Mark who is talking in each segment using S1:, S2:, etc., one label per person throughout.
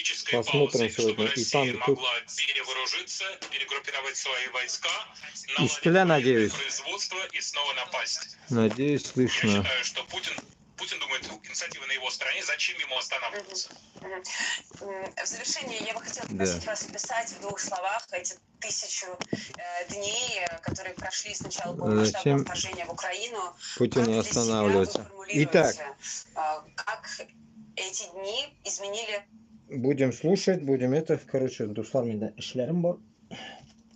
S1: политической
S2: Посмотрим
S1: паузы, чтобы
S2: сегодня. И там,
S1: Россия
S2: и тут.
S1: могла перевооружиться, перегруппировать свои войска,
S2: Из
S1: наладить
S2: поля,
S1: военное
S2: надеюсь.
S1: производство и снова напасть.
S2: Надеюсь,
S1: Я
S2: слышно.
S1: считаю, что Путин думает, инициатива на его стороне, зачем ему останавливаться?
S3: В завершение я бы хотела
S2: Да.
S3: попросить вас описать в 2 словах эти 1000 дней, которые прошли с начала полномасштабного
S2: Зачем
S3: вторжения в Украину.
S2: Путин не
S3: Как для себя вы
S2: останавливается? Итак,
S3: формулируете, как эти дни изменили?
S2: будем слушать, будем это. Короче, душлармен эшлерим бар.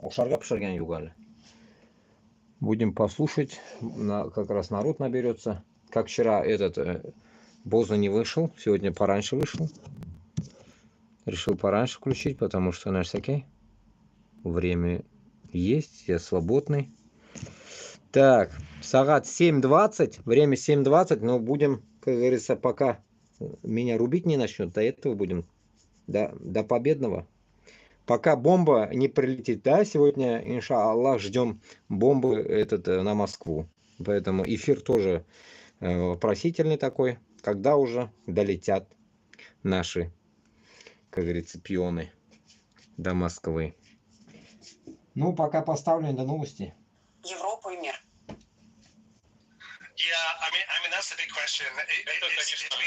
S2: Ошарга пішірген югали. Будем послушать. Как раз народ наберется. Как вчера этот Боза не вышел. Сегодня пораньше вышел. Решил пораньше включить, потому что наш всякий. Время есть. Я свободный. Так, сагат 7:20. Время 7:20. Но будем, как говорится, пока меня рубить не начнет. До этого будем. До победного. Пока бомба не прилетит, да, сегодня, иншаллах, ждем бомбы на Москву. Поэтому эфир тоже вопросительный такой, когда уже долетят наши, как говорится, пионы до Москвы. Ну, пока поставлю до новости.
S3: Европу и мир.
S1: Это, конечно,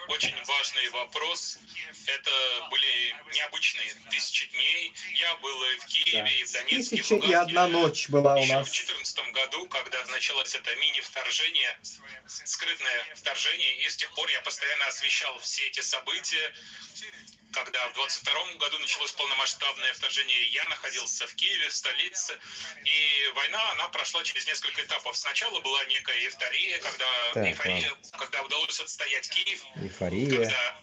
S1: очень важный вопрос. Это были необычные 1000 дней. Я был и в Киеве, и в Донецке, и в Луганске.
S4: 1001 ночь была у
S1: Еще
S4: нас.
S1: в 2014 году, когда началось это мини-вторжение, скрытное вторжение, и с тех пор я постоянно освещал все эти события. Когда в 22 году началось полномасштабное вторжение, я находился в Киеве, в столице, и война, она прошла через несколько этапов. Сначала была некая эйфория, когда удалось отстоять Киев, когда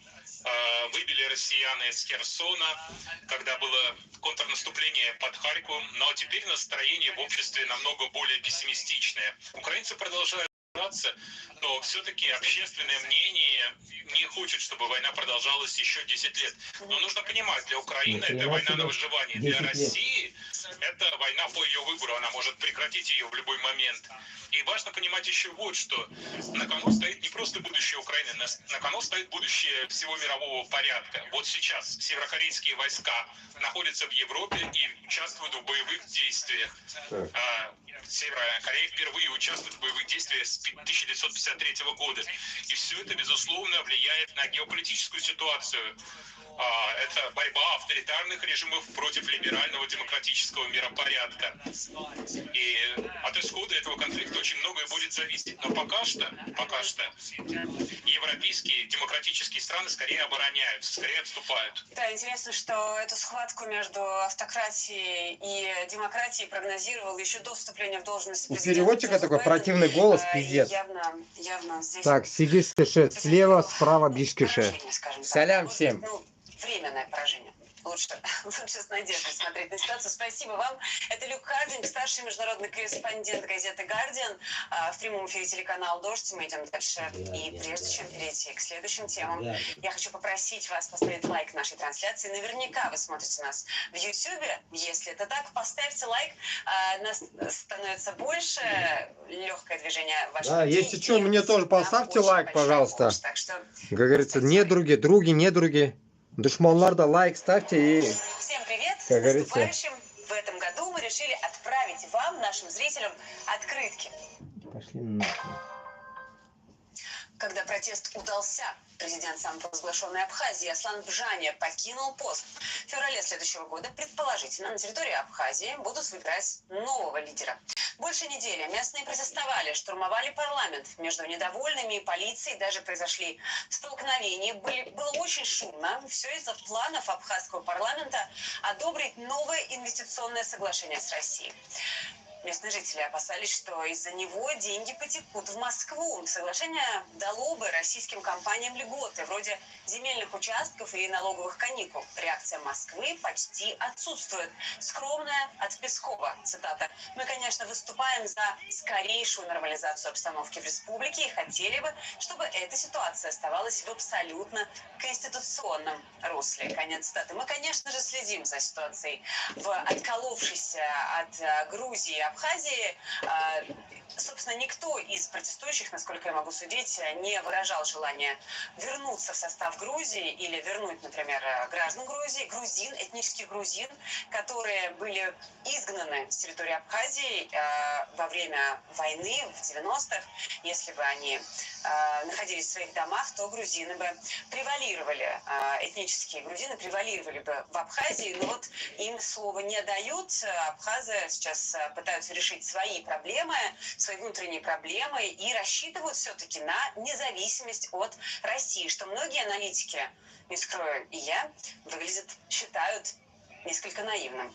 S1: выбили россияне из Херсона, когда было контрнаступление под Харьковом, но теперь настроение в обществе намного более пессимистичное. Украинцы продолжают, но все-таки общественное мнение не хочет, чтобы война продолжалась еще 10 лет. Но нужно понимать, для Украины это война на выживание, для России это война по ее выбору, она может прекратить ее в любой момент. И важно понимать еще вот что. На кону стоит не просто будущее Украины, на кону стоит будущее всего мирового порядка. Вот сейчас северокорейские войска находятся в Европе и участвуют в боевых действиях. Северная Корея впервые участвует в боевых действиях с 1953 года. И все это, безусловно, влияет на геополитическую ситуацию. Это борьба авторитарных режимов против либерального демократического миропорядка. И от исхода этого конфликта очень многое будет зависеть. Но пока что европейские демократические страны скорее обороняются, скорее отступают.
S3: Да, интересно, что эту схватку между автократией и демократией прогнозировал еще до вступления в должность
S4: У
S3: президента.
S4: переводчика такой противный голос, пиздец.
S3: Явно здесь...
S2: Так, Сигис кишет слева, справа биш кишет.
S4: Салям всем.
S3: Временное поражение. Лучше с надеждой смотреть на ситуацию. Спасибо вам. Это Люк Хардинг, старший международный корреспондент газеты «Гардиан». В прямом эфире телеканал «Дождь». Мы идем дальше. И прежде чем перейти к следующим темам, я хочу попросить вас поставить лайк нашей трансляции. Наверняка вы смотрите нас в Ютьюбе. Если это так, поставьте лайк. Нас становится больше. Легкое движение ваших
S4: Да, если что, мне тоже поставьте лайк, пожалуйста.
S3: Так что,
S2: как говорится, недруги. Душманлар, да, лайк ставьте и...
S3: Всем привет!
S2: Как
S3: С наступающим! В этом году мы решили отправить вам, нашим зрителям, открытки.
S2: Пошли нахуй.
S3: Когда протест удался, президент самопровозглашенной Абхазии Аслан Бжаня покинул пост. В феврале следующего года, предположительно, на территории Абхазии будут выбирать нового лидера. Больше недели местные протестовали, штурмовали парламент. Между недовольными и полицией даже произошли столкновения. Было очень шумно. Все из-за планов абхазского парламента одобрить новое инвестиционное соглашение с Россией. Местные жители опасались, что из-за него деньги потекут в Москву. Соглашение дало бы российским компаниям льготы, вроде земельных участков или налоговых каникул. Реакция Москвы почти отсутствует. Скромная от Пескова. Цитата. «Мы, конечно, выступаем за скорейшую нормализацию обстановки в республике и хотели бы, чтобы эта ситуация оставалась в абсолютно конституционном русле». Конец цитаты. Мы, конечно же, следим за ситуацией в отколовшейся от Грузии и Абхазии. Собственно, никто из протестующих, насколько я могу судить, не выражал желания вернуться в состав Грузии или вернуть, например, граждан Грузии, грузин, этнических грузин, которые были изгнаны с территории Абхазии во время войны в 90-х. Если бы они находились в своих домах, то грузины бы превалировали, этнические грузины превалировали бы в Абхазии, но вот им слова не дают. Абхазы сейчас пытаются решить свои проблемы, свои внутренние проблемы и рассчитывают все-таки на независимость от России, что многие аналитики, не скрою, и я, считают несколько наивным.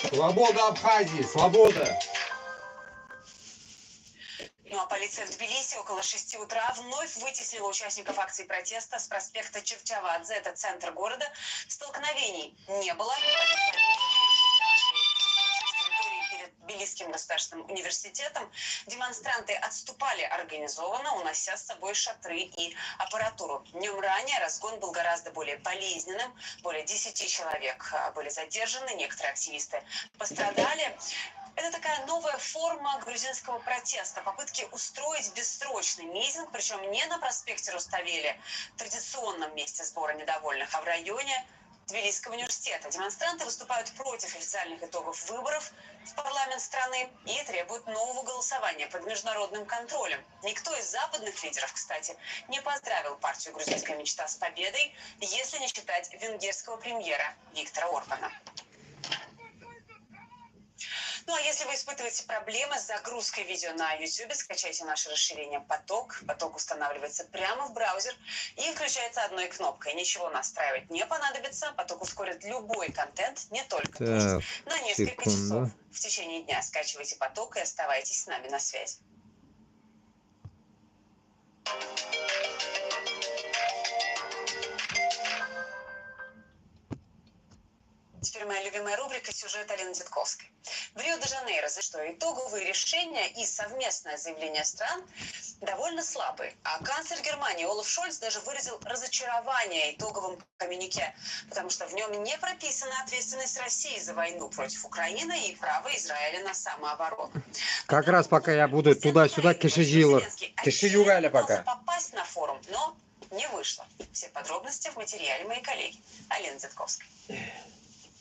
S2: Свобода Абхазии, свобода!
S3: Ну а полиция в Тбилиси около 6 утра вновь вытеснила участников акции протеста с проспекта Чевчавадзе, это центр города. Столкновений не было. Перед Тбилисским государственным университетом демонстранты отступали организованно, унося с собой шатры и аппаратуру. Днем ранее разгон был гораздо более болезненным. Более 10 человек были задержаны, некоторые активисты пострадали. Это такая новая форма грузинского протеста, попытки устроить бессрочный митинг, причем не на проспекте Руставели, традиционном месте сбора недовольных, а в районе Тбилисского университета. Демонстранты выступают против официальных итогов выборов в парламент страны и требуют нового голосования под международным контролем. Никто из западных лидеров, кстати, не поздравил партию «Грузинская мечта» с победой, если не считать венгерского премьера Виктора Орбана. Ну, а если вы испытываете проблемы с загрузкой видео на YouTube, скачайте наше расширение «Поток». «Поток» устанавливается прямо в браузер и включается одной кнопкой. Ничего настраивать не понадобится. «Поток» ускорит любой контент, не только текст, на несколько часов. В течение дня скачивайте «Поток» и оставайтесь с нами на связи. Теперь моя любимая рубрика «Сюжет Алины Дзитковской». В Рио-де-Жанейро, за что итоговые решения и совместное заявление стран довольно слабые. А канцлер Германии Олаф Шольц даже выразил разочарование итоговым коммюнике, потому что в нем не прописана ответственность России за войну против Украины и право Израиля на самооборону.
S2: Как раз пока я буду туда-сюда кишижила.
S4: Кишиюгаля пока.
S3: Попасть на форум, но не вышло. Все подробности в материале моей коллеги Алины Дзитковской.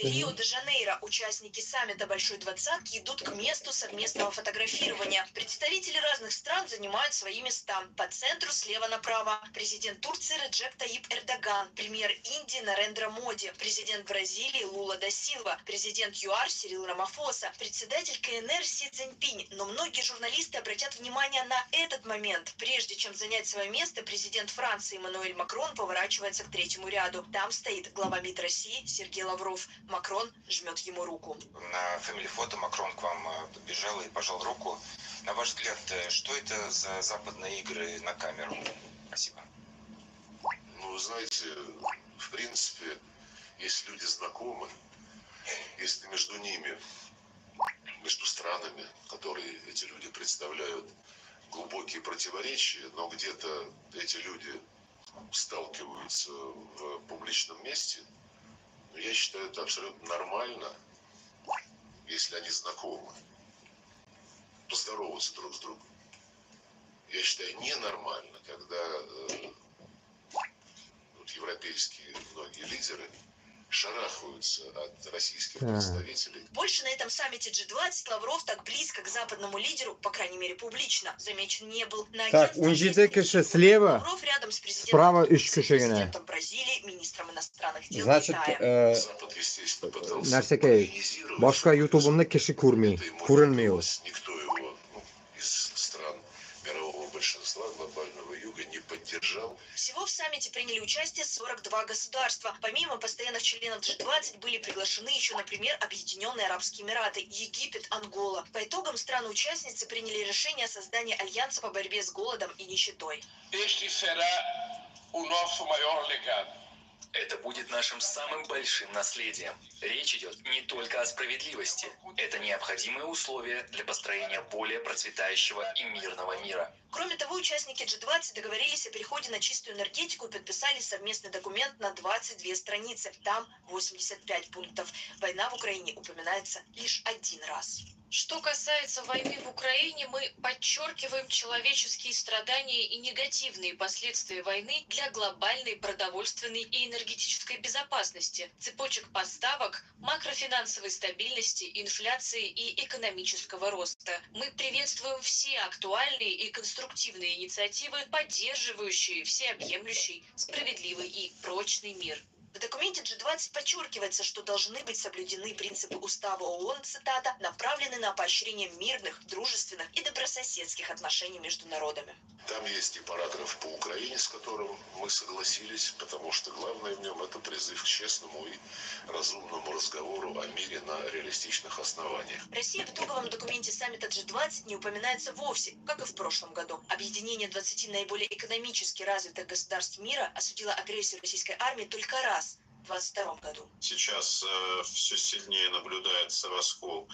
S5: Рио-де-Жанейро. Участники саммита Большой Двадцатки идут к месту совместного фотографирования. Представители разных стран занимают свои места. По центру слева направо президент Турции Реджеп Таип Эрдоган, премьер Индии Нарендра Моди, президент Бразилии Лула да Силва, президент ЮАР Сирил Рамафоса, председатель КНР Си Цзиньпинь. Но многие журналисты обратят внимание на этот момент. Прежде чем занять свое место, президент Франции Эммануэль Макрон поворачивается к третьему ряду. Там стоит глава МИД России Сергей Лавров. Макрон жмет ему руку.
S6: На фэмили-фото Макрон к вам подбежал и пожал руку. На ваш взгляд, что это за западные игры на камеру? Спасибо.
S7: Ну, знаете, в принципе, если люди знакомы, если между ними, между странами, которые эти люди представляют, глубокие противоречия, но где-то эти люди сталкиваются в публичном месте, я считаю, это абсолютно нормально, если они знакомы, поздороваться друг с другом. Я считаю, ненормально, когда европейские многие лидеры шарахаются от российских представителей.
S5: Больше на этом саммите G20 Лавров так близко к западному лидеру, по крайней мере публично, замечен не был.
S2: Так, Унжиде киши слева,
S5: Лавров рядом с президентом,
S2: справа üç kişi yine.
S5: президентом Бразилии, министром иностранных дел
S2: Значит,
S5: Китая.
S7: Запад, естественно, пытался
S2: Нәрсекей,
S7: организировать.
S2: başka YouTube'unda kişi kurulmuyor.
S7: Никто его из стран мирового большинства, глобального юга, не поддержал.
S5: Всего в саммите приняли участие 42 государства. Помимо постоянных членов G20 были приглашены еще, например, Объединенные Арабские Эмираты, Египет, Ангола. По итогам страны-участницы приняли решение о создании альянса по борьбе с голодом и нищетой.
S8: Это будет нашим самым большим наследием. Речь идет не только о справедливости. Это необходимые условия для построения более процветающего и мирного мира.
S5: Кроме того, участники G20 договорились о переходе на чистую энергетику и подписали совместный документ на 22 страницы. Там 85 пунктов. Война в Украине упоминается лишь один раз.
S9: Что касается войны в Украине, мы подчеркиваем человеческие страдания и негативные последствия войны для глобальной продовольственной и энергетической безопасности, цепочек поставок, макрофинансовой стабильности, инфляции и экономического роста. Мы приветствуем все актуальные и конструктивные инициативы, поддерживающие всеобъемлющий, справедливый и прочный мир.
S5: В документе G20 подчеркивается, что должны быть соблюдены принципы Устава ООН, цитата, направлены на поощрение мирных, дружественных и добрососедских отношений между народами.
S7: Там есть и параграф по Украине, с которым мы согласились, потому что главное в нем это призыв к честному и разумному разговору о мире на реалистичных основаниях.
S5: Россия в итоговом документе саммита G20 не упоминается вовсе, как и в прошлом году. Объединение 20 наиболее экономически развитых государств мира осудило агрессию российской армии только раз в 2022 году.
S10: Сейчас все сильнее наблюдается раскол,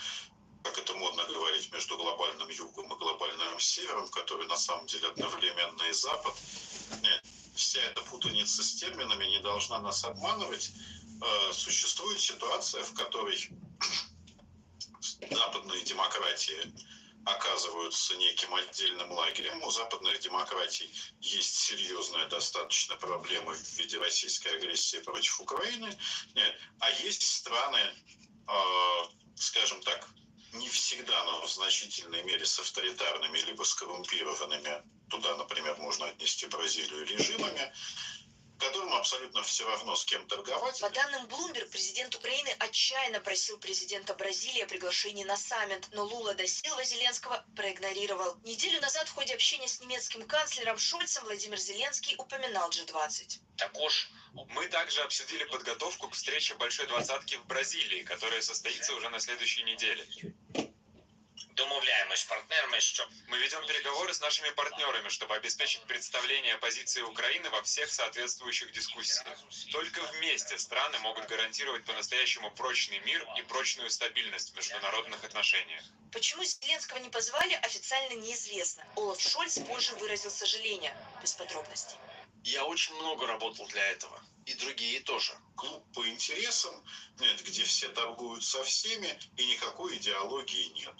S10: как это модно говорить, между глобальным югом и глобальным севером, который на самом деле одновременно и запад. Вся эта путаница с терминами не должна нас обманывать. Существует ситуация, в которой западные демократии оказываются неким отдельным лагерем. У западных демократий есть серьезная достаточно проблема в виде российской агрессии против Украины. А есть страны, скажем так, не всегда, но в значительной мере с авторитарными либо скоррумпированными, туда, например, можно отнести Бразилию, режимами, которым абсолютно все равно, с кем торговать.
S5: По данным Bloomberg, президент Украины отчаянно просил президента Бразилии о приглашении на саммит, но Лула да Силва Зеленского проигнорировал. Неделю назад в ходе общения с немецким канцлером Шольцем Владимир Зеленский упоминал G20.
S1: Мы также обсудили подготовку к встрече Большой Двадцатки в Бразилии, которая состоится уже на следующей неделе. Мы ведем переговоры с нашими партнерами, чтобы обеспечить представление позиции Украины во всех соответствующих дискуссиях. Только вместе страны могут гарантировать по-настоящему прочный мир и прочную стабильность в международных отношениях.
S5: Почему Зеленского не позвали, официально неизвестно. Олаф Шольц позже выразил сожаление, без подробностей.
S11: Я очень много работал для этого. И другие тоже.
S10: Клуб по интересам, где все торгуют со всеми, и никакой идеологии нет.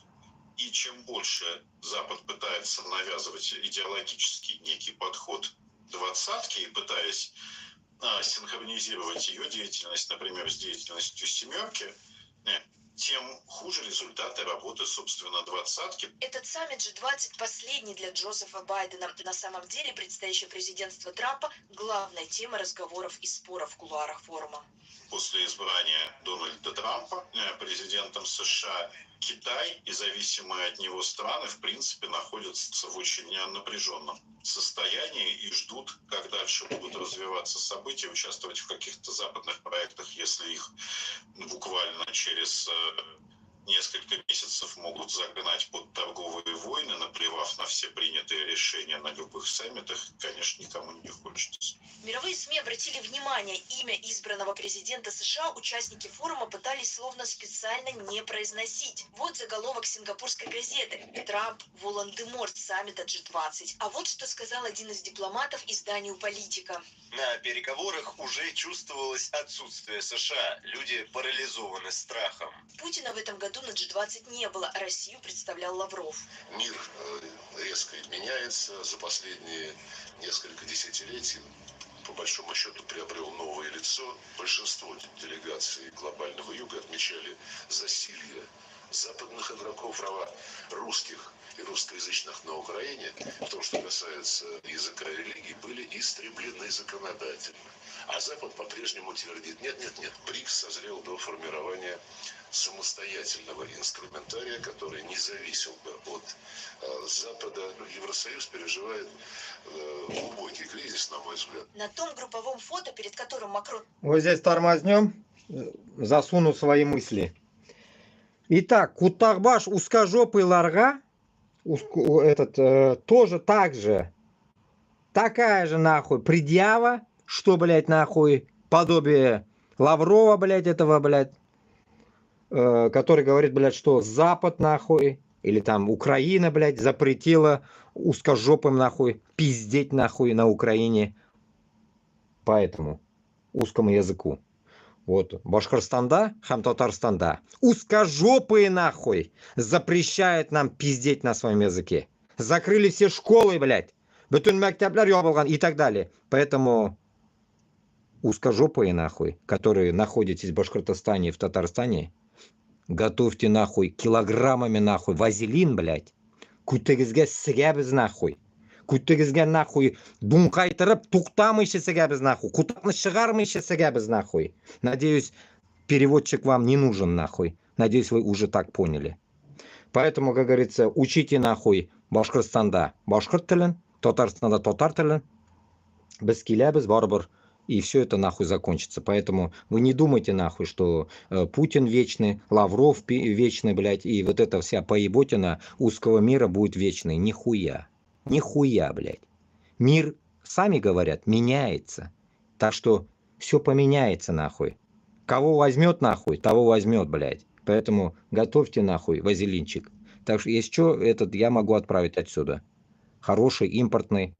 S10: И чем больше Запад пытается навязывать идеологический некий подход двадцатки, и пытаясь синхронизировать ее деятельность, например, с деятельностью семерки, тем хуже результаты работы, собственно, двадцатки.
S5: Этот саммит G20 последний для Джозефа Байдена. На самом деле, предстоящее президентство Трампа – главная тема разговоров и споров в кулуарах форума.
S10: После избрания Дональда Трампа президентом США, Китай и зависимые от него страны, в принципе, находятся в очень напряженном состоянии и ждут, как дальше будут развиваться события, участвовать в каких-то западных проектах, если их буквально через несколько месяцев могут загнать под торговые войны, наплевав на все принятые решения на любых саммитах, конечно, никому не хочется.
S5: Мировые СМИ обратили внимание, имя избранного президента США участники форума пытались словно специально не произносить. Вот заголовок сингапурской газеты: «Трамп Волан-де-Морт саммита G20». А вот что сказал один из дипломатов изданию «Политика».
S11: На переговорах уже чувствовалось отсутствие США. Люди парализованы страхом.
S5: Путина в этом году на G20 не было, а Россию представлял Лавров.
S7: Мир резко меняется. За последние несколько десятилетий, по большому счету, приобрел новое лицо. Большинство делегаций глобального юга отмечали засилье западных игроков, права русских и русскоязычных на Украине, в том, что касается языка и религии, были истреблены законодательно. А Запад по-прежнему твердит: нет, БРИКС созрел до формирования самостоятельного инструментария, который не зависел бы от Запада. Евросоюз переживает глубокий кризис, на мой взгляд.
S5: На том групповом фото, перед которым Макрон...
S2: Вот здесь тормознем, засуну свои мысли. Итак, Кутарбаш узкожопый ларга, тоже так же, такая же нахуй предъява, что, блядь, нахуй подобие Лаврова, блядь, этого, блядь, который говорит, блядь, что Запад, нахуй, или там Украина, блядь, запретила узкожопым, нахуй, пиздеть, нахуй, на Украине по этому узкому языку. Вот, Башкортостанда, Хам-Татарстанда, узкожопые, нахуй, запрещают нам пиздеть на своем языке. Закрыли все школы, блядь, бүтін мәктәпләр ябылган и так далее. Поэтому узкожопые, нахуй, которые находитесь в Башкортостане и в Татарстане, готовьте, нахуй, килограммами, нахуй, вазелин, блядь. Күтегізге сігәбіз, нахуй. Күтегізге, нахуй, буңқайтырып, туқтамайшы сігәбіз, нахуй. Кутақны шығармайшы сігәбіз, нахуй. Надеюсь, переводчик вам не нужен, нахуй. Надеюсь, вы уже так поняли. Поэтому, как говорится, учите, нахуй, Башкортостанда башкорт тілін, Татарстанда татар тілін. Біз келәбіз, барбар. И все это нахуй закончится. Поэтому вы не думайте нахуй, что Путин вечный, Лавров вечный, блядь, и вот эта вся поеботина узкого мира будет вечной. Нихуя. Нихуя, блядь. Мир, сами говорят, меняется. Так что все поменяется нахуй. Кого возьмет нахуй, того возьмет, блядь. Поэтому готовьте нахуй вазелинчик. Так что если что, этот я могу отправить отсюда. Хороший, импортный,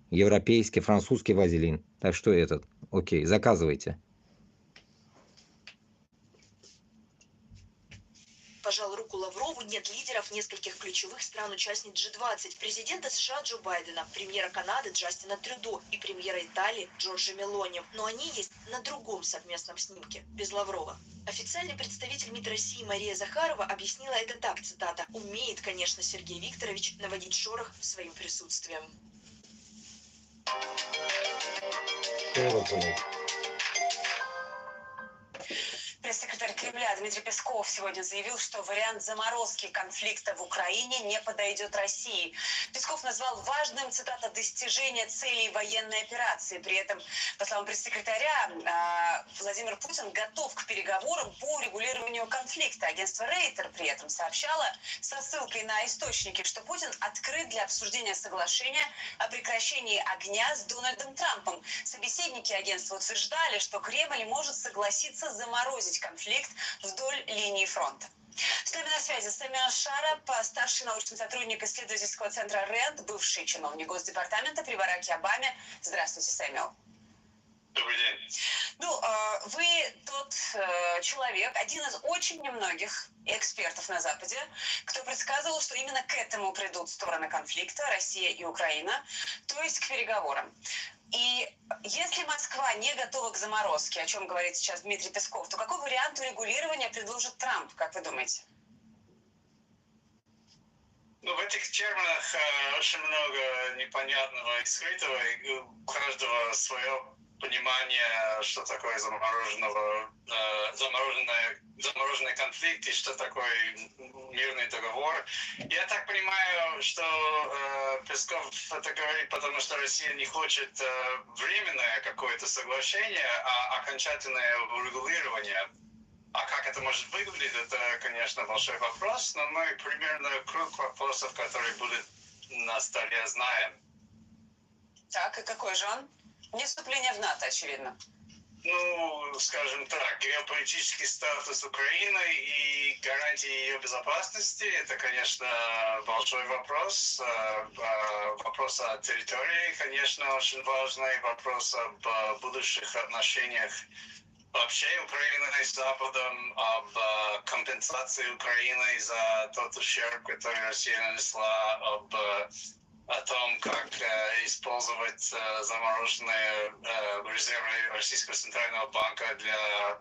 S2: европейский, французский вазелин. Так что этот, окей, заказывайте.
S5: Пожал руку Лаврову нет лидеров нескольких ключевых стран-участниц G20, президента США Джо Байдена, премьера Канады Джастина Трюдо и премьера Италии Джорджа Мелони. Но они есть на другом совместном снимке, без Лаврова. Официальный представитель МИД России Мария Захарова объяснила это так, цитата: «Умеет, конечно, Сергей Викторович наводить шорох своим присутствием».
S3: Пресс-секретарь Кремля Дмитрий Песков сегодня заявил, что вариант заморозки конфликта в Украине не подойдет России. Песков назвал важным, цитата, достижение целей военной операции. При этом, по словам пресс-секретаря, Владимир Путин готов к переговорам по урегулированию конфликта. Агентство Рейтер при этом сообщало со ссылкой на источники, что Путин открыт для обсуждения соглашения о прекращении огня с Дональдом Трампом. Собеседники агентства утверждали, что Кремль может согласиться заморозить конфликт вдоль линии фронта. С нами на связи Сэмюэл Шарап, старший научный сотрудник исследовательского центра РЭНД, бывший чиновник Госдепартамента при Бараке Обаме. Здравствуйте, Сэмюэл.
S1: Добрый день.
S3: Ну, вы тот человек, один из очень немногих экспертов на Западе, кто предсказывал, что именно к этому придут стороны конфликта, Россия и Украина, то есть к переговорам. И если Москва не готова к заморозке, о чем говорит сейчас Дмитрий Песков, то какой вариант урегулирования предложит Трамп, как вы думаете?
S1: Ну, в этих терминах очень много непонятного и скрытого, и у каждого свое понимание, что такое замороженный конфликт и что такое мирный договор. Я так понимаю, что Песков это говорит, потому что Россия не хочет временное какое-то соглашение, а окончательное урегулирование. А как это может выглядеть, это, конечно, большой вопрос, но мы примерно круг вопросов, которые будут на столе, знаем.
S3: Так, и какой же он? Не вступление в НАТО, очевидно.
S1: Ну, скажем так, геополитический статус Украины и гарантии ее безопасности – это, конечно, большой вопрос. Вопрос о территории, конечно, очень важный. Вопрос об будущих отношениях вообще Украины с Западом, об компенсации Украины за тот ущерб, который Россия нанесла, о том, как использовать замороженные резервы Российского центрального банка для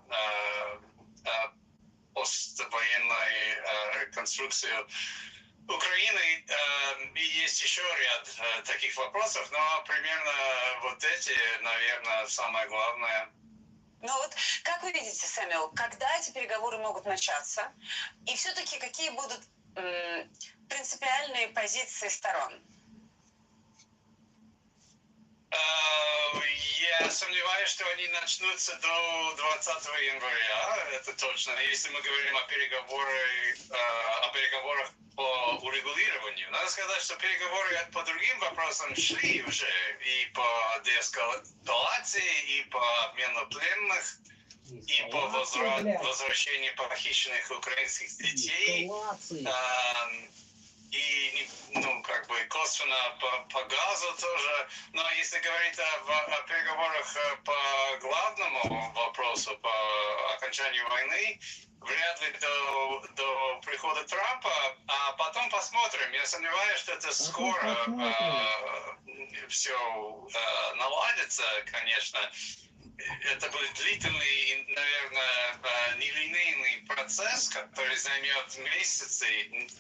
S1: поствоенной реконструкции Украины. И есть еще ряд таких вопросов, но примерно вот эти, наверное, самое главное.
S3: Ну вот, как вы видите, Сэмюэл, когда эти переговоры могут начаться? И все-таки какие будут принципиальные позиции сторон?
S1: Я сомневаюсь, что они начнутся до 20 января, это точно. Если мы говорим о переговорах по урегулированию. Надо сказать, что переговоры по другим вопросам шли уже. И по деэскалации, и по обмену пленных, и по возвращению похищенных украинских детей. И, ну, как бы косвенно по газу тоже. Но если говорить о переговорах по главному вопросу, по окончанию войны, вряд ли до прихода Трампа, а потом посмотрим. Я сомневаюсь, что это скоро все наладится, конечно. Это будет длительный, наверное, нелинейный процесс, который займет месяцы,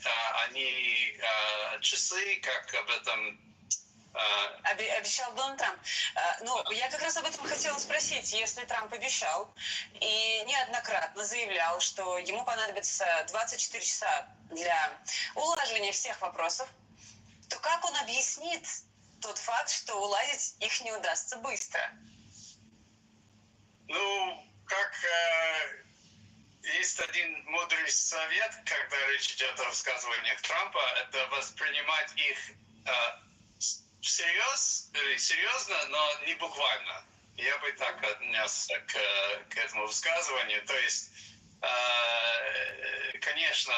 S1: а не часы, как об этом
S3: обещал Дональд Трамп. Ну, я как раз об этом хотела спросить. Если Трамп обещал и неоднократно заявлял, что ему понадобится 24 часа для улаживания всех вопросов, то как он объяснит тот факт, что уладить их не удастся быстро?
S1: Ну, как есть один мудрый совет, когда речь идет о высказываниях Трампа, это воспринимать их серьезно, но не буквально. Я бы так отнесся к этому высказыванию. То есть, конечно,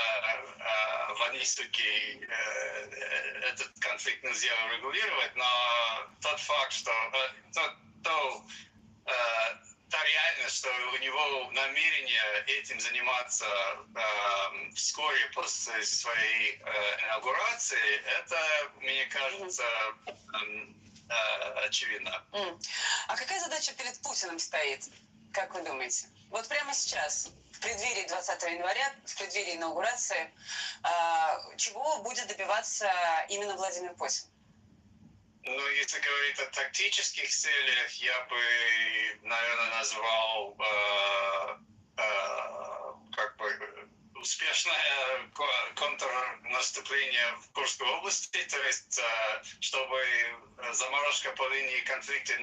S1: в одни суки этот конфликт нельзя урегулировать, но тот факт, что та реальность, что у него намерение этим заниматься вскоре после своей инаугурации, это, мне кажется, очевидно.
S3: А какая задача перед Путиным стоит, как вы думаете? Вот прямо сейчас, в преддверии 20 января, в преддверии инаугурации, чего будет добиваться именно Владимир Путин?
S1: Ну, если говорить о тактических целях, я бы, наверное, назвал как бы успешное контрнаступление в Курской области, то есть чтобы заморозка по линии конфликта,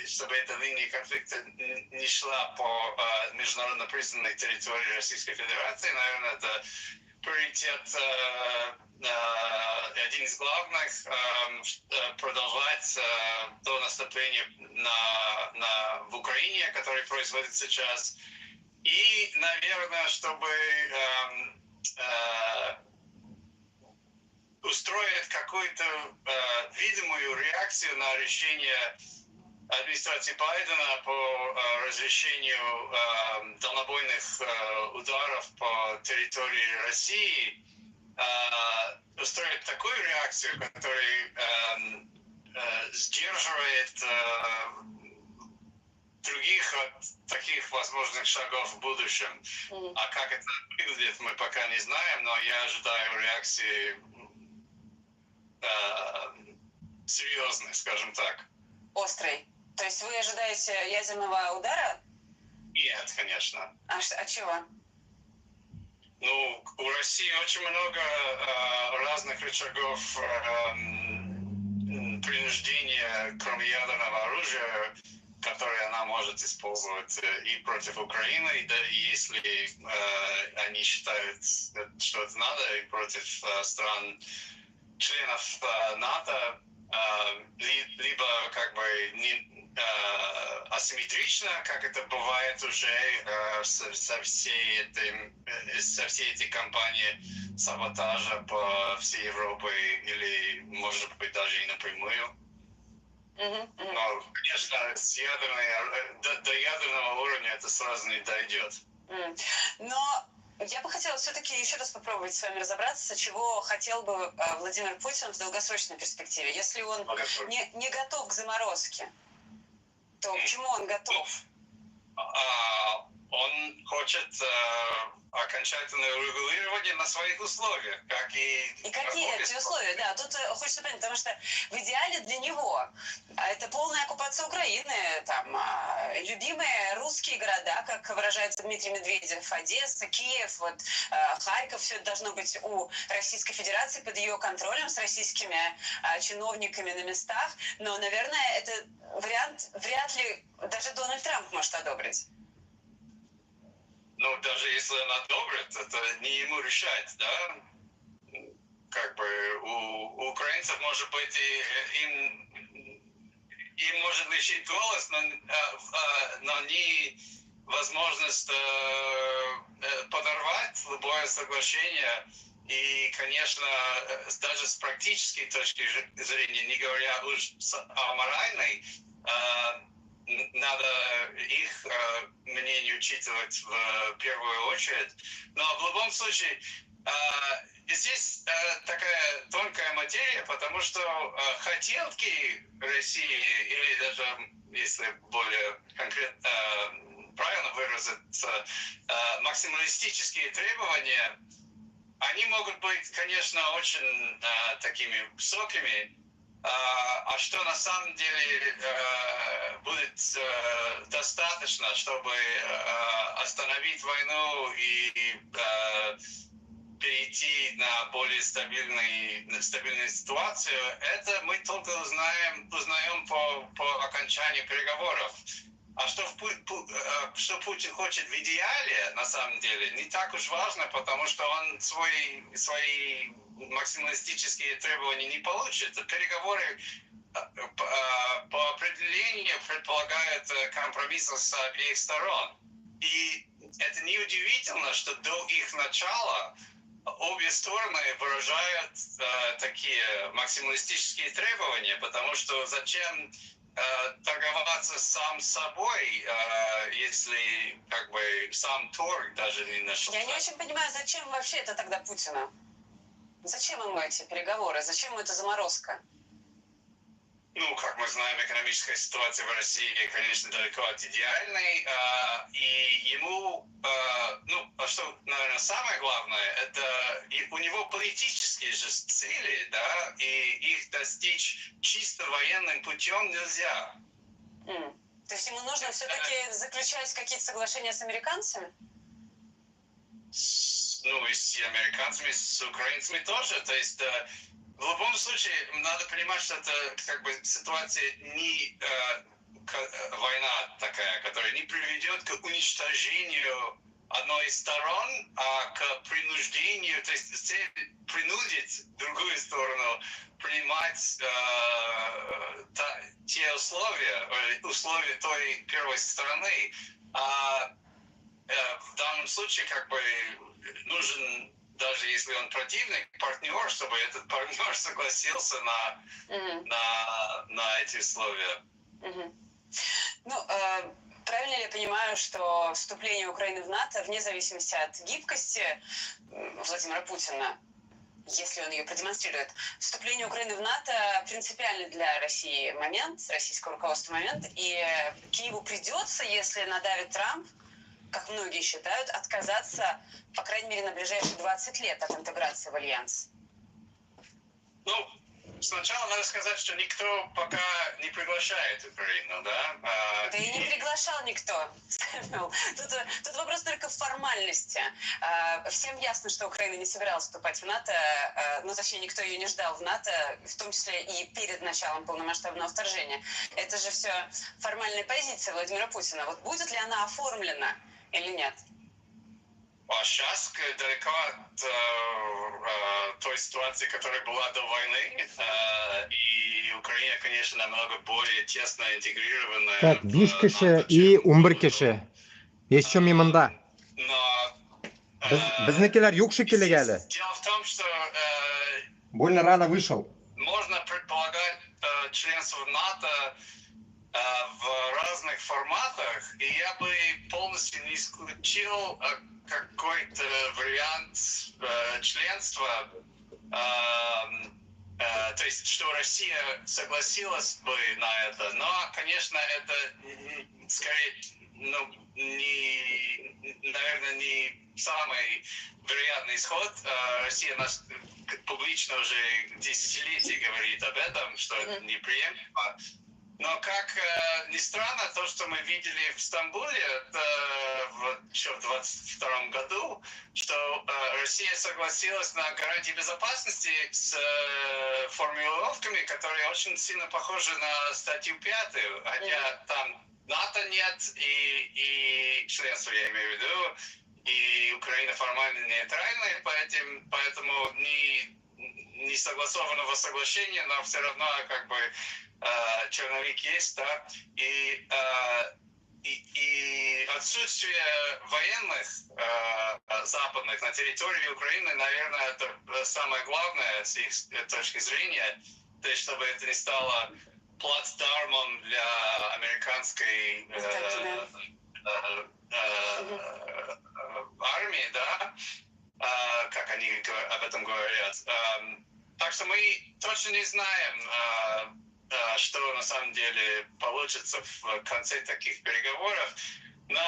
S1: чтобы эта линия конфликта не шла по международно признанной территории Российской Федерации, наверное, это приоритет один из главных, продолжать до наступления в Украине, которое происходит сейчас. И, наверное, чтобы устроить какую-то видимую реакцию на решение администрации Байдена по разрешению дальнобойных ударов по территории России, устроить такую реакцию, которая сдерживает других от таких возможных шагов в будущем. А как это выглядит, мы пока не знаем, но я ожидаю реакции серьезной, скажем так.
S3: Острой. То есть вы ожидаете ядерного удара?
S1: Нет, конечно.
S3: А чего?
S1: Ну, у России очень много разных рычагов принуждения, кроме ядерного оружия, которые она может использовать и против Украины, да, если они считают, что это надо, и против стран членов НАТО, либо как бы асимметрично, как это бывает уже со всей этой кампанией саботажа по всей Европе или, может быть, даже и напрямую. Но, конечно, до ядерного уровня это сразу не дойдет.
S3: Но я бы хотела все-таки еще раз попробовать с вами разобраться, чего хотел бы Владимир Путин в долгосрочной перспективе. Если он не готов к заморозке, то к чему он готов?
S1: он хочет окончательное регулирование на своих условиях, как и...
S3: И какие эти условия? Да, тут хочется понять, потому что в идеале для него это полная оккупация Украины, там, любимые русские города, как выражается Дмитрий Медведев, Одесса, Киев, вот, Харьков, все это должно быть у Российской Федерации под ее контролем с российскими чиновниками на местах, но, наверное, этот вариант вряд ли даже Дональд Трамп может одобрить.
S1: Ну, даже если он одобрит, это не ему решать, да? Как бы у украинцев, может быть, им может лишить голос, но не возможность подорвать любое соглашение. И, конечно, даже с практической точки зрения, не говоря уж о моральной, надо их мнение учитывать в первую очередь. Но в любом случае, здесь такая тонкая материя, потому что хотелки России, или даже, если более конкретно, правильно выразиться, максималистические требования, они могут быть, конечно, очень такими высокими, а что на самом деле будет достаточно, чтобы остановить войну и перейти на более стабильную ситуацию, это мы только узнаем по окончанию переговоров. А что Путин хочет в идеале, на самом деле, не так уж важно, потому что он свои максималистические требования не получит. Переговоры по определению предполагают компромиссы с обеих сторон. И это неудивительно, что до их начала обе стороны выражают такие максималистические требования, потому что зачем торговаться сам собой, если как бы сам торг даже не нашел.
S3: Я не очень понимаю, зачем вообще это тогда Путину? Зачем ему эти переговоры? Зачем ему эта заморозка?
S1: Ну, как мы знаем, экономическая ситуация в России, конечно, далеко от идеальной. И ему, а что, наверное, самое главное, это у него политические же цели, да, и их достичь чисто военным путем нельзя.
S3: То есть ему нужно все-таки заключать какие-то соглашения с американцами?
S1: Ну, и с американцами, с украинцами тоже. То есть в любом случае надо понимать, что это как бы ситуация не война такая, которая не приведет к уничтожению одной из сторон, а к принуждению, то есть принудить другую сторону принимать те условия той первой стороны. В данном случае как бы нужен, даже если он противник, партнер, чтобы этот партнер согласился на эти условия.
S3: Ну, правильно ли я понимаю, что вступление Украины в НАТО, вне зависимости от гибкости Владимира Путина, если он ее продемонстрирует, вступление Украины в НАТО принципиальный для России момент, российского руководства момент, и Киеву придется, если надавит Трамп, как многие считают, отказаться, по крайней мере, на ближайшие 20 лет от интеграции в Альянс?
S1: Ну, сначала надо сказать, что никто пока не приглашает Украину, да?
S3: Да и не приглашал никто. Тут вопрос только в формальности. Всем ясно, что Украина не собиралась вступать в НАТО, ну, точнее, никто ее не ждал в НАТО, в том числе и перед началом полномасштабного вторжения. Это же все формальная позиция Владимира Путина. Вот будет ли она оформлена или нет?
S1: А сейчас далеко от той ситуации, которая была до войны, и Украина, конечно, намного более тесно интегрирована.
S2: Так, Бишкеше и Умбркеше. Еще мимында.
S1: Но
S2: Біздікілер юк шекелі келі.
S1: дело в том, что
S2: Больно рано вышел.
S1: можно предполагать членство в НАТО в разных форматах, и я бы полностью не исключил какой-то вариант членства, то есть, что Россия согласилась бы на это, но, конечно, это скорее наверное, не самый вероятный исход. Россия нас публично уже десятилетия говорит об этом, что это неприемлемо. Но как ни странно, то, что мы видели в Стамбуле еще в 22 году, что Россия согласилась на гарантии безопасности с формулировками, которые очень сильно похожи на статью 5, хотя там НАТО нет и членство, я имею в виду, и Украина формально нейтральная, поэтому не согласованного соглашения, но все равно как бы черновик есть, да, и отсутствие военных западных на территории Украины, наверное, это самое главное с их точки зрения, то есть чтобы это не стало плацдармом для американской армии, да, как они об этом говорят. Так что мы точно не знаем, что на самом деле получится в конце таких переговоров. Но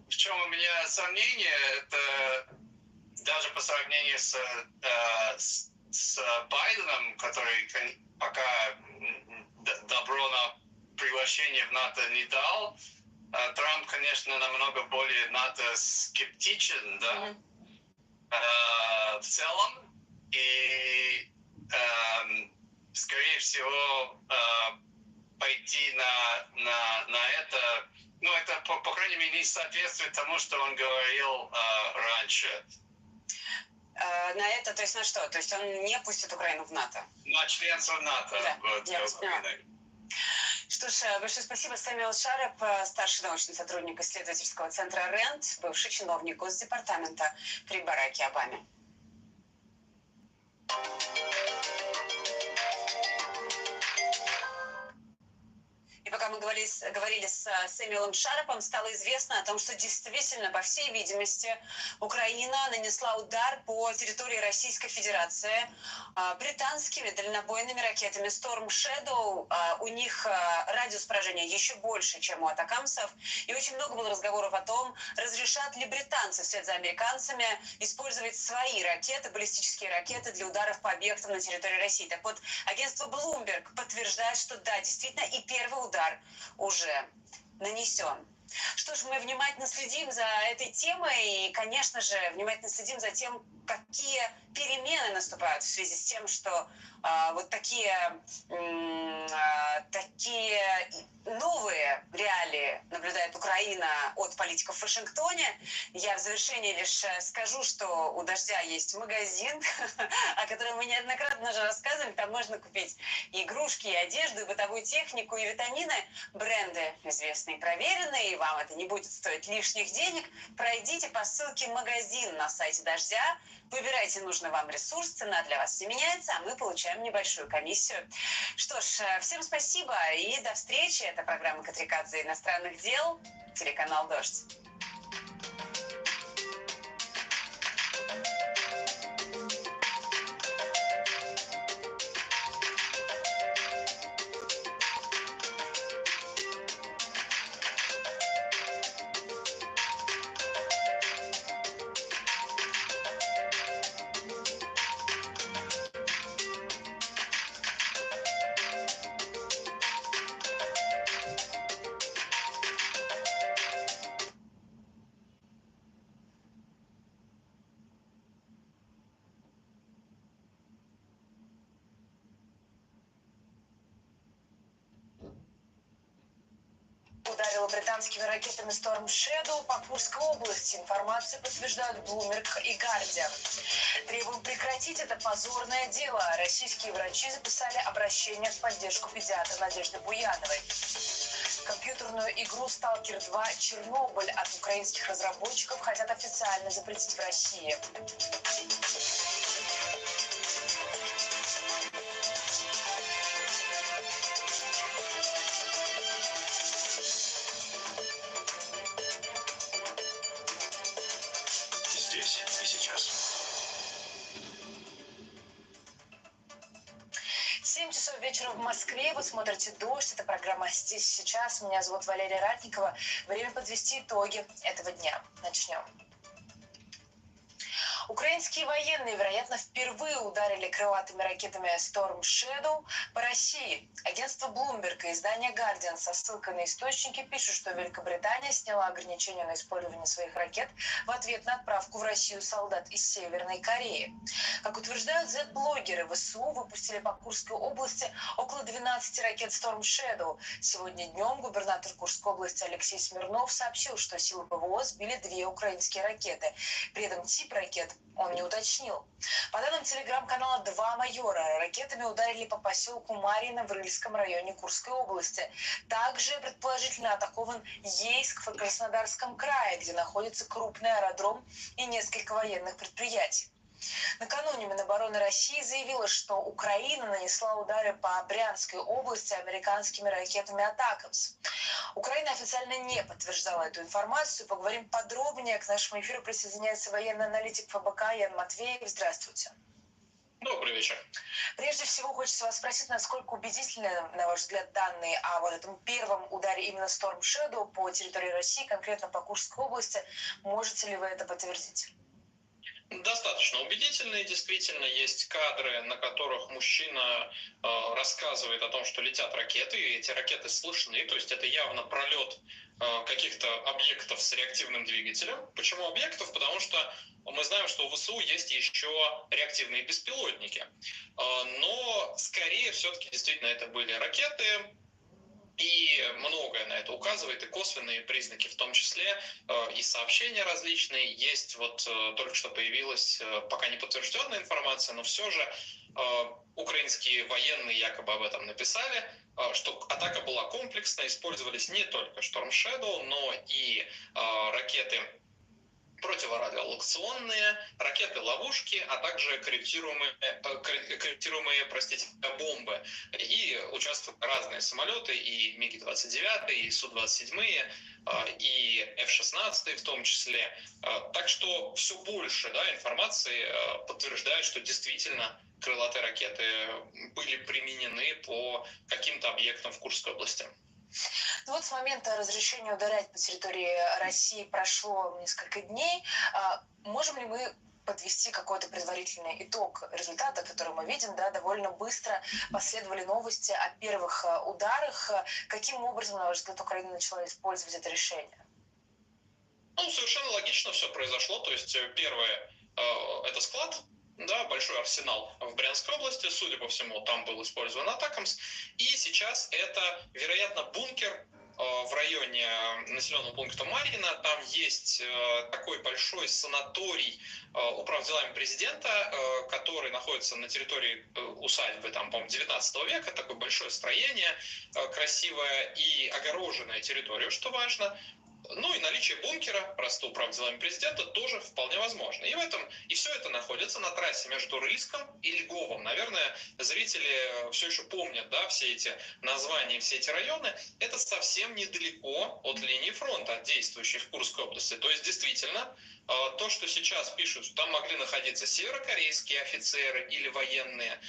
S1: в чем у меня сомнение, это даже по сравнению с Байденом, который пока добро на приглашение в НАТО не дал. Трамп, конечно, намного более НАТО-скептичен, да, в целом. И скорее всего, пойти на это, ну, это, по крайней мере, не соответствует тому, что он говорил раньше.
S3: На это, то есть на что? То есть он не пустит Украину в НАТО?
S1: На членство в НАТО.
S3: Да,
S1: вот,
S3: я вас поняла. Что ж, большое спасибо. Сэмюэл Шарап, старший научный сотрудник исследовательского центра РЭНД, бывший чиновник Госдепартамента при Бараке Обаме. И пока мы говорили с Сэмюэлом Шарапом, стало известно о том, что действительно, по всей видимости, Украина нанесла удар по территории Российской Федерации британскими дальнобойными ракетами Storm Shadow. У них радиус поражения еще больше, чем у атакамсов. И очень много было разговоров о том, разрешат ли британцы вслед за американцами использовать свои ракеты, баллистические ракеты для ударов по объектам на территории России. Так вот, агентство Bloomberg подтверждает, что да, действительно, и первый удар уже нанесен. Что ж, мы внимательно следим за этой темой и, конечно же, внимательно следим за тем, какие перемены наступают в связи с тем, что вот такие новые реалии наблюдает Украина от политиков в Вашингтоне. Я в завершении лишь скажу, что у «Дождя» есть магазин, о котором мы неоднократно уже рассказывали. Там можно купить и игрушки, и одежду, и бытовую технику, и витамины. Бренды известные и проверенные, и вам это не будет стоить лишних денег. Пройдите по ссылке «Магазин» на сайте «Дождя». Выбирайте нужный вам ресурс, цена для вас не меняется, а мы получаем небольшую комиссию. Что ж, всем спасибо и до встречи. Это программа «Катрикадзе иностранных дел», телеканал «Дождь». Ударила британскими ракетами Storm Shadow по Курской области. Информацию подтверждают Bloomberg и Guardian. Требуем прекратить это позорное дело. Российские врачи записали обращение в поддержку педиатра Надежды Буяновой. Компьютерную игру «Сталкер 2. Чернобыль» от украинских разработчиков хотят официально запретить в России.
S7: Здесь и сейчас.
S3: 7 часов вечера. вечера в Москве. Вы смотрите «Дождь». Это программа «Здесь и сейчас». Меня зовут Валерия Ратникова. Время подвести итоги этого дня. Начнем. Украинские военные, вероятно, впервые ударили крылатыми ракетами Storm Shadow по России. Агентство Bloomberg и издание Guardian со ссылкой на источники пишут, что Великобритания сняла ограничения на использование своих ракет в ответ на отправку в Россию солдат из Северной Кореи. Как утверждают Z-блогеры, ВСУ выпустили по Курской области около 12 ракет Storm Shadow. Сегодня днем губернатор Курской области Алексей Смирнов сообщил, что силы ПВО сбили 2 украинские ракеты. При этом тип ракет он не уточнил. По данным телеграм-канала «Два майора», ракетами ударили по поселку Марьино в Рыльском районе Курской области. Также предположительно атакован Ейск в Краснодарском крае, где находится крупный аэродром и несколько военных предприятий. Накануне Минобороны России заявила, что Украина нанесла удары по Брянской области американскими ракетами «Атакамс». Украина официально не подтверждала эту информацию. Поговорим подробнее. К нашему эфиру присоединяется военный аналитик ФБК Ян Матвеев. Здравствуйте.
S1: Добрый вечер.
S3: Прежде всего, хочется вас спросить, насколько убедительны, на ваш взгляд, данные о вот этом первом ударе именно Storm Shadow по территории России, конкретно по Курской области. Можете ли вы это подтвердить?
S1: Достаточно убедительные. Действительно, есть кадры, на которых мужчина рассказывает о том, что летят ракеты, и эти ракеты слышны. То есть это явно пролет каких-то объектов с реактивным двигателем. Почему объектов? Потому что мы знаем, что у ВСУ есть еще реактивные беспилотники. Но скорее все-таки действительно это были ракеты. И многое на это указывает, и косвенные признаки, в том числе и сообщения различные. Есть вот только что появилась пока не подтвержденная информация, но все же украинские военные якобы об этом написали, что атака была комплексная, использовались не только Storm Shadow, но и ракеты противорадиолокационные, ракеты-ловушки, а также корректируемые бомбы. И участвуют разные самолеты, и МиГи-29, и Су-27, и F-16 в том числе. Так что все больше информации подтверждает, что действительно крылатые ракеты были применены по каким-то объектам в Курской области.
S3: Ну вот с момента разрешения ударять по территории России прошло несколько дней. Можем ли мы подвести какой-то предварительный итог результата, который мы видим, довольно быстро последовали новости о первых ударах. Каким образом, на ваш взгляд, Украина начала использовать это решение?
S1: Ну, совершенно логично все произошло. То есть первое – это склад, большой арсенал в Брянской области, судя по всему, там был использован Атакамс. И сейчас это, вероятно, бункер в районе населенного пункта Марьино. Там есть такой большой санаторий управделами президента, который находится на территории усадьбы, там, по-моему, 19 века. Такое большое строение, красивое и огороженная территория, что важно. Ну и наличие бункера, просто управделами президента, тоже вполне возможно. И все это находится на трассе между Рыльском и Льговом. Наверное, зрители все еще помнят, все эти названия, все эти районы. Это совсем недалеко от линии фронта, от действующей в Курской области. То есть, действительно, то, что сейчас пишут, что там могли находиться северокорейские офицеры или военные,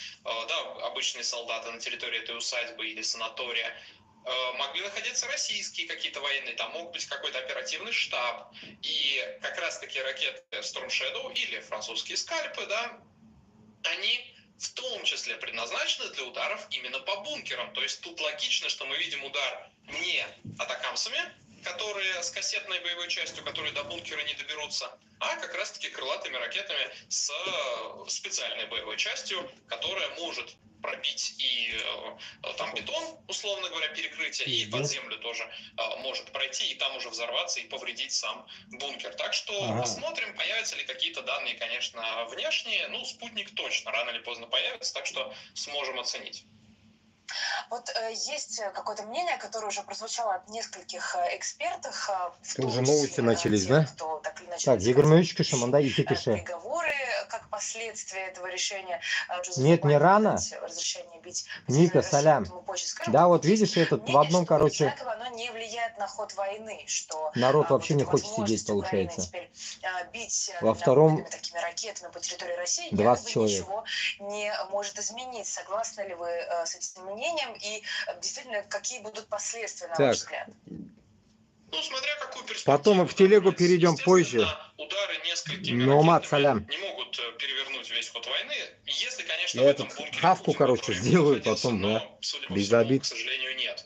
S1: обычные солдаты на территории этой усадьбы или санатория, могли находиться российские какие-то военные, там мог быть какой-то оперативный штаб. И как раз-таки ракеты Storm Shadow или французские скальпы, они в том числе предназначены для ударов именно по бункерам. То есть тут логично, что мы видим удар не атакамсами, которые с кассетной боевой частью, которые до бункера не доберутся, а как раз-таки крылатыми ракетами с специальной боевой частью, которая может пробить и там бетон, условно говоря, перекрытие, и под землю тоже может пройти, и там уже взорваться и повредить сам бункер. Так что посмотрим, появятся ли какие-то данные, конечно, внешние. Ну, спутник точно рано или поздно появится, так что сможем оценить.
S3: Вот есть какое-то мнение, которое уже прозвучало от нескольких экспертов, в
S4: Тут
S3: том
S4: уже новости
S3: числе
S4: начались,
S3: тех,
S4: да?
S3: кто так или иначе
S2: Так,
S3: высказывает
S2: Егормевич Кишиманда и Кикише.
S3: переговоры как последствие этого решения Джозефа
S2: Нет, не
S3: Байдена
S2: рано.
S3: дать разрешение бить по
S2: Ника,
S3: территории России,
S2: салям.
S3: это мы позже скажем.
S2: Да,
S3: Так
S2: вот
S3: есть
S2: видишь, этот в
S3: мнение,
S2: одном,
S3: что
S2: короче,
S3: одинаково оно не влияет на ход войны, что
S2: народ
S3: вот
S2: вообще
S3: эта
S2: не хочет сидеть,
S3: возможность Украины
S2: получается.
S3: теперь бить
S2: Во
S3: крупными
S2: втором
S3: такими ракетами по территории России
S2: 20
S3: якобы
S2: человек.
S3: ничего не может изменить. Согласны ли вы с этим мнением и действительно какие будут последствия, на ваш
S2: Так,
S3: взгляд?
S1: Ну, смотря какую перспективу.
S2: потом мы в телегу
S1: брать.
S2: перейдем позже.
S1: Естественно, удары несколькими
S2: Номад,
S1: ракетами
S2: салям.
S1: не могут перевернуть весь ход войны, если, конечно,
S2: Я
S1: в этом
S2: этот
S1: бункере
S2: хавку,
S1: Путин,
S2: короче,
S1: который
S2: сделаю
S1: находился,
S2: потом, да,
S1: но, судя по
S2: без
S1: всему,
S2: обид.
S1: к сожалению, нет.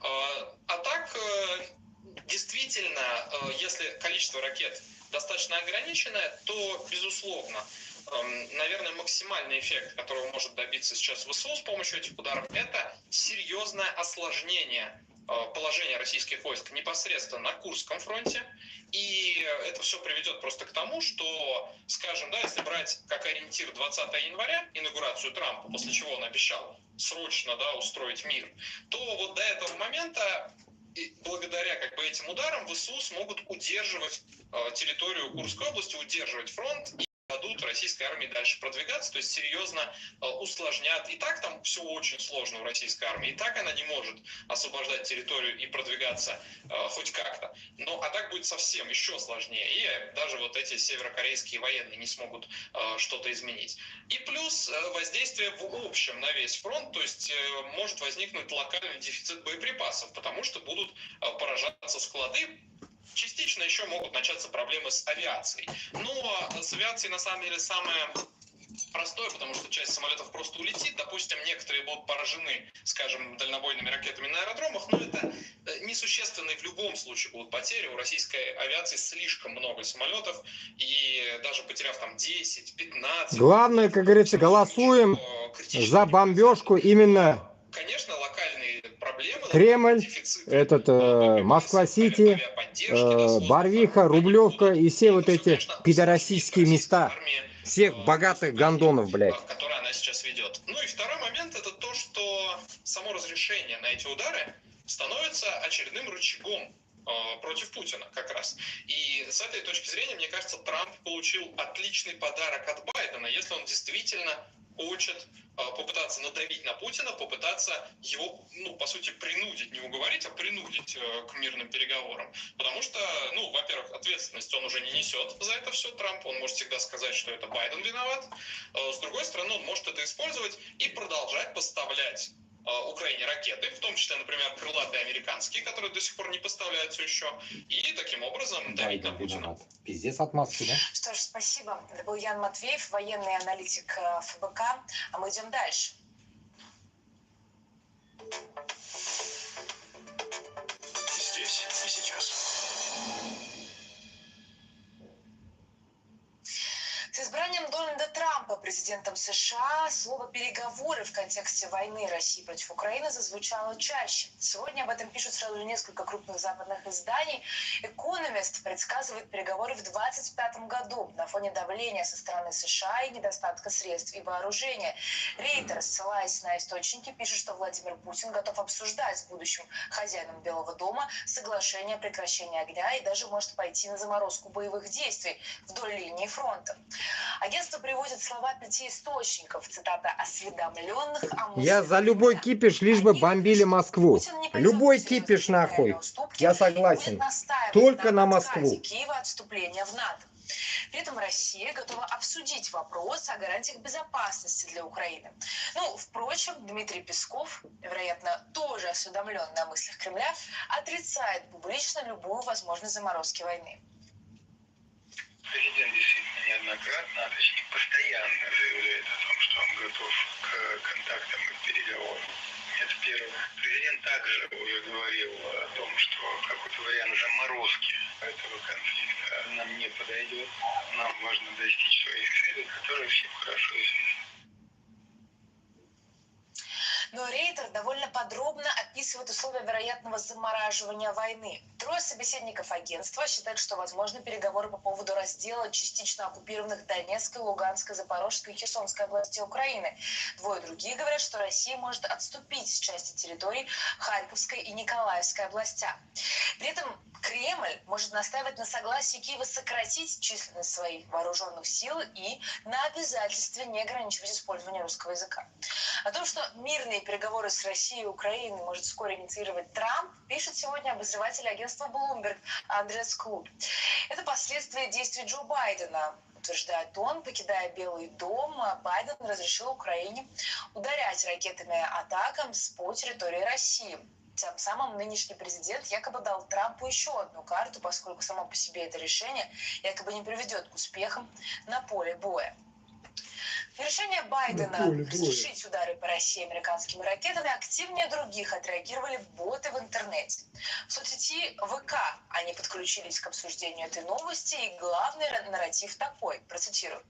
S1: А так, действительно, если количество ракет достаточно ограниченное, то, безусловно, наверное, максимальный эффект, которого может добиться сейчас ВСУ с помощью этих ударов, это серьезное осложнение положения российских войск непосредственно на Курском фронте. И это все приведет просто к тому, что, скажем, да, если брать как ориентир 20 января, инаугурацию Трампа, после чего он обещал срочно, да, устроить мир, то вот до этого момента, благодаря как бы этим ударам, ВСУ смогут удерживать территорию Курской области, удерживать фронт и дадут российской армии дальше продвигаться, то есть серьезно усложнят. И так там все очень сложно в российской армии, и так она не может освобождать территорию и продвигаться хоть как-то. Ну, а так будет совсем еще сложнее, и даже вот эти северокорейские военные не смогут что-то изменить. И плюс воздействие в общем на весь фронт, то есть может возникнуть локальный дефицит боеприпасов, потому что будут поражаться склады. Частично еще могут начаться проблемы с авиацией. Но с авиацией на самом деле самое простое, потому что часть самолетов просто улетит. Допустим, некоторые будут поражены, скажем, дальнобойными ракетами на аэродромах, но это несущественные в любом случае будут потери. У российской авиации слишком много самолетов, и даже потеряв там 10-15...
S2: Главное, как говорится, голосуем за бомбежку именно
S1: конечно, локальные проблемы,
S2: Кремль, Москва-Сити, Барвиха, Рублевка и все вот эти пидорасийские места. Всех богатых гондонов, блядь.
S1: Которые она сейчас ведет. Ну и второй момент — это то, что само разрешение на эти удары становится очередным рычагом против Путина как раз. И с этой точки зрения, мне кажется, Трамп получил отличный подарок от Байдена, если он действительно хочет попытаться надавить на Путина, попытаться его, ну, по сути, принудить, не уговорить, а принудить к мирным переговорам. Потому что, ну, во-первых, ответственность он уже не несет за это все, Трамп. Он может всегда сказать, что это Байден виноват. С другой стороны, он может это использовать и продолжать поставлять Украине ракеты, в том числе, например, крылатые американские, которые до сих пор не поставляются еще, и таким образом давить на Путина.
S2: Пиздец отмазки, да?
S3: Что ж, спасибо. Это был Ян Матвеев, военный аналитик ФБК. А мы идем дальше.
S7: Здесь и сейчас.
S3: С избранием Дональда Трампа президентом США слово «переговоры» в контексте войны России против Украины зазвучало чаще. Сегодня об этом пишут сразу несколько крупных западных изданий. «Экономист» предсказывает переговоры в 2025 году на фоне давления со стороны США и недостатка средств и вооружения. Рейтер, ссылаясь на источники, пишет, что Владимир Путин готов обсуждать с будущим хозяином Белого дома соглашение о прекращении огня и даже может пойти на заморозку боевых действий вдоль линии фронта. Агентство приводит слова 5 источников, цитата, осведомленных о...
S2: Я за любой кипиш, лишь бы бомбили Москву. Любой кипиш, нахуй. Я согласен. Только на Москву.
S3: Киева отступления в НАТО. При этом Россия готова обсудить вопрос о гарантиях безопасности для Украины. Ну, впрочем, Дмитрий Песков, вероятно, тоже осведомленный о мыслях Кремля, отрицает публично любую возможность заморозки войны.
S12: Президент действительно неоднократно, а точнее постоянно заявляет о том, что он готов к контактам и переговорам. Это первое. Президент также уже говорил о том, что какой-то вариант заморозки этого конфликта нам не подойдет. Нам важно достичь своих целей, которые всем хорошо известны.
S3: Но Рейтер довольно подробно описывает условия вероятного замораживания войны. Трое собеседников агентства считают, что возможны переговоры по поводу раздела частично оккупированных Донецкой, Луганской, Запорожской и Херсонской областей Украины. Двое других говорят, что Россия может отступить с части территорий Харьковской и Николаевской областях. При этом Кремль может настаивать на согласии Киева сократить численность своих вооруженных сил и на обязательстве не ограничивать использование русского языка. О том, что мирные переговоры с Россией и Украиной может вскоре инициировать Трамп, пишет сегодня обозреватель агентства Bloomberg Андреас Клуб. Это последствия действий Джо Байдена. Утверждает он, покидая Белый дом, Байден разрешил Украине ударять ракетами атакам по территории России. Тем самым нынешний президент якобы дал Трампу еще одну карту, поскольку само по себе это решение якобы не приведет к успехам на поле боя. Решение Байдена разрешить удары по России американскими ракетами активнее других отреагировали боты в интернете. В соцсети ВК они подключились к обсуждению этой новости, и главный нарратив такой, процитирую.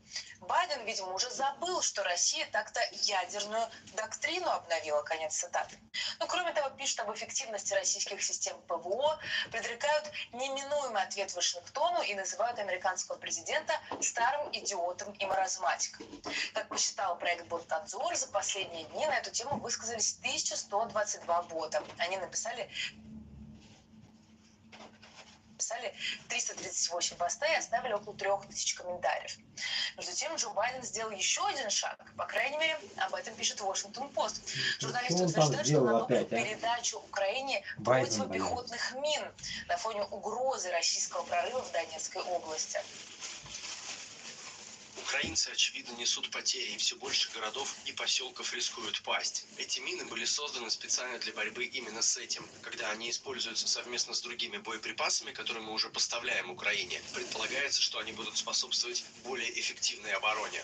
S3: Байден, видимо, уже забыл, что Россия так-то ядерную доктрину обновила, конец цитаты. Ну, кроме того, пишут об эффективности российских систем ПВО, предрекают неминуемый ответ Вашингтону и называют американского президента старым идиотом и маразматиком. Как посчитал проект «Ботнадзор», за последние дни на эту тему высказались 1122 бота. Они написали 338 постов и оставили около 3000 комментариев. Между тем, Джо Байден сделал еще один шаг. По крайней мере, об этом пишет Вашингтон-Пост. Журналисты утверждают, что он одобрил передачу Украине противопехотных мин на фоне угрозы российского прорыва в Донецкой области.
S13: Украинцы, очевидно, несут потери, и все больше городов и поселков рискуют пасть. Эти мины были созданы специально для борьбы именно с этим. Когда они используются совместно с другими боеприпасами, которые мы уже поставляем Украине, предполагается, что они будут способствовать более эффективной обороне.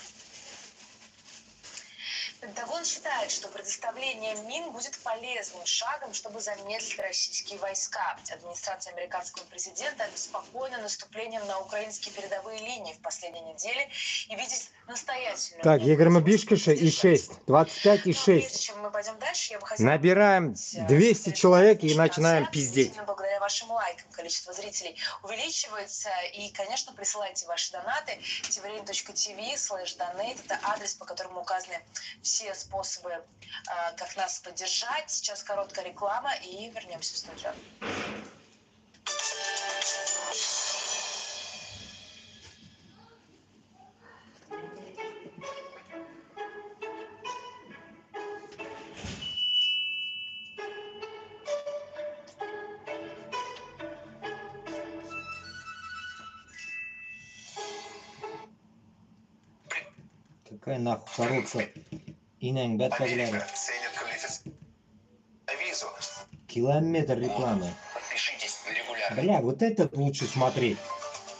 S3: Пентагон считает, что предоставление мин будет полезным шагом, чтобы замедлить российские войска. Администрация американского президента обеспокоена наступлением на украинские передовые линии в последней неделе и видит настоятельную...
S2: Так, Егор Бишкиша и 6, 25 и 6.
S3: Прежде чем мы пойдем дальше, я бы хотела...
S2: Набираем 200 человек и начинаем пиздеть.
S3: Благодаря вашим лайкам количество зрителей увеличивается. И, конечно, присылайте ваши донаты. tvrain.tv/donate. Это адрес, по которому указаны все способы, как нас поддержать. Сейчас короткая реклама и вернемся в студию.
S2: Какая нахуй коррупция? Иненга
S11: Америка ценит визу.
S2: Километр рекламы.
S11: Подпишитесь регулярно.
S2: Бля, вот это лучше смотреть.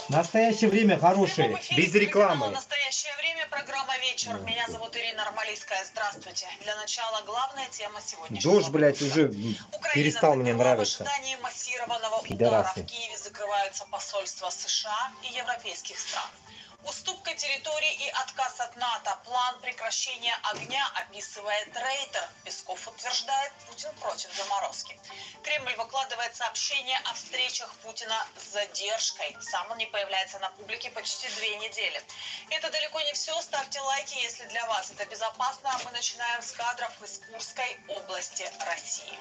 S2: Настоящее время хорошее, без рекламы.
S14: Настоящее время, программа «Вечер». Меня зовут Ирина Армалийская. Здравствуйте. Для начала главная тема сегодняшнего.
S2: Дождь, блядь, уже перестал мне нравиться.
S14: В ожидании массированного удара
S2: Пидорасы.
S14: в Киеве закрываются посольства США и европейских стран. Уступка территорий и отказ от НАТО. План прекращения огня описывает Рейтер. Песков утверждает, Путин против заморозки. Кремль выкладывает сообщение о встречах Путина с задержкой. Сам он не появляется на публике почти 2 недели. Это далеко не все. Ставьте лайки, если для вас это безопасно. А мы начинаем с кадров из Курской области России.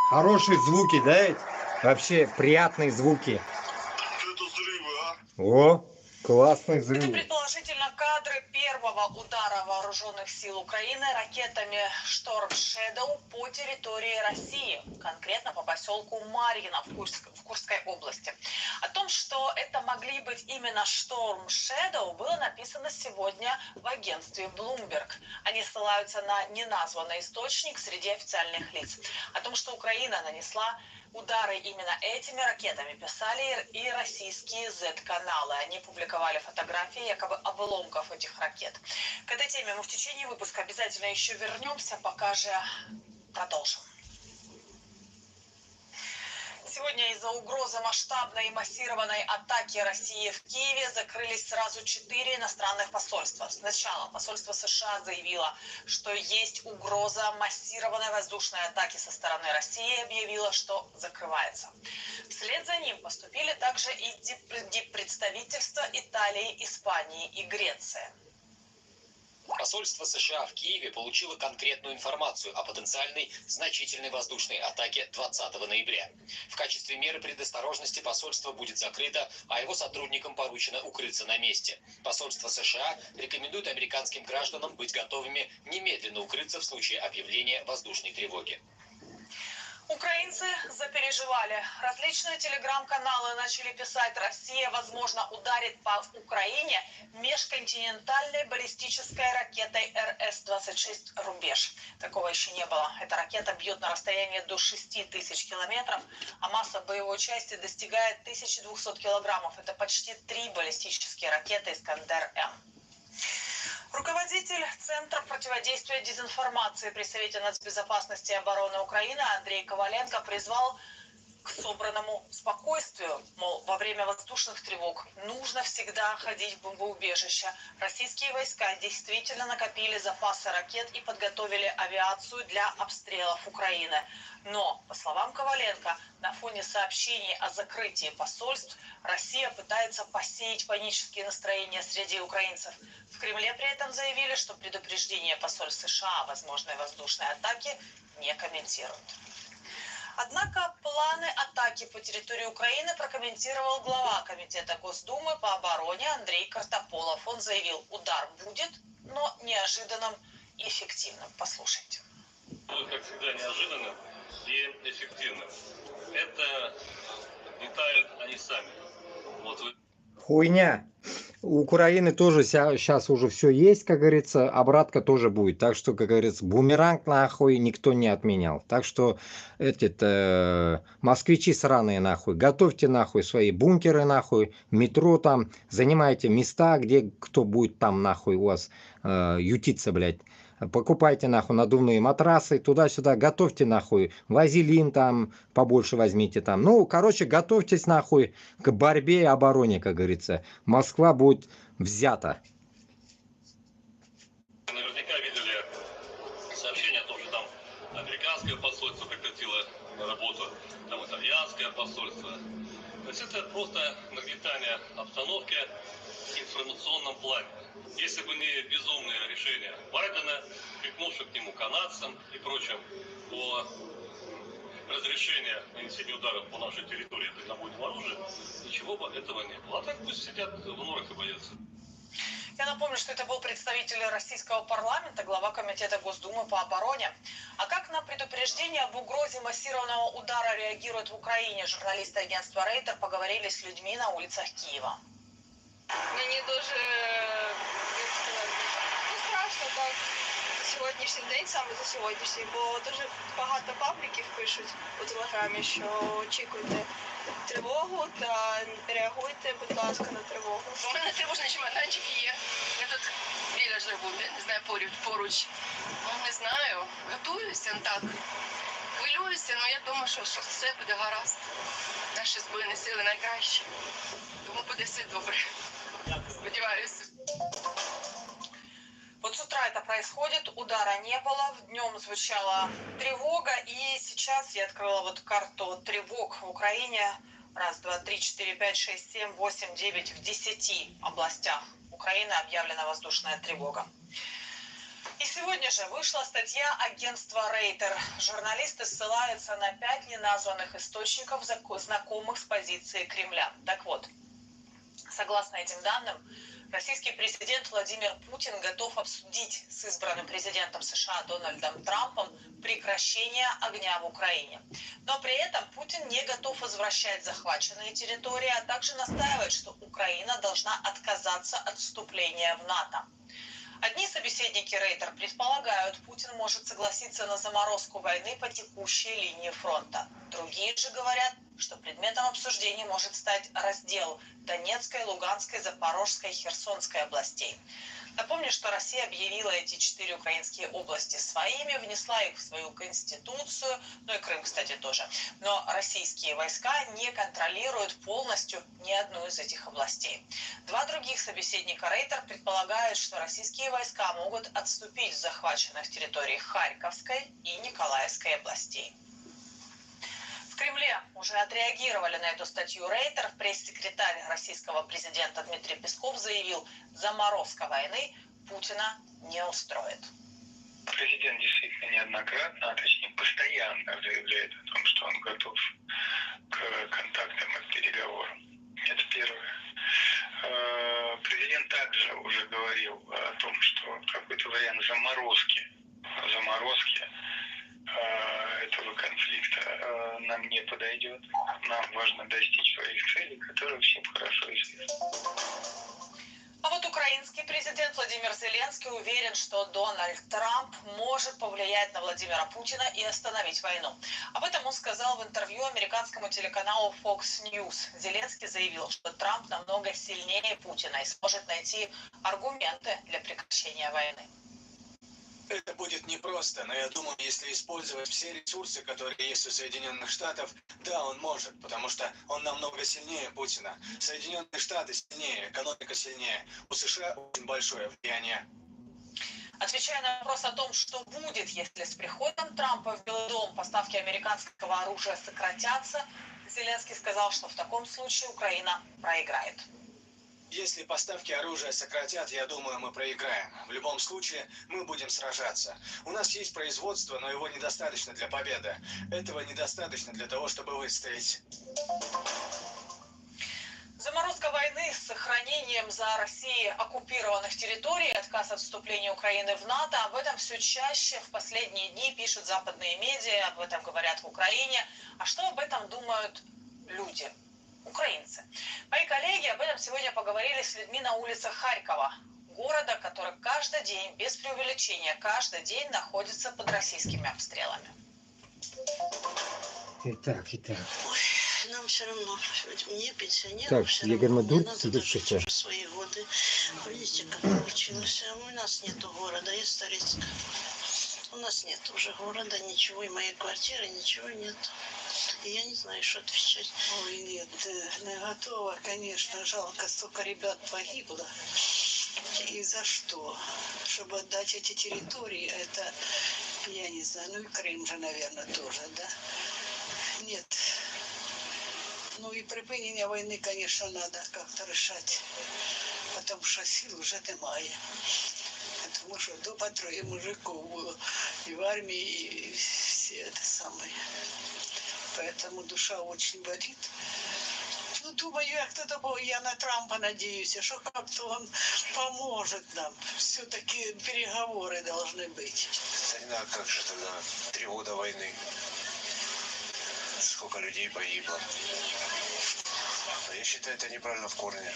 S2: Хорошие звуки, да? Вообще приятные звуки.
S11: Это взрывы, а?
S2: О, классный
S14: Это
S2: взрыв.
S14: предположительно кадры первого удара вооруженных сил Украины ракетами Storm Shadow по территории России, конкретно по поселку Марьино в Курской области. О том, что это могли быть именно Storm Shadow, было написано сегодня в агентстве Bloomberg. Они ссылаются на неназванный источник среди официальных лиц. О том, что Украина нанесла удары именно этими ракетами, писали и российские Z-каналы. Они публиковали фотографии якобы обломков этих ракет. К этой теме мы в течение выпуска обязательно еще вернемся, пока же продолжим. Сегодня из-за угрозы масштабной и массированной атаки России в Киеве закрылись сразу 4 иностранных посольства. Сначала посольство США заявило, что есть угроза массированной воздушной атаки со стороны России, и объявило, что закрывается. Вслед за ним поступили также и представительства Италии, Испании и Греции.
S8: Посольство США в Киеве получило конкретную информацию о потенциальной значительной воздушной атаке 20 ноября. В качестве меры предосторожности посольство будет закрыто, а его сотрудникам поручено укрыться на месте. Посольство США рекомендует американским гражданам быть готовыми немедленно укрыться в случае объявления воздушной тревоги.
S14: Украинцы запереживали. Различные телеграм-каналы начали писать: Россия, возможно, ударит по Украине межконтинентальной баллистической ракетой РС-26 «Рубеж». Такого еще не было. Эта ракета бьет на расстояние до 6000 километров, а масса боевой части достигает 1200 килограммов. Это почти 3 баллистические ракеты «Искандер-М». Руководитель Центра противодействия дезинформации при Совете нацбезопасности и обороны Украины Андрей Коваленко призвал к собранному спокойствию. Мол, во время воздушных тревог нужно всегда ходить в бомбоубежище. Российские войска действительно накопили запасы ракет и подготовили авиацию для обстрелов Украины. Но, по словам Коваленко, на фоне сообщений о закрытии посольств Россия пытается посеять панические настроения среди украинцев. В Кремле при этом заявили, что предупреждение посольств США о возможной воздушной атаке не комментируют. Однако планы атаки по территории Украины прокомментировал глава Комитета Госдумы по обороне Андрей Картополов. Он заявил, удар будет, но неожиданным и эффективным. Послушайте.
S15: Будет, как всегда, неожиданным и эффективным. Это детали они сами. Вот вы...
S2: Хуйня. У Украины тоже сейчас уже все есть, как говорится, обратка тоже будет. Так что, как говорится, бумеранг нахуй никто не отменял. Так что москвичи сраные нахуй, готовьте нахуй свои бункеры нахуй, метро там, занимайте места, где кто будет там нахуй у вас ютиться, блядь. Покупайте нахуй надувные матрасы, туда-сюда, готовьте нахуй, вазелин там побольше возьмите там. Ну, короче, готовьтесь нахуй к борьбе и обороне, как говорится. Москва будет взята.
S15: Наверняка видели сообщение о том, что там американское посольство прекратило работу, там итальянское посольство. То есть это просто нагнетание обстановки в информационном плане. Если бы не безумное решение Байдена, прикнувших к нему канадцам и прочим, по разрешению нанесения ударов по нашей территории дальнобойным оружием, ничего бы этого не было. А так пусть сидят в норах и боятся.
S14: Я напомню, что это был представитель российского парламента, глава Комитета Госдумы по обороне. А как на предупреждение об угрозе массированного удара реагируют в Украине? Журналисты агентства Рейтер поговорили с людьми на улицах Киева.
S16: Мені дуже, як сказати, страшно так за сьогоднішній день, саме за сьогоднішній, бо дуже багато пабліків пишуть у Телеграмі, що очікуйте тривогу та реагуйте, будь ласка, на тривогу.
S17: У мене тривожний чемоданчик є. Я тут біля живу, не знаю, поруч. Не знаю, готуюся так. Хвилююся, але я думаю, що все буде гаразд. Наші Збройні сили найкращі. Тому буде все добре. Сподіваюся.
S14: Вот с утра это происходит, удара не было, днем звучала тревога, и сейчас я открыла вот карту тревог в Украине. 1, 2, 3, 4, 5, 6, 7, 8, 9, в 10 областях Украины объявлена воздушная тревога. И сегодня же вышла статья агентства Рейтер. Журналисты ссылаются на 5 неназванных источников, знакомых с позиции Кремля. Так вот, согласно этим данным, российский президент Владимир Путин готов обсудить с избранным президентом США Дональдом Трампом прекращение огня в Украине. Но при этом Путин не готов возвращать захваченные территории, а также настаивает, что Украина должна отказаться от вступления в НАТО. Одни собеседники Рейтер предполагают, Путин может согласиться на заморозку войны по текущей линии фронта. Другие же говорят, что предметом обсуждения может стать раздел Донецкой, Луганской, Запорожской, Херсонской областей. Напомню, что Россия объявила эти 4 украинские области своими, внесла их в свою конституцию, ну и Крым, кстати, тоже. Но российские войска не контролируют полностью ни одну из этих областей. Два других собеседника Рейтер предполагают, что российские войска могут отступить с захваченных территорий Харьковской и Николаевской областей. В Кремле уже отреагировали на эту статью Рейтер. Пресс-секретарь российского президента Дмитрий Песков заявил, заморозка войны Путина не устроит.
S12: Президент действительно неоднократно, а точнее постоянно заявляет о том, что он готов к контактам и к переговорам. Это первое. Президент также уже говорил о том, что какой-то вариант заморозки этого конфликта нам не подойдет. Нам важно достичь своих целей, которые всем хорошо известны.
S14: А вот украинский президент Владимир Зеленский уверен, что Дональд Трамп может повлиять на Владимира Путина и остановить войну. Об этом он сказал в интервью американскому телеканалу Fox News. Зеленский заявил, что Трамп намного сильнее Путина и сможет найти аргументы для прекращения войны.
S13: Это будет непросто, но я думаю, если использовать все ресурсы, которые есть у Соединенных Штатов, да, он может, потому что он намного сильнее Путина. Соединенные Штаты сильнее, экономика сильнее. У США очень большое влияние.
S14: Отвечая на вопрос о том, что будет, если с приходом Трампа в Белый дом поставки американского оружия сократятся, Зеленский сказал, что в таком случае Украина проиграет.
S13: Если поставки оружия сократят, я думаю, мы проиграем. В любом случае, мы будем сражаться. У нас есть производство, но его недостаточно для победы. Этого недостаточно для того, чтобы выстоять.
S14: Заморозка войны с сохранением за Россией оккупированных территорий, отказ от вступления Украины в НАТО, об этом все чаще в последние дни пишут западные медиа, об этом говорят в Украине. А что об этом думают люди? Украинцы. Мои коллеги об этом сегодня поговорили с людьми на улицах Харькова, города, который каждый день, без преувеличения, каждый день находится под российскими обстрелами.
S4: Итак.
S18: Ой, нам все равно, мне, пенсионерам,
S2: Так,
S18: все
S2: Егор
S18: равно, мне
S2: Медур,
S18: надо
S2: тебе
S18: дожить
S2: что?
S18: уже свои годы. Видите, как получилось. У нас нету города, я с Торецка. У нас нет уже города, ничего, и моей квартиры, ничего нет. И я не знаю, что отвечать.
S19: Ой, нет, не готова, конечно, жалко, столько ребят погибло. И за что? Чтобы отдать эти территории, это, я не знаю, ну и Крым же, наверное, тоже, да? Нет. Ну и припинение войны, конечно, надо как-то решать, потому что сил уже немає. Тому що дома 3 мужиків було і в армії, і все це саме. Поэтому душа очень болит. Ну, думаю, як-то того, я на Трампа надеюсь, что как-то он поможет нам. Все-таки переговоры должны быть.
S6: Тогда как же тогда 3 года войны? Сколько людей погибло? Я считаю, это неправильно в корне.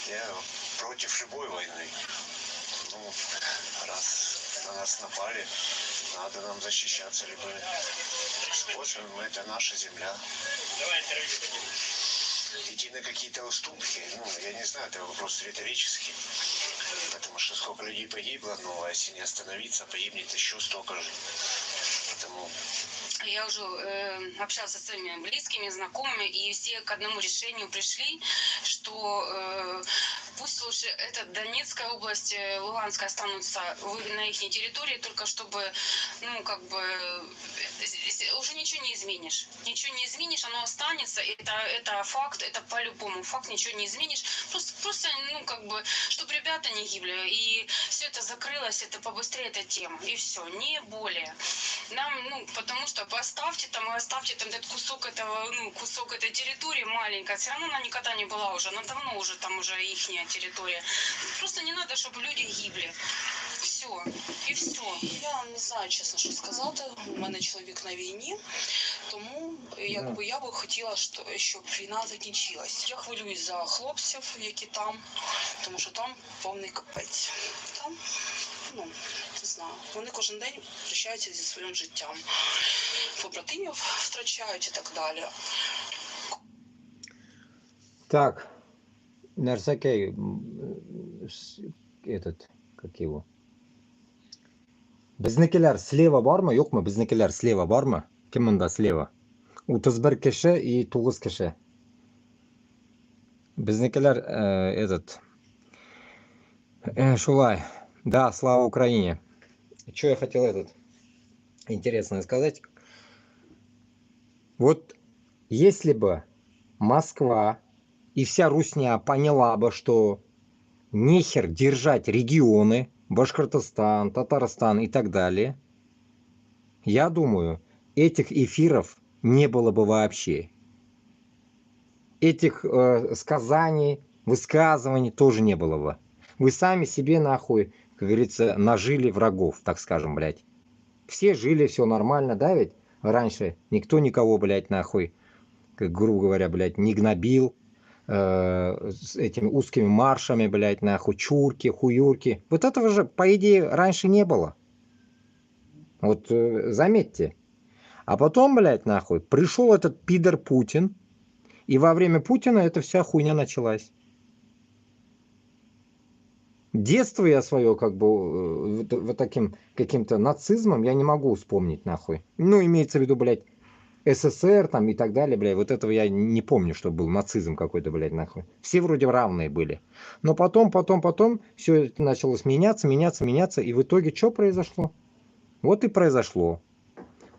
S6: Я против любой войны. Ну, раз на нас напали, надо нам защищаться любыми способами. Это наша земля. Идти на какие-то уступки, ну, я не знаю, это вопрос риторический. Потому что сколько людей погибло, но если не остановиться, погибнет еще столько же. Поэтому...
S20: Я уже общалась со своими близкими, знакомыми, и все к одному решению пришли, что пусть лучше эта Донецкая область, Луганская останутся на их территории, только чтобы, ну, как бы, уже ничего не изменишь. Ничего не изменишь, оно останется, это факт, это по-любому факт, ничего не изменишь. Просто, ну, как бы, чтобы ребята не гибли, и все это закрылось, это побыстрее эта тема, и все, не более. Нам, ну, потому что оставьте там этот кусок этого, ну, кусок этой территории маленькой, все равно она никогда не была уже, она давно уже там уже ихняя территория. Просто не надо, чтобы люди гибли. Все. І все.
S21: Я не знаю, чесно, що сказати. У мене чоловік на війні, тому якби я би хотіла, щоб війна закінчилась. Я хвилююсь за хлопців, які там, тому що там повний капець. Там, ну, не знаю, вони кожен день прощаються зі своїм життям. Побратимів втрачають і так далі.
S2: Так, Нарсакей, этот, как его? Biznikiler слева бар ма, yok mu? Biznikiler слева бар ма? Kim bunda слева? 31 кеше и 9 кеше. Biznikiler этот... Шулай. Да, слава Украине. Что я хотел интересное сказать. Вот если бы Москва и вся Русня поняла бы, что нехер держать регионы, Башкортостан, Татарстан и так далее, я думаю, этих эфиров не было бы вообще. Этих сказаний, высказываний тоже не было бы. Вы сами себе нахуй, как говорится, нажили врагов, так скажем, блядь. Все жили, все нормально, да, ведь раньше никто никого, блядь, нахуй, как грубо говоря, блядь, не гнобил с этими узкими маршами, блядь, нахуй, чурки, хуюрки. Вот этого же, по идее, раньше не было. Вот заметьте. А потом, блядь, нахуй, пришел этот пидор Путин, и во время Путина эта вся хуйня началась. Детство я свое, как бы, вот таким каким-то нацизмом я не могу вспомнить, нахуй. Ну, имеется в виду, блядь, СССР там и так далее, блядь. Вот этого я не помню, что был нацизм какой-то, блядь, нахуй. Все вроде равные были. Но потом все это началось меняться, и в итоге что произошло? Вот и произошло.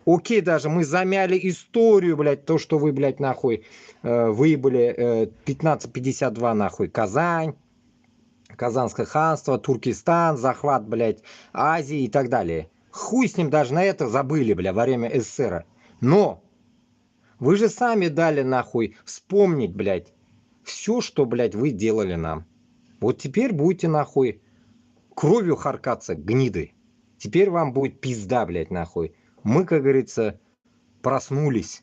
S2: Окей, даже мы замяли историю, блядь, то, что вы, блядь, нахуй, выебали 1552, нахуй, Казань. Казанское ханство, Туркестан, захват, блядь, Азии и так далее. Хуй с ним, даже на это забыли, бля, во время СССР. Но вы же сами дали, нахуй, вспомнить, блядь, все, что, блядь, вы делали нам. Вот теперь будете, нахуй, кровью харкаться, гниды. Теперь вам будет пизда, блядь, нахуй. Мы, как говорится, проснулись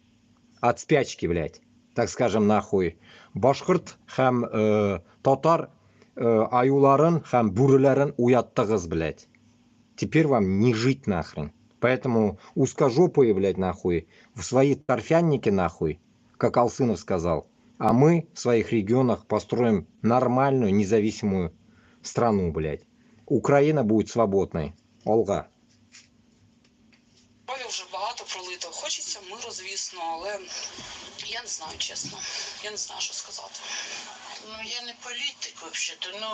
S2: от спячки, блядь. Так скажем, нахуй. Башкорт һәм татар аюларын һәм бүреләрен уяттыгыз, блядь. Теперь вам не жить нахрен. Поэтому узкожопые, блядь, нахуй, в свои торфянники, нахуй, как Алсынов сказал. А мы в своих регионах построим нормальную, независимую страну, блядь. Украина будет свободной. Олга.
S21: Крові вже багато пролито. Хочеться миру, звісно, але я не знаю, чесно. Я не знаю, що сказати.
S18: Ну, я не політик, взагалі-то, ну,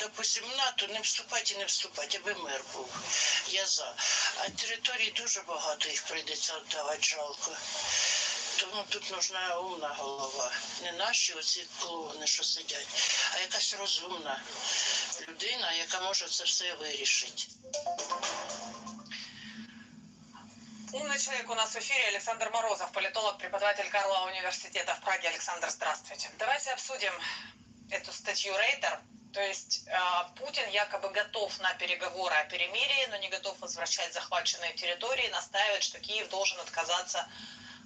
S18: допустим, НАТО не вступати і не вступати, аби мир був. Я за. А територій дуже багато, їх прийдеться віддавати, жалко. Тому тут нужна умна голова. Не наші оці клоуни, що сидять, а якась розумна людина, яка може це все вирішити.
S14: Умный человек у нас в эфире Александр Морозов, политолог, преподаватель Карлова университета в Праге. Александр, здравствуйте. Давайте обсудим эту статью Рейтер. То есть Путин якобы готов на переговоры о перемирии, но не готов возвращать захваченные территории, настаивает, что Киев должен отказаться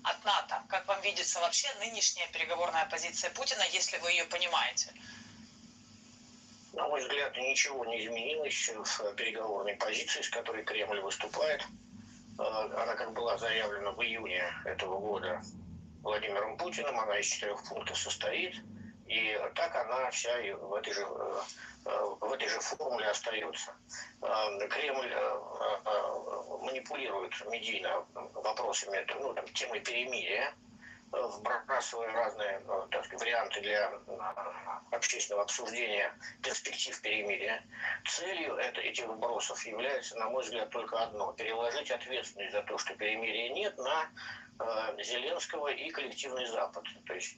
S14: от НАТО. Как вам видится вообще нынешняя переговорная позиция Путина, если вы ее понимаете?
S6: На мой взгляд, ничего не изменилось в переговорной позиции, с которой Кремль выступает. Она как была заявлена в июне этого года Владимиром Путиным, она из 4 пунктов состоит, и так она вся в этой же формуле остается. Кремль манипулирует медийно вопросами, ну, там, темой перемирия, вбрасывая разные, так сказать, варианты для общественного обсуждения перспектив перемирия. Целью этих вбросов является, на мой взгляд, только одно – переложить ответственность за то, что перемирия нет, на Зеленского и коллективный Запад. То есть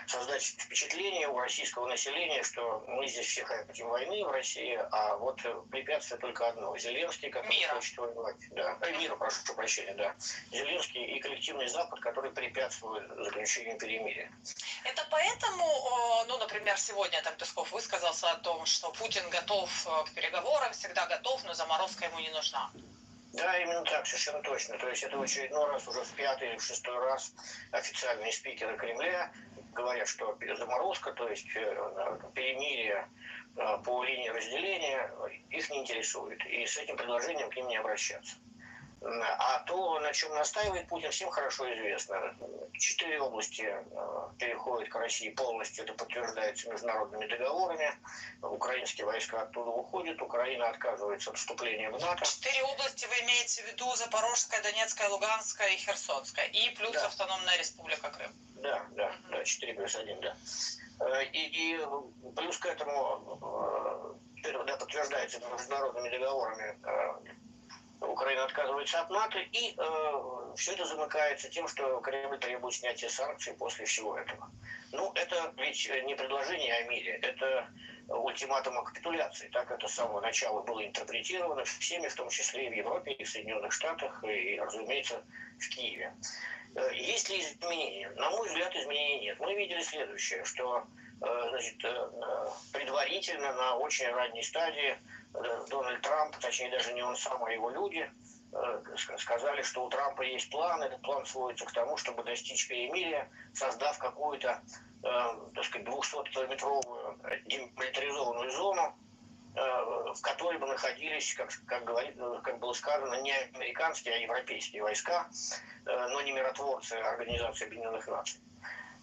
S6: создать впечатление у российского населения, что мы здесь все хотим войны в России, а вот препятствие только одно. Зеленский, который хочет воевать. Да. Мира, прошу прощения, да. Зеленский и коллективный Запад, который препятствует заключению перемирия.
S14: Это поэтому, ну, например, сегодня там Песков высказался о том, что Путин готов к переговорам, всегда готов, но заморозка ему не нужна.
S6: Да, именно так, совершенно точно. То есть это в очередной раз, уже в 5-й или в 6-й раз официальные спикеры Кремля говорят, что заморозка, то есть перемирие по линии разделения, их не интересует. И с этим предложением к ним не обращаться. А то, на чем настаивает Путин, всем хорошо известно. 4 области переходят к России полностью, это подтверждается международными договорами. Украинские войска оттуда уходят, Украина отказывается от вступления в НАТО.
S14: 4 области вы имеете в виду: Запорожская, Донецкая, Луганская и Херсонская. И плюс Автономная Республика Крым.
S6: Да, 4+1, да. И плюс к этому, да, подтверждается международными договорами, Украина отказывается от НАТО, и все это замыкается тем, что Кремль требует снятия санкций после всего этого. Ну, это ведь не предложение о мире, это ультиматум о капитуляции. Так это с самого начала было интерпретировано всеми, в том числе и в Европе, и в Соединенных Штатах, и, разумеется, в Киеве. Есть ли изменения? На мой взгляд, изменений нет. Мы видели следующее, что значит, предварительно на очень ранней стадии Дональд Трамп, точнее даже не он сам, а его люди, сказали, что у Трампа есть план. Этот план сводится к тому, чтобы достичь перемирия, создав какую-то, так сказать, 200-километровую демилитаризованную зону, в которой бы находились, как было сказано, не американские, а европейские войска, но не миротворцы Организации Объединенных Наций.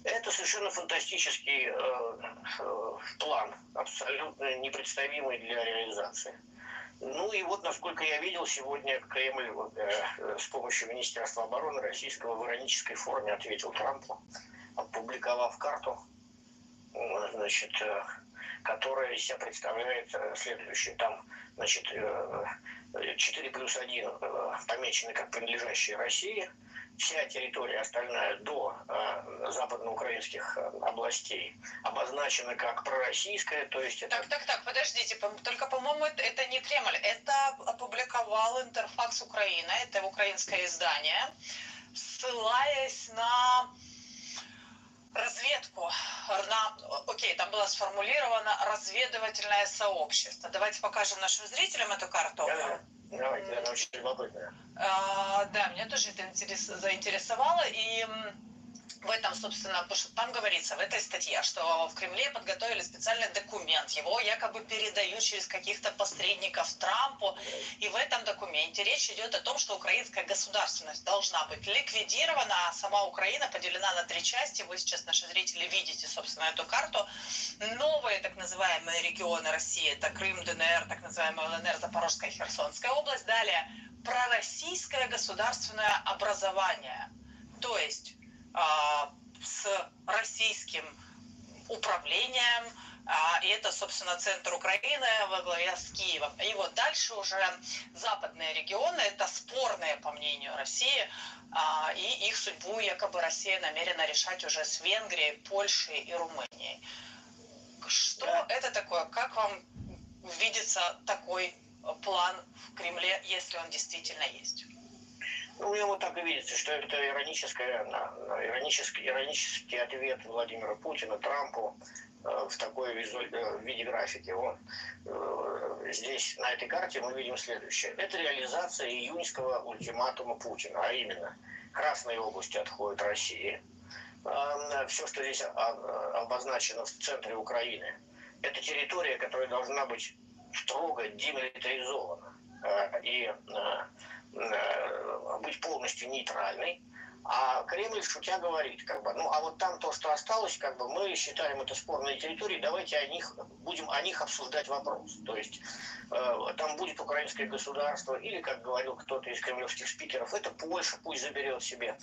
S6: Это совершенно фантастический план, абсолютно непредставимый для реализации. Ну и вот, насколько я видел, сегодня Кремль с помощью Министерства обороны российского в иронической форме ответил Трампу, опубликовав карту, значит, которая из себя представляет следующее. Там, значит, 4+1 помечены как принадлежащие России. Вся территория остальная до западноукраинских областей обозначена как пророссийская, то есть это...
S14: Так, подождите, только, по-моему, это не Кремль, это опубликовал Интерфакс Украина, это украинское издание, ссылаясь на разведку, окей, там было сформулировано разведывательное сообщество. Давайте покажем нашим зрителям эту карту.
S6: Давайте, она очень любопытная.
S14: Да, меня тоже это заинтересовало, и в этом, собственно, потому что там говорится в этой статье, что в Кремле подготовили специальный документ, его якобы передают через каких-то посредников Трампу, и в этом документе речь идет о том, что украинская государственность должна быть ликвидирована, а сама Украина поделена на 3 части. Вы сейчас, наши зрители, видите, собственно, эту карту. Новые так называемые регионы России, это Крым, ДНР, так называемая ЛНР, Запорожская, Херсонская область. Далее, пророссийское государственное образование, то есть с российским управлением, и это, собственно, центр Украины во главе с Киевом. И вот дальше уже западные регионы, это спорные, по мнению России, и их судьбу якобы Россия намерена решать уже с Венгрией, Польшей и Румынией. Что это такое? Как вам видится такой план в Кремле, если он действительно есть?
S6: Ну, мне вот так и видится, что это иронический ответ Владимира Путина Трампу в такой виде графики. Вот. Здесь, на этой карте, мы видим следующее. Это реализация июньского ультиматума Путина, а именно Красные области отходят России. Все, что здесь обозначено в центре Украины, это территория, которая должна быть строго демилитаризована и быть полностью нейтральной. А Кремль, шутя, говорит, ну а вот там то, что осталось, мы считаем это спорной территорией, давайте будем о них обсуждать вопрос. То есть там будет украинское государство, или, как говорил кто-то из кремлевских спикеров, это Польша, пусть заберет себе.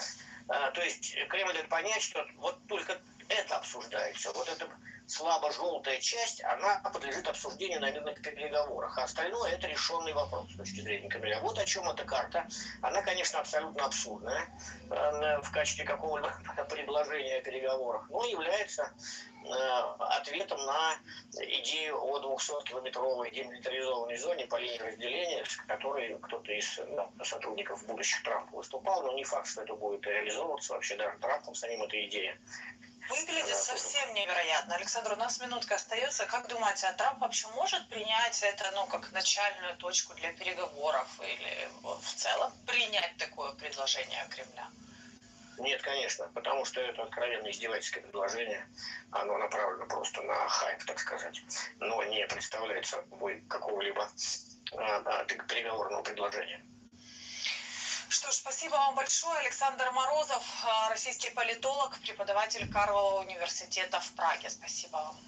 S6: То есть Кремль дает понять, что вот только это обсуждается, вот эта слабо-желтая часть, она подлежит обсуждению на мирных переговорах, а остальное это решенный вопрос с точки зрения Кремля. Вот о чем эта карта. Она, конечно, абсолютно абсурдная в качестве какого-либо предложения о переговорах, но является ответом на идею о 200-километровой демилитаризованной зоне по линии разделения, с которой кто-то из сотрудников будущих Трампа выступал, но не факт, что это будет реализовываться вообще даже Трампом самим эта идея.
S14: Выглядит совсем невероятно. Александр, у нас минутка остается. Как думаете, а Трамп вообще может принять это, как начальную точку для переговоров или в целом принять такое предложение Кремля?
S6: Нет, конечно, потому что это откровенно издевательское предложение. Оно направлено просто на хайп, так сказать, но не представляет собой какого-либо переговорного предложения.
S14: Что ж, спасибо вам большое. Александр Морозов, российский политолог, преподаватель Карлова университета в Праге. Спасибо вам.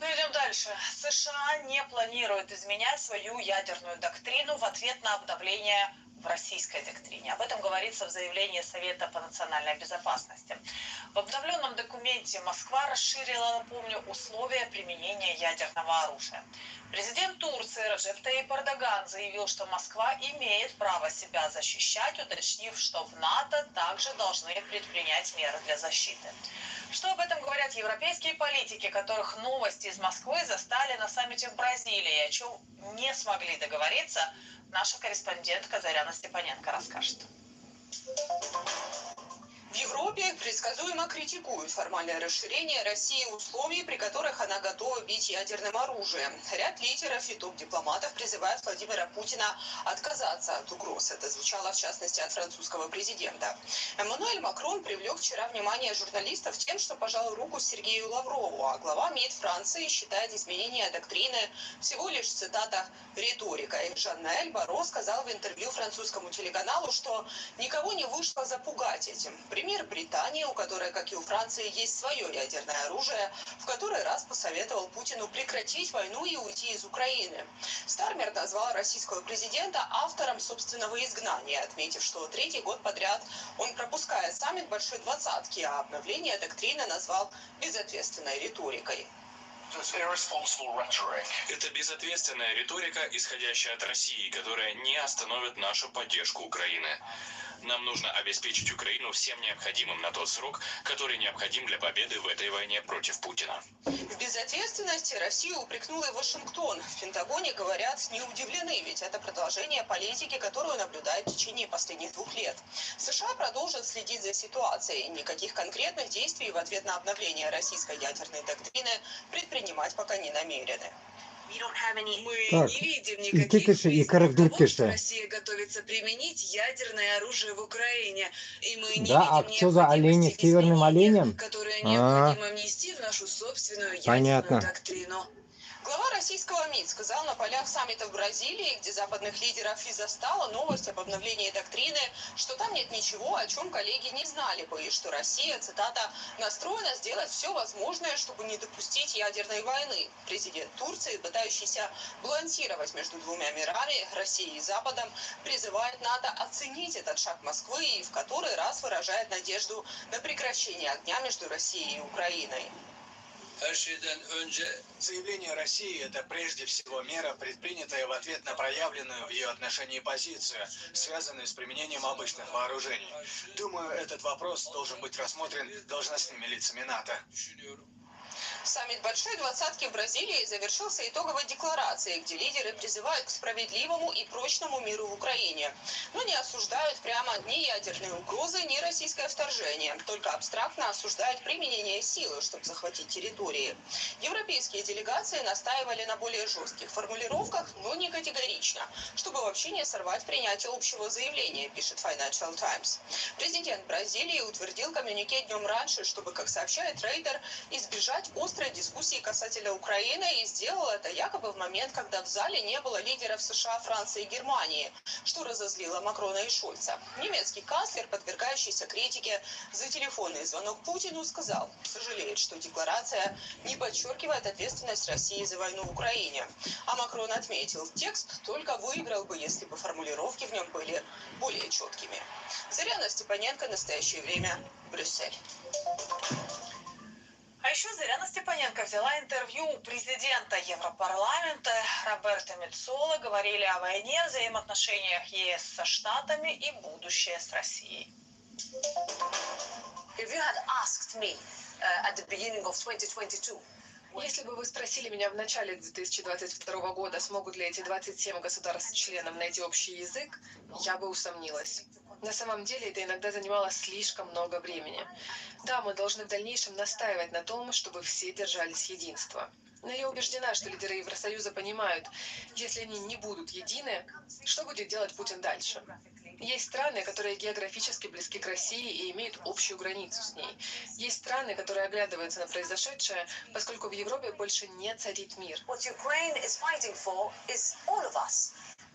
S14: Ну, идем дальше. США не планируют изменять свою ядерную доктрину в ответ на обновление в российской доктрине. Об этом говорится в заявлении Совета по национальной безопасности. В обновленном документе Москва расширила, напомню, условия применения ядерного оружия. Президент Турции Реджеп Тайип Эрдоган заявил, что Москва имеет право себя защищать, уточнив, что в НАТО также должны предпринять меры для защиты. Что об этом говорят европейские политики, которых новости из Москвы застали на саммите в Бразилии, о чем не смогли договориться, наша корреспондентка Заряна Степаненко расскажет.
S9: В Европе предсказуемо критикуют формальное расширение России условий, при которых она готова бить ядерным оружием. Ряд лидеров и топ-дипломатов призывают Владимира Путина отказаться от угроз. Это звучало в частности от французского президента. Эммануэль Макрон привлек вчера внимание журналистов тем, что пожал руку Сергею Лаврову, а глава МИД Франции считает изменение доктрины всего лишь, цитата, риторикой. Жан-Ноэль Барро сказал в интервью французскому телеканалу, что никого не вышло запугать этим. Пример Британии, у которой, как и у Франции, есть свое ядерное оружие, в который раз посоветовал Путину прекратить войну и уйти из Украины. Стармер назвал российского президента автором собственного изгнания, отметив, что третий год подряд он пропускает саммит Большой Двадцатки, а обновление доктрины назвал безответственной риторикой.
S22: Это безответственная риторика, исходящая от России, которая не остановит нашу поддержку Украины. Нам нужно обеспечить Украину всем необходимым на тот срок, который необходим для победы в этой войне против Путина.
S9: В безответственности Россию упрекнул и Вашингтон. В Пентагоне, говорят, не удивлены, ведь это продолжение политики, которую наблюдают в течение последних 2 лет. США продолжат следить за ситуацией. Никаких конкретных действий в ответ на обновление российской ядерной доктрины предпринимать пока не намерены.
S3: Мы
S2: Так,
S3: не видим
S2: и
S3: никаких
S2: тыкаешь, и
S3: признаков того, что
S2: корректируешь.
S3: Россия готовится применить ядерное оружие в Украине. И мы не
S2: Да, а
S3: видим
S2: что за олени с северным оленем?
S3: которые
S2: А,
S3: необходимо внести в нашу собственную ядерную
S2: понятно.
S3: доктрину.
S9: Глава российского МИД сказал на полях саммита в Бразилии, где западных лидеров и застала новость об обновлении доктрины, что там нет ничего, о чем коллеги не знали бы, и что Россия, цитата, настроена сделать все возможное, чтобы не допустить ядерной войны. Президент Турции, пытающийся балансировать между двумя мирами, Россией и Западом, призывает НАТО оценить этот шаг Москвы и в который раз выражает надежду на прекращение огня между Россией и Украиной.
S23: Заявление России – это прежде всего мера, предпринятая в ответ на проявленную в ее отношении позицию, связанную с применением обычных вооружений. Думаю, этот вопрос должен быть рассмотрен должностными лицами НАТО.
S9: Саммит Большой Двадцатки в Бразилии завершился итоговой декларацией, где лидеры призывают к справедливому и прочному миру в Украине. Но не осуждают прямо ни ядерные угрозы, ни российское вторжение. Только абстрактно осуждают применение силы, чтобы захватить территории. Европейские делегации настаивали на более жестких формулировках, но не категорично, чтобы вообще не сорвать принятие общего заявления, пишет Financial Times. Президент Бразилии утвердил коммюнике днем раньше, чтобы, как сообщает Рейтер, избежать острой дискуссии касательно Украины, и сделал это якобы в момент, когда в зале не было лидеров США, Франции и Германии, что разозлило Макрона и Шольца. Немецкий канцлер, подвергающийся критике за телефонный звонок Путину, сказал, сожалеет, что декларация не подчеркивает ответственность России за войну в Украине. А Макрон отметил, текст только выиграл бы, если бы формулировки в нем были более четкими. Заряна Степаненко, настоящее время, Брюссель.
S14: А еще Заряна Степаненко взяла интервью у президента Европарламента Роберто Меццола. Говорили о войне, взаимоотношениях ЕС со Штатами и будущее с Россией.
S24: Если бы вы спросили меня в начале 2022 года, смогут ли эти 27 государств-членов найти общий язык, я бы усомнилась. На самом деле это иногда занимало слишком много времени. Да, мы должны в дальнейшем настаивать на том, чтобы все держались единства. Но я убеждена, что лидеры Евросоюза понимают, если они не будут едины, что будет делать Путин дальше? Есть страны, которые географически близки к России и имеют общую границу с ней. Есть страны, которые оглядываются на произошедшее, поскольку в Европе больше не царит мир.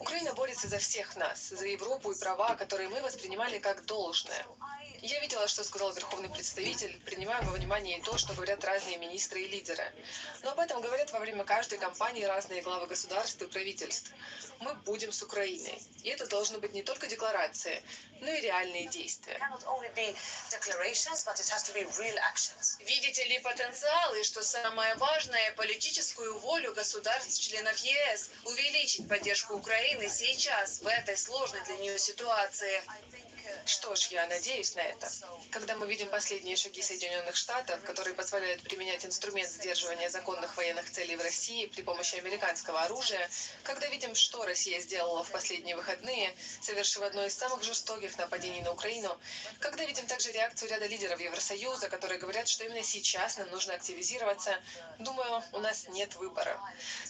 S24: Украина борется за всех нас, за Европу и права, которые мы воспринимали как должное. Я видела, что сказал верховный представитель, принимая во внимание и то, что говорят разные министры и лидеры. Но об этом говорят во время каждой кампании разные главы государств и правительств. Мы будем с Украиной. И это должны быть не только декларации, но и реальные действия. Видите ли потенциал и, что самое важное, политическую волю государств-членов ЕС увеличить поддержку Украины сейчас, в этой сложной для нее ситуации? Что ж, я надеюсь на это. Когда мы видим последние шаги Соединенных Штатов, которые позволяют применять инструмент сдерживания законных военных целей в России при помощи американского оружия, когда видим, что Россия сделала в последние выходные, совершив одно из самых жестоких нападений на Украину, когда видим также реакцию ряда лидеров Евросоюза, которые говорят, что именно сейчас нам нужно активизироваться, думаю, у нас нет выбора.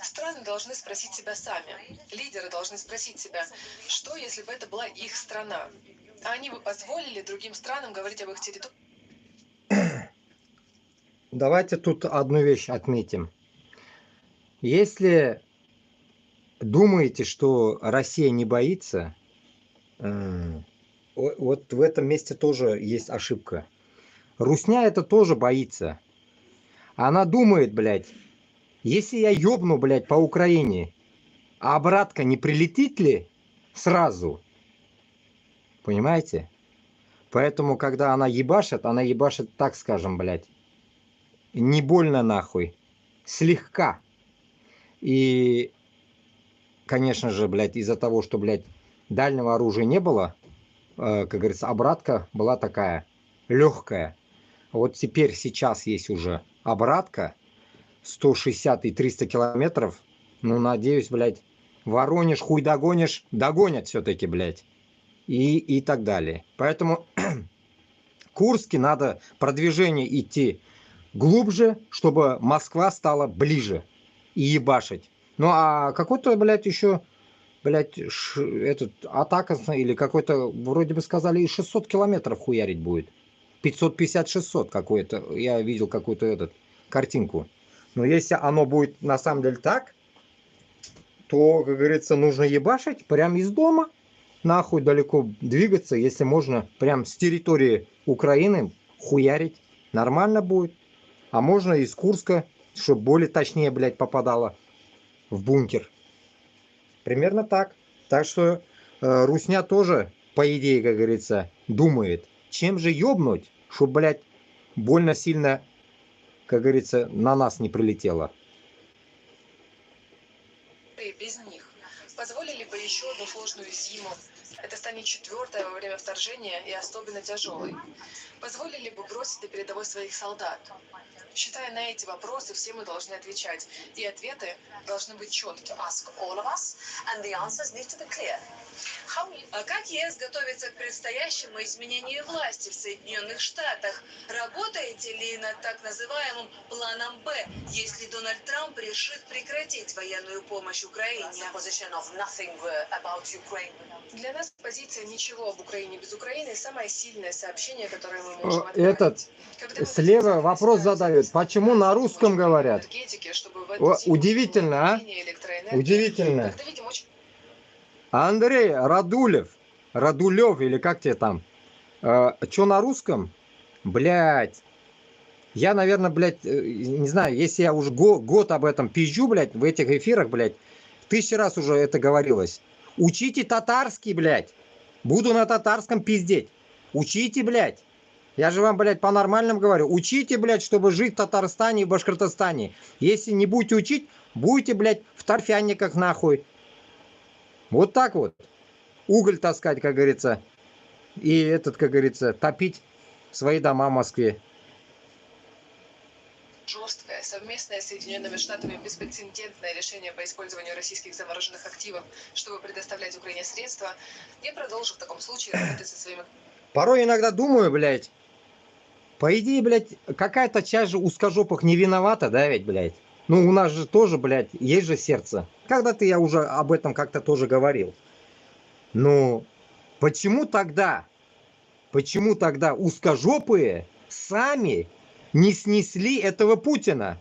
S24: Страны должны спросить себя сами. Лидеры должны спросить себя, что если бы это была их страна? А они бы позволили другим странам говорить об их территории?
S2: Давайте тут одну вещь отметим. Если думаете, что Россия не боится, вот в этом месте тоже есть ошибка. Русня это тоже боится. Она думает, блядь, если я ёбну, блядь, по Украине, а обратка не прилетит ли сразу? Понимаете? Поэтому, когда она ебашит, так скажем, блядь, не больно нахуй, слегка. И, конечно же, блядь, из-за того, что, блядь, дальнего оружия не было, как говорится, обратка была такая, легкая. Вот теперь, сейчас есть уже обратка, 160 и 300 километров, ну, надеюсь, блядь, Воронеж, хуй догонишь, догонят все-таки, блядь. И так далее. Поэтому Курске надо продвижение идти глубже, чтобы Москва стала ближе и ебашить. Ну а какой-то, блядь, еще, блядь, атака или какой-то, вроде бы сказали, и 600 километров хуярить будет. 550-600 какой-то. Я видел какую-то картинку. Но если оно будет на самом деле так, то, как говорится, нужно ебашить прямо из дома. Нахуй далеко двигаться, если можно прям с территории Украины хуярить. Нормально будет. А можно из Курска, чтобы более точнее, блядь, попадало в бункер. Примерно так. Так что Русня тоже, по идее, как говорится, думает, чем же ёбнуть, чтобы, блядь, больно сильно, как говорится, на нас не прилетело.
S24: Без них. Позволили бы еще одну сложную зиму. Это станет четвертая во время вторжения и особенно тяжелой. Позволили бы бросить на передовой своих солдат. Считая на эти вопросы, все мы должны отвечать. И ответы должны быть четкими. А как ЕС готовится к предстоящему изменению власти в Соединенных Штатах? Работаете ли над так называемым планом «Б», если Дональд Трамп решит прекратить военную помощь Украине? Для нас позиция «Ничего об Украине без Украины» самое сильное сообщение, которое мы можем отправить.
S2: Слева вопрос задают. Почему на русском говорят? Удивительно, а? Удивительно. Андрей Радулев или как тебе там? Чё на русском? Блядь. Я, наверное, блядь, не знаю, если я уже год об этом пизжу, блядь, в этих эфирах, блядь, 1000 раз уже это говорилось. Учите татарский, блядь. Буду на татарском пиздеть. Учите, блядь. Я же вам, блядь, по-нормальному говорю. Учите, блядь, чтобы жить в Татарстане и Башкортостане. Если не будете учить, будете, блядь, в торфянниках нахуй. Вот так вот. Уголь таскать, как говорится. И как говорится, топить свои дома в Москве.
S24: Жесткое, совместное с Соединенными Штатами беспрецедентное решение по использованию российских замороженных активов, чтобы предоставлять Украине средства, я продолжу в таком случае работать со своими...
S2: Порой иногда думаю, блядь, по идее, блядь, какая-то часть же узкожопых не виновата, да, ведь, блядь? Ну, у нас же тоже, блядь, есть же сердце. Когда-то я уже об этом как-то тоже говорил. Ну, почему тогда узкожопые сами не снесли этого Путина?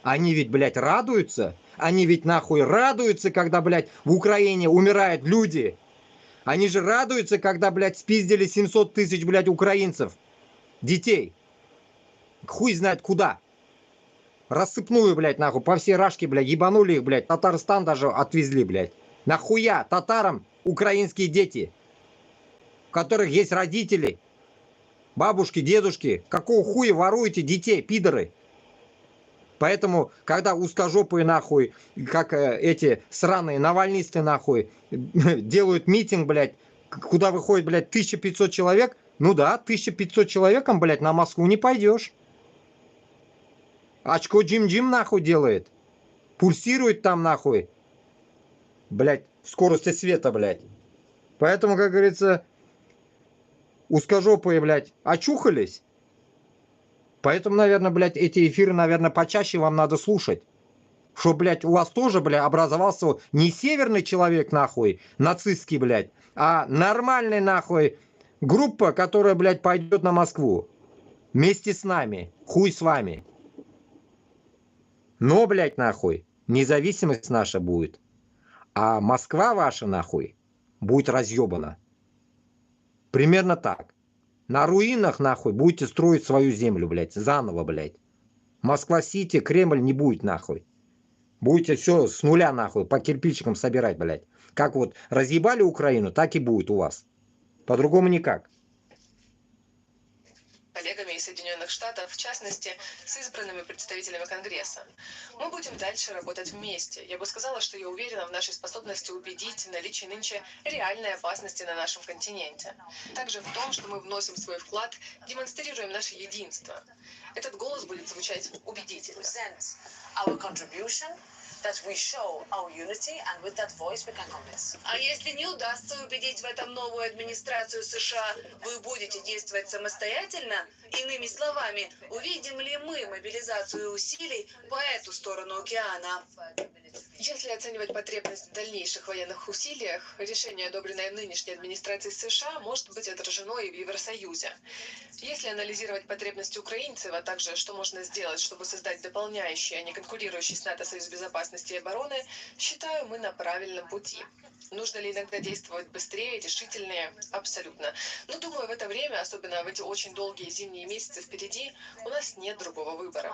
S2: Они ведь, блядь, радуются. Они ведь нахуй радуются, когда, блядь, в Украине умирают люди. Они же радуются, когда, блядь, спиздили 700 тысяч, блядь, украинцев. Детей. Хуй знает куда. Рассыпную, блядь, нахуй, по всей Рашке, блядь, ебанули их, блядь. Татарстан даже отвезли, блядь. Нахуя татарам украинские дети, у которых есть родители, бабушки, дедушки? Какого хуя воруете детей, пидоры? Поэтому, когда узкожопые, нахуй, как эти сраные навальнисты, нахуй, делают митинг, блядь, куда выходит, блядь, 1500 человек, ну да, 1500 человеком, блядь, на Москву не пойдешь. Очко Джим-Джим, нахуй, делает. Пульсирует там, нахуй. Блядь, в скорости света, блядь. Поэтому, как говорится, узкожопые, блядь, очухались. Поэтому, наверное, блядь, эти эфиры, наверное, почаще вам надо слушать. Что, блядь, у вас тоже, блядь, образовался не северный человек, нахуй, нацистский, блядь, а нормальный, нахуй, группа, которая, блядь, пойдет на Москву. Вместе с нами. Хуй с вами. Но, блядь, нахуй, независимость наша будет. А Москва ваша, нахуй, будет разъебана. Примерно так. На руинах, нахуй, будете строить свою землю, блядь, заново, блядь. Москва-Сити, Кремль не будет, нахуй. Будете все с нуля, нахуй, по кирпичикам собирать, блядь. Как вот разъебали Украину, так и будет у вас. По-другому никак.
S24: Коллегами из Соединенных Штатов, в частности, с избранными представителями Конгресса. Мы будем дальше работать вместе. Я бы сказала, что я уверена в нашей способности убедить в наличии нынче реальной опасности на нашем континенте. Также в том, что мы вносим свой вклад, демонстрируем наше единство. Этот голос будет звучать убедительно.
S3: That we show our unity, and with that voice we can convince.
S17: А если не удастся убедить в этом новую администрацию США, вы будете действовать самостоятельно? Иными словами, увидим ли мы мобилизацию усилий по эту сторону океана?
S24: Если оценивать потребность в дальнейших военных усилиях, решение, одобренное нынешней администрацией США, может быть отражено и в Евросоюзе. Если анализировать потребности украинцев, а также что можно сделать, чтобы создать дополняющий, а не конкурирующий с НАТО Союз безопасности и обороны, считаю, мы на правильном пути. Нужно ли иногда действовать быстрее, решительнее? Абсолютно. Но думаю, в это время, особенно в эти очень долгие зимние месяцы впереди, у нас нет другого выбора.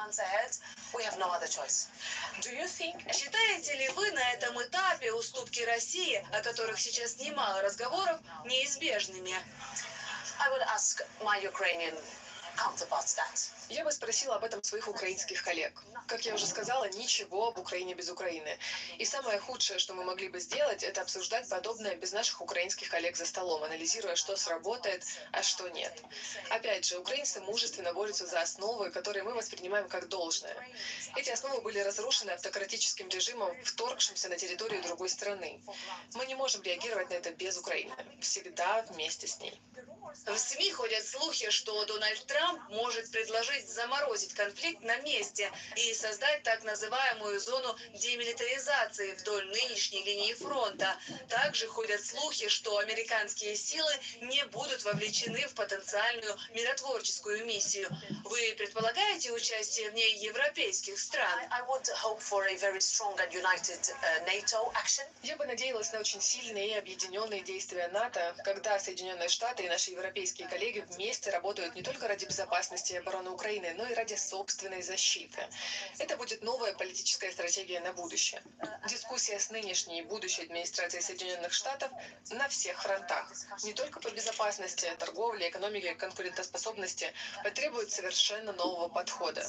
S17: Считаете ли вы на этом этапе уступки России, о которых сейчас немало разговоров, неизбежными?
S24: Я бы спросила об этом своих украинских коллег. Как я уже сказала, ничего об Украине без Украины. И самое худшее, что мы могли бы сделать, это обсуждать подобное без наших украинских коллег за столом, анализируя, что сработает, а что нет. Опять же, украинцы мужественно борются за основы, которые мы воспринимаем как должное. Эти основы были разрушены автократическим режимом, вторгшимся на территорию другой страны. Мы не можем реагировать на это без Украины. Всегда вместе с ней.
S17: В СМИ ходят слухи, что Дональд Трамп может предложить заморозить конфликт на месте и создать так называемую зону демилитаризации вдоль нынешней линии фронта. Также ходят слухи, что американские силы не будут вовлечены в потенциальную миротворческую миссию. Вы предполагаете участие в ней европейских стран?
S24: Я бы надеялась на очень сильные и объединенные действия НАТО, когда Соединенные Штаты и наши европейские коллеги вместе работают не только ради безопасности и обороны Украины, но и ради собственной защиты. Это будет новая политическая стратегия на будущее. Дискуссия с нынешней и будущей администрацией Соединенных Штатов на всех фронтах. Не только по безопасности, торговле, экономике, конкурентоспособности потребует совершенно нового подхода.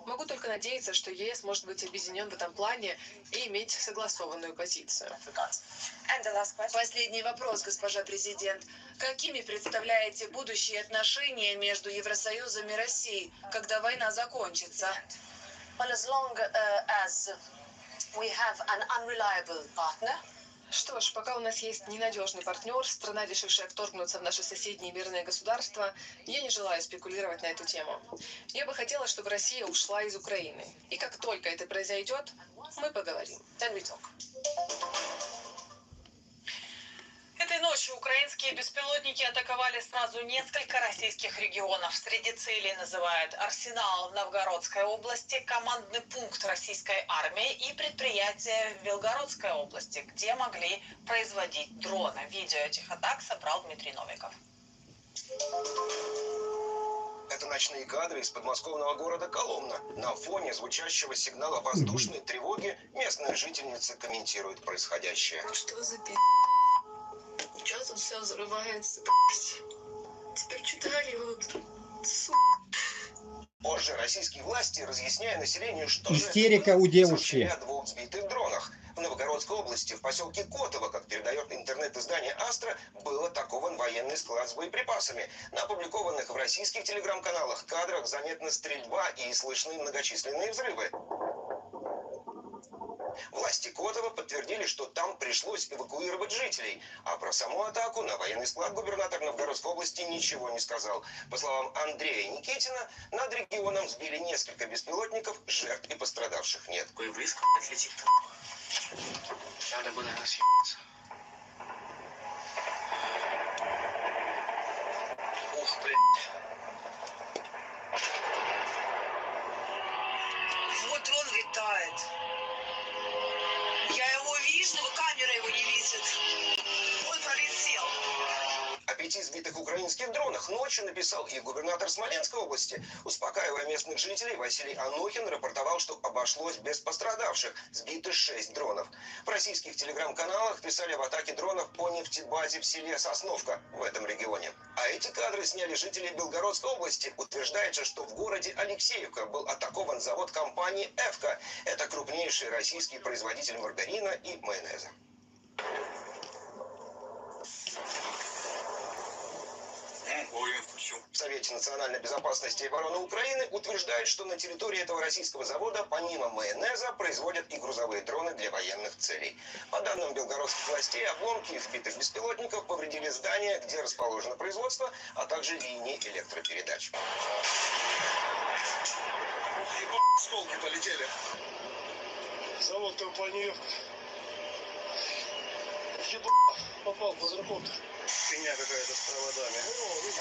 S24: Могу только надеяться, что ЕС может быть объединен в этом плане и иметь согласованную позицию.
S17: Последний вопрос, госпожа президент. Какими представляете будущие отношения между Евросоюзом и Россией, когда война закончится?
S24: Что ж, пока у нас есть ненадежный партнер, страна, решившая вторгнуться в наши соседние мирные государства, я не желаю спекулировать на эту тему. Я бы хотела, чтобы Россия ушла из Украины. И как только это произойдет, мы поговорим. Это
S14: Этой ночью украинские беспилотники атаковали сразу несколько российских регионов. Среди целей называют Арсенал в Новгородской области, командный пункт российской армии и предприятие в Белгородской области, где могли производить дроны. Видео этих атак собрал Дмитрий Новиков.
S1: Это ночные кадры из подмосковного города Коломна. На фоне звучащего сигнала воздушной тревоги местная жительница комментирует происходящее.
S16: Что за пи***? Чё тут все взрывается, Теперь что-то орёт.
S1: Позже российские власти, разъясняя населению, что
S2: Истерика у девушки.
S1: о двух сбитых дронах. В Новгородской области, в поселке Котово, как передает интернет-издание «Астра», был атакован военный склад с боеприпасами. На опубликованных в российских телеграм-каналах кадрах заметна стрельба и слышны многочисленные взрывы. Власти Котова подтвердили, что там пришлось эвакуировать жителей. А про саму атаку на военный склад губернатор Новгородской области ничего не сказал. По словам Андрея Никитина, над регионом сбили несколько беспилотников, жертв и пострадавших нет.
S13: Какой близко летит-то. Надо бы, наверное, съебаться. Ух, блядь.
S19: Вот дрон летает. Я его вижу, но камера его не видит. Он пролетел.
S1: О 5 сбитых украинских дронах ночью написал и губернатор Смоленской области. Успокаивая местных жителей, Василий Анохин рапортовал, что обошлось без пострадавших. Сбиты 6 дронов. В российских телеграм-каналах писали об атаке дронов по нефтебазе в селе Сосновка в этом регионе. А эти кадры сняли жители Белгородской области. Утверждается, что в городе Алексеевка был атакован завод компании «Эвка». Это крупнейший российский производитель маргарина и майонеза. В Совете национальной безопасности и обороны Украины утверждают, что на территории этого российского завода помимо майонеза производят и грузовые дроны для военных целей. По данным белгородских властей, обломки избитых беспилотников повредили здание, где расположено производство, а также линии электропередач.
S12: Осколки полетели. Завод компании «Эвка». Попал в квадрокоптер. Фигня какая-то с проводами.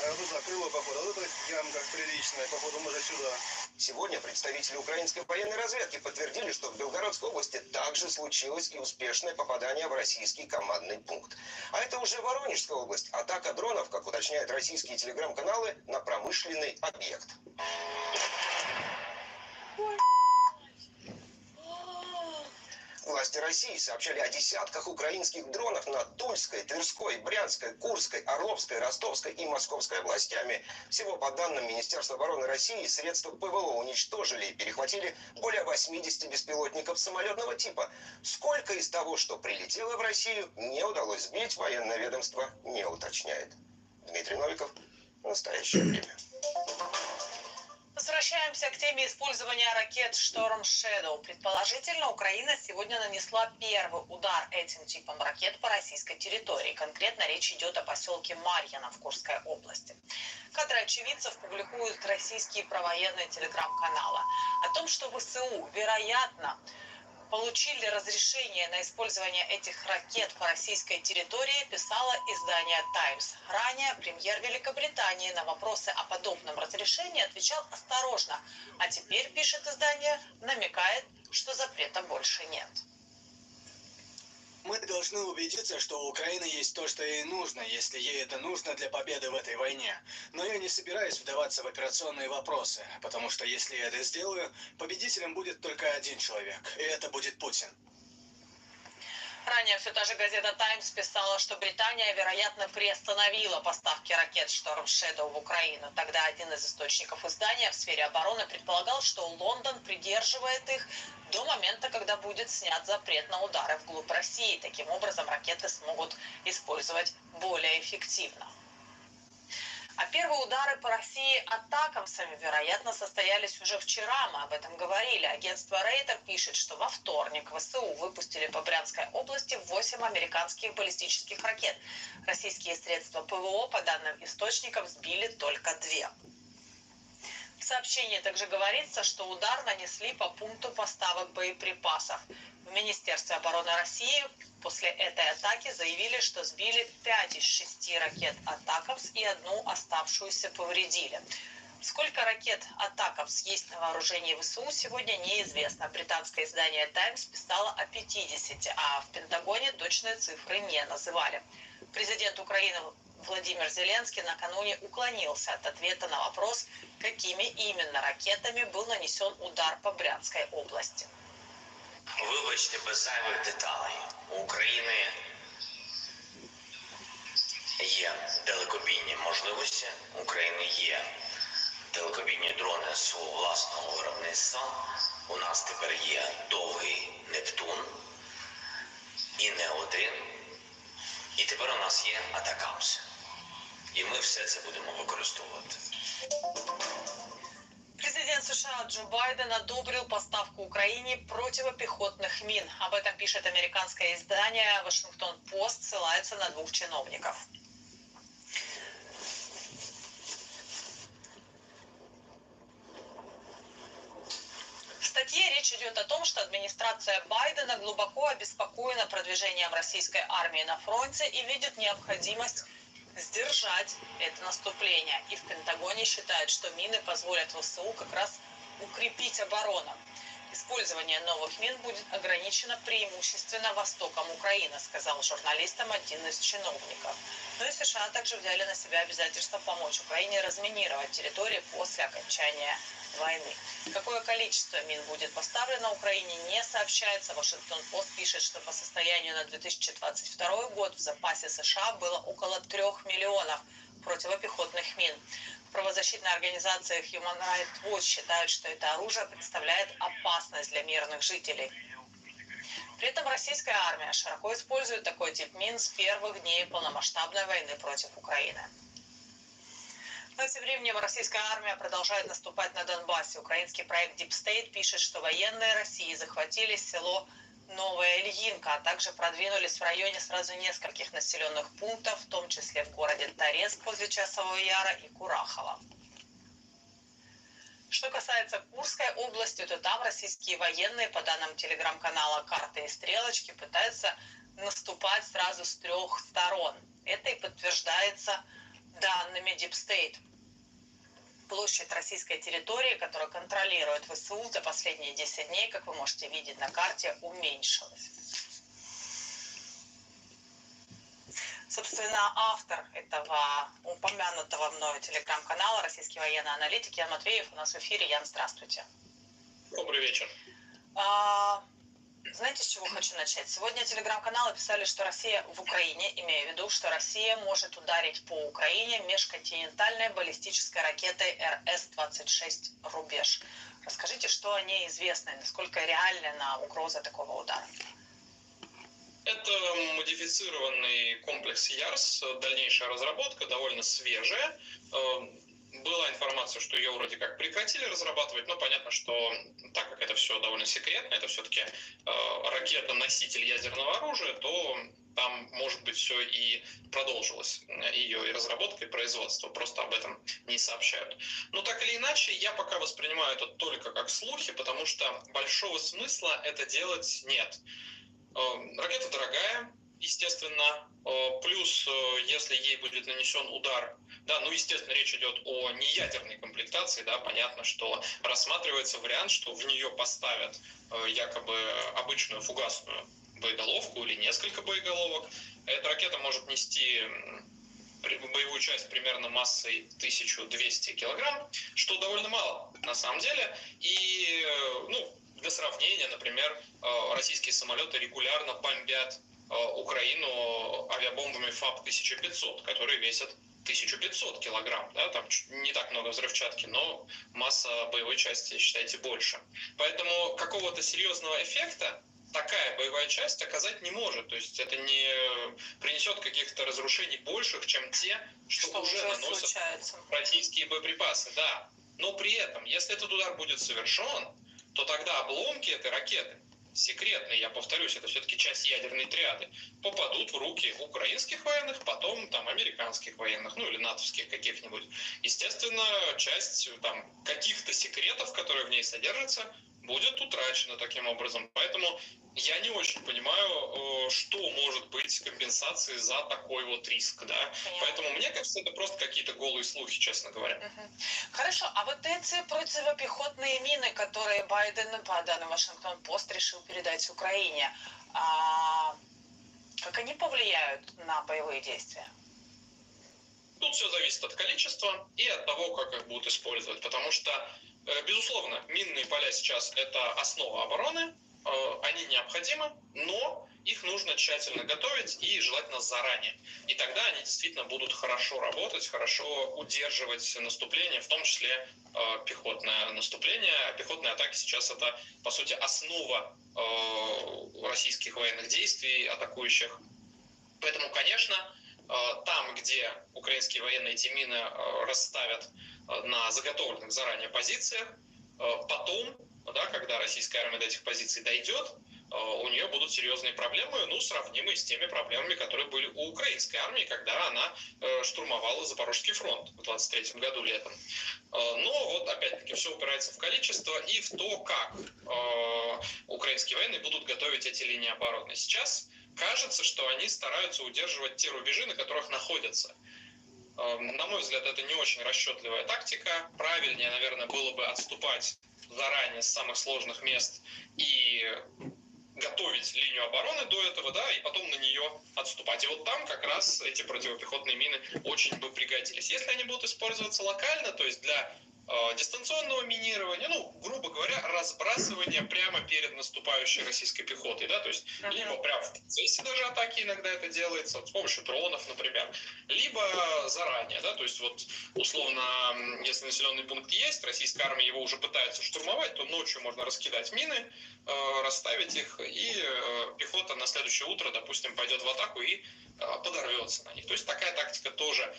S12: А вот это крыло, походу. Вот эта ямка приличная. Походу, может, сюда.
S1: Сегодня представители украинской военной разведки подтвердили, что в Белгородской области также случилось и успешное попадание в российский командный пункт. А это уже Воронежская область. Атака дронов, как уточняют российские телеграм-каналы, на промышленный объект. Власти России сообщали о десятках украинских дронов над Тульской, Тверской, Брянской, Курской, Орловской, Ростовской и Московской областями. Всего, по данным Министерства обороны России, средства ПВО уничтожили и перехватили более 80 беспилотников самолетного типа. Сколько из того, что прилетело в Россию, не удалось сбить, военное ведомство не уточняет. Дмитрий Новиков. Настоящее время.
S14: Возвращаемся к теме использования ракет Storm Shadow. Предположительно, Украина сегодня нанесла первый удар этим типом ракет по российской территории. Конкретно речь идет о поселке Марьино в Курской области. Кадры очевидцев публикуют российские провоенные телеграм-каналы. О том, что ВСУ, вероятно, получили разрешение на использование этих ракет по российской территории, писало издание «Таймс». Ранее премьер Великобритании на вопросы о подобном разрешении отвечал осторожно. А теперь, пишет издание, намекает, что запрета больше нет.
S23: Мы должны убедиться, что у Украины есть то, что ей нужно, если ей это нужно для победы в этой войне. Но я не собираюсь вдаваться в операционные вопросы, потому что если я это сделаю, победителем будет только один человек, и это будет Путин.
S14: Ранее все та же газета «Таймс» писала, что Британия, вероятно, приостановила поставки ракет Storm Shadow в Украину. Тогда один из источников издания в сфере обороны предполагал, что Лондон придерживает их до момента, когда будет снят запрет на удары вглубь России. Таким образом, ракеты смогут использовать более эффективно. А первые удары по России атакамсами, вероятно, состоялись уже вчера. Мы об этом говорили. Агентство Рейтер пишет, что во вторник ВСУ выпустили по Брянской области 8 американских баллистических ракет. Российские средства ПВО, по данным источников, сбили только 2. В сообщении также говорится, что удар нанесли по пункту поставок боеприпасов. В Министерстве обороны России после этой атаки заявили, что сбили 5 из 6 ракет «Атакамс» и одну оставшуюся повредили. Сколько ракет «Атакамс» есть на вооружении ВСУ, сегодня неизвестно. Британское издание «Таймс» писало о 50, а в Пентагоне точные цифры не называли. Президент Украины Владимир Зеленский накануне уклонился от ответа на вопрос, какими именно ракетами был нанесен удар по Брянской области.
S5: Вибачте, без зайвих деталей. У України є далекобійні можливості, у України є далекобійні дрони свого власного виробництва. У нас тепер є довгий Нептун, і не один. І тепер у нас є Атакамс. І ми все це будемо використовувати.
S14: Президент США Джо Байден одобрил поставку Украине противопехотных мин. Об этом пишет американское издание «Вашингтон-Пост», ссылается на 2 чиновников. В статье речь идет о том, что администрация Байдена глубоко обеспокоена продвижением российской армии на фронте и видит необходимость сдержать это наступление. И в Пентагоне считают, что мины позволят ВСУ как раз укрепить оборону. Использование новых мин будет ограничено преимущественно востоком Украины, сказал журналистам один из чиновников. Но и США также взяли на себя обязательство помочь Украине разминировать территории после окончания войны. Какое количество мин будет поставлено Украине, не сообщается. Вашингтон-Пост пишет, что по состоянию на 2022 год в запасе США было около 3 миллионов противопехотных мин. В правозащитной организации Human Rights Watch считают, что это оружие представляет опасность для мирных жителей. При этом российская армия широко использует такой тип мин с первых дней полномасштабной войны против Украины. Но тем временем российская армия продолжает наступать на Донбассе. Украинский проект Deep State пишет, что военные России захватили село Новая Ильинка, а также продвинулись в районе сразу нескольких населенных пунктов, в том числе в городе Торецк возле Часового Яра и Курахово. Что касается Курской области, то там российские военные, по данным телеграм-канала «Карты и стрелочки», пытаются наступать сразу с 3 сторон. Это и подтверждается данными Deep State. Площадь российской территории, которую контролирует ВСУ, за последние 10 дней, как вы можете видеть на карте, уменьшилась. Собственно, автор этого упомянутого мною телеграм-канала, российский военный аналитик Ян Матвеев, у нас в эфире. Ян, здравствуйте.
S15: Добрый вечер.
S14: Знаете, с чего хочу начать? Сегодня телеграм-каналы писали, что Россия в Украине, имея в виду, что Россия может ударить по Украине межконтинентальной баллистической ракетой РС-26 «Рубеж». Расскажите, что о ней известно и насколько реальна угроза такого удара?
S15: Это модифицированный комплекс ЯРС, дальнейшая разработка, довольно свежая. Была информация, что ее вроде как прекратили разрабатывать, но понятно, что так как это все довольно секретно, это все-таки ракета-носитель ядерного оружия, то там, может быть, все и продолжилось, ее и разработка, и производство, просто об этом не сообщают. Но так или иначе, я пока воспринимаю это только как слухи, потому что большого смысла это делать нет. Ракета дорогая, естественно, плюс, если ей будет нанесен удар, да, ну, естественно, речь идет о неядерной комплектации, да, понятно, что рассматривается вариант, что в нее поставят якобы обычную фугасную боеголовку или несколько боеголовок. Эта ракета может нести боевую часть примерно массой 1200 килограмм, что довольно мало на самом деле. И, ну, для сравнения, например, российские самолеты регулярно бомбят Украину авиабомбами ФАБ-1500, которые весят 1500 килограмм. Да, там не так много взрывчатки, но масса боевой части, считайте, больше. Поэтому какого-то серьезного эффекта такая боевая часть оказать не может. То есть это не принесет каких-то разрушений больших, чем те, что уже наносят российские боеприпасы. Да. Но при этом, если этот удар будет совершен, то тогда обломки этой ракеты
S7: секретные, я повторюсь, это все-таки часть ядерной триады, попадут в руки украинских военных, потом там американских военных, ну или натовских каких-нибудь. Естественно, часть там каких-то секретов, которые в ней содержатся, будет утрачена таким образом. Поэтому я не очень понимаю, что может быть компенсацией за такой вот риск, да. Поэтому мне кажется, это просто какие-то голые слухи, честно говоря.
S14: Хорошо, а вот эти противопехотные мины, которые Байден, по данным Вашингтон-Пост, решил передать Украине, как они повлияют на боевые действия?
S7: Тут все зависит от количества и от того, как их будут использовать. Потому что, безусловно, минные поля сейчас – это основа обороны, они необходимы, но их нужно тщательно готовить и желательно заранее. И тогда они действительно будут хорошо работать, хорошо удерживать наступление, в том числе пехотное наступление. Пехотные атаки сейчас это, по сути, основа российских военных действий, атакующих. Поэтому, конечно, там, где украинские военные эти мины расставят на заготовленных заранее позициях, потом, да, когда российская армия до этих позиций дойдет, у нее будут серьезные проблемы, ну, сравнимые с теми проблемами, которые были у украинской армии, когда она штурмовала Запорожский фронт в 23 году летом. Но вот опять-таки все упирается в количество и в то, как украинские военные будут готовить эти линии обороны. Сейчас кажется, что они стараются удерживать те рубежи, на которых находятся. На мой взгляд, это не очень расчетливая тактика. Правильнее, наверное, было бы отступать заранее с самых сложных мест и готовить линию обороны до этого, да, и потом на нее отступать. И вот там как раз эти противопехотные мины очень бы пригодились. Если они будут использоваться локально, то есть для дистанционного минирования, ну, грубо говоря, разбрасывания прямо перед наступающей российской пехотой, да, то есть либо прямо в процессе даже атаки иногда это делается, вот, с помощью дронов, например, либо заранее, да, то есть вот условно, если населенный пункт есть, российская армия его уже пытается штурмовать, то ночью можно раскидать мины, расставить их, и пехота на следующее утро, допустим, пойдет в атаку и подорвется на них. То есть такая тактика тоже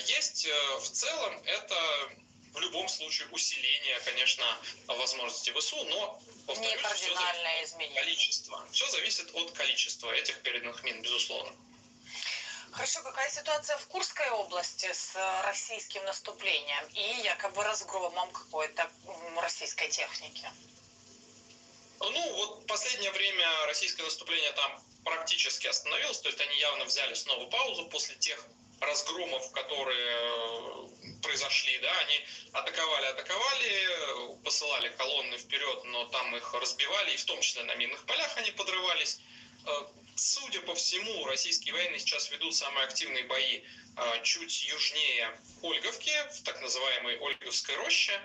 S7: есть. В целом это в любом случае усиление, конечно, возможностей ВСУ, но, повторюсь,
S14: не кардинальное изменение.
S7: Количество. Все зависит от количества этих переданных мин, безусловно.
S14: Хорошо, какая ситуация в Курской области с российским наступлением и якобы разгромом какой-то российской техники?
S7: Ну, вот в последнее время российское наступление там практически остановилось, то есть они явно взяли снова паузу после тех разгромов, которые произошли, да, они атаковали, посылали колонны вперед, но там их разбивали, и в том числе на минных полях они подрывались. Судя по всему, российские военные сейчас ведут самые активные бои чуть южнее Ольговки, в так называемой Ольговской роще.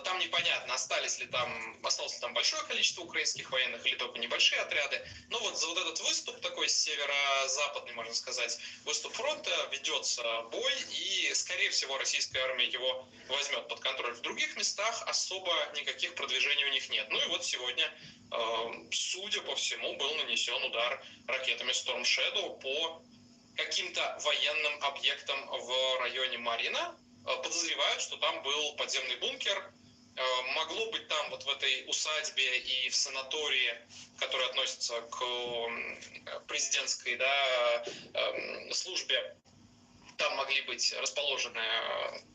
S7: Там непонятно, осталось ли там большое количество украинских военных или только небольшие отряды. Но вот за вот этот выступ, такой северо-западный, можно сказать, выступ фронта, ведется бой, и, скорее всего, российская армия его возьмет под контроль. В других местах особо никаких продвижений у них нет. Ну и вот сегодня, судя по всему, был нанесен удар ракетами Storm Shadow по каким-то военным объектам в районе Марина. Подозревают, что там был подземный бункер. Могло быть там, вот в этой усадьбе и в санатории, которые относятся к президентской, да, службе, там могли быть расположены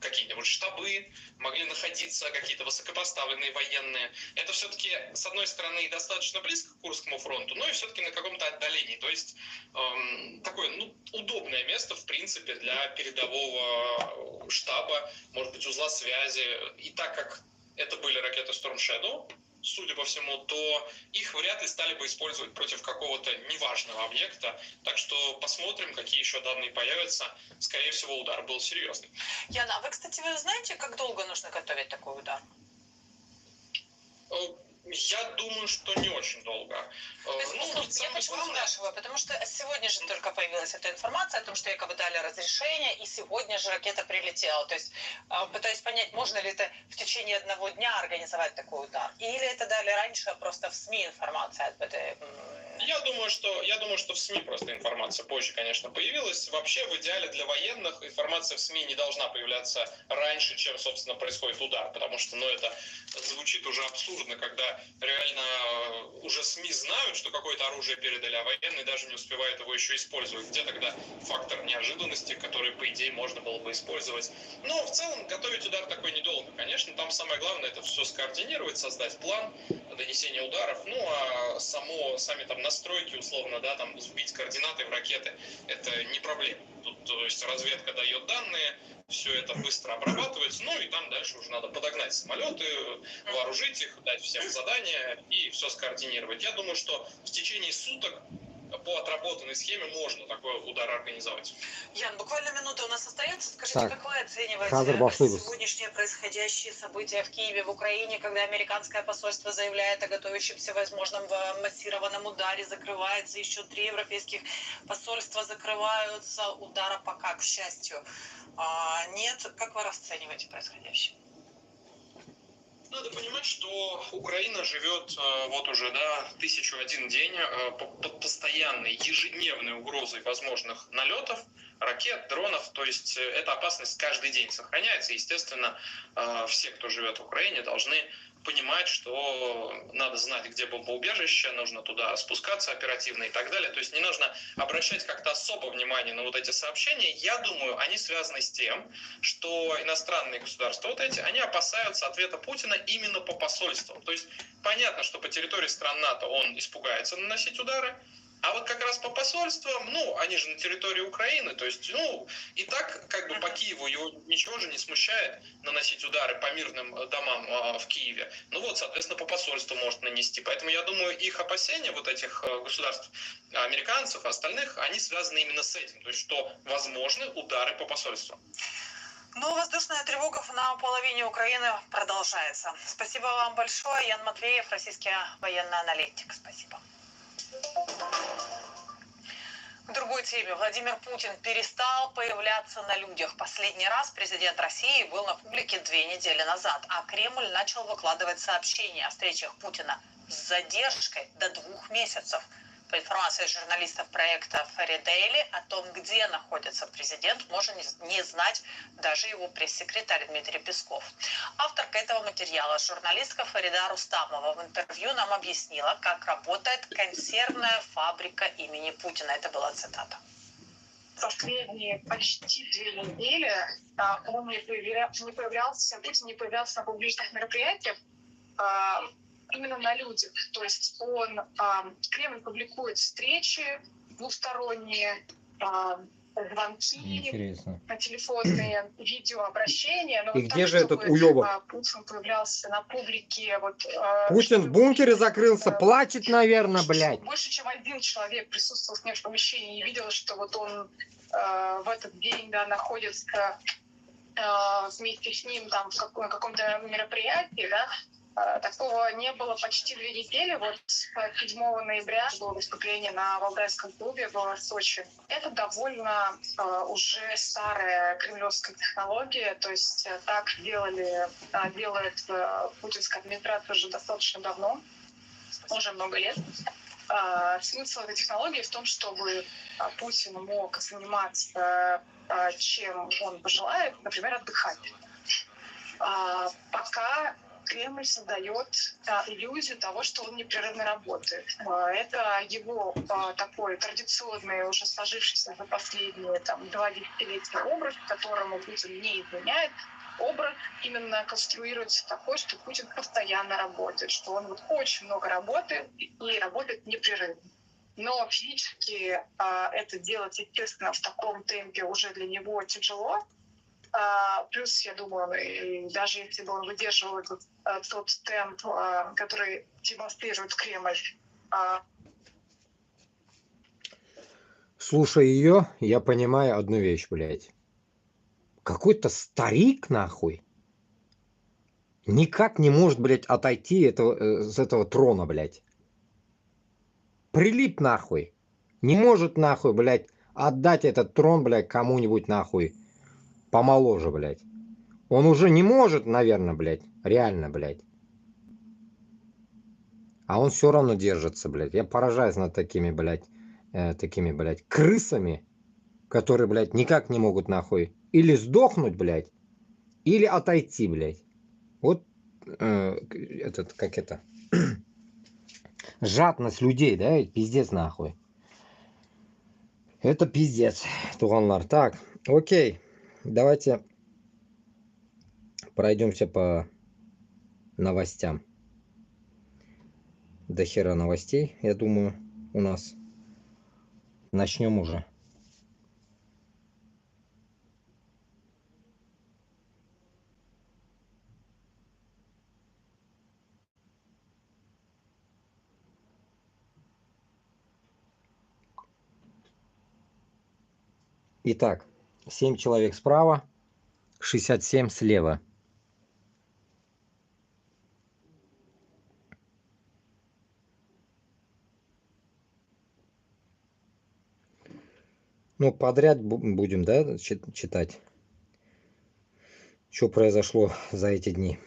S7: какие-нибудь штабы, могли находиться какие-то высокопоставленные военные. Это все-таки, с одной стороны, достаточно близко к Курскому фронту, но и все-таки на каком-то отдалении. То есть такое, ну, удобное место, в принципе, для передового штаба, может быть, узла связи. И так как это были ракеты Storm Shadow, судя по всему, то их вряд ли стали бы использовать против какого-то неважного объекта. Так что посмотрим, какие еще данные появятся. Скорее всего, удар был серьезный.
S14: Яна, а вы, кстати, вы знаете, как долго нужно готовить такой удар?
S7: Я думаю, что не очень долго.
S14: Я почему спрашиваю? Потому что сегодня же только появилась эта информация о том, что якобы дали разрешение, и сегодня же ракета прилетела. То есть пытаюсь понять, можно ли это в течение одного дня организовать такой удар. Или это дали раньше, просто в СМИ информация об этой
S7: Я думаю, что в СМИ просто информация позже, конечно, появилась. Вообще, в идеале для военных информация в СМИ не должна появляться раньше, чем, собственно, происходит удар, потому что, это звучит уже абсурдно, когда реально уже СМИ знают, что какое-то оружие передали, а военные даже не успевают его еще использовать. Где тогда фактор неожиданности, который, по идее, можно было бы использовать? Но в целом готовить удар такой недолго, конечно. Там самое главное это все скоординировать, создать план донесения ударов, а сами там настройки, условно, да, там сбить координаты в ракеты, это не проблема. Тут, то есть разведка дает данные, все это быстро обрабатывается, и там дальше уже надо подогнать самолеты, вооружить их, дать всем задания и все скоординировать. Я думаю, что в течение суток по отработанной схеме можно такой удар организовать.
S14: Ян, буквально минута у нас остается. Скажите,
S2: Так,
S14: как вы оцениваете сегодняшние происходящие события в Киеве, в Украине, когда американское посольство заявляет о готовящемся возможном массированном ударе, закрывается, еще 3 европейских посольства закрываются, удара пока, к счастью, нет. Как вы расцениваете происходящее?
S7: Надо понимать, что Украина живет вот уже 1001 день под постоянной ежедневной угрозой возможных налетов, ракет, дронов. То есть эта опасность каждый день сохраняется. Естественно, все, кто живет в Украине, должны понимать, что надо знать, где бомбоубежище, нужно туда спускаться оперативно и так далее. То есть не нужно обращать как-то особо внимание на вот эти сообщения. Я думаю, они связаны с тем, что иностранные государства они опасаются ответа Путина именно по посольствам. То есть понятно, что по территории стран НАТО он испугается наносить удары, а вот как раз по посольствам, они же на территории Украины, то есть, и так как бы по Киеву его ничего же не смущает наносить удары по мирным домам в Киеве. Соответственно, по посольству может нанести. Поэтому я думаю, их опасения вот этих государств, американцев, остальных, они связаны именно с этим. То есть, что возможны удары по посольству.
S14: Воздушная тревога на половине Украины продолжается. Спасибо вам большое. Ян Матвеев, российский военный аналитик. Спасибо. К другой теме. Владимир Путин перестал появляться на людях. Последний раз президент России был на публике 2 недели назад, а Кремль начал выкладывать сообщения о встречах Путина с задержкой до 2 месяцев. По информации журналистов проекта Ферри Дейли, о том, где находится президент, может не знать даже его пресс-секретарь Дмитрий Песков. Авторка этого материала, журналистка Фарида Рустамова, в интервью нам объяснила, как работает консервная фабрика имени Путина. Это была цитата.
S4: Последние почти 2 недели он Путин не появлялся на публичных мероприятиях, именно на людях. То есть Кремль публикует встречи двусторонние, звонки, телефонные, видеообращения.
S2: И где же этот уёбок?
S4: Путин появлялся на публике.
S2: Путин в бункере закрылся, плачет, наверное, блядь.
S4: Больше, чем 1 человек присутствовал с ним в помещении и видел, что он в этот день находится вместе с ним на каком-то мероприятии, Такого не было почти 2 недели. 7 ноября было выступление на Валдайском клубе в Сочи. Это довольно уже старая кремлевская технология. То есть так делает путинская администрация уже достаточно давно, уже много лет. Смысл этой технологии в том, чтобы Путин мог заниматься чем он пожелает, например, отдыхать. Пока Кремль создает иллюзию того, что он непрерывно работает. Это его такой традиционный, уже сложившийся за последние 2 десятилетия образ, которому Путин не изменяет. Образ именно конструируется такой, что Путин постоянно работает, что он очень много работает и работает непрерывно. Но физически это делать, естественно, в таком темпе уже для него тяжело. Плюс, я думаю, даже если бы он выдерживал тот темп, который демонстрирует Кремль.
S2: Слушая ее, я понимаю одну вещь, блядь. Какой-то старик, нахуй, никак не может, блядь, отойти с этого трона, блядь. Прилип, нахуй. Не может, нахуй, блядь, отдать этот трон, блядь, кому-нибудь, нахуй, помоложе, блядь. Он уже не может, наверное, блядь, реально, блядь. А он все равно держится, блядь. Я поражаюсь над такими, блядь, крысами, которые, блядь, никак не могут нахуй или сдохнуть, блядь, или отойти, блядь. Вот жадность людей, да, ведь пиздец нахуй. Это пиздец, туганлар. Так, окей, давайте пройдемся по новостям. До хера новостей, я думаю, у нас. Начнем уже. Итак, 7 человек справа, 67 слева. Ну, подряд будем, да, читать, что произошло за эти дни.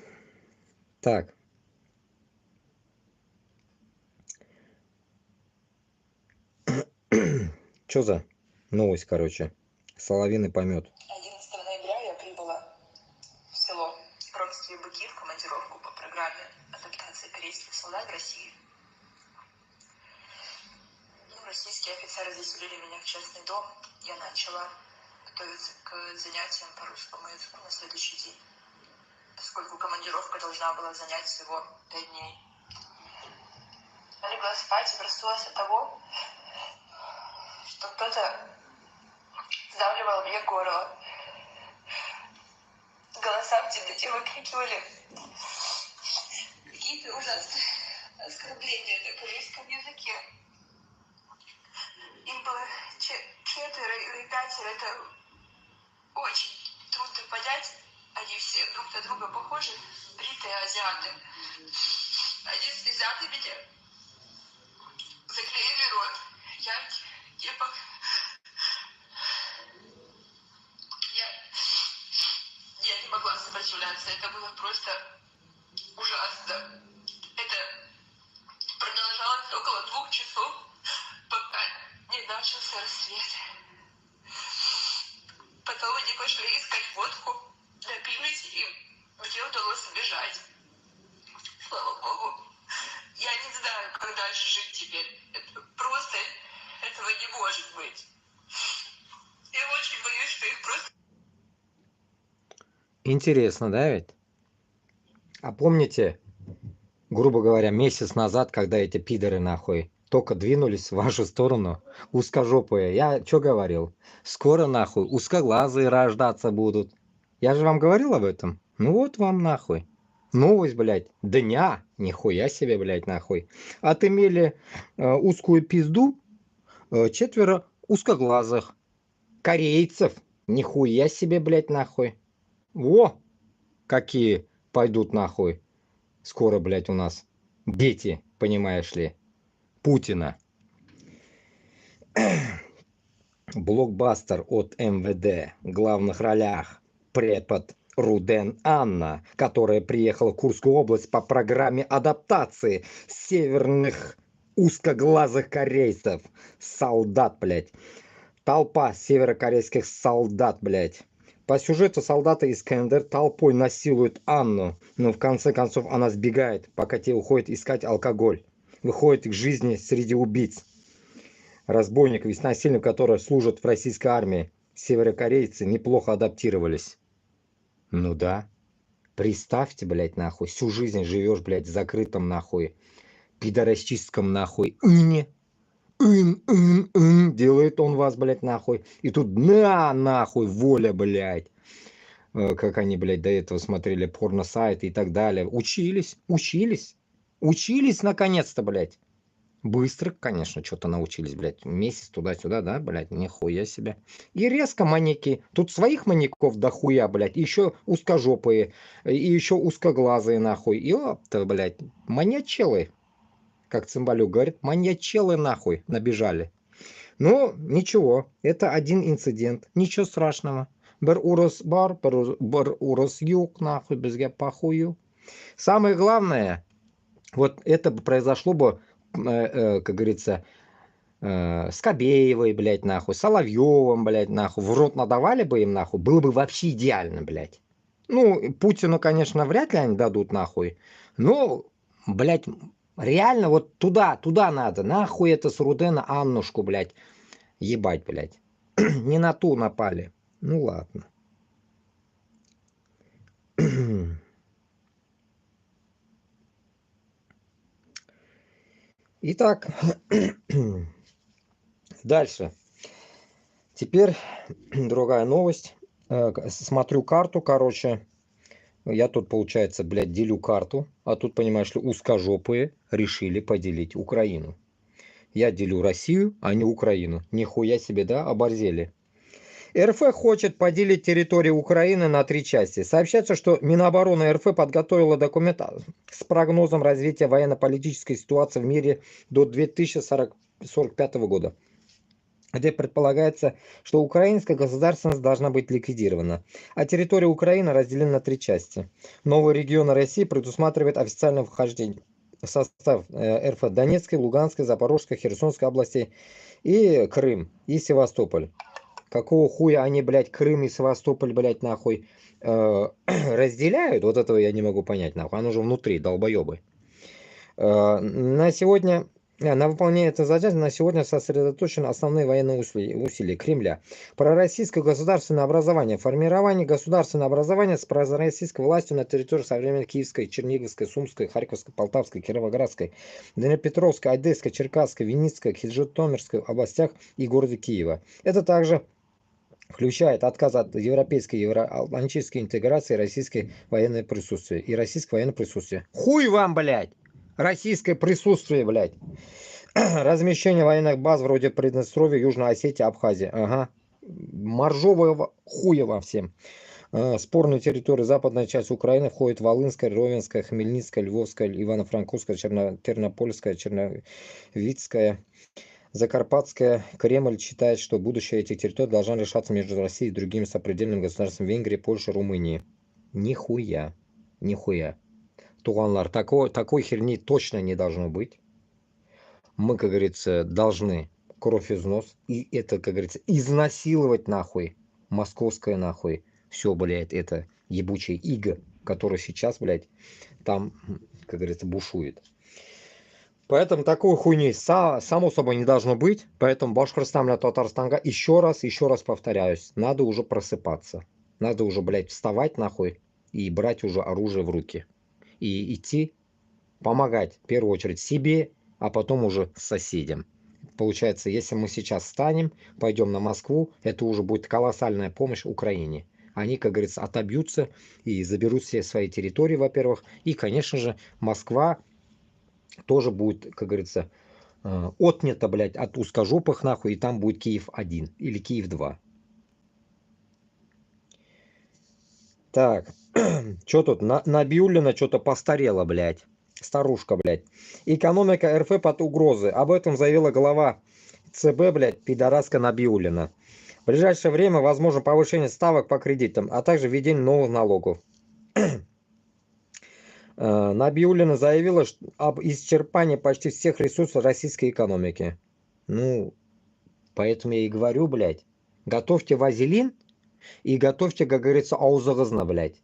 S2: Так. Что за новость, короче? Соловиный помет.
S8: 11 ноября я прибыла в село Родские Быки в командировку по программе адаптации корейских солдат в России. Российские офицеры заселили меня в частный дом. Я начала готовиться к занятиям по русскому языку на следующий день, поскольку командировка должна была занять всего 5 дней. Я легла спать и проснулась от того, что кто-то сдавливал мне горло. Голоса в темноте выкрикивали какие-то ужасные оскорбления на корейском языке. Их было 4 или 5, это очень трудно понять. Они все друг на друга похожи, бритые азиаты. Они связали меня, заклеили рот. Я не могла сопротивляться, это было просто ужасно. Это продолжалось около 2 часов, пока не начался рассвет. Потом они пошли искать водку, напились, и мне удалось убежать. Слава Богу. Я не знаю, как дальше жить теперь. Просто этого не может быть. Я очень боюсь, что их просто...
S2: Интересно, да, ведь? А помните, грубо говоря, месяц назад, когда эти пидоры нахуй только двинулись в вашу сторону, узкожопые, я что говорил? Скоро нахуй узкоглазые рождаться будут. Я же вам говорил об этом. Ну вот вам нахуй. Новость, блядь, дня. Нихуя себе, блядь, нахуй. Отымели узкую пизду 4 узкоглазых корейцев. Нихуя себе, блядь, нахуй. Во! Какие пойдут нахуй. Скоро, блядь, у нас дети, понимаешь ли, Путина. Блокбастер от МВД. В главных ролях препод Руден Анна, которая приехала в Курскую область по программе адаптации северных узкоглазых корейцев. Солдат, блядь. Толпа северокорейских солдат, блядь. По сюжету солдаты из КНДР толпой насилуют Анну, но в конце концов она сбегает, пока те уходят искать алкоголь. Выходит к жизни среди убийц. Разбойников и насильников, которые служат в российской армии. Северокорейцы неплохо адаптировались. Ну да. Представьте, блядь, нахуй. Всю жизнь живешь, блядь, в закрытом, нахуй, пидорастическом, нахуй, делает он вас, блядь, нахуй. И тут нахуй, воля, блядь. Как они, блядь, до этого смотрели порно-сайты и так далее. Учились наконец-то, блядь. Быстро, конечно, что-то научились, блядь. Месяц туда-сюда, да, блядь, нихуя себе. И резко маньяки. Тут своих маньяков дохуя, блядь. Еще узкожопые. И еще узкоглазые, нахуй. Ёпта, блядь. Маньячелы. Как Цымбалюк говорит, маньячелы нахуй набежали. Но ничего, это один инцидент. Ничего страшного. Бір урос бар, бір урос юг, нахуй, безге похую. Самое главное, Вот это бы произошло бы, как говорится, Скобеевой, блядь, нахуй, Соловьевым, блядь, нахуй, в рот надавали бы им, нахуй, было бы вообще идеально, блядь. Ну, Путину, конечно, вряд ли они дадут, нахуй, но, блядь, реально вот туда надо, нахуй это с Рудена Аннушку, блядь, ебать, блядь. Не на ту напали. Ну, ладно. Итак, дальше. Теперь другая новость. Смотрю карту, короче. Я тут, получается, блядь, делю карту. А тут, понимаешь ли, узкожопые решили поделить Украину. Я делю Россию, а не Украину. Нихуя себе, да? Оборзели. РФ хочет поделить территорию Украины на 3 части. Сообщается, что Минобороны РФ подготовила документ с прогнозом развития военно-политической ситуации в мире до 2045 года, где предполагается, что украинская государственность должна быть ликвидирована, а территория Украины разделена на 3 части. Новые регионы России предусматривают официальное вхождение в состав РФ Донецкой, Луганской, Запорожской, Херсонской областей и Крым, и Севастополь. Какого хуя они, блядь, Крым и Севастополь, блядь, нахуй разделяют? Вот этого я не могу понять, нахуй. Оно же внутри, долбоебы. На сегодня, на выполнение этой задачи на сегодня сосредоточены основные военные усилия Кремля. Пророссийское государственное образование. Формирование государственного образования с пророссийской властью на территории современной Киевской, Черниговской, Сумской, Харьковской, Полтавской, Кировоградской, Днепропетровской, Одесской, Черкасской, Винницкой, Житомирской областях и городе Киева. Это также включает отказ от европейской евроатлантической интеграции российской военное присутствие. И российское военное присутствие. Хуй вам, блядь! Российское присутствие, блядь. Размещение военных баз вроде Приднестровья, Южной Осетии, Абхазии. Ага. Моржового хуя вам всем. Спорные территории западная часть Украины входит Волынская, Ровенская, Хмельницкая, Львовская, Ивано-Франковская, Тернопольская, Черновицкая, Закарпатская. Кремль считает, что будущее этих территорий должно решаться между Россией и другими сопредельными государствами Венгрии, Польши, Румынии. Нихуя. Нихуя. Туганлар, такой херни точно не должно быть. Мы, как говорится, должны кровь из нос. И это, как говорится, изнасиловать нахуй. Московское нахуй. Все, блядь, это ебучая ига, которая сейчас, блядь, там, как говорится, бушует. Поэтому такой хуйни само собой не должно быть. Поэтому Башкортостан для Татарстанга еще раз повторяюсь. Надо уже просыпаться. Надо уже, блядь, вставать нахуй и брать уже оружие в руки. И идти помогать в первую очередь себе, а потом уже соседям. Получается, если мы сейчас встанем, пойдем на Москву, это уже будет колоссальная помощь Украине. Они, как говорится, отобьются и заберут все свои территории, во-первых. И, конечно же, Москва тоже будет, как говорится, отнята, блядь, от узкожопых нахуй, и там будет Киев-1 или Киев-2. Так, что тут? Набиуллина что-то постарела, блядь. Старушка, блядь. Экономика РФ под угрозой. Об этом заявила глава ЦБ, блядь, пидораска Набиуллина. В ближайшее время возможно повышение ставок по кредитам, а также введение новых налогов. Набиуллина заявила об исчерпании почти всех ресурсов российской экономики. Ну, поэтому я и говорю, блядь, готовьте вазелин и готовьте, как говорится, аузагазна, блядь.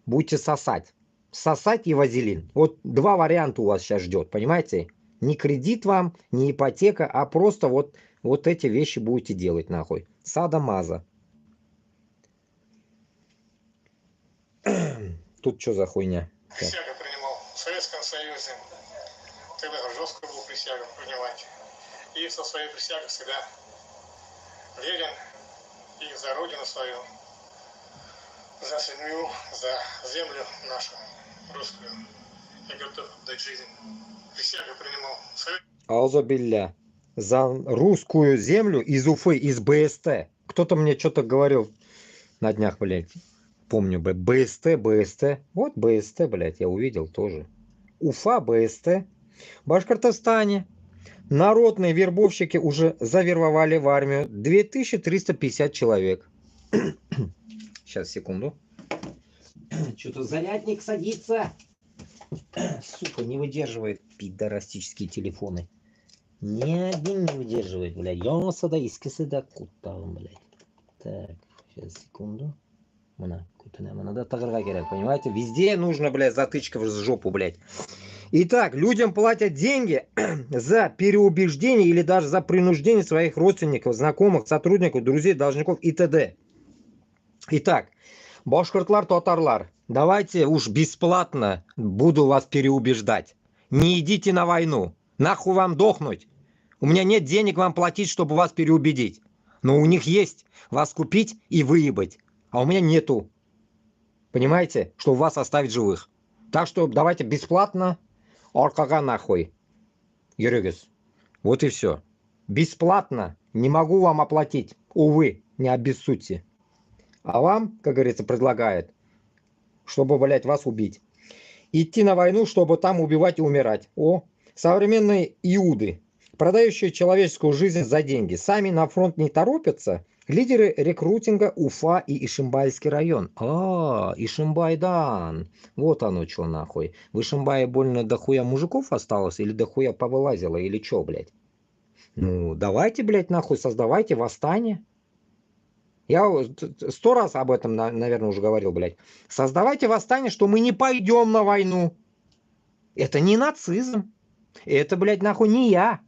S2: Будете сосать. Сосать и вазелин. Вот 2 варианта у вас сейчас ждет, понимаете? Не кредит вам, не ипотека, а просто вот эти вещи будете делать, нахуй. Сада-маза. Тут что за хуйня?
S10: Присягу принимал в Советском Союзе. Тогда жестко был присягу принимать. И со своей присягой всегда верен и за родину свою, за семью, за землю нашу русскую. Я готов отдать жизнь. Присягу принимал в Советском Союзе.
S2: Аузубилля. За русскую землю из Уфы, из БСТ. Кто-то мне что-то говорил на днях, блядь. Помню, БСТ. Вот БСТ, блядь, я увидел тоже. Уфа, БСТ. В Башкортостане народные вербовщики уже завербовали в армию 2350 человек. Сейчас, секунду. Что-то зарядник садится. Сука, не выдерживает пидорастические телефоны. Ни один не выдерживает, блядь. Я сюда искосы да кутал, блядь. Так, сейчас, секунду. Надо тагырга керек, понимаете? Везде нужно, блядь, затычка в жопу, блядь. Итак, людям платят деньги за переубеждение или даже за принуждение своих родственников, знакомых, сотрудников, друзей, должников и т.д. Итак, башкортлар, татарлар, давайте уж бесплатно буду вас переубеждать. Не идите на войну. Нахуй вам дохнуть. У меня нет денег вам платить, чтобы вас переубедить. Но у них есть вас купить и выебать. А у меня нету. Понимаете? Чтобы вас оставить живых. Так что давайте бесплатно. Аркага нахуй. Юригес. Вот и все. Бесплатно. Не могу вам оплатить. Увы, не обессудьте. А вам, как говорится, предлагает, чтобы, блядь, вас убить. Идти на войну, чтобы там убивать и умирать. О, современные иуды, продающие человеческую жизнь за деньги. Сами на фронт не торопятся. Лидеры рекрутинга Уфа и Ишимбайский район. Ишимбайдан. Вот оно что нахуй. В Ишимбае больно дохуя мужиков осталось? Или дохуя повылазило? Или что, блядь? Ну, давайте, блядь, нахуй, создавайте восстание. Я 100 раз об этом, наверное, уже говорил, блядь. Создавайте восстание, что мы не пойдем на войну. Это не нацизм. Это, блядь, нахуй не я.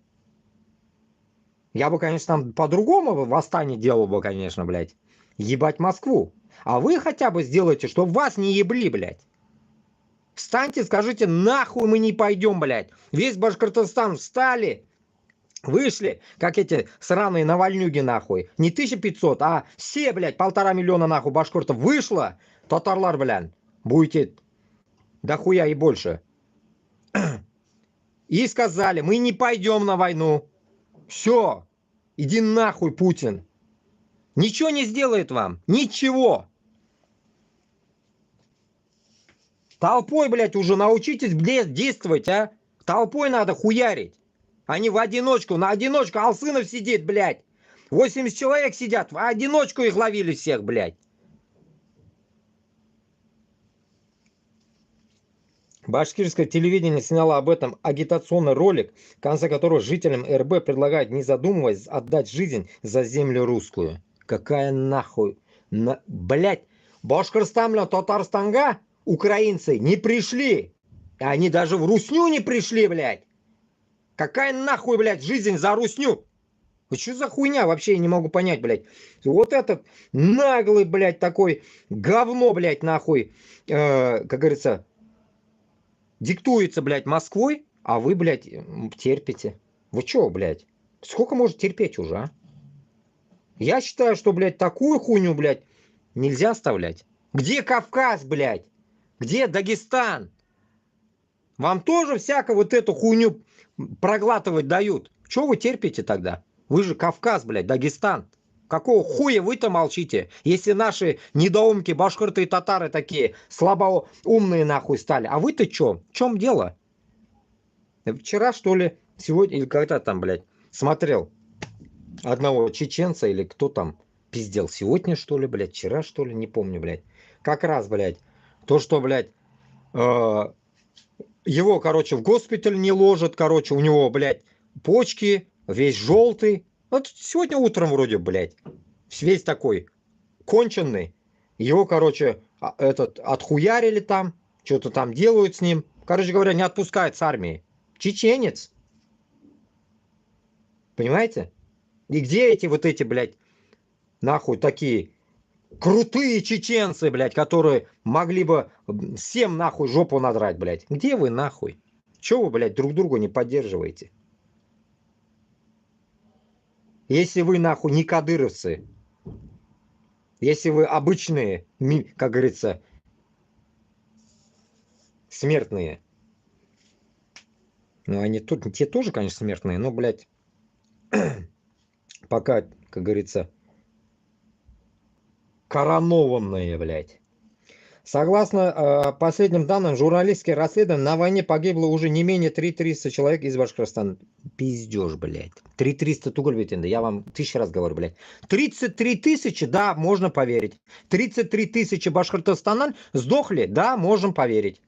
S2: Я бы, конечно, там по-другому восстание делал бы, конечно, блядь. Ебать Москву. А вы хотя бы сделайте, чтобы вас не ебли, блядь. Встаньте, скажите, нахуй мы не пойдем, блядь. Весь Башкортостан встали, вышли, как эти сраные навальнюги, нахуй. Не 1500, а все, блядь, 1,5 миллиона, нахуй, башкортов вышло. Татарлар, блядь, будете дохуя и больше. И сказали, мы не пойдем на войну. Все, иди нахуй, Путин. Ничего не сделает вам. Ничего. Толпой, блядь, уже научитесь, блядь, действовать, а? Толпой надо хуярить. А не в одиночку. На одиночку Алсынов сидит, блядь. 80 человек сидят. В одиночку их ловили всех, блядь. Башкирское телевидение сняло об этом агитационный ролик, в конце которого жителям РБ предлагают, не задумываясь, отдать жизнь за землю русскую. Какая нахуй? Блядь, Башкортостан, Татарстанга украинцы не пришли. Они даже в Русню не пришли, блядь. Какая нахуй, блядь, жизнь за Русню? Вы что за хуйня? Вообще я не могу понять, блядь. Вот этот наглый, блядь, такой говно, блядь, нахуй, как говорится, диктуется, блядь, Москвой, а вы, блядь, терпите. Вы чё, блядь? Сколько может терпеть уже, а? Я считаю, что, блядь, такую хуйню, блядь, нельзя оставлять. Где Кавказ, блядь? Где Дагестан? Вам тоже всяко вот эту хуйню проглатывать дают. Чё вы терпите тогда? Вы же Кавказ, блядь, Дагестан. Какого хуя вы-то молчите, если наши недоумки, башкорты и татары такие слабоумные нахуй стали? А вы-то чё? В чем дело? Вчера, что ли, сегодня, или когда там, блядь, смотрел одного чеченца, или кто там пиздел, сегодня, что ли, блядь, вчера, что ли, не помню, блядь. Как раз, блядь, то, что, блядь, его, короче, в госпиталь не ложат, короче, у него, блядь, почки, весь желтый. Вот сегодня утром вроде, блядь, весь такой конченый. Его, короче, отхуярили там, что-то там делают с ним. Короче говоря, не отпускают с армии. Чеченец. Понимаете? И где эти вот эти, блядь, нахуй такие крутые чеченцы, блядь, которые могли бы всем нахуй жопу надрать, блядь? Где вы нахуй? Чего вы, блядь, друг друга не поддерживаете? Если вы, нахуй, не кадыровцы, если вы обычные, как говорится, смертные, ну, они тут, те тоже, конечно, смертные, но, блядь, пока, как говорится, коронованные, блядь. Согласно последним данным журналистских расследований, на войне погибло уже не менее 3300 человек из Башкортостана. Пиздеж, блядь. 3300 тугольбитинда, я вам 1000 раз говорю, блядь. 33 тысячи, да, можно поверить. 33 тысячи башкортостанан сдохли, да, можем поверить.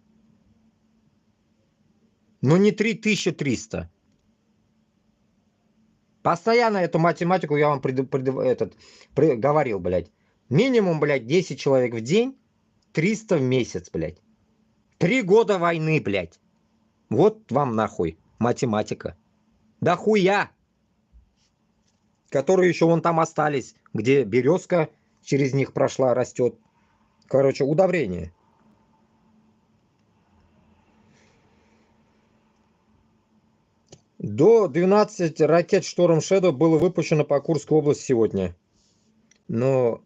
S2: Но не 3300. Постоянно эту математику я вам говорил, блядь. Минимум, блядь, 10 человек в день, 300 в месяц, блядь. 3 года войны, блядь. Вот вам нахуй математика. Да хуя! Которые еще вон там остались, где березка через них прошла, растет. Короче, удобрение. До 12 ракет Storm Shadow было выпущено по Курской области сегодня. Но,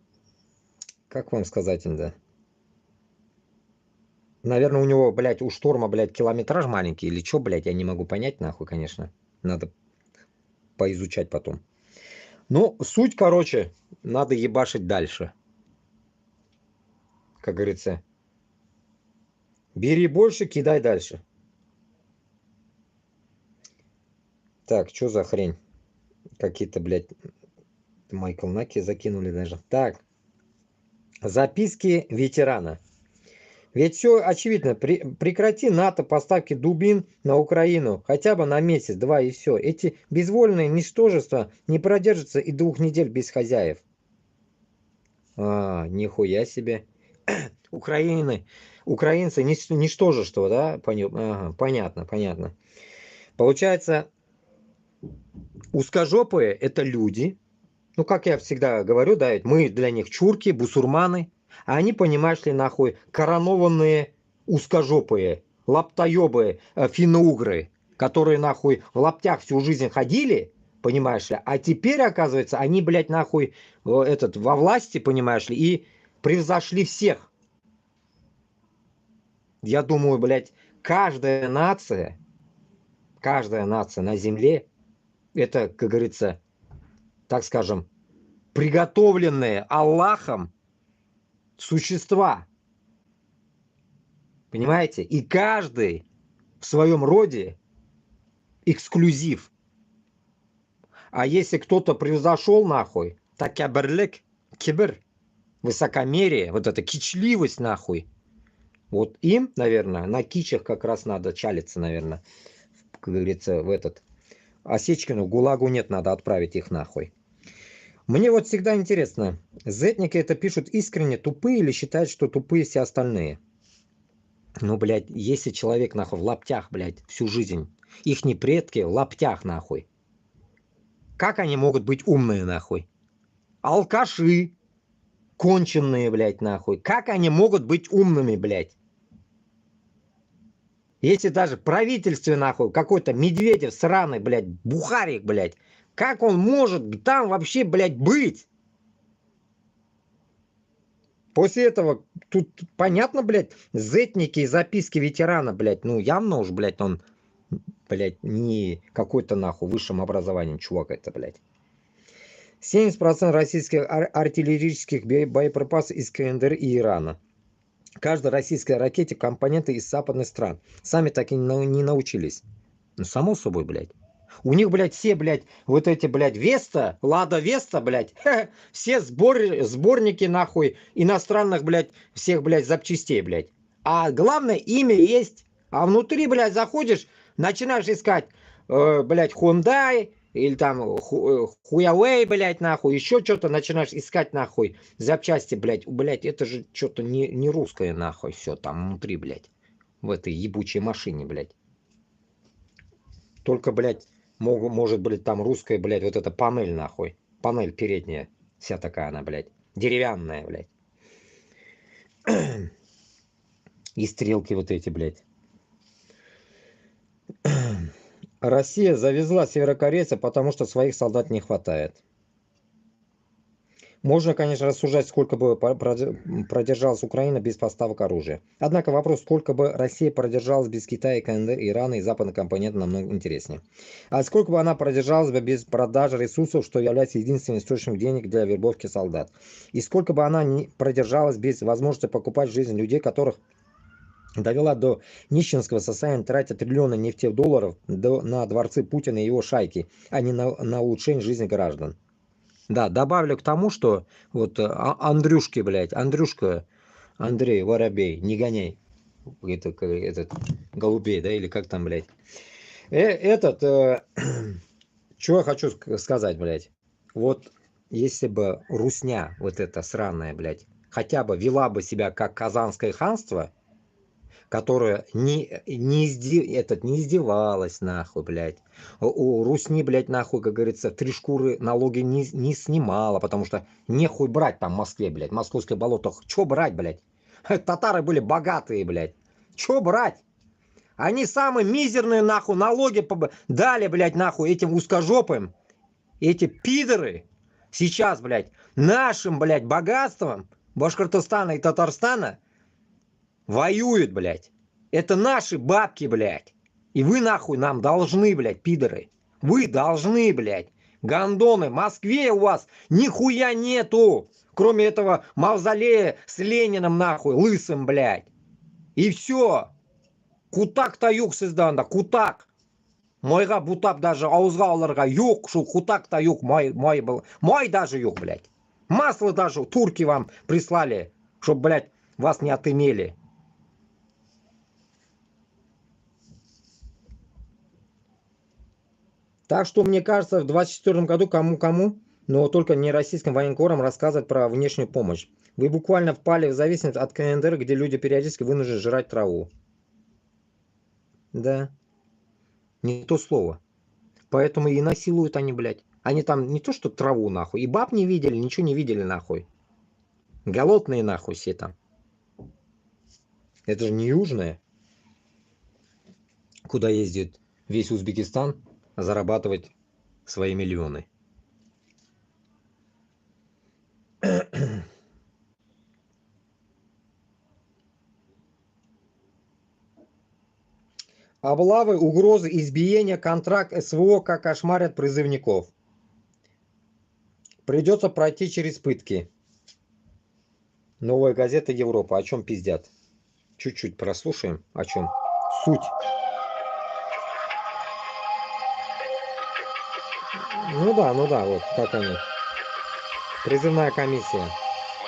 S2: как вам сказать, да? Наверное, у него, блядь, у Шторма, блядь, километраж маленький или что, блядь, я не могу понять, нахуй, конечно. Надо поизучать потом. Ну, суть, короче, надо ебашить дальше. Как говорится, бери больше, кидай дальше. Так, что за хрень? Какие-то, блядь, Майкл Наки закинули даже. Так, записки ветерана. Ведь все очевидно. Прекрати НАТО поставки дубин на Украину. Хотя бы на месяц-два и все. Эти безвольные ничтожества не продержатся и 2 недель без хозяев. Нихуя себе. Украинцы ничтожество, да? Ага, понятно. Получается, узкожопые это люди. Ну, как я всегда говорю, да, мы для них чурки, бусурманы. А они, понимаешь ли, нахуй, коронованные узкожопые, лаптоебые финно-угры, которые, нахуй, в лаптях всю жизнь ходили, понимаешь ли, а теперь, оказывается, они, блядь, нахуй, во власти, понимаешь ли, и превзошли всех. Я думаю, блядь, каждая нация на земле, это, как говорится, так скажем, приготовленные Аллахом существа. Понимаете? И каждый в своем роде эксклюзив. А если кто-то превзошел, нахуй, так кибер, высокомерие, вот эта кичливость, нахуй, вот им, наверное, на кичах как раз надо чалиться, наверное, как говорится, в этот Осечкину, в ГУЛАГу нет, надо отправить их нахуй. Мне вот всегда интересно, зетники это пишут искренне тупые или считают, что тупые все остальные? Ну, блядь, если человек, нахуй, в лаптях, блядь, всю жизнь, ихние предки в лаптях, нахуй, как они могут быть умные, нахуй? Алкаши, конченые, блядь, нахуй. Как они могут быть умными, блядь? Если даже правительстве, нахуй, какой-то Медведев сраный, блядь, бухарик, блядь, как он может там вообще, блядь, быть? После этого тут понятно, блядь, зетники и записки ветерана, блядь, ну явно уж, блядь, он, блядь, не какой-то нахуй высшим образованием чувак это, блядь. 70% российских артиллерийских боеприпасов из КНДР и Ирана. Каждой российской ракете компоненты из западных стран. Сами так и не научились. Ну, само собой, блядь. У них, блядь, все, блядь, вот эти, блядь, Веста, Лада Веста, блядь, все сборники, нахуй, иностранных, блядь, всех, блядь, запчастей, блядь. А главное, имя есть. А внутри, блядь, заходишь, начинаешь искать, блядь, Hyundai, или там Huawei, блядь, нахуй, еще что-то начинаешь искать, нахуй, запчасти, блядь, это же что-то не русское, нахуй, все там внутри, блядь, в этой ебучей машине, блядь. Только, блядь, может, блядь, там русская, блядь, вот эта панель, нахуй, панель передняя, вся такая она, блядь, деревянная, блядь. И стрелки вот эти, блядь. Россия завезла северокорейца, потому что своих солдат не хватает. Можно, конечно, рассуждать, сколько бы продержалась Украина без поставок оружия. Однако вопрос, сколько бы Россия продержалась без Китая, КНДР, Ирана и западных компонентов, намного интереснее. А сколько бы она продержалась бы без продажи ресурсов, что является единственным источником денег для вербовки солдат. И сколько бы она не продержалась без возможности покупать жизнь людей, которых довела до нищенского состояния, тратя триллионы нефтедолларов на дворцы Путина и его шайки, а не на улучшение жизни граждан. Да, добавлю к тому, что вот Андрюшки, блядь, Андрюшка, Андрей Воробей, не гоняй. Этот голубей, да, или как там, блядь. Что я хочу сказать, блядь. Вот если бы русня, вот эта сраная, блядь, хотя бы вела бы себя как Казанское ханство, которое не издевалась, нахуй, блядь. У русни, блядь, нахуй, как говорится, 3 шкуры налоги не снимала, потому что нехуй брать там в Москве, блядь, московское болото. Чё брать, блядь? Татары были богатые, блядь. Чё брать? Они самые мизерные, нахуй, налоги дали, блядь, нахуй, этим узкожопым. Эти пидоры сейчас, блядь, нашим, блядь, богатством Башкортостана и Татарстана воюют, блядь. Это наши бабки, блядь. И вы, нахуй, нам должны, блядь, пидоры. Вы должны, блядь. Гондоны, в Москве у вас нихуя нету. Кроме этого мавзолея с Лениным, нахуй, лысым, блядь. И все. Кутак таюк сізданда, кутак. Мойға бутап даже ауызға аларға юк, шу кутак таюк, мой был. Мой даже юк, блядь. Масло даже турки вам прислали, чтоб, блядь, вас не отымели. Так что, мне кажется, в 24 году кому-кому, но только не российским военкорам рассказывать про внешнюю помощь. Вы буквально впали в зависимость от КНДР, где люди периодически вынуждены жрать траву. Да. Не то слово. Поэтому и насилуют они, блядь. Они там не то что траву, нахуй. И баб не видели, ничего не видели, нахуй. Голодные, нахуй, все там. Это же не южное. Куда ездит весь Узбекистан зарабатывать свои миллионы. Облавы, угрозы, избиения, контракт СВО, как кошмарят призывников. Придется пройти через пытки. Новая газета Европа. О чем пиздят? Чуть-чуть прослушаем. О чем? Суть. Ну да, вот как они. Призывная комиссия.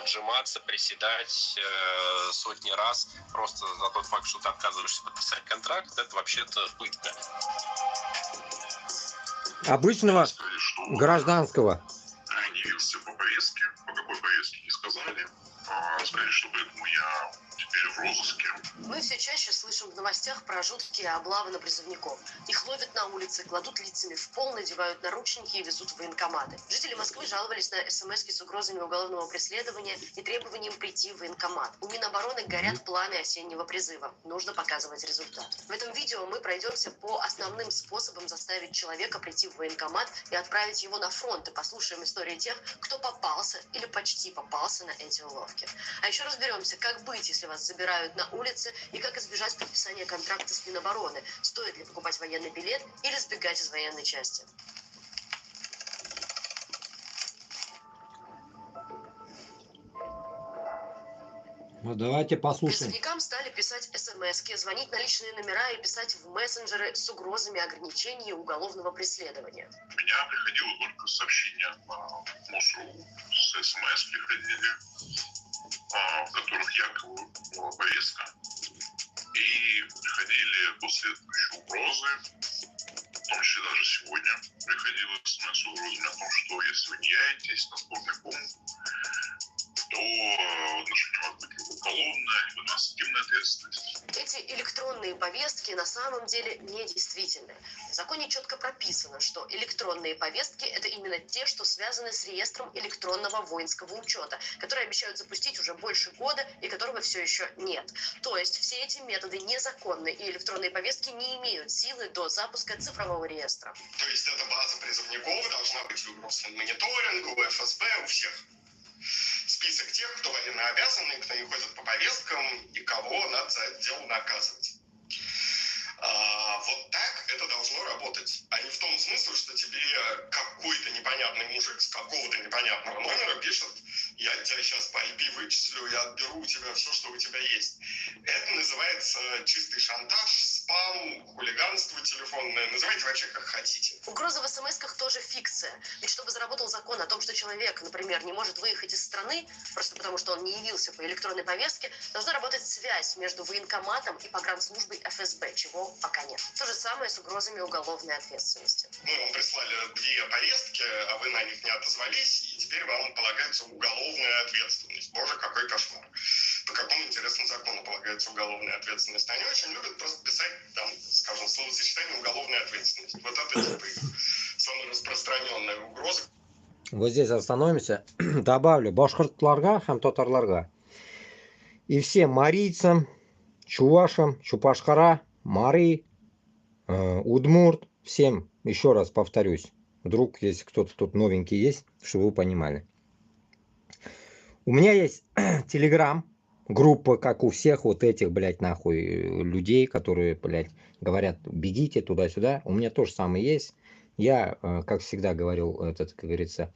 S11: Отжиматься, приседать сотни раз просто за тот факт, что ты отказываешься подписать контракт, это вообще-то пытка.
S2: Обычного гражданского.
S18: Не явился по повестке. По какой повестке не сказали. Сказали, что поэтому я теперь в розыске.
S20: Мы все чаще слышим в новостях про жуткие облавы на призывников. Их ловят на улице, кладут лицами в пол, надевают наручники и везут в военкоматы. Жители Москвы жаловались на смс-ки с угрозами уголовного преследования и требованием прийти в военкомат. У Минобороны горят планы осеннего призыва. Нужно показывать результат. В этом видео мы пройдемся по основным способам заставить человека прийти в военкомат и отправить его на фронт. И послушаем истории тех, кто попался или почти попался на эти уловки. А еще разберемся, как быть, если вас забирают на улице, и как избежать подписания контракта с Минобороны. Стоит ли покупать военный билет или сбегать из военной части?
S2: Ну давайте послушаем.
S20: Призывникам стали писать смс-ки, звонить на личные номера и писать в мессенджеры с угрозами ограничений и уголовного преследования.
S18: У меня приходило только сообщения на МОСРУ, с смс приходили, в которых якобы была повестка. И приходили последующие угрозы, в том числе даже сегодня приходила смс с угрозами о том, что если вы не явитесь на сборный пункт, то в отношении вас будет либо уголовная, либо административная ответственность.
S20: Эти электронные повестки на самом деле недействительны. В законе четко прописано, что электронные повестки – это именно те, что связаны с реестром электронного воинского учета, который обещают запустить уже больше года и которого все еще нет. То есть все эти методы незаконны, и электронные повестки не имеют силы до запуска цифрового реестра.
S21: То есть эта база призывников должна быть в Росмониторингу, у ФСБ, у всех. Список тех, кто военно обязанный, кто не ходит по повесткам и кого надо за это дело наказывать. Вот так это должно работать, а не в том смысле, что тебе какой-то непонятный мужик с какого-то непонятного номера пишет: я тебя сейчас по IP вычислю, я отберу у тебя все, что у тебя есть. Это называется чистый шантаж, спам, хулиганство телефонное, называйте вообще как хотите.
S20: Угроза в смс-ках тоже фикция. Ведь чтобы заработал закон о том, что человек, например, не может выехать из страны, просто потому что он не явился по электронной повестке, должна работать связь между военкоматом и погранслужбой ФСБ, чего пока нет. То же самое с угрозами уголовной ответственности.
S21: Мы вам прислали 2 повестки, а вы на них не отозвались, и теперь вам полагается уголовная ответственность. Боже, какой кошмар. По какому интересному закону полагается уголовная ответственность? Они очень любят просто писать там, скажем, словосочетание уголовная ответственность. Вот это типа их самая распространенная угроза.
S2: Вот здесь остановимся. Добавлю башкортларга, хам татарларга. И всем марийцам, чувашам, чупашкара, мари, удмурт, всем, еще раз повторюсь, вдруг, если кто-то тут новенький есть, чтобы вы понимали. У меня есть телеграм, группа, как у всех вот этих, блядь, нахуй, людей, которые, блядь, говорят, бегите туда-сюда. У меня тоже самое есть. Я, как всегда говорил, этот, как говорится,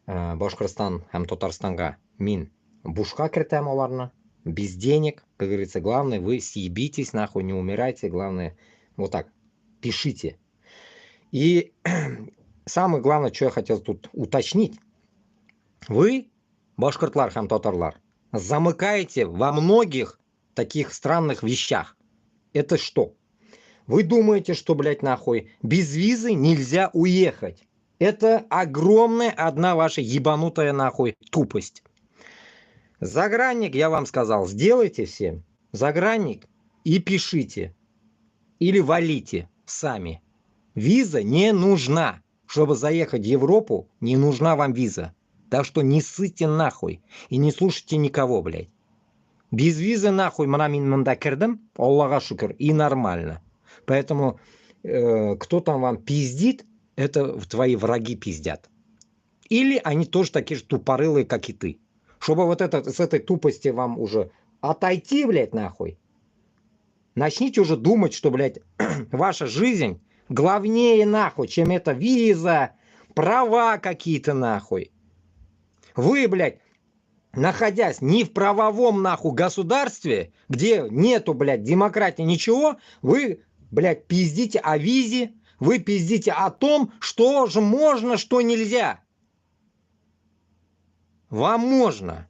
S2: Башкортостан, Татарстанга, мин, бушка кретем оларна, без денег, как говорится, главное, вы съебитесь, нахуй, не умирайте, главное, вот так, пишите. И самое главное, что я хотел тут уточнить, вы, башкортлар, татарлар, замыкаете во многих таких странных вещах. Это что? Вы думаете, что, блядь, нахуй, без визы нельзя уехать? Это огромная одна ваша ебанутая, нахуй, тупость. Загранник, я вам сказал, сделайте всем загранник и пишите. Или валите сами. Виза не нужна. Чтобы заехать в Европу, не нужна вам виза. Так что не ссыте нахуй. И не слушайте никого, блядь. Без визы нахуй мрамин мандакердам, Аллаха шукр, и нормально. Поэтому кто там вам пиздит, это твои враги пиздят. Или они тоже такие же тупорылые, как и ты. Чтобы вот это, с этой тупости вам уже отойти, блядь, нахуй. Начните уже думать, что, блядь, ваша жизнь главнее, нахуй, чем эта виза, права какие-то, нахуй. Вы, блядь, находясь не в правовом, нахуй, государстве, где нету, блядь, демократии, ничего, вы, блядь, пиздите о визе, вы пиздите о том, что же можно, что нельзя. Вам можно.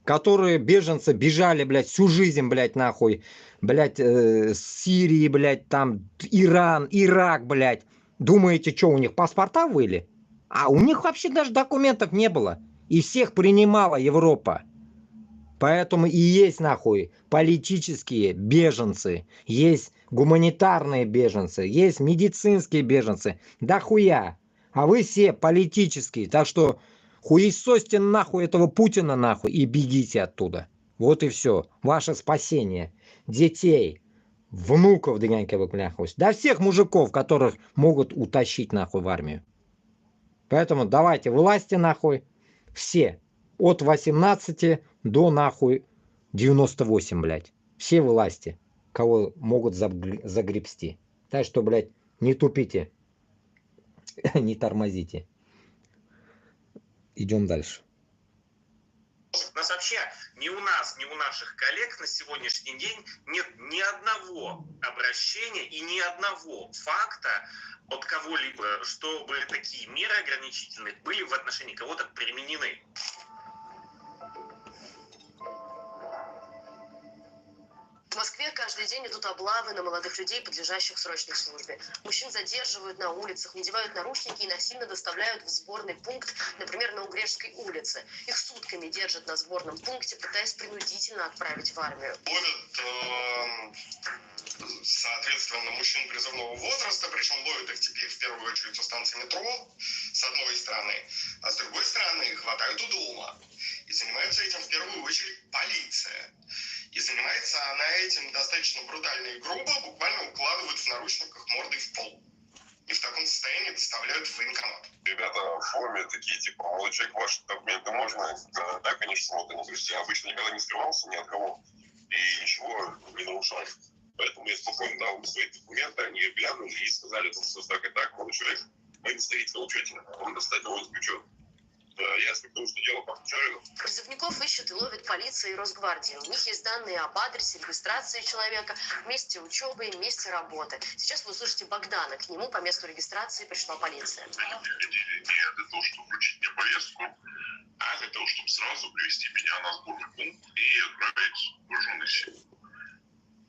S2: Которые беженцы бежали, блядь, всю жизнь, блядь, нахуй, блядь, с Сирии, блядь, там, Иран, Ирак, блядь. Думаете, что, у них паспорта были? А у них вообще даже документов не было. И всех принимала Европа. Поэтому и есть, нахуй, политические беженцы, есть гуманитарные беженцы, есть медицинские беженцы. Да хуя. А вы все политические. Так что хуесосьте нахуй этого Путина, нахуй, и бегите оттуда. Вот и все. Ваше спасение. Детей, внуков, да всех мужиков, которых могут утащить, нахуй, в армию. Поэтому давайте, вылазьте, нахуй, все. От 18 до, нахуй, 98, блядь. Все вылазьте, кого могут загребсти. Так что, блядь, не тупите, не тормозите. Идем дальше.
S11: У нас вообще ни у нас, ни у наших коллег на сегодняшний день нет ни одного обращения и ни одного факта от кого-либо, чтобы такие меры ограничительные были в отношении кого-то применены.
S20: В Москве каждый день идут облавы на молодых людей, подлежащих срочной службе. Мужчин задерживают на улицах, надевают наручники и насильно доставляют в сборный пункт, например, на Угрешской улице. Их сутками держат на сборном пункте, пытаясь принудительно отправить в армию.
S21: Ловят, соответственно, мужчин призывного возраста, причем ловят их теперь в первую очередь у станции метро, с одной стороны, а с другой стороны хватают у дома. И занимается этим в первую очередь полиция. И занимается она этим достаточно брутально и грубо, буквально укладывают в наручниках мордой в пол. И в таком состоянии доставляют в военкомат.
S18: Ребята в форме такие, типа, молодой человек, ваши документы можно? Да, конечно, вот они. То есть я обычно никогда не скрывался ни от кого и ничего не нарушал. Поэтому я спокойно дал свои документы, они глянули и сказали, что так и так, молодой человек, мы не стоите на учете, он достать воинский учет. ясно, потому что дело повторяю.
S20: Призывников ищет и ловит полиция и Росгвардия. У них есть данные об адресе регистрации человека, месте учебы и месте работы. Сейчас вы услышите Богдана. К нему по месту регистрации пришла полиция.
S18: Они приходили не для того, чтобы вручить мне повестку, а для того, чтобы сразу привести меня на сборный пункт и отправить в вооруженные силы.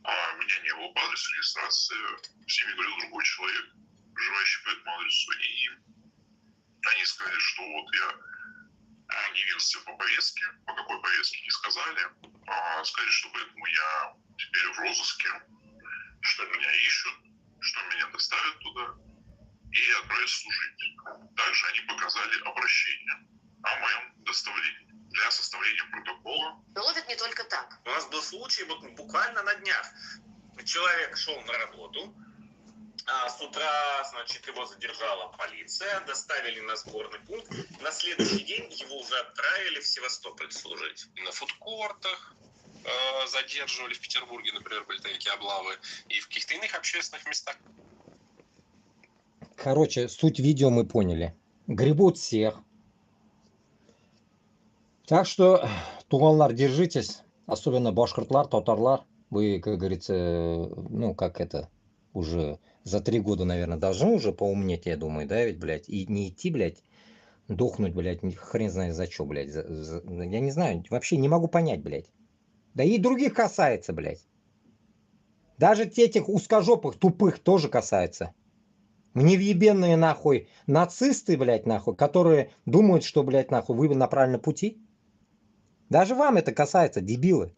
S18: А меня не было по адресу регистрации. С ними говорил другой человек, проживающий по этому адресу. И они сказали, что вот я не явился по повестке. По какой повестке не сказали. Сказали, что поэтому я теперь в розыске, что меня ищут, что меня доставят туда и отправят служить. Также они показали обращение о моем доставлении для составления протокола.
S20: Но ловят не только так.
S11: У нас был случай вот буквально на днях. Человек шел на работу, а с утра, значит, его задержала полиция, доставили на сборный пункт. На следующий день его уже отправили в Севастополь служить.
S3: На фудкортах задерживали в Петербурге, например, были такие облавы, и в каких-то иных общественных местах.
S2: Короче, суть видео мы поняли. Гребут всех. Так что, туғанлар, держитесь. Особенно башкортлар, татарлар. Вы, как говорится, ну, как это, уже за 3 года, наверное, должны уже поумнеть, я думаю, да, ведь, блядь, и не идти, блядь, дохнуть, блядь, хрен знает за что, блядь. Я не знаю, вообще не могу понять, блядь. Да и других касается, блядь. Даже этих узкожопых, тупых тоже касается. Невъебенные, нахуй, нацисты, блядь, нахуй, которые думают, что, блядь, нахуй, вы на правильном пути. Даже вам это касается, дебилы.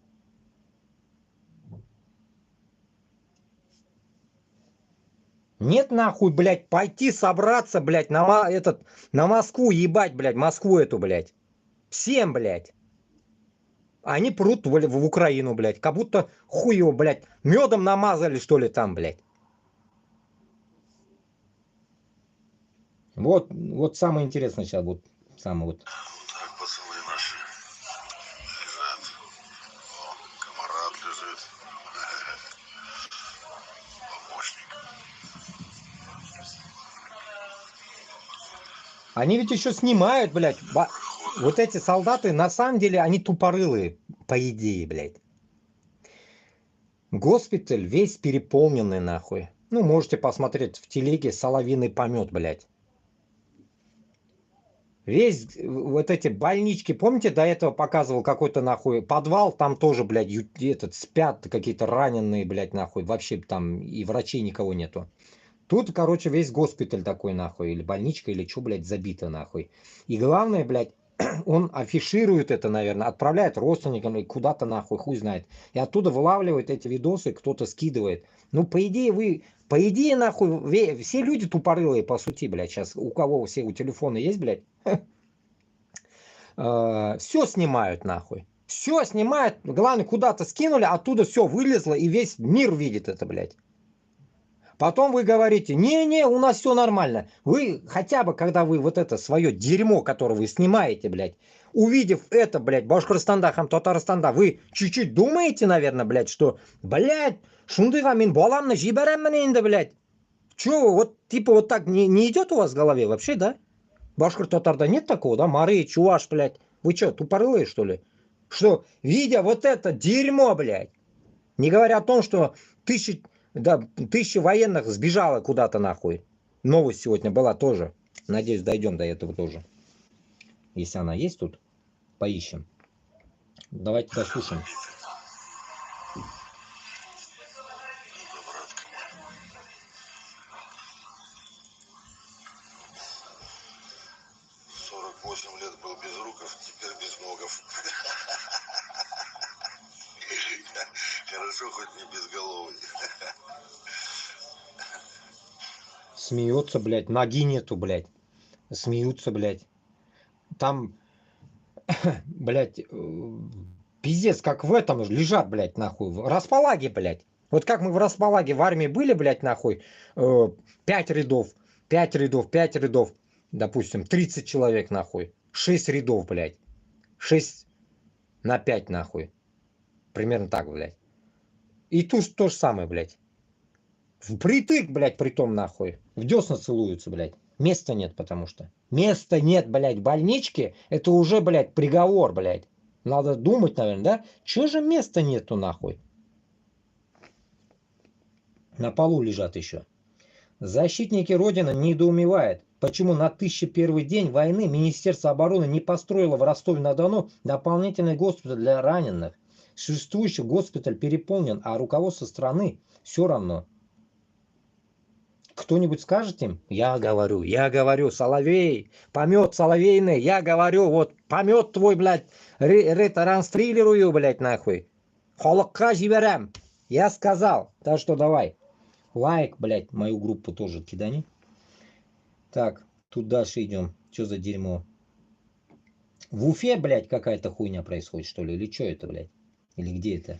S2: Нет, нахуй, блядь, пойти собраться, блядь, на Москву, ебать, блядь, Москву эту, блядь. Всем, блядь. Они прут в Украину, блядь, как будто хуй его, блядь, медом намазали, что ли, там, блядь. Вот самое интересное сейчас будет. Самое вот.
S18: Так, пацаны наши лежат. О, камарад лежит. Помощник.
S2: Они ведь еще снимают, блядь. Вот эти солдаты, на самом деле, они тупорылые, по идее, блядь. Госпиталь весь переполненный, нахуй. Ну, можете посмотреть в телеге соловиный помет, блядь. Весь вот эти больнички, помните, до этого показывал какой-то, нахуй, подвал, там тоже, блядь, спят какие-то раненые, блядь, нахуй. Вообще там и врачей никого нету. Тут, короче, весь госпиталь такой, нахуй, или больничка, или что, блядь, забито, нахуй. И главное, блядь, он афиширует это, наверное, отправляет родственникам куда-то, нахуй, хуй знает. И оттуда вылавливает эти видосы, кто-то скидывает. Ну, по идее, нахуй, все люди тупорылые, по сути, блядь, сейчас. У кого все у телефона есть, блядь. Все снимают, нахуй. Все снимают. Главное, куда-то скинули, оттуда все вылезло, и весь мир видит это, блядь. Потом вы говорите, не-не, у нас все нормально. Вы хотя бы, когда вы вот это свое дерьмо, которое вы снимаете, блядь, увидев это, блядь, Башкортостанда, Татарстанда, вы чуть-чуть думаете, наверное, блядь, что, блядь, шундыга мин баламны жиберем инде, блядь. Че, вот, типа, вот так не идет у вас в голове вообще, да? Башкорт-татарда нет такого, да? Мары, чуваш, блядь. Вы что, тупорылые, что ли? Что, видя вот это дерьмо, блядь, не говоря о том, что тысячи военных сбежало куда-то, нахуй. Новость сегодня была тоже. Надеюсь, дойдем до этого тоже. Если она есть тут, поищем. Давайте дослушаем.
S18: 48 лет был без руков, теперь без ногов. Хорошо, хоть не безголовый.
S2: Смеется, блядь, ноги нету, блядь. Смеются, блядь. Там, блядь, пиздец, как в этом лежат, блядь, нахуй. В располаге, блядь. Вот как мы в располаге в армии были, блядь, нахуй. 5 рядов, 5 рядов, 5 рядов. Допустим, 30 человек, нахуй. 6 рядов, блядь. 6 на 5, нахуй. Примерно так, блядь. И тут то же самое, блядь. Впритык, блядь, притом, нахуй. в десна целуются, блядь. Места нет, потому что. Места нет, блядь, в больничке. Это уже, блядь, приговор, блядь. Надо думать, наверное, да? Чего же места нету, нахуй? На полу лежат еще. Защитники Родины недоумевают, почему на 1001 день войны Министерство обороны не построило в Ростове-на-Дону дополнительный госпиталь для раненых. Существующий госпиталь переполнен, а руководство страны все равно. Кто-нибудь скажет им? Я говорю, Соловей, помет соловейный, я говорю, вот помет твой, блядь, ретранслирую, блядь, нахуй. Холокка жиберем. Я сказал, так что давай. Лайк, блядь, мою группу тоже кидани. Так, тут дальше идем. Что за дерьмо? В Уфе, блядь, какая-то хуйня происходит, что ли? Или что это, блядь? Или где это?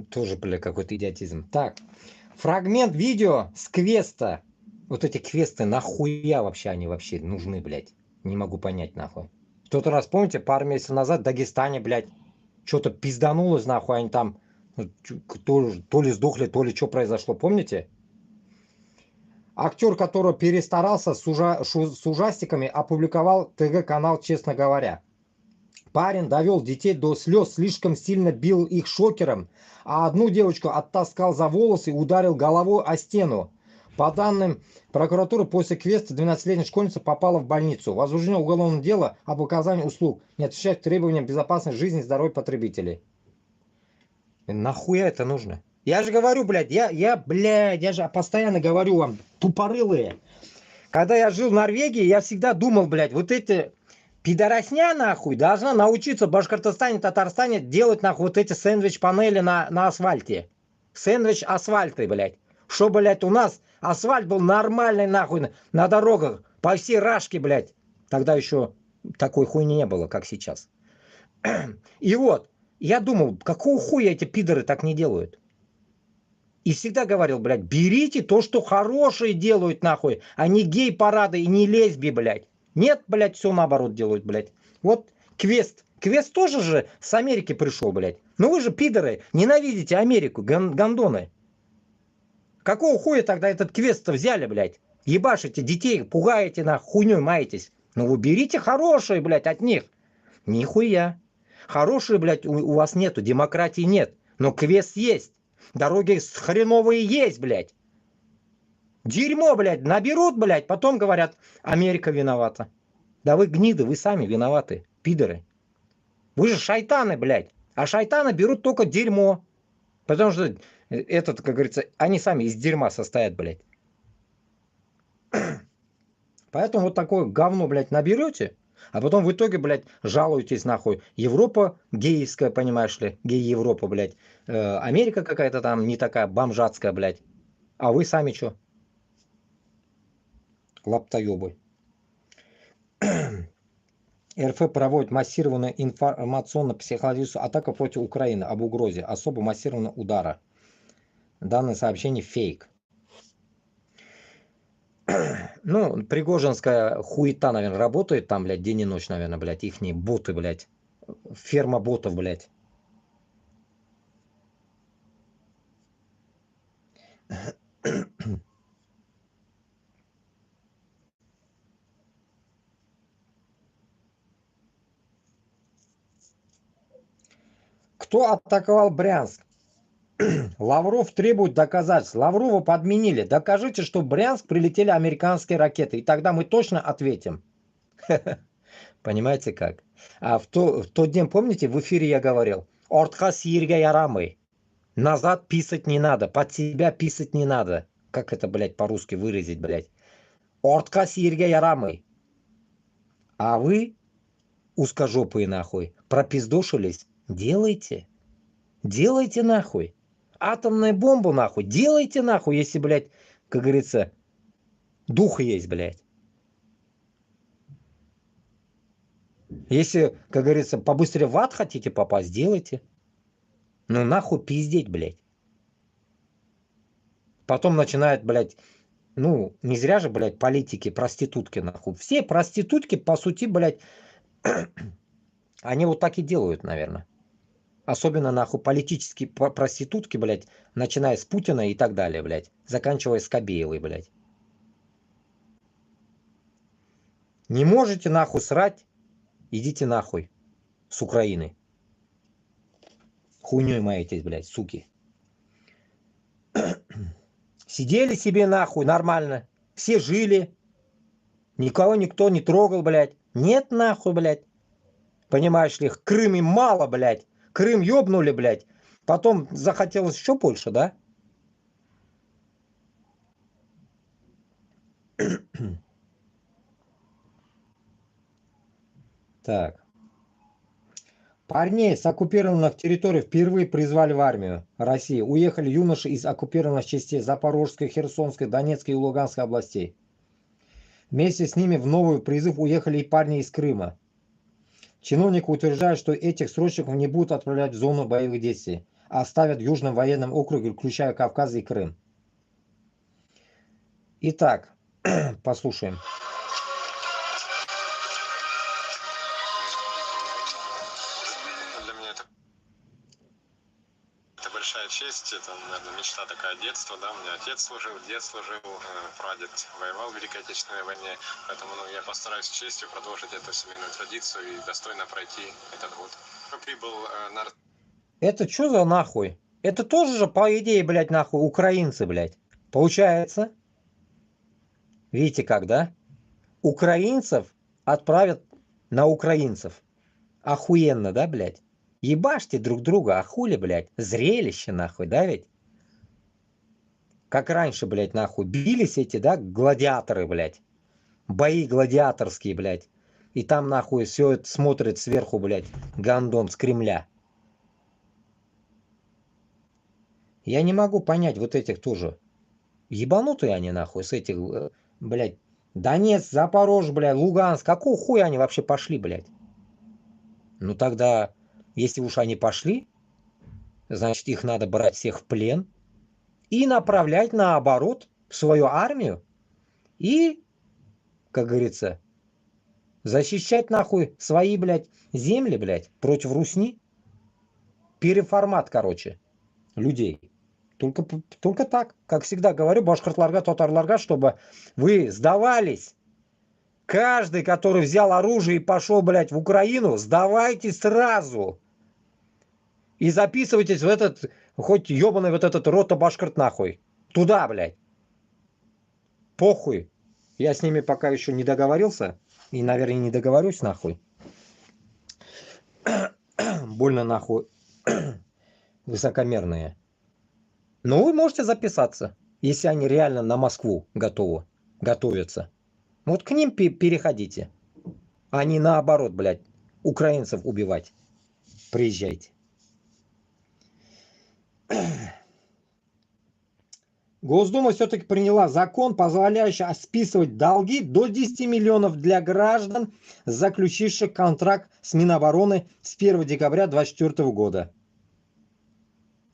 S2: Тоже, бля, какой-то идиотизм. Так, фрагмент видео с квеста. Вот эти квесты, нахуя вообще они вообще нужны, блядь? Не могу понять, нахуй. В тот раз, помните, пару месяцев назад в Дагестане, блядь, что-то пизданулось, нахуй, они там то ли сдохли, то ли что произошло, помните? Актер, который перестарался с ужастиками, опубликовал ТГ-канал «Честно говоря». Парень довел детей до слез, слишком сильно бил их шокером, а одну девочку оттаскал за волосы и ударил головой о стену. По данным прокуратуры, после квеста 12-летняя школьница попала в больницу. Возбуждено уголовное дело об оказании услуг, не отвечает требованиям безопасности жизни и здоровья потребителей. Нахуя это нужно? Я же говорю, блядь, я же постоянно говорю вам, тупорылые. Когда я жил в Норвегии, я всегда думал, блядь, вот эти... Пидоросня, нахуй, должна научиться в Башкортостане, Татарстане делать, нахуй, вот эти сэндвич-панели на асфальте. Сэндвич асфальты, блядь. Что, блядь, у нас асфальт был нормальный, нахуй, на дорогах, по всей Рашке, блядь. Тогда еще такой хуйни не было, как сейчас. И вот, я думал, какого хуя эти пидоры так не делают? И всегда говорил, блядь, берите то, что хорошие делают, нахуй, а не гей-парады и не лесби, блядь. Нет, блядь, все наоборот делают, блядь. Вот квест. Квест тоже же с Америки пришел, блядь. Ну вы же, пидоры, ненавидите Америку, гандоны. Какого хуя тогда этот квест-то взяли, блядь? Ебашите детей, пугаете, нахуй, хуйней маетесь. Ну вы берите хорошие, блядь, от них. Нихуя. Хорошие, блядь, у вас нету, демократии нет. Но квест есть. Дороги хреновые есть, блядь. Дерьмо, блядь, наберут, блядь, потом говорят, Америка виновата. Да вы гниды, вы сами виноваты, пидоры. Вы же шайтаны, блядь. А шайтаны берут только дерьмо. Потому что этот, как говорится, они сами из дерьма состоят, блядь. Поэтому вот такое говно, блядь, наберете, а потом в итоге, блядь, жалуетесь, нахуй. Европа гейская, понимаешь ли, гей-Европа, блядь. Америка какая-то там не такая бомжатская, блядь. А вы сами что? Лаптоебы. РФ проводит массированную информационно-психологическую атаку против Украины об угрозе особо массированного удара. Данное сообщение фейк. Ну, пригожинская хуета, наверное, работает там, блядь, день и ночь, наверное, блядь, ихние боты, блядь. Ферма ботов, блядь. Кто атаковал Брянск? Лавров требует доказательств. Лаврова подменили. Докажите, что в Брянск прилетели американские ракеты. И тогда мы точно ответим. Понимаете как? А в тот день, помните, в эфире я говорил? Ортха сирга ярамы. Назад писать не надо. Под себя писать не надо. Как это, блядь, по-русски выразить, блядь? Ортха сирга ярамы. А вы, узкожопые нахуй, пропиздошились? Делайте. Делайте нахуй. Атомную бомбу нахуй. Делайте нахуй, если, блядь, как говорится, дух есть, блядь. Если, как говорится, побыстрее в ад хотите попасть, делайте. Ну нахуй пиздеть, блядь. Потом начинает, блядь, ну, не зря же, блядь, политики, проститутки, нахуй. Все проститутки, по сути, блядь, они вот так и делают, наверное. Особенно, нахуй, политические проститутки, блядь, начиная с Путина и так далее, блядь. Заканчивая с Кобеевой, блядь. Не можете, нахуй, срать? Идите нахуй с Украины. Хуйней маетесь, блядь, суки. Сидели себе нахуй, нормально. Все жили. Никого никто не трогал, блядь. Нет нахуй, блядь. Понимаешь ли, Крым им мало, блядь. Крым ёбнули, блядь. Потом захотелось еще больше, да? Так. Парней с оккупированных территорий впервые призвали в армию России. Уехали юноши из оккупированных частей Запорожской, Херсонской, Донецкой и Луганской областей. Вместе с ними в новый призыв уехали и парни из Крыма. Чиновники утверждают, что этих срочников не будут отправлять в зону боевых действий, а оставят в Южном военном округе, включая Кавказ и Крым. Итак, послушаем.
S3: Для меня это большая честь, это, наверное, мечта такая детства, да, у меня отец служил, дед служил, прадед воевал в Великой Отечественной войне, поэтому я постараюсь с честью продолжить эту семейную традицию и достойно пройти этот год. Прибыл на...
S2: Это что за нахуй? Это тоже же, по идее, блядь, нахуй, украинцы, блядь. Получается, видите как, да? Украинцев отправят на украинцев. Охуенно, да, блядь? Ебашьте друг друга, а хули, блядь? Зрелище, нахуй, да ведь? Как раньше, блядь, нахуй, бились эти, да, гладиаторы, блядь. Бои гладиаторские, блядь. И там, нахуй, все это смотрит сверху, блядь, гандон с Кремля. Я не могу понять вот этих тоже. Ебанутые они, нахуй, с этих, блядь, Донецк, Запорожье, блядь, Луганск. Какого хуя они вообще пошли, блядь? Ну тогда, если уж они пошли, значит, их надо брать всех в плен и направлять наоборот в свою армию и, как говорится, защищать нахуй свои, блядь, земли, блядь, против русни. Переформат, короче, людей. Только так, как всегда говорю, башкортларга, татарларга, чтобы вы сдавались. Каждый, который взял оружие и пошел, блядь, в Украину, сдавайтесь сразу. И записывайтесь в этот, хоть ебаный вот этот рота башкорт нахуй. Туда, блядь. Похуй. Я с ними пока еще не договорился. И, наверное, не договорюсь нахуй. Больно нахуй высокомерные. Но вы можете записаться, если они реально на Москву готовятся. Вот к ним переходите. А не наоборот, блядь, украинцев убивать. Приезжайте. Госдума все-таки приняла закон, позволяющий списывать долги до 10 миллионов для граждан, заключивших контракт с Минобороны с 1 декабря 2024 года.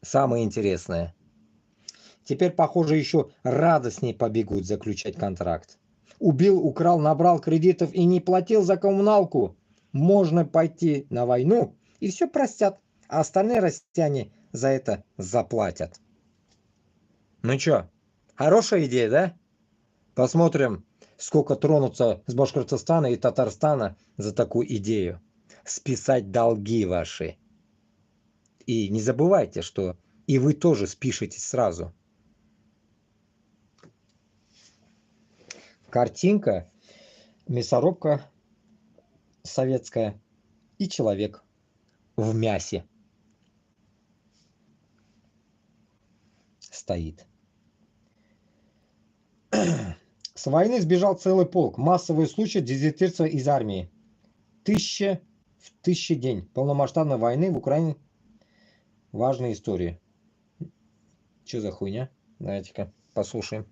S2: Самое интересное. Теперь, похоже, еще радостнее побегут заключать контракт. Убил, украл, набрал кредитов и не платил за коммуналку. Можно пойти на войну и все простят, а остальные россияне за это заплатят. Ну чё, хорошая идея, да? Посмотрим, сколько тронутся с Башкортостана и Татарстана за такую идею. Списать долги ваши. И не забывайте, что и вы тоже спишетесь сразу. Картинка, мясорубка советская и человек в мясе стоит. С войны сбежал целый полк. Массовые случаи дезертирства из армии. 1000 в 1000 день. Полномасштабной войны в Украине. Важная история. Что за хуйня? Давайте-ка послушаем.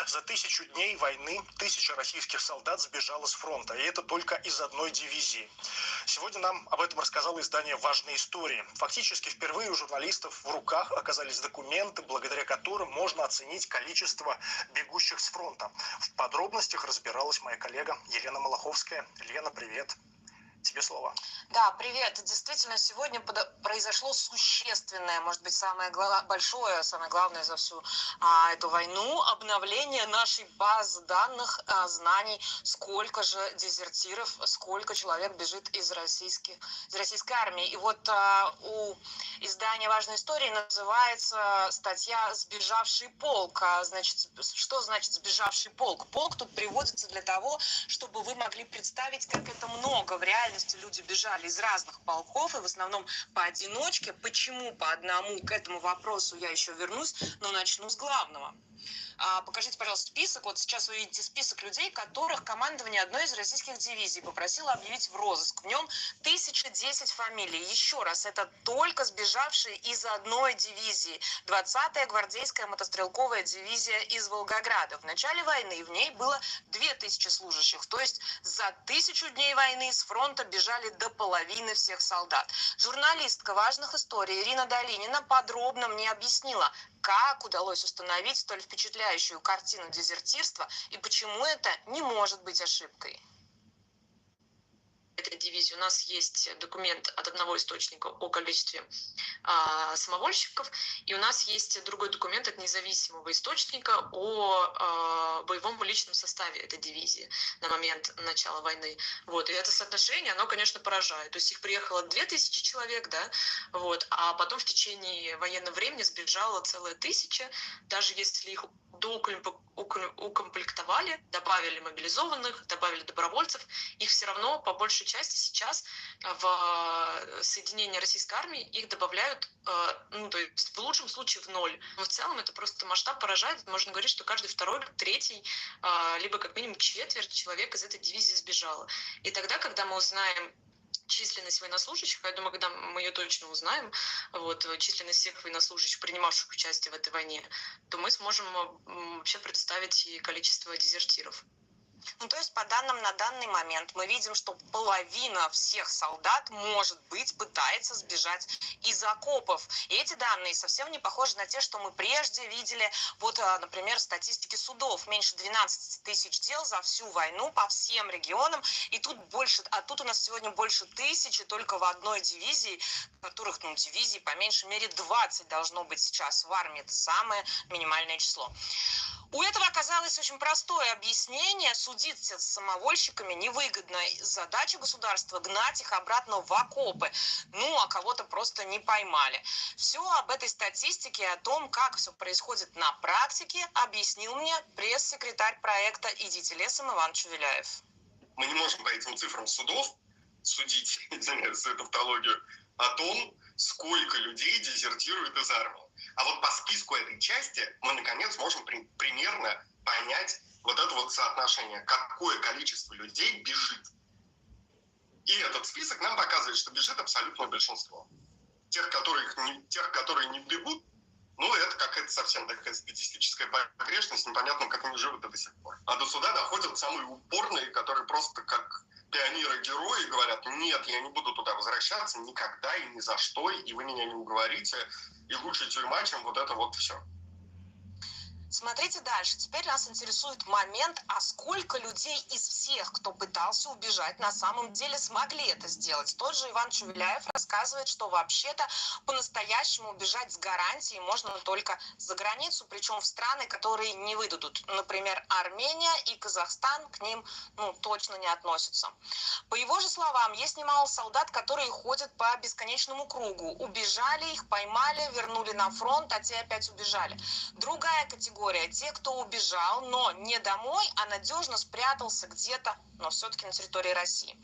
S6: За 1000 дней войны 1000 российских солдат сбежало с фронта, и это только из одной дивизии. Сегодня нам об этом рассказало издание «Важные истории». Фактически впервые у журналистов в руках оказались документы, благодаря которым можно оценить количество бегущих с фронта. В подробностях разбиралась моя коллега Елена Малаховская. Лена, привет. Тебе слово.
S14: Да, привет. Действительно, сегодня произошло существенное, может быть, самое большое, самое главное за всю эту войну, обновление нашей базы данных, знаний, сколько же дезертиров, сколько человек бежит из российской армии. И вот у издания «Важные истории» называется статья «Сбежавший полк». Значит, что значит «сбежавший полк»? Полк тут приводится для того, чтобы вы могли представить, как это много в реальности. Люди бежали из разных полков и в основном поодиночке. Почему по одному? К этому вопросу я еще вернусь, но начну с главного. Покажите, пожалуйста, список. Вот сейчас вы видите список людей, которых командование одной из российских дивизий попросило объявить в розыск. В нем 1010 фамилий. Еще раз, это только сбежавшие из одной дивизии. 20-я гвардейская мотострелковая дивизия из Волгограда. В начале войны в ней было 2000 служащих. То есть за 1000 дней войны с фронта бежали до половины всех солдат. Журналистка «Важных историй» Ирина Долинина подробно мне объяснила, как удалось установить столь впечатляющую картину дезертирства и почему это не может быть ошибкой. Этой дивизии у нас есть документ от одного источника о количестве самовольщиков, и у нас есть другой документ от независимого источника о боевом личном составе этой дивизии на момент начала войны. Вот. И это соотношение, оно, конечно, поражает. То есть их приехало 2000 человек, да, вот, а потом в течение военного времени сбежало целая 1000, даже если их укомплектовали, добавили мобилизованных, добавили добровольцев, их все равно по большей части сейчас в соединение российской армии их добавляют, ну, то есть в лучшем случае в 0. Но в целом это просто масштаб поражает. Можно говорить, что каждый второй, третий, либо как минимум четверть человек из этой дивизии сбежала. И тогда, когда мы узнаем численность военнослужащих, я думаю, когда мы ее точно узнаем, вот, численность всех военнослужащих, принимавших участие в этой войне, то мы сможем вообще представить и количество дезертиров. Ну, то есть, по данным на данный момент, мы видим, что половина всех солдат, может быть, пытается сбежать из окопов. И эти данные совсем не похожи на те, что мы прежде видели. Вот, например, статистики судов. Меньше 12 тысяч дел за всю войну по всем регионам. И тут больше, тут у нас сегодня больше 1000 только в одной дивизии, которых, ну, дивизий по меньшей мере 20 должно быть сейчас в армии. Это самое минимальное число. У этого оказалось очень простое объяснение. Судиться с самовольщиками невыгодно. Задача государства — гнать их обратно в окопы. Ну, а кого-то просто не поймали. Все об этой статистике, о том, как все происходит на практике, объяснил мне пресс-секретарь проекта «Идите лесом» Иван Чувеляев.
S1: Мы не можем по этим цифрам судов судить, извиняюсь за тавтологию, о том, сколько людей дезертирует из армии. А вот по списку этой части мы, наконец, можем примерно понять вот это вот соотношение, какое количество людей бежит. И этот список нам показывает, что бежит абсолютное большинство. Тех, которые не бегут, ну, это какая-то совсем такая статистическая погрешность, непонятно, как они живут до сих пор. А до суда доходят самые упорные, которые просто как пионеры-герои говорят: нет, я не буду туда возвращаться никогда и ни за что, и вы меня не уговорите, и лучше тюрьма, чем вот это вот все.
S14: Смотрите дальше. Теперь нас интересует момент, а сколько людей из всех, кто пытался убежать, на самом деле смогли это сделать. Тот же Иван Чувеляев рассказывает, что вообще-то по-настоящему убежать с гарантией можно только за границу, причем в страны, которые не выдадут. Например, Армения и Казахстан к ним, ну, точно не относятся. По его же словам, есть немало солдат, которые ходят по бесконечному кругу. Убежали, их поймали, вернули на фронт, а те опять убежали. Другая категория — те, кто убежал, но не домой, а надежно спрятался где-то, но все-таки на территории России.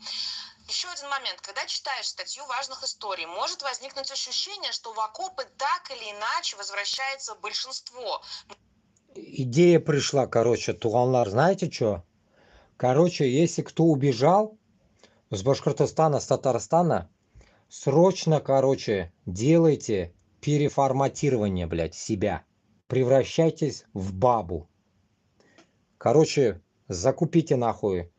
S14: Еще один момент. Когда читаешь статью «Важных историй», может возникнуть ощущение, что в окопы так или иначе возвращается большинство.
S2: Идея пришла, короче, туғанлар, знаете что? Короче, если кто убежал с Башкортостана, с Татарстана, срочно, короче, делайте переформатирование, блядь, себя. Превращайтесь в бабу. Короче, закупите нахуй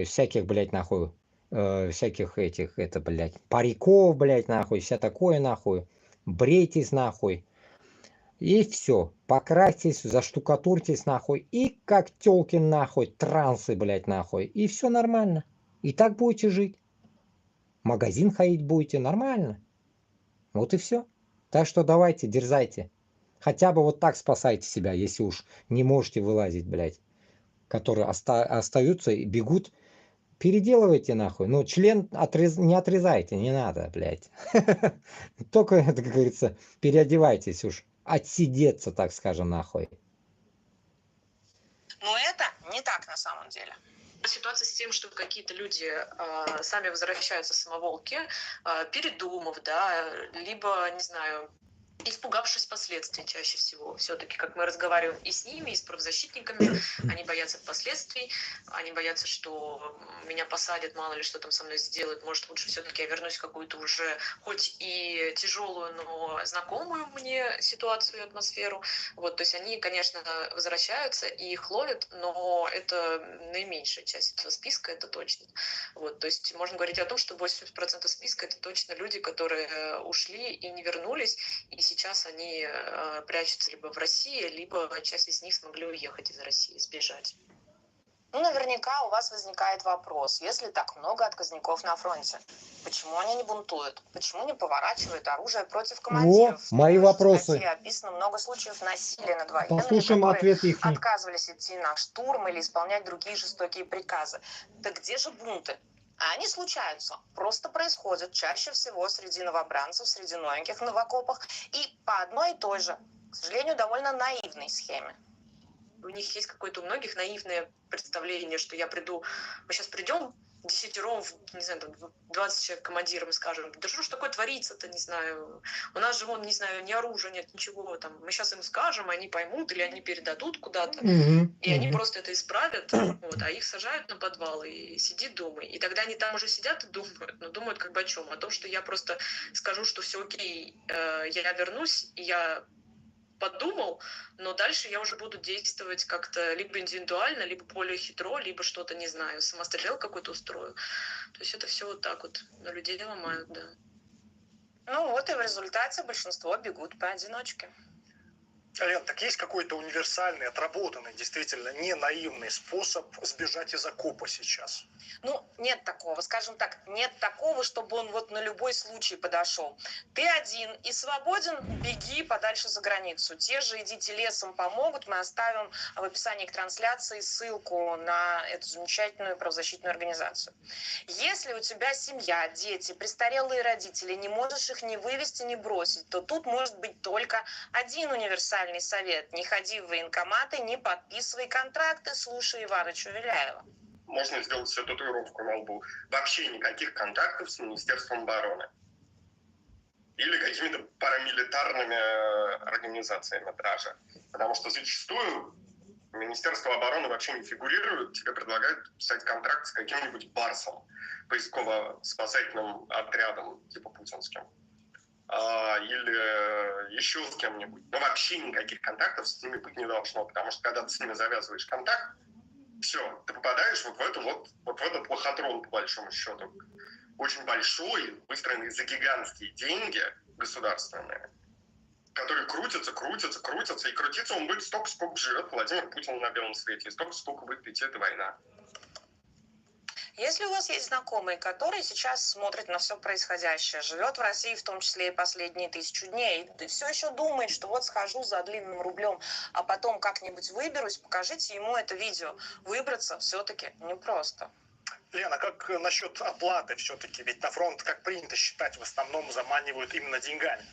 S2: всяких, блядь, нахуй, всяких этих, это, блядь, париков, блядь, нахуй, вся такое, нахуй. Брейтесь, нахуй. И все. Покрасьтесь, заштукатурьтесь, нахуй. И как тёлки, нахуй, трансы, блядь, нахуй. И все нормально. И так будете жить. В магазин ходить будете нормально. Вот и все. Так что давайте, дерзайте. Хотя бы вот так спасайте себя, если уж не можете вылазить, блядь. Которые остаются и бегут. Переделывайте нахуй. Ну, член не отрезайте, не надо, блядь. Только, это, как говорится, переодевайтесь уж. Отсидеться, так скажем, нахуй.
S14: Но это не так на самом деле. Ситуация с тем, что какие-то люди сами возвращаются самоволки, передумав, да, либо, не знаю, испугавшись последствий чаще всего. Все-таки, как мы разговариваем и с ними, и с правозащитниками, они боятся последствий, они боятся, что меня посадят, мало ли что там со мной сделают, может, лучше все-таки я вернусь в какую-то уже, хоть и тяжелую, но знакомую мне ситуацию и атмосферу. Вот, то есть они, конечно, возвращаются и их ловят, но это наименьшая часть этого списка, это точно. Вот, то есть можно говорить о том, что 80% списка это точно люди, которые ушли и не вернулись, и сейчас они прячутся либо в России, либо часть из них смогли уехать из России, сбежать. Ну, наверняка у вас возникает вопрос, если так много отказников на фронте, почему они не бунтуют? Почему не поворачивают оружие против командиров?
S2: О, мои вопросы.
S14: В статье описано много случаев насилия над военными,
S2: Послушаем
S14: которые
S2: ответы их.
S14: отказывались идти на штурм или исполнять другие жестокие приказы. Так где же бунты? А они случаются, просто происходят чаще всего среди новобранцев, среди новеньких в новокопах и по одной и той же, к сожалению, довольно наивной схеме. У них есть какое-то у многих наивное представление, что я приду, мы сейчас придем десятером, не знаю, там, 20 человек командиром и скажем, да что ж такое творится-то, не знаю, у нас же, вон, не знаю, ни оружия нет, ничего, там, мы сейчас им скажем, они поймут или они передадут куда-то, и они просто это исправят, вот, а их сажают на подвал и сиди думай, и тогда они там уже сидят и думают, но думают как бы о чем? О том, что я просто скажу, что все окей, я вернусь, и я подумал, но дальше я уже буду действовать как-то либо индивидуально, либо более хитро, либо что-то, не знаю, самострел какой-то устрою. То есть это все вот так вот на людей ломают, да. Ну вот и в результате большинство бегут поодиночке.
S6: Лен, так есть какой-то универсальный, отработанный, действительно не наивный способ сбежать из окопа сейчас?
S14: Ну, нет такого, скажем так, нет такого, чтобы он вот на любой случай подошел. Ты один и свободен, беги подальше за границу. Те же идите лесом помогут, мы оставим в описании к трансляции ссылку на эту замечательную правозащитную организацию. Если у тебя семья, дети, престарелые родители, не можешь их ни вывести, ни бросить, то тут может быть только один универсальный совет. Не ходи в военкоматы, не подписывай контракты, слушай Ивана Чувеляева.
S21: Можно сделать себе татуировку на лбу. Вообще никаких контактов с Министерством обороны. Или какими-то парамилитарными организациями даже. Потому что зачастую Министерство обороны вообще не фигурирует. Тебе предлагают подписать контракт с каким-нибудь Барсом, поисково-спасательным отрядом, типа путинским. Или еще с кем-нибудь. Но вообще никаких контактов с ними быть не должно. Потому что когда ты с ними завязываешь контакт, все, ты попадаешь вот в этот лохотрон, по большому счету. Очень большой, выстроенный за гигантские деньги государственные, которые крутятся, и крутиться он будет столько, сколько живет Владимир Путин на белом свете, и столько, сколько будет идти эта война.
S14: Если у вас есть знакомый, который сейчас смотрит на все происходящее, живет в России, в том числе и последние 1000 дней, и все еще думает, что вот схожу за длинным рублем, а потом как-нибудь выберусь, покажите ему это видео. Выбраться все-таки непросто.
S6: Лена, как насчет оплаты все-таки? Ведь на фронт, как принято считать, в основном заманивают именно деньгами.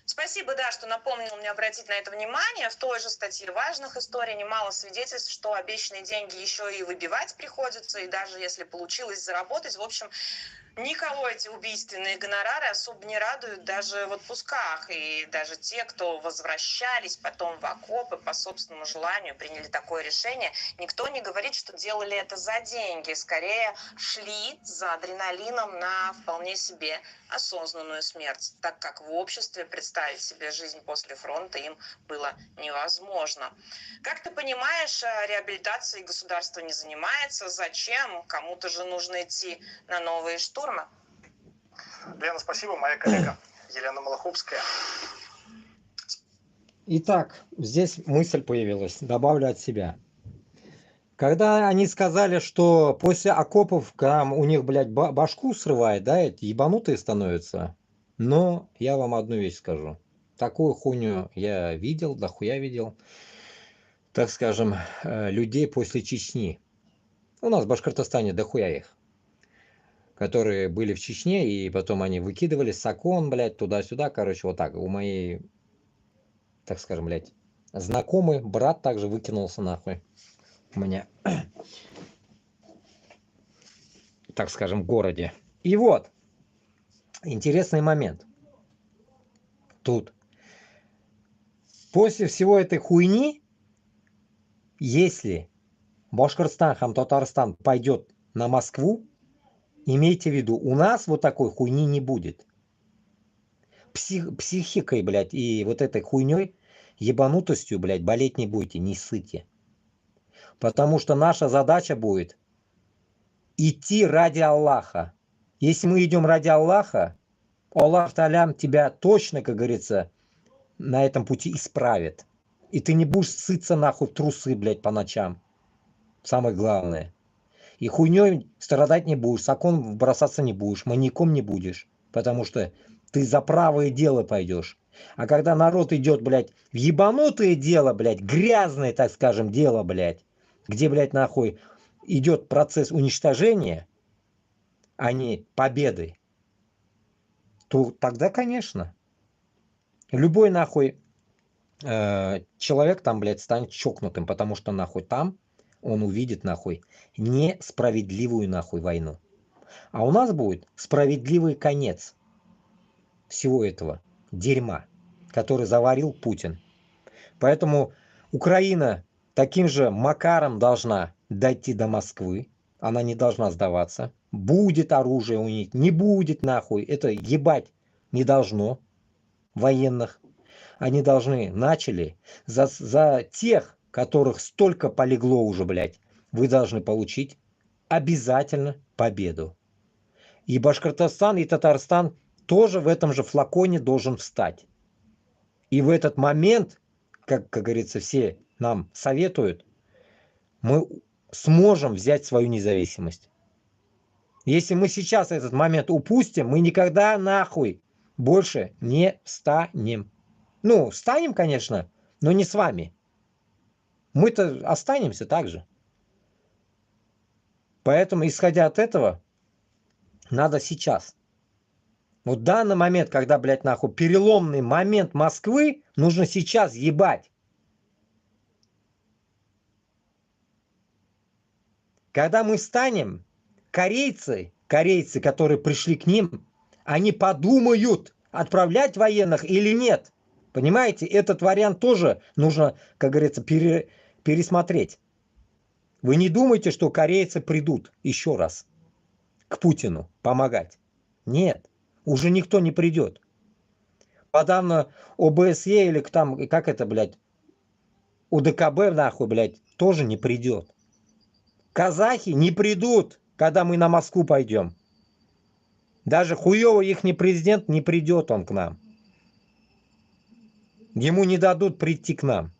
S14: Спасибо, да, что напомнил мне обратить на это внимание. В той же статье важных историй немало свидетельств, что обещанные деньги еще и выбивать приходится, и даже если получилось заработать, в общем, Никого эти убийственные гонорары особо не радуют даже в отпусках. И даже те, кто возвращались потом в окопы по собственному желанию, приняли такое решение, никто не говорит, что делали это за деньги. Скорее шли за адреналином на вполне себе осознанную смерть, так как в обществе представить себе жизнь после фронта им было невозможно. Как ты понимаешь, реабилитацией государство не занимается. Зачем? Кому-то же нужно идти на новые штурмы.
S6: Лена, спасибо. Моя коллега Елена Малаховская.
S2: Итак, здесь мысль появилась, добавлю от себя. Когда они сказали, что после окопов там у них, блядь, башку срывает, да, эти ебанутые становятся, но я вам одну вещь скажу. Такую хуйню я видел, дохуя видел, так скажем, людей после Чечни. У нас в Башкортостане дохуя их, которые были в Чечне, и потом они выкидывали с окон, блядь, туда-сюда, короче, вот так. У моей, так скажем, блядь, знакомый брат также выкинулся нахуй у меня, так скажем, в городе. И вот, интересный момент. Тут, после всего этой хуйни, если Башкортостан, Хам-Татарстан пойдет на Москву, имейте в виду, у нас вот такой хуйни не будет. Психикой, блядь, и вот этой хуйней, ебанутостью, блядь, болеть не будете, не ссыте. Потому что наша задача будет идти ради Аллаха. Если мы идем ради Аллаха, Аллах Та'аля тебя точно, как говорится, на этом пути исправит. И ты не будешь ссыться нахуй в трусы, блядь, по ночам. Самое главное. И хуйней страдать не будешь, с окон бросаться не будешь, маньяком не будешь. Потому что ты за правое дело пойдешь. А когда народ идет, блядь, в ебанутое дело, блядь, грязное, так скажем, дело, блядь, где, блядь, нахуй идет процесс уничтожения, а не победы, то тогда, конечно, любой, нахуй, человек там, блядь, станет чокнутым, потому что, нахуй, там он увидит, нахуй, несправедливую, нахуй, войну. А у нас будет справедливый конец всего этого дерьма, который заварил Путин. Поэтому Украина таким же макаром должна дойти до Москвы. Она не должна сдаваться. Будет оружие у них, не будет, нахуй. Это ебать не должно военных. Они должны, начали за тех, которых столько полегло уже, блядь, вы должны получить обязательно победу. И Башкортостан, и Татарстан тоже в этом же флаконе должен встать. И в этот момент, как говорится, все нам советуют, мы сможем взять свою независимость. Если мы сейчас этот момент упустим, мы никогда нахуй больше не встанем. Ну, встанем, конечно, но не с вами. Мы-то останемся так же. Поэтому, исходя от этого, надо сейчас. Вот в данный момент, когда, блядь, нахуй, переломный момент Москвы, нужно сейчас ебать. Когда мы встанем, корейцы, которые пришли к ним, они подумают, отправлять военных или нет. Понимаете, этот вариант тоже нужно, как говорится, пересмотреть. Вы не думайте, что корейцы придут еще раз к Путину помогать. Нет, уже никто не придет. Подавно ОБСЕ или там, как это, блядь, УДКБ, нахуй, блядь, тоже не придет. Казахи не придут, когда мы на Москву пойдем. Даже хуёвый ихний президент не придет он к нам. Ему не дадут прийти к нам.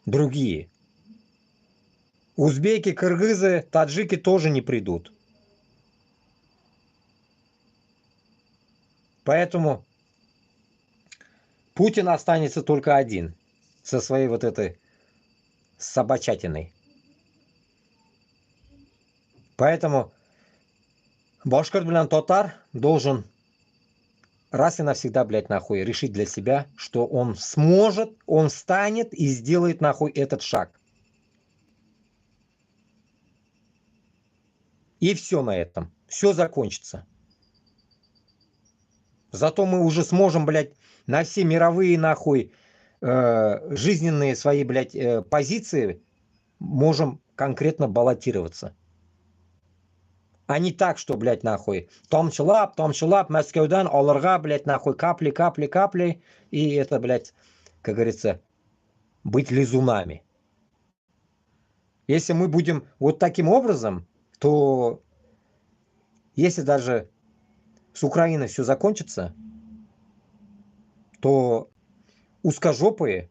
S2: Другие. Узбеки, кыргызы, таджики тоже не придут. Поэтому Путин останется только один. Со своей вот этой собачатиной. Поэтому Башкорт, блядь, Татар должен раз и навсегда, блядь, нахуй, решить для себя, что он сможет, он встанет и сделает, нахуй, этот шаг. И все на этом. Все закончится. Зато мы уже сможем, блядь, на все мировые, нахуй, жизненные свои, блядь, позиции можем конкретно баллотироваться. А не так, что, блядь, нахуй, томчылап, Мәскеуден алырга, блядь, нахуй, капли, и это, блядь, как говорится, быть лизунами. Если мы будем вот таким образом, то если даже с Украиной все закончится, то узкожопые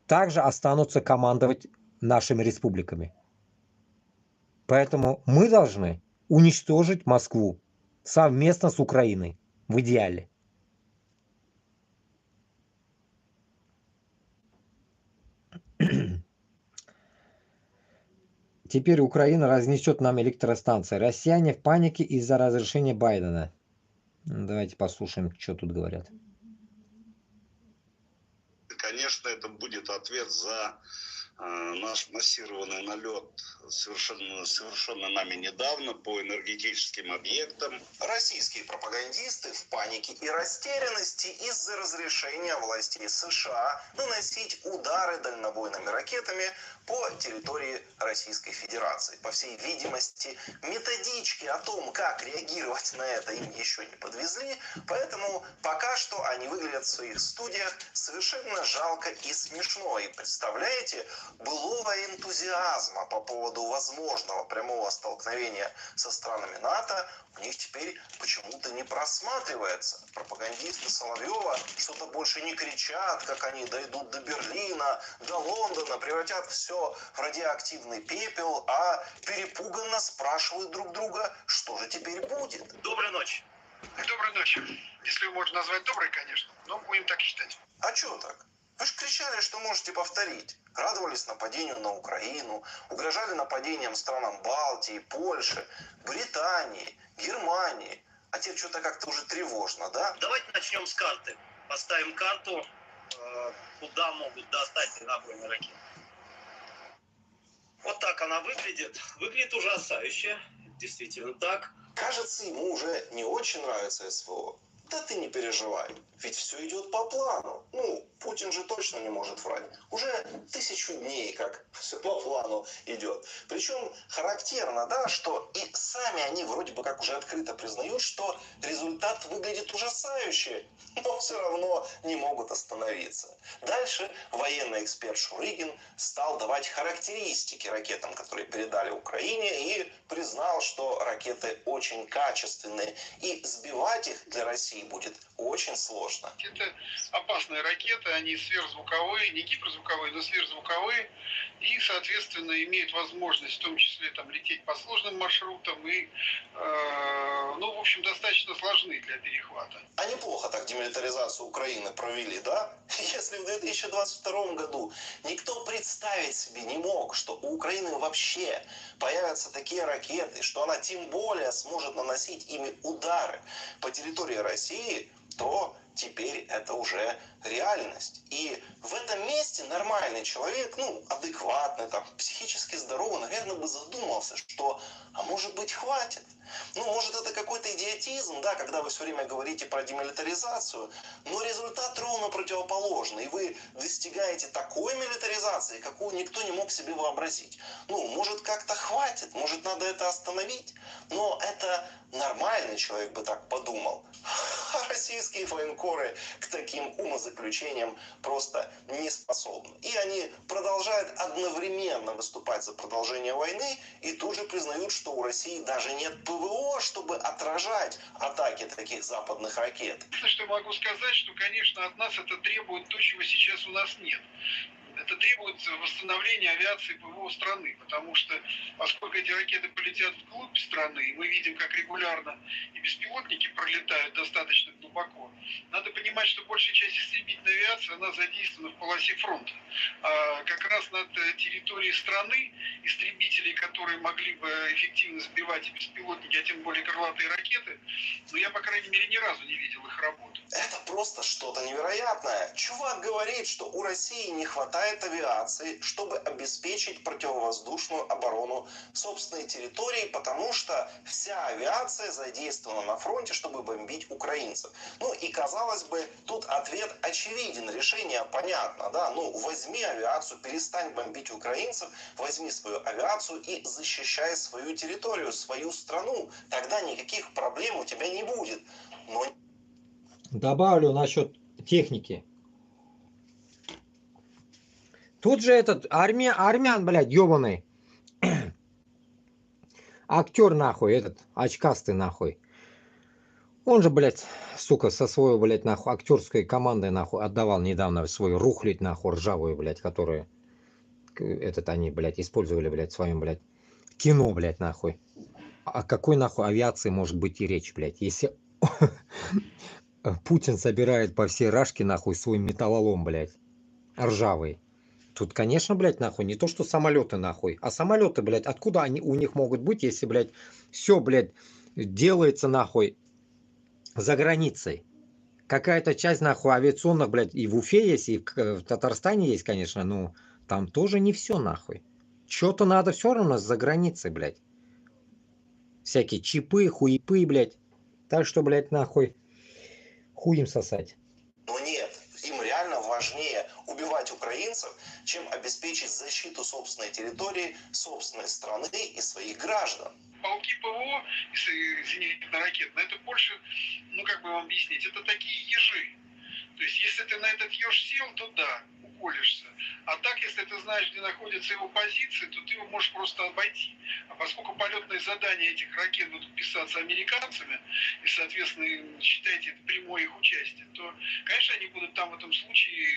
S2: также останутся командовать нашими республиками. Поэтому мы должны уничтожить Москву совместно с Украиной, в идеале. Теперь Украина разнесет нам электростанции. Россияне в панике из-за разрешения Байдена. Давайте послушаем, что тут говорят.
S9: Конечно, это будет ответ за наш массированный налет, совершенный нами недавно по энергетическим объектам.
S1: Российские пропагандисты в панике и растерянности из-за разрешения властей США наносить удары дальнобойными ракетами по территории Российской Федерации. По всей видимости, методички о том, как реагировать на это, им еще не подвезли, поэтому пока что они выглядят в своих студиях совершенно жалко и смешно. И представляете, былого энтузиазма по поводу возможного прямого столкновения со странами НАТО у них теперь почему-то не просматривается. Пропагандисты Соловьева что-то больше не кричат, как они дойдут до Берлина, до Лондона, превратят все в радиоактивный пепел, а перепуганно спрашивают друг друга, что же теперь будет.
S12: Доброй ночи. Доброй ночи. Если его можно назвать доброй, конечно, но будем так считать.
S1: А чё так? Вы же кричали, что можете повторить. Радовались нападению на Украину, угрожали нападением странам Балтии, Польши, Британии, Германии. А теперь что-то как-то уже тревожно, да?
S12: Давайте начнем с карты. Поставим карту, куда могут достать дальнобойные ракеты. Вот так она выглядит. Выглядит ужасающе. Действительно так.
S1: Кажется, ему уже не очень нравится СВО. Да ты не переживай, ведь все идет по плану. Ну, Путин же точно не может врать. Уже 1000 дней, как все по плану идет. Причем характерно, да, что и сами они вроде бы как уже открыто признают, что результат выглядит ужасающе, но все равно не могут остановиться. Дальше военный эксперт Шурыгин стал давать характеристики ракетам, которые передали Украине, и признал, что ракеты очень качественные, и сбивать их для России будет очень сложно.
S12: Это опасные ракеты, они сверхзвуковые, не гиперзвуковые, но сверхзвуковые, и, соответственно, имеют возможность в том числе там лететь по сложным маршрутам и, ну, в общем, достаточно сложны для перехвата.
S1: А неплохо так демилитаризацию Украины провели, да? Если в 2022 году никто представить себе не мог, что у Украины вообще появятся такие ракеты, что она тем более сможет наносить ими удары по территории России, то теперь это уже реальность. И в этом месте нормальный человек, ну, адекватный, там, психически здоровый, наверное, бы задумался, что, а может быть, хватит. Ну, может, это какой-то идиотизм, да, когда вы все время говорите про демилитаризацию, но результат ровно противоположный, и вы достигаете такой милитаризации, какую никто не мог себе вообразить. Ну, может, как-то хватит, может, надо это остановить, но это нормальный человек бы так подумал. А российские военкоры к таким умозаключениям просто не способны. И они продолжают одновременно выступать за продолжение войны и тут же признают, что у России даже нет ПВО, чтобы отражать атаки таких западных ракет.
S12: Что могу сказать, что, конечно, от нас это требует то, чего сейчас у нас нет. Это требует восстановления авиации ПВО страны, потому что, поскольку эти ракеты полетят вглубь страны, и мы видим, как регулярно и беспилотники пролетают достаточно глубоко, надо понимать, что большая часть истребительной авиации, она задействована в полосе фронта. А как раз над территорией страны истребителей, которые могли бы эффективно сбивать и беспилотники, а тем более крылатые ракеты, но я, по крайней мере, ни разу не видел их работы.
S1: Это
S16: просто что-то невероятное. Чувак говорит, что у России не хватает авиации, чтобы обеспечить противовоздушную оборону собственной территории, потому что вся авиация задействована на фронте, чтобы бомбить украинцев. Ну и казалось бы, тут ответ очевиден, решение понятно, да, ну возьми авиацию, перестань бомбить украинцев, возьми свою авиацию и защищай свою территорию, свою страну, тогда никаких проблем у тебя не будет. Но...
S2: Добавлю насчет техники. Тут же этот армян, блядь, ебаный. Актер нахуй, этот, очкастый нахуй. Он же, блядь, сука, со своей, блядь, нахуй, актерской командой, нахуй, отдавал недавно свою рухлядь, нахуй, ржавую, блядь, которую, этот, они, блядь, использовали, блядь, в своем, блядь, кино, блядь, нахуй. О какой, нахуй, авиации может быть и речь, блядь, если Путин собирает по всей Рашке, нахуй, свой металлолом, блядь, ржавый. Тут, конечно, блядь, нахуй, не то, что самолеты, нахуй, а самолеты, блядь, откуда они у них могут быть, если, блядь, все, блядь, делается, нахуй, за границей. Какая-то часть, нахуй, авиационных, блядь, и в Уфе есть, и в Татарстане есть, конечно, но там тоже не все, нахуй. Что-то надо все равно за границей, блядь. Всякие чипы, хуепы, блядь. Так что, блядь, нахуй, хуем сосать.
S16: Но нет, им реально важнее убивать украинцев, чем обеспечить защиту собственной территории, собственной страны и своих граждан.
S12: Полки ПВО, зенитно-ракетные, это больше, ну как бы вам объяснить, это такие ежи. То есть, если ты на этот еж сел, то да, уколешься. А так, если ты знаешь, где находятся его позиции, то ты его можешь просто обойти. А поскольку полетные задания этих ракет будут писаться американцами, и, соответственно, считайте это прямое их участие, то, конечно, они будут там в этом случае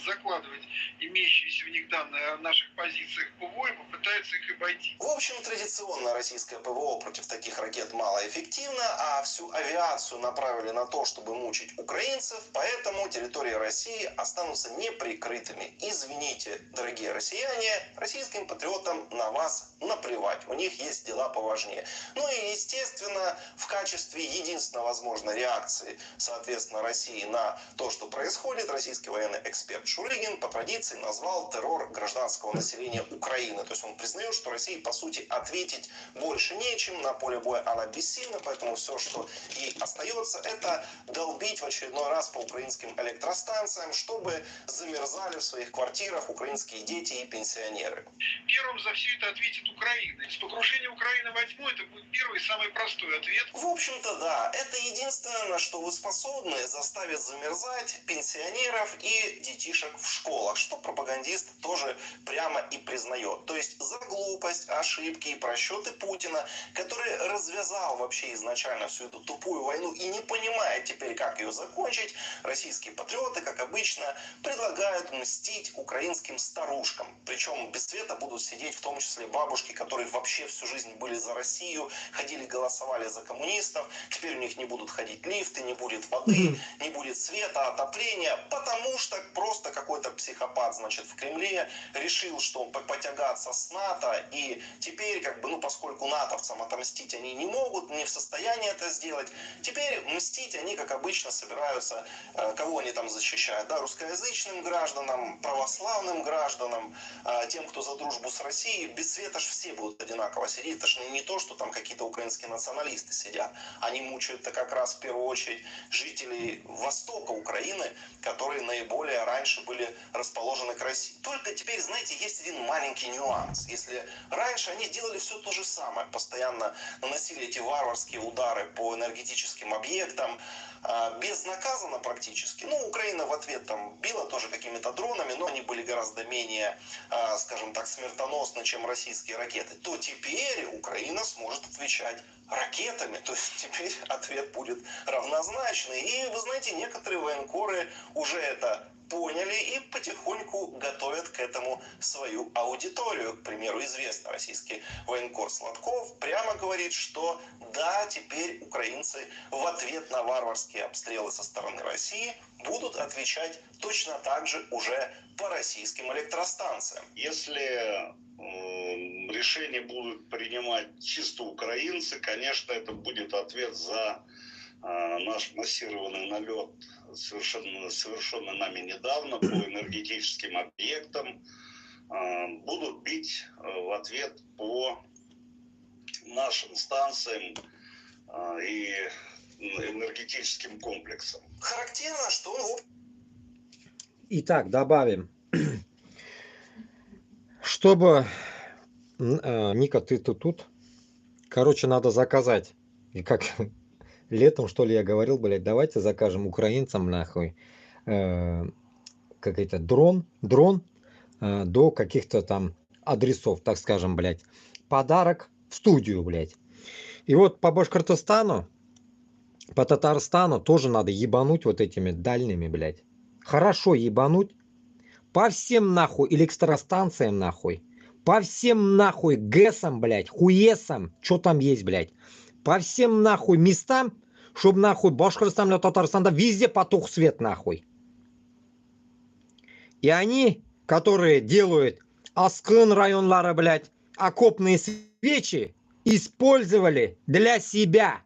S12: закладывать имеющиеся в них данные о наших позициях ПВО и попытаются их обойти.
S16: В общем, традиционно российское ПВО против таких ракет малоэффективно, а всю авиацию направили на то, чтобы мучить украинцев, поэтому территории России останутся неприкрытыми. Извините, дорогие россияне, российским патриотам на вас наплевать, у них есть дела поважнее. Ну и, естественно, в качестве единственной возможной реакции, соответственно, России на то, что происходит, российский военный эксперт Шурыгин по традиции назвал террор гражданского населения Украины. То есть он признает, что России, по сути, ответить больше нечем, на поле боя она бессильна, поэтому все, что ей остается, это долбить в очередной раз по украинским электростанциям, чтобы замерзали в своих квартирах украинские дети и пенсионеры.
S12: Первым за все это ответит Украина. С погружения Украины во тьму это будет первый и самый простой ответ.
S16: В общем-то, да, это единственное, на что вы способны, заставить замерзать пенсионеров и детишек в школах, что пропагандист тоже прямо и признает. То есть за глупость, ошибки и просчеты Путина, который развязал вообще изначально всю эту тупую войну и не понимает теперь, как ее закончить, российские патриоты, как обычно, предлагают мстить украинским старушкам. Причем без света будут сидеть в том числе бабушки, которые вообще всю жизнь были за Россию, ходили, голосовали за коммунистов. Теперь у них не будут ходить лифты, не будет воды, не будет света, отопления, потому что просто какой-то психопат, значит, в Кремле решил, что он потягаться с НАТО, и теперь, как бы, ну, поскольку натовцам отомстить они не могут, не в состоянии это сделать, теперь мстить они, как обычно, собираются, кого они там защищают, да, русскоязычным гражданам, православным гражданам, тем, кто за дружбу с Россией. Без света ж все будут одинаково сидеть, это ж не то, что там какие-то украинские националисты сидят, они мучают-то как раз в первую очередь жителей востока Украины, которые наиболее раньше были расположены к России. Только теперь, знаете, есть один маленький нюанс. Если раньше они делали все то же самое, постоянно наносили эти варварские удары по энергетическим объектам, безнаказанно практически. Ну, Украина в ответ там била тоже какими-то дронами, но они были гораздо менее, скажем так, смертоносны, чем российские ракеты. То теперь Украина сможет отвечать ракетами. То есть теперь ответ будет равнозначный. И, вы знаете, некоторые военкоры уже это поняли и потихоньку готовят к этому свою аудиторию. К примеру, известный российский военкор Сладков прямо говорит, что да, теперь украинцы в ответ на варварские обстрелы со стороны России будут отвечать точно так же уже по российским электростанциям.
S9: Если решения будут принимать чисто украинцы, конечно, это будет ответ за наш массированный налет, совершенный нами недавно по энергетическим объектам, будут бить в ответ по нашим станциям и энергетическим комплексам.
S16: Характерно, что он...
S2: Итак, добавим. Чтобы... Ника, ты тут? Короче, надо заказать. И как летом, что ли, я говорил, блядь, давайте закажем украинцам, нахуй, какой-то дрон до каких-то там адресов, так скажем, блядь. Подарок в студию, блядь. И вот по Башкортостану, по Татарстану тоже надо ебануть вот этими дальними, блядь. Хорошо ебануть. По всем нахуй электростанциям, нахуй. По всем нахуй ГЭСам, блядь, хуесам, что там есть, блядь. По всем нахуй местам, чтобы нахуй Башкортостан или Татарстанда везде потух свет, нахуй. И они, которые делают Аскын районлары, блядь, окопные свечи, использовали для себя.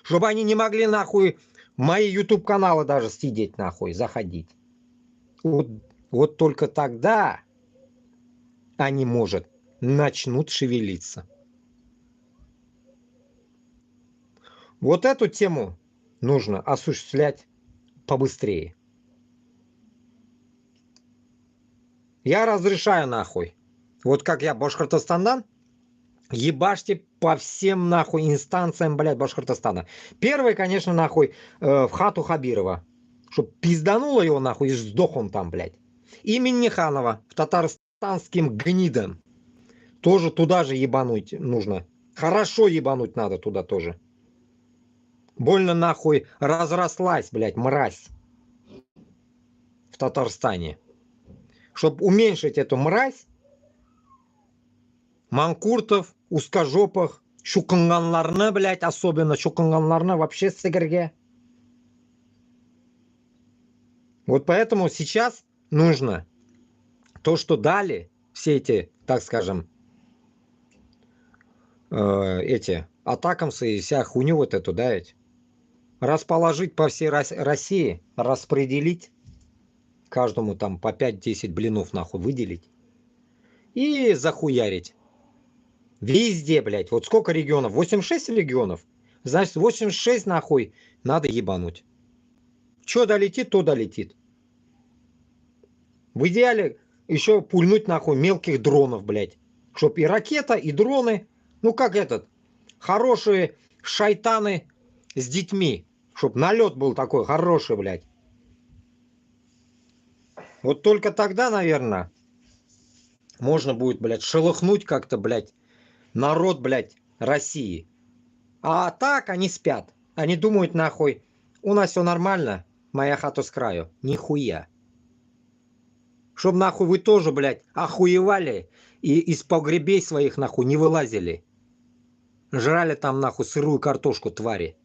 S2: Чтобы они не могли нахуй мои YouTube каналы даже сидеть, нахуй, заходить. Вот только тогда они, может, начнут шевелиться. Вот эту тему нужно осуществлять побыстрее. Я разрешаю нахуй. Вот как я Башкортостандан, ебашьте по всем нахуй инстанциям, блядь, Башкортостана. Первый, конечно, нахуй в хату Хабирова. Чтоб пиздануло его нахуй и сдох он там, блядь. И Минниханова в татарстанским гнидам. Тоже туда же ебануть нужно. Хорошо ебануть надо туда тоже. Больно нахуй разрослась, блядь, мразь. В Татарстане. Чтобы уменьшить эту мразь, Манкуртов, узкожопых, шуканганларны, блядь, особенно шуканганларны вообще сыгырге. Вот поэтому сейчас нужно то, что дали все эти, так скажем, эти атакамсы и вся хуйню вот эту, да, ведь, расположить по всей России, распределить, каждому там по 5-10 блинов нахуй выделить и захуярить. Везде, блядь, вот сколько регионов? 86 регионов. Значит, 86 нахуй надо ебануть. Что долетит, то долетит. В идеале еще пульнуть нахуй мелких дронов, блядь. Чтоб и ракета, и дроны, ну как этот, хорошие шайтаны с детьми. Чтоб налет был такой хороший, блядь. Вот только тогда, наверное, можно будет, блядь, шелохнуть как-то, блядь, народ, блядь, России. А так они спят. Они думают, нахуй, у нас все нормально, моя хата с краю. Нихуя. Чтоб нахуй вы тоже, блядь, охуевали и из погребей своих нахуй не вылазили. Жрали там нахуй сырую картошку, твари.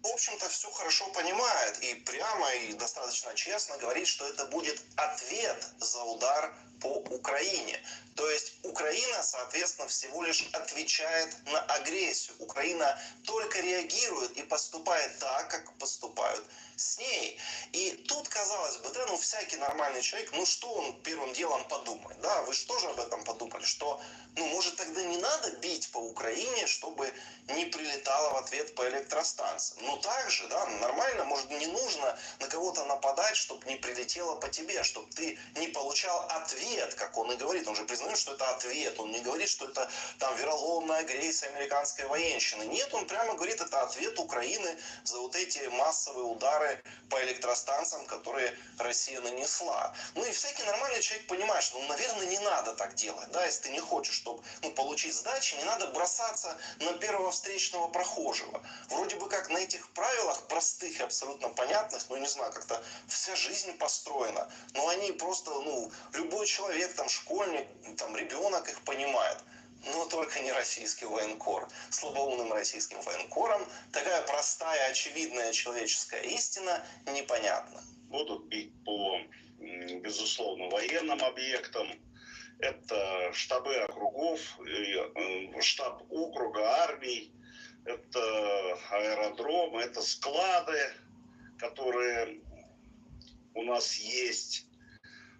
S16: В общем-то, все хорошо понимает и прямо и достаточно честно говорит, что это будет ответ за удар по Украине. То есть Украина, соответственно, всего лишь отвечает на агрессию. Украина только реагирует и поступает так, как поступают с ней. И тут, казалось бы, да, ну всякий нормальный человек, ну что он первым делом подумает, да, вы же тоже об этом подумали, что, ну может тогда не надо бить по Украине, чтобы не прилетало в ответ по электростанциям. Ну так же, да, нормально, может не нужно на кого-то нападать, чтобы не прилетело по тебе, чтобы ты не получал ответ, как он и говорит, он же признает, что это ответ, он не говорит, что это там вероломная агрессия американской военщины. Нет, он прямо говорит, это ответ Украины за вот эти массовые удары по электростанциям, которые Россия нанесла. Ну и всякий нормальный человек понимает, что, ну, наверное, не надо так делать, да, если ты не хочешь, чтобы, ну, получить сдачи, не надо бросаться на первого встречного прохожего. Вроде бы как на этих правилах простых и абсолютно понятных, ну, не знаю, как-то вся жизнь построена, но они просто, ну, любой человек, там, школьник, там, ребенок их понимает. Но только не российский военкор. Слабоумным российским военкорам такая простая, очевидная человеческая истина непонятна.
S9: Будут бить по, безусловно, военным объектам. Это штабы округов, штаб округа, армий. это аэродромы, это склады, которые у нас есть.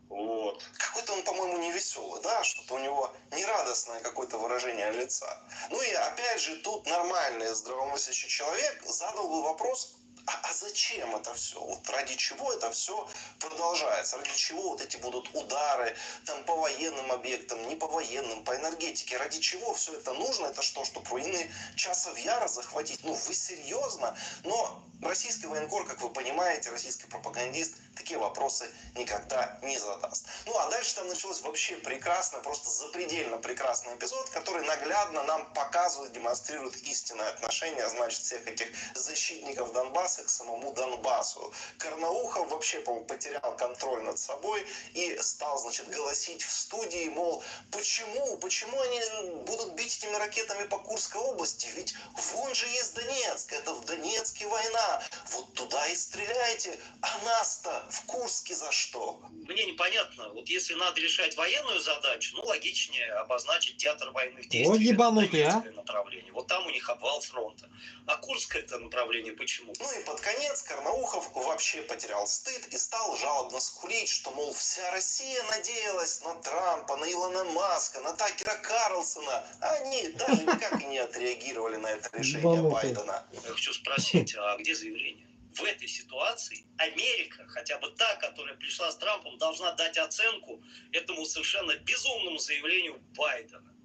S9: Вот.
S16: Какой-то он, по-моему, не веселый, да, что-то у него нерадостное какое-то выражение лица. Ну и опять же, тут нормальный здравомыслящий человек задал бы вопрос, а зачем это все? Вот ради чего это все продолжается? Ради чего вот эти будут удары там по военным объектам, не по военным, по энергетике? Ради чего все это нужно? Это что, чтобы руины часов яра захватить? Ну вы серьезно? Но российский военкор, как вы понимаете, российский пропагандист такие вопросы никогда не задаст. Ну а дальше там началось вообще прекрасно, просто запредельно прекрасный эпизод, который наглядно нам показывает, демонстрирует истинное отношение, значит, всех этих защитников Донбасса к самому Донбассу. Карнаухов вообще, по-моему, потерял контроль над собой и стал, значит, голосить в студии, мол, почему они будут бить этими ракетами по Курской области? Ведь вон же есть Донецк, это в Донецке война, вот туда и стреляйте, а нас-то в Курске за что?
S13: Мне непонятно, вот если надо решать военную задачу, ну, логичнее обозначить театр военных действий.
S2: Вот ебанутый, а?
S13: Направление. Вот там у них обвал фронта. А Курское это направление почему?
S16: Ну и под конец Карнаухов вообще потерял стыд и стал жалобно скулить, что, мол, вся Россия надеялась на Трампа, на Илона Маска, на Такера Карлсона. А они даже никак и не отреагировали на это решение Байдена.
S13: Я хочу спросить, а где заявление? В этой ситуации Америка, хотя бы та, которая пришла с Трампом, должна дать оценку этому совершенно безумному заявлению Байдена.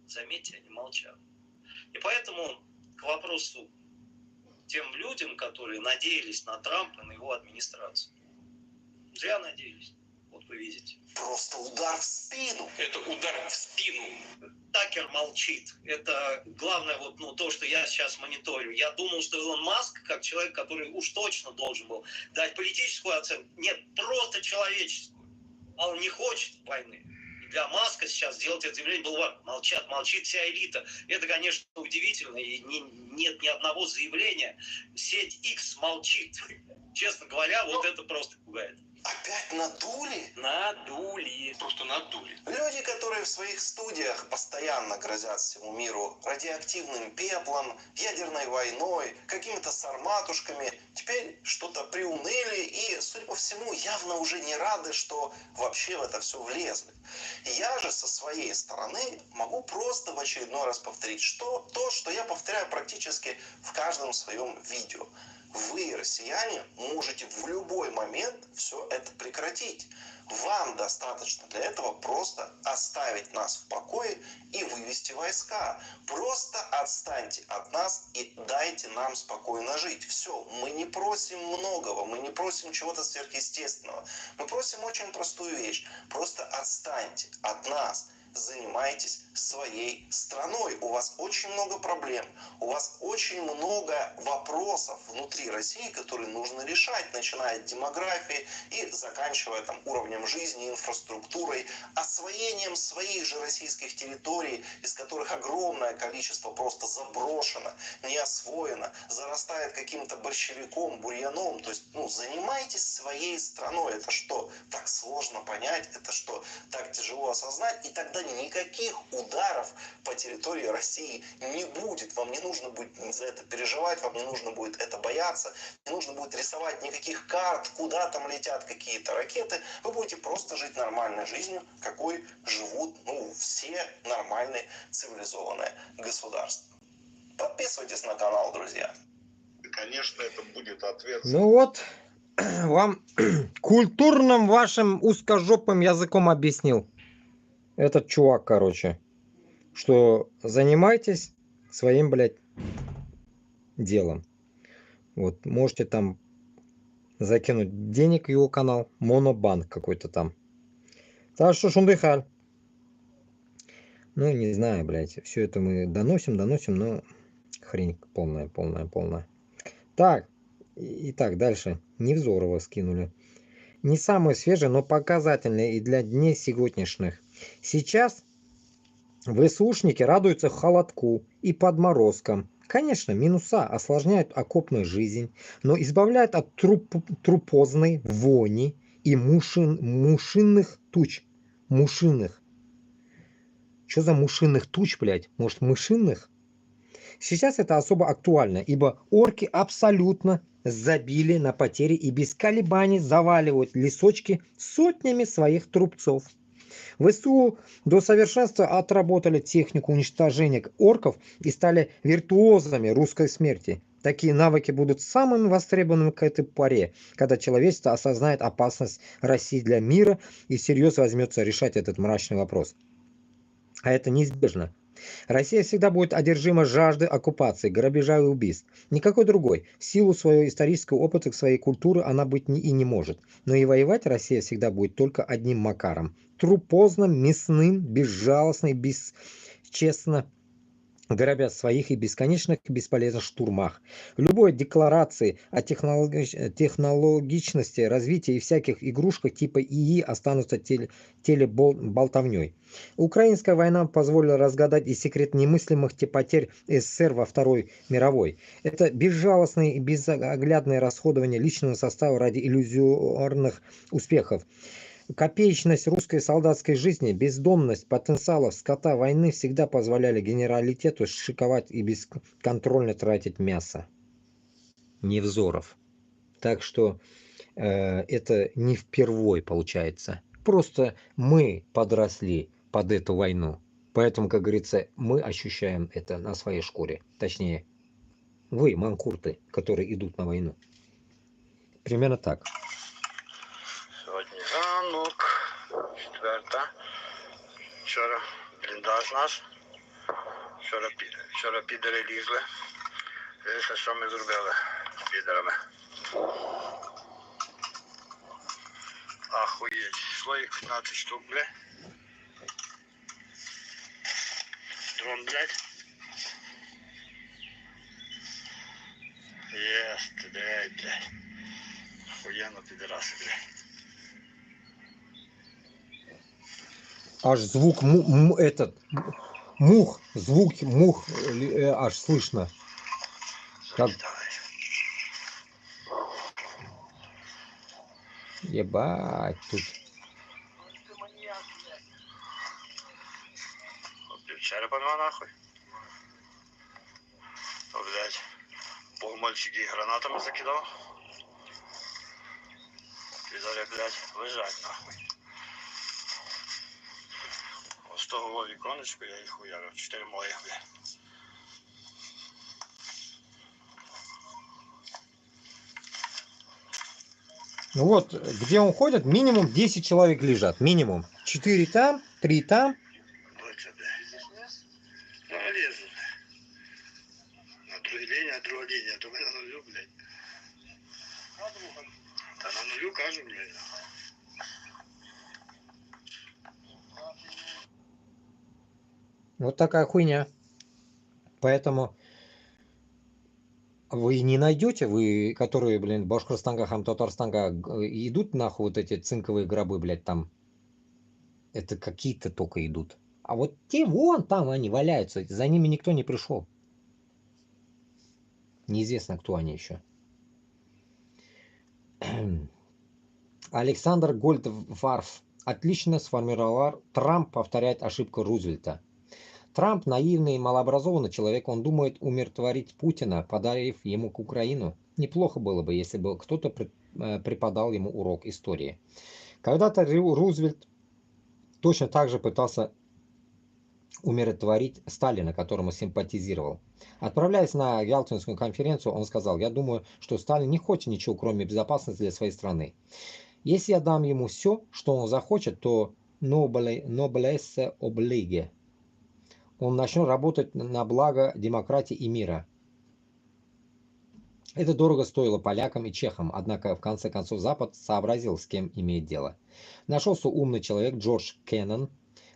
S13: Заметьте, они молчат. И поэтому к вопросу тем людям, которые надеялись на Трампа, на его администрацию. Зря надеялись. Вот вы видите.
S16: Просто удар в спину.
S13: Это удар в спину. Такер молчит. Это главное вот, ну, то, что я сейчас мониторю. Я думал, что Илон Маск, как человек, который уж точно должен был дать политическую оценку, нет, просто человеческую. А он не хочет войны. И для Маска сейчас сделать это заявление было важно. Молчит вся элита. Это, конечно, удивительно. И нет ни одного заявления. Сеть X молчит. Честно говоря, вот это просто пугает.
S16: Опять надули?
S13: Надули. Просто надули.
S16: Люди, которые в своих студиях постоянно грозят всему миру радиоактивным пеплом, ядерной войной, какими-то сарматушками, теперь что-то приуныли и, судя по всему, явно уже не рады, что вообще в это все влезли. Я же со своей стороны могу просто в очередной раз повторить то, что я повторяю практически в каждом своем видео. Вы, россияне, можете в любой момент все это прекратить. Вам достаточно для этого просто оставить нас в покое и вывести войска. Просто отстаньте от нас и дайте нам спокойно жить. Все, мы не просим многого, мы не просим чего-то сверхъестественного. Мы просим очень простую вещь. Просто отстаньте от нас. Занимайтесь своей страной. У вас очень много проблем, у вас очень много вопросов внутри России, которые нужно решать, начиная от демографии и заканчивая там уровнем жизни, инфраструктурой, освоением своих же российских территорий, из которых огромное количество просто заброшено, не освоено, зарастает каким-то борщевиком, бурьяном. То есть, занимайтесь своей страной. Это что, так сложно понять? Это что, так тяжело осознать? И тогда никаких ударов по территории России не будет. Вам не нужно будет за это переживать, вам не нужно будет это бояться, не нужно будет рисовать никаких карт, куда там летят какие-то ракеты. Вы будете просто жить нормальной жизнью, какой живут все нормальные цивилизованные государства. Подписывайтесь на канал, друзья.
S9: Конечно, это будет ответ.
S2: Ну вот, вам культурным вашим узкожопым языком объяснил этот чувак, короче, что занимайтесь своим, блядь, делом. Вот, можете там закинуть денег в его канал, монобанк какой-то там. Так что шундыхаль. Ну, не знаю, блядь, все это мы доносим, но хрень полная. Так, итак, дальше. Невзорова скинули. Не самые свежие, но показательные и для дней сегодняшних. Сейчас ВСУшники радуются холодку и подморозкам. Конечно, минуса осложняют окопную жизнь, но избавляют от трупозной вони и мушиных туч. Мушиных. Что за мушиных туч, блядь? Может, мышиных? Сейчас это особо актуально, ибо орки абсолютно забили на потери и без колебаний заваливают лесочки сотнями своих трупцов. ВСУ до совершенства отработали технику уничтожения орков и стали виртуозами русской смерти. Такие навыки будут самыми востребованными к этой поре, когда человечество осознает опасность России для мира и всерьез возьмется решать этот мрачный вопрос. А это неизбежно. Россия всегда будет одержима жаждой оккупации, грабежа и убийств. Никакой другой. В силу своего исторического опыта, своей культуры она быть и не может. Но и воевать Россия всегда будет только одним макаром. Трупозным, мясным, безжалостно и бесчестно грабя своих и бесконечных и бесполезных штурмах. Любой декларации о технологичности развития и всяких игрушках типа ИИ останутся телеболтовней. Украинская война позволила разгадать и секрет немыслимых потерь СССР во Второй мировой. Это безжалостное и безоглядное расходование личного состава ради иллюзорных успехов. Копеечность русской солдатской жизни, бездомность потенциалов скота войны всегда позволяли генералитету шиковать и бесконтрольно тратить мясо. Невзоров. Так что это не впервой получается. Просто мы подросли под эту войну. Поэтому, как говорится, мы ощущаем это на своей шкуре. Точнее, вы, манкурты, которые идут на войну. Примерно так.
S17: Ранок, 4. Вчора бліндаж наш. Вчора підери лізли. Дивіться, що ми зробили з підерами. Ахуєть. Йшло їх 15 штук, бля. Дрон, блядь. Єсть, блядь. Охуєнно підераси, блядь.
S2: Аж звук звук мух аж слышно. Как... Ебать тут.
S17: Черепа нема нахуй. Блять. Пол мальчики гранатами закидал. И зараз, блять, лежать нахуй. З того віконечку я їх уявив. 4 моїх, блядь.
S2: Ну вот, где он ходит, минимум 10 человек лежат. Минимум. 4 там, 3 там.
S17: Ну, лезу. На другой линии, а то мене на нулю, блядь. Та на нулю кажу, блядь.
S2: Вот такая хуйня. Поэтому вы не найдете, вы, которые, блин, в Башкортостанга, Хам-Татарстанга идут нахуй вот эти цинковые гробы, блядь, там. Это какие-то только идут. А вот те вон там они валяются, за ними никто не пришел. Неизвестно, кто они еще. Александр Гольдварф отлично сформировал. Трамп повторяет ошибку Рузвельта. Трамп наивный и малообразованный человек, он думает умиротворить Путина, подарив ему Украину. Неплохо было бы, если бы кто-то преподал ему урок истории. Когда-то Рузвельт точно так же пытался умиротворить Сталина, которому симпатизировал. Отправляясь на Ялтинскую конференцию, он сказал: я думаю, что Сталин не хочет ничего, кроме безопасности для своей страны. Если я дам ему все, что он захочет, то noblesse oblige. Он начнет работать на благо демократии и мира. Это дорого стоило полякам и чехам, однако в конце концов Запад сообразил, с кем имеет дело. Нашелся умный человек Джордж Кеннон,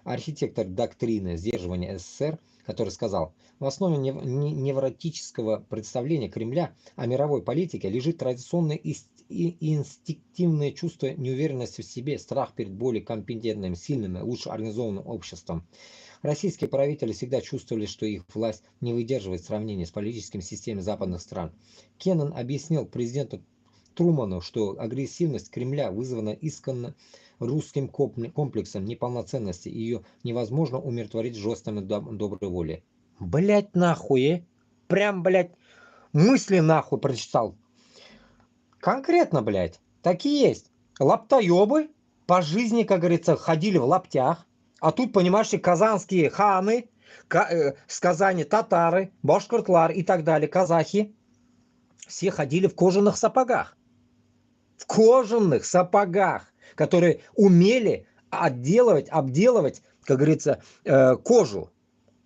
S2: архитектор доктрины сдерживания СССР, который сказал: в основе невротического представления Кремля о мировой политике лежит традиционное и инстинктивное чувство неуверенности в себе, страх перед более компетентным, сильным и лучше организованным обществом. Российские правители всегда чувствовали, что их власть не выдерживает сравнения с политическими системами западных стран. Кеннон объяснил президенту Труману, что агрессивность Кремля вызвана исконно русским комплексом неполноценности, и ее невозможно умиротворить жестами доброй воли. Блять нахуй! прям, блядь, мысли нахуй прочитал. Конкретно, блядь, такие есть. Лаптоебы по жизни, как говорится, ходили в лаптях. А тут, понимаешь, казанские ханы, с Казани татары, башкортлар и так далее, казахи, все ходили в кожаных сапогах. В кожаных сапогах, которые умели обделывать, как говорится, кожу.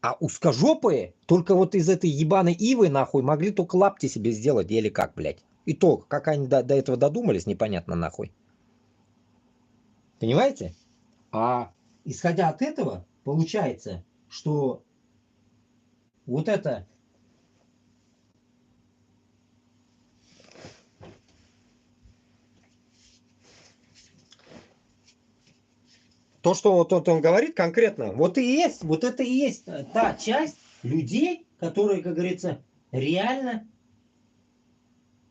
S2: А узкожопые только вот из этой ебаной ивы, нахуй, могли только лапти себе сделать, или как, блядь. И то, как они до этого додумались, непонятно, нахуй. Понимаете? А исходя от этого, получается, что вот это то, что вот он говорит конкретно, вот и есть, вот это и есть та часть людей, которая, как говорится, реально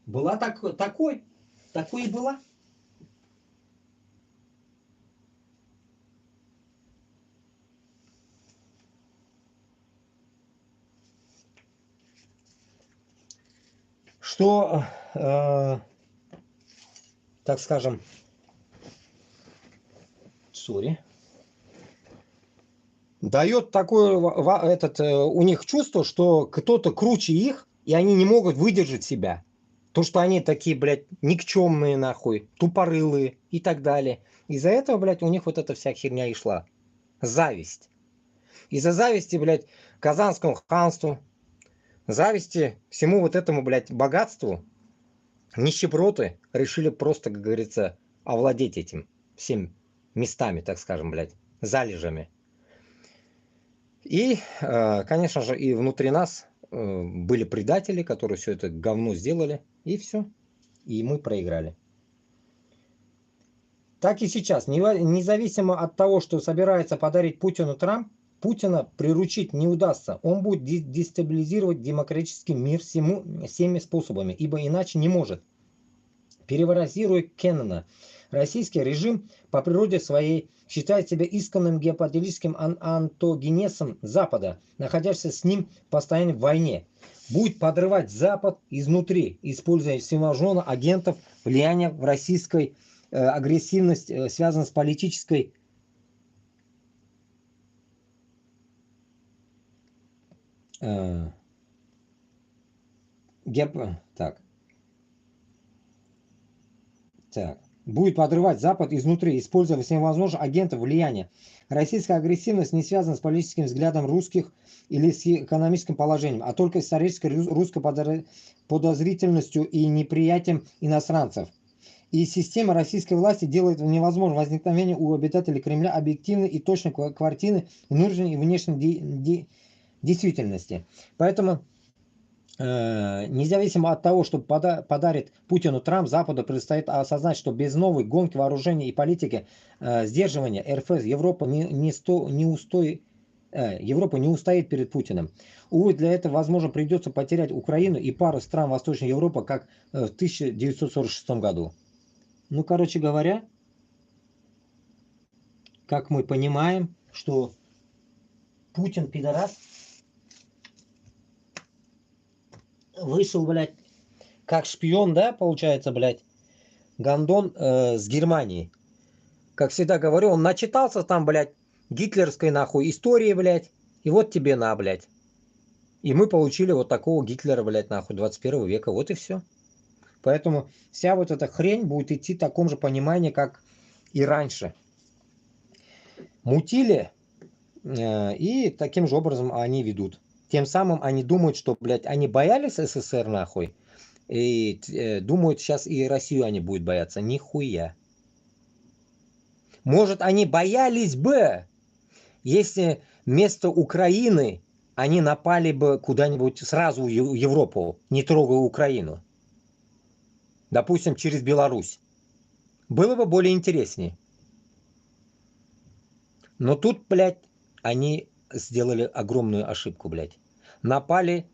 S2: была такой и была. Что, так скажем, дает такое у них чувство, что кто-то круче их, и они не могут выдержать себя. То, что они такие, блядь, никчемные, нахуй, тупорылые и так далее. Из-за этого, блядь, у них вот эта вся херня и шла. Зависть. Из-за зависти, блядь, Казанскому ханству, зависти всему вот этому, блядь, богатству, нищеброты решили просто, как говорится, овладеть этим всем местами, так скажем, блядь, залежами. И, конечно же, и внутри нас были предатели, которые все это говно сделали, и все. И мы проиграли. Так и сейчас, независимо от того, что собирается подарить Путину Трамп, Путина приручить не удастся. Он будет дестабилизировать демократический мир всеми способами, ибо иначе не может. Перефразируя Кеннона, российский режим по природе своей считает себя исконным геополитическим антагонистом Запада, находящимся с ним в постоянной войне. Будет подрывать Запад изнутри, используя всевозможных агентов влияния в российской агрессивность, связанной с политической будет подрывать Запад изнутри, используя всевозможных агентов влияния. Российская агрессивность не связана с политическим взглядом русских или с экономическим положением, а только с исторической русской подозрительностью и неприятием иностранцев. И система российской власти делает невозможным возникновение у обитателей Кремля объективной и точной картины внутренней и внешней действительности. Поэтому, независимо от того, что подарит Путину Трамп, Западу предстоит осознать, что без новой гонки вооружений и политики сдерживания РФ Европа не устоит перед Путиным. Увы, для этого, возможно, придется потерять Украину и пару стран Восточной Европы, как в 1946 году. Ну, короче говоря, как мы понимаем, что Путин, пидорас, вышел, блядь, как шпион, да, получается, блядь, гондон с Германии. Как всегда говорю, он начитался там, блядь, гитлерской, нахуй, истории, блядь, и вот тебе на, блядь. И мы получили вот такого Гитлера, блядь, нахуй, 21 века, вот и все. Поэтому вся вот эта хрень будет идти в таком же понимании, как и раньше. Мутили, и таким же образом они ведут. Тем самым они думают, что, блядь, они боялись СССР, нахуй, и думают, сейчас и Россию они будут бояться. Нихуя. Может, они боялись бы, если вместо Украины они напали бы куда-нибудь сразу в Европу, не трогая Украину. Допустим, через Беларусь. Было бы более интереснее. Но тут, блядь, они сделали огромную ошибку, блядь. Напали,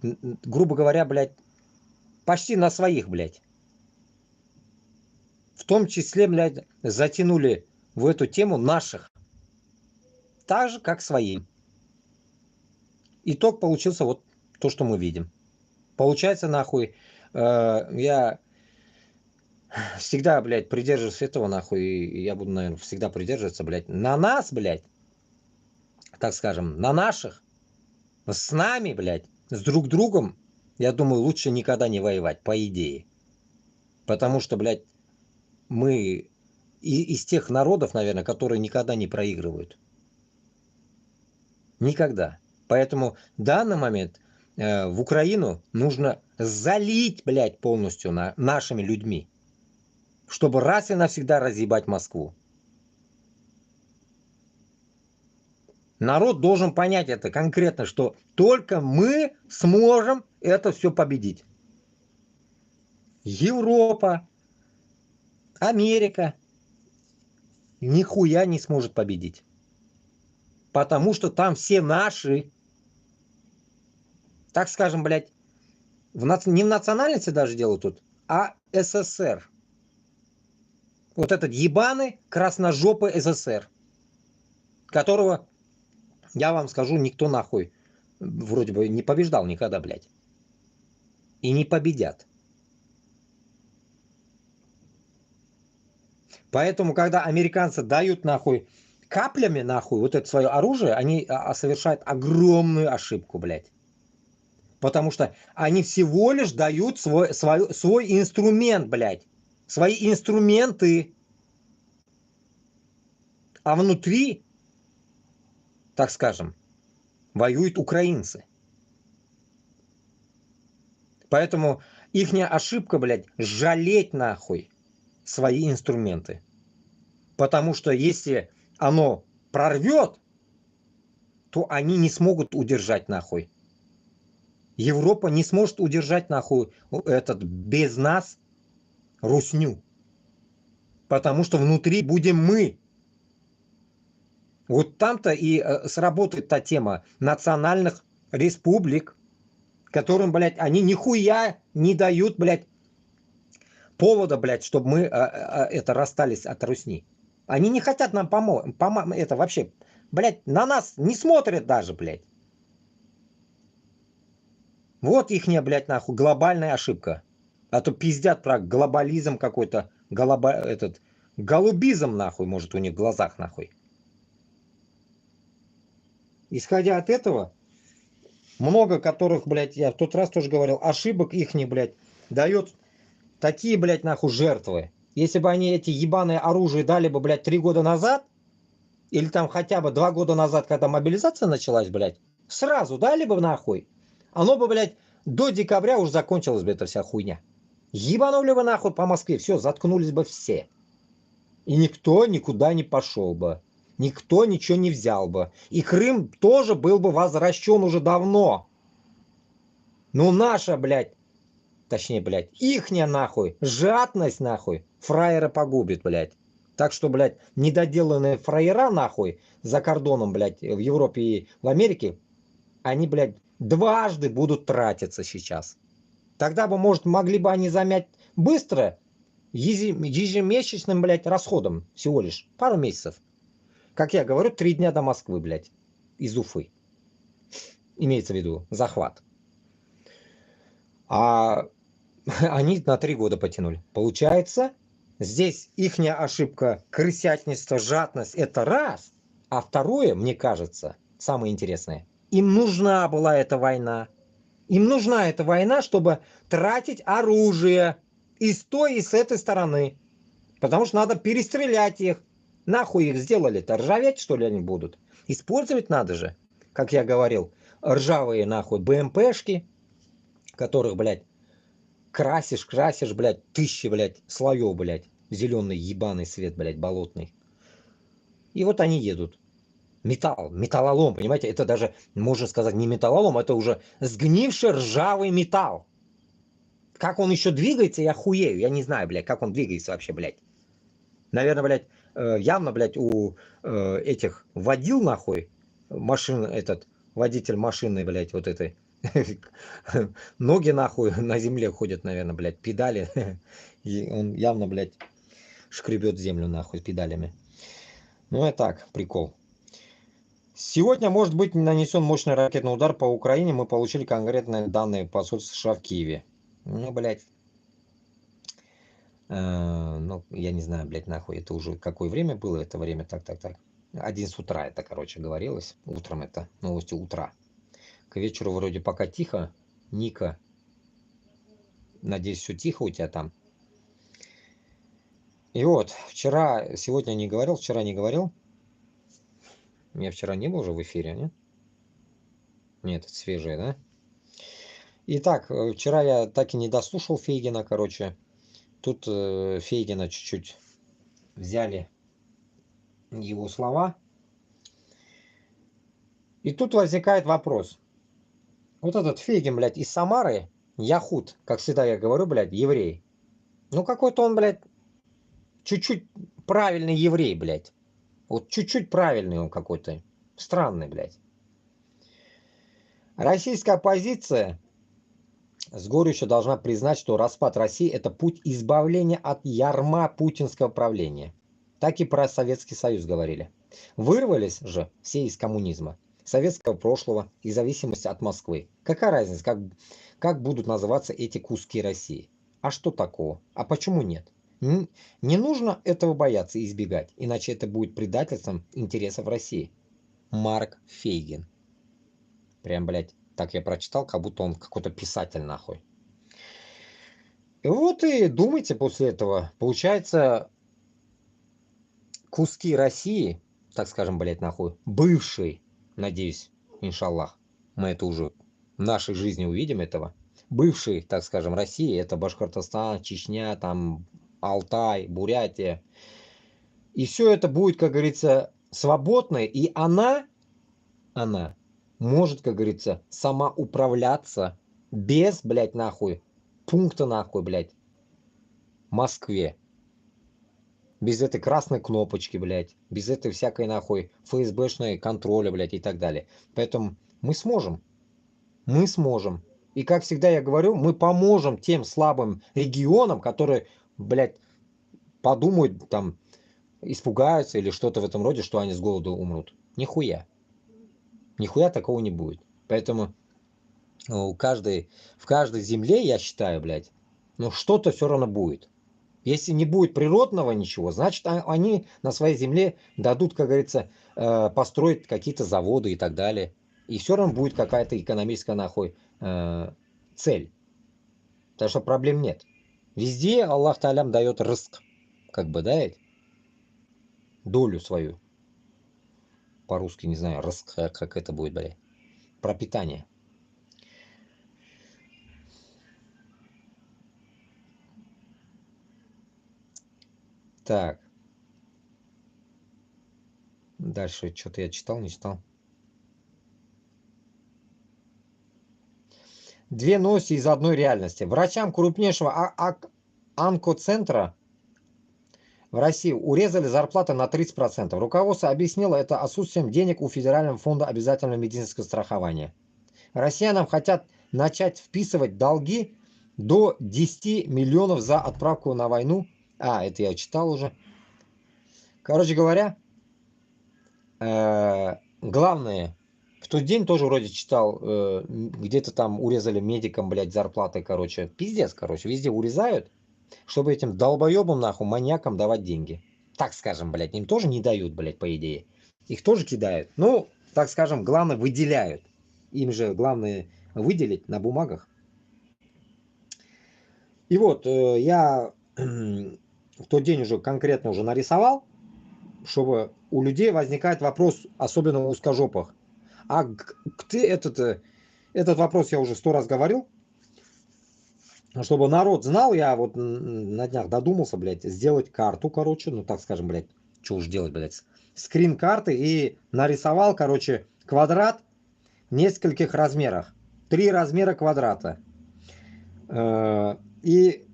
S2: грубо говоря, блядь, почти на своих, блядь. В том числе, блядь, затянули в эту тему наших. Так же, как своим. Итог получился вот то, что мы видим. Получается, нахуй, я всегда, блядь, придерживаюсь этого, нахуй, и я буду, наверное, всегда придерживаться, блядь, на нас, блядь, так скажем, на наших, с нами, блядь, с друг другом, я думаю, лучше никогда не воевать, по идее. Потому что, блядь, мы из тех народов, наверное, которые никогда не проигрывают. Никогда. Поэтому в данный момент в Украину нужно залить, блядь, полностью нашими людьми, чтобы раз и навсегда разъебать Москву. Народ должен понять это конкретно, что только мы сможем это все победить. Европа, Америка нихуя не сможет победить. Потому что там все наши, так скажем, блядь, не в национальности даже дело тут, а СССР. Вот этот ебаный красножопый СССР, которого, я вам скажу, никто нахуй вроде бы не побеждал никогда, блядь. И не победят. Поэтому, когда американцы дают нахуй каплями нахуй вот это свое оружие, они совершают огромную ошибку, блядь. Потому что они всего лишь дают свой инструмент, блядь. Свои инструменты. А внутри, так скажем, воюют украинцы. Поэтому ихняя ошибка, блядь, жалеть нахуй свои инструменты. Потому что если оно прорвет, то они не смогут удержать нахуй. Европа не сможет удержать нахуй этот без нас русню. Потому что внутри будем мы. Вот там-то и сработает та тема национальных республик, которым, блядь, они нихуя не дают, блядь, повода, блядь, чтобы мы это расстались от Русни. Они не хотят нам помочь. Это вообще, блядь, на нас не смотрят даже, блядь. Вот ихняя, блядь, нахуй, глобальная ошибка. А то пиздят про глобализм какой-то, голубизм, нахуй, может, у них в глазах, нахуй. Исходя от этого, много которых, блядь, я в тот раз тоже говорил, ошибок ихних, блядь, дает такие, блядь, нахуй, жертвы. Если бы они эти ебаные оружия дали бы, блядь, 3 года назад, или там хотя бы 2 года назад, когда мобилизация началась, блядь, сразу дали бы нахуй, оно бы, блядь, до декабря уже закончилась бы эта вся хуйня. Ебанули бы нахуй по Москве, все, заткнулись бы все. И никто никуда не пошел бы. Никто ничего не взял бы. И Крым тоже был бы возвращен уже давно. Ну наша, блядь, точнее, блядь, ихняя нахуй, жадность нахуй, фраера погубит, блядь. Так что, блядь, недоделанные фраера нахуй за кордоном, блядь, в Европе и в Америке, они, блядь, дважды будут тратиться сейчас. Тогда бы, может, могли бы они замять быстро, ежемесячным, блядь, расходом всего лишь пару месяцев. Как я говорю, 3 дня до Москвы, блядь, из Уфы. Имеется в виду захват. А они на 3 года потянули. Получается, здесь ихняя ошибка, крысятничество, жадность, это раз. А второе, мне кажется, самое интересное, им нужна была эта война. Им нужна эта война, чтобы тратить оружие и с той, и с этой стороны. Потому что надо перестрелять их. Нахуй их сделали-то? Ржаветь, что ли, они будут? Использовать надо же. Как я говорил, ржавые, нахуй, БМПшки, которых, блядь, красишь, блядь, тысячи, блядь, слоев, блядь, зеленый ебаный свет, блядь, болотный. И вот они едут. Металлолом, понимаете, это даже, можно сказать, не металлолом, это уже сгнивший ржавый металл. Как он еще двигается, я хуею, я не знаю, блядь, как он двигается вообще, блядь. Наверное, блядь, явно, блядь, у этих водил, нахуй, машин, этот, водитель машины, блядь, вот этой, ноги, нахуй, на земле ходят, наверное, блядь, педали, и он явно, блядь, шкребет землю, нахуй, педалями. Ну, и так, прикол. Сегодня может быть нанесен мощный ракетный удар по Украине. Мы получили конкретные данные посольства США в Киеве. Ну, блядь. Ну, я не знаю, блядь, нахуй. Это уже какое время было? Это время, так. 11 утра это, короче, говорилось. Утром это новости утра. К вечеру вроде пока тихо. Ника. Надеюсь, все тихо у тебя там. И вот, сегодня не говорил, вчера не говорил. Я вчера не был уже в эфире, нет? Нет, это свежее, да? Итак, вчера я так и не дослушал Фейгина, короче. Тут Фейгина чуть-чуть взяли его слова. И тут возникает вопрос. Вот этот Фейгин, блядь, из Самары, яхут, как всегда я говорю, блядь, еврей. Ну какой-то он, блядь, чуть-чуть правильный еврей, блядь. Вот чуть-чуть правильный он какой-то. Странный, блядь. Российская оппозиция с горечью должна признать, что распад России – это путь избавления от ярма путинского правления. Так и про Советский Союз говорили. Вырвались же все из коммунизма, советского прошлого и зависимости от Москвы. Какая разница, как будут называться эти куски России? А что такого? А почему нет? Не нужно этого бояться и избегать, иначе это будет предательством интересов России. Марк Фейгин. Прям, блядь, так я прочитал, как будто он какой-то писатель, нахуй. И вот и думайте после этого. Получается, куски России, так скажем, блядь, нахуй, бывший, надеюсь, иншаллах, мы это уже в нашей жизни увидим этого. Бывший, так скажем, России, это Башкортостан, Чечня, там, Алтай, Бурятия. И все это будет, как говорится, свободное. И она может, как говорится, сама управляться без, блядь, нахуй, пункта, нахуй, блядь, в Москве. Без этой красной кнопочки, блядь. Без этой всякой, нахуй, ФСБшной контроля, блядь, и так далее. Поэтому мы сможем. Мы сможем. И, как всегда я говорю, мы поможем тем слабым регионам, которые, блядь, подумают, там, испугаются или что-то в этом роде, что они с голоду умрут. Нихуя. Нихуя такого не будет. Поэтому в каждой земле, я считаю, блядь, ну что-то все равно будет. Если не будет природного ничего, значит они на своей земле дадут, как говорится, построить какие-то заводы и так далее. И все равно будет какая-то экономическая, нахуй, цель. Так что проблем нет. Везде Аллах Таалям дает рызк. Как бы, да, долю свою. По-русски не знаю, рызк, как это будет, блядь. Пропитание. Так. Дальше что-то я читал, не читал. Две новости из одной реальности. Врачам крупнейшего онкоцентра в России урезали зарплаты на 30%. Руководство объяснило это отсутствием денег у Федерального фонда обязательного медицинского страхования. Россиянам хотят начать вписывать долги до 10 миллионов за отправку на войну. Это я читал уже. Короче говоря, главное, в тот день тоже вроде читал, где-то там урезали медикам, блядь, зарплаты, короче. Пиздец, короче, везде урезают, чтобы этим долбоебам, нахуй, маньякам давать деньги. Так скажем, блядь, им тоже не дают, блядь, по идее. Их тоже кидают. Ну, так скажем, главное, выделяют. Им же главное выделить на бумагах. И вот, я в тот день уже конкретно уже нарисовал, чтобы у людей возникает вопрос, особенно у узкожопых. А этот вопрос я уже 100 раз говорил. Чтобы народ знал, я вот на днях додумался, блядь, сделать карту, короче, ну так скажем, блядь, что уж делать, блядь, скрин карты и нарисовал, короче, квадрат в нескольких размерах. 3 размера квадрата. И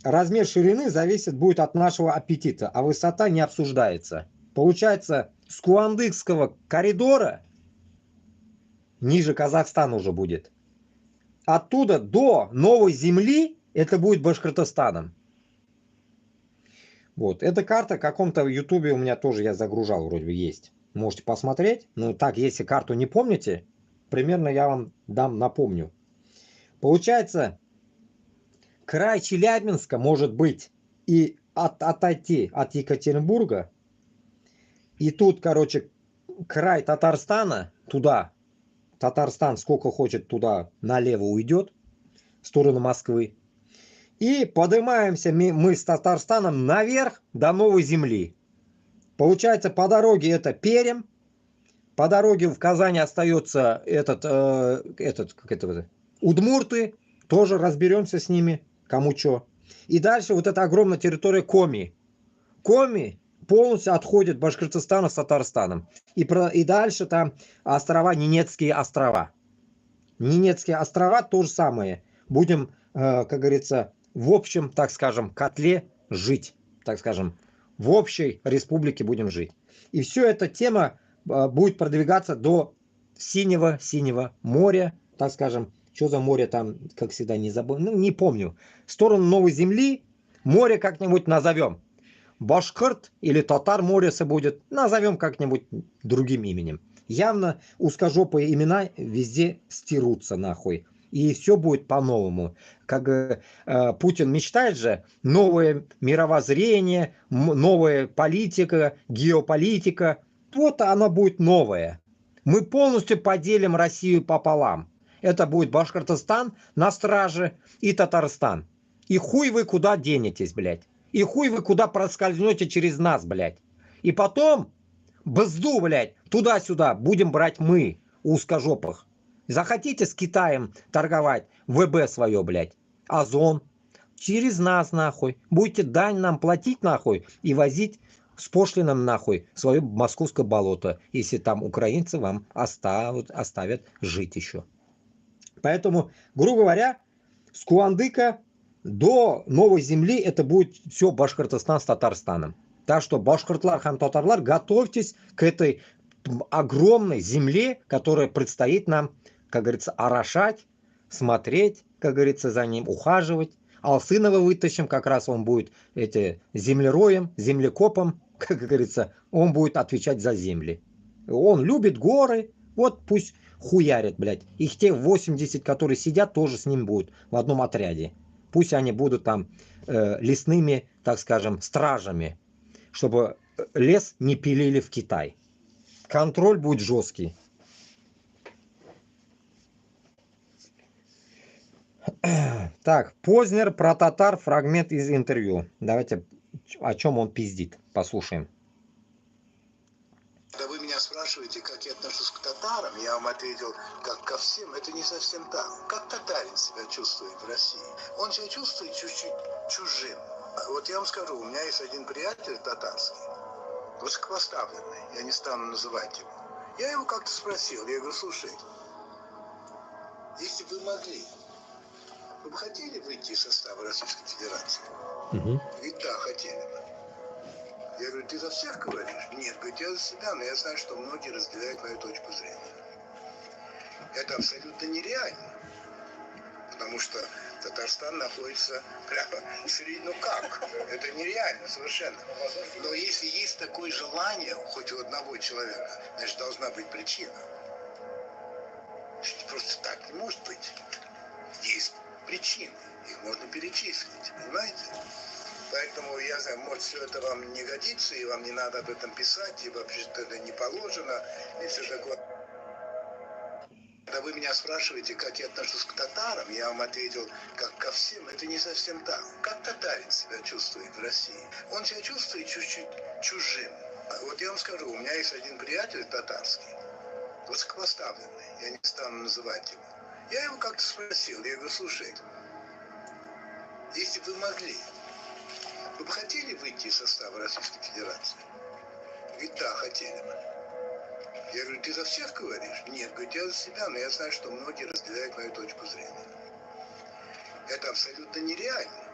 S2: размер ширины зависит будет от нашего аппетита, а высота не обсуждается. Получается, с Куандыкского коридора ниже Казахстана уже будет. Оттуда до Новой Земли это будет Башкортостаном. Вот. Эта карта в каком-то ютубе у меня тоже я загружал, вроде бы есть. Можете посмотреть. Ну, так, если карту не помните, примерно я вам напомню. Получается, край Челябинска может быть и отойти от Екатеринбурга. И тут, короче, край Татарстана туда. Татарстан сколько хочет туда налево уйдет, в сторону Москвы. И поднимаемся мы с Татарстаном наверх до Новой Земли. Получается, по дороге это Пермь. По дороге в Казани остается удмурты. Тоже разберемся с ними, кому что. И дальше вот эта огромная территория Коми. Коми полностью отходит Башкортостана с Татарстаном. И дальше там острова, Ненецкие острова. Ненецкие острова то же самое. Будем, как говорится, в общем, так скажем, котле жить. Так скажем, в общей республике будем жить. И все эта тема будет продвигаться до Синего моря, так скажем. Что за море там, как всегда, не забыл. Ну, не помню. В сторону Новой Земли море как-нибудь назовем. Башкорт или Татар море будет. Назовем как-нибудь другим именем. Явно узкожопые имена везде стирутся нахуй. И все будет по-новому. Как Путин мечтает же, новое мировоззрение, новая политика, геополитика. Вот оно будет новое. Мы полностью поделим Россию пополам. Это будет Башкортостан на страже и Татарстан. И хуй вы куда денетесь, блядь. И хуй вы куда проскользнете через нас, блядь. И потом, бзду, блядь, туда-сюда будем брать мы, узкожопых. Захотите с Китаем торговать, ВБ свое, блядь, Озон, через нас, нахуй. Будете дань нам платить, нахуй, и возить с пошлином, нахуй, свое московское болото, если там украинцы вам оставят жить еще. Поэтому, грубо говоря, с Куандыка до Новой Земли это будет все Башкортостан с Татарстаном. Так что, башкортлар, хантатарлар, готовьтесь к этой огромной земле, которая предстоит нам, как говорится, орошать, смотреть, как говорится, за ним, ухаживать. Алсынова вытащим, как раз он будет землероем, землекопом, как говорится, он будет отвечать за земли. Он любит горы, вот пусть хуярят, блядь. Их те 80, которые сидят, тоже с ним будут в одном отряде. Пусть они будут там лесными, так скажем, стражами, чтобы лес не пилили в Китай. Контроль будет жесткий. Так, Познер про татар, фрагмент из интервью. Давайте, о чем он пиздит, послушаем.
S17: Когда вы меня спрашиваете, как я отношусь к татарам, я вам ответил, как ко всем, это не совсем так. Как татарин себя чувствует в России? Он себя чувствует чуть-чуть чужим. Вот я вам скажу, у меня есть один приятель татарский, высокопоставленный, я не стану называть его. Я его как-то спросил, я говорю, слушай, если бы вы могли, вы бы хотели выйти из состава Российской Федерации? Ведь да, хотели бы. Я говорю, ты за всех говоришь? Нет, говорит, я за себя, но я знаю, что многие разделяют мою точку зрения. Это абсолютно нереально, потому что Татарстан находится прямо среди, ну как, это нереально совершенно. Но если есть такое желание хоть у одного человека, значит, должна быть причина. Просто так не может быть. Есть причины, их можно перечислить, понимаете? Поэтому, я знаю, может, все это вам не годится, и вам не надо об этом писать, и вообще это не положено, и все такое. Когда вы меня спрашиваете, как я отношусь к татарам, я вам ответил, как ко всем, это не совсем так. Как татарин себя чувствует в России? Он себя чувствует чуть-чуть чужим. Вот я вам скажу, у меня есть один приятель татарский, высокопоставленный, я не стану называть его. Я его как-то спросил, я говорю, слушай, если бы вы могли, вы бы хотели выйти из состава Российской Федерации? Ведь да, хотели бы. Я говорю, ты за всех говоришь? Нет, говорит, я за себя, но я знаю, что многие разделяют мою точку зрения. Это абсолютно нереально,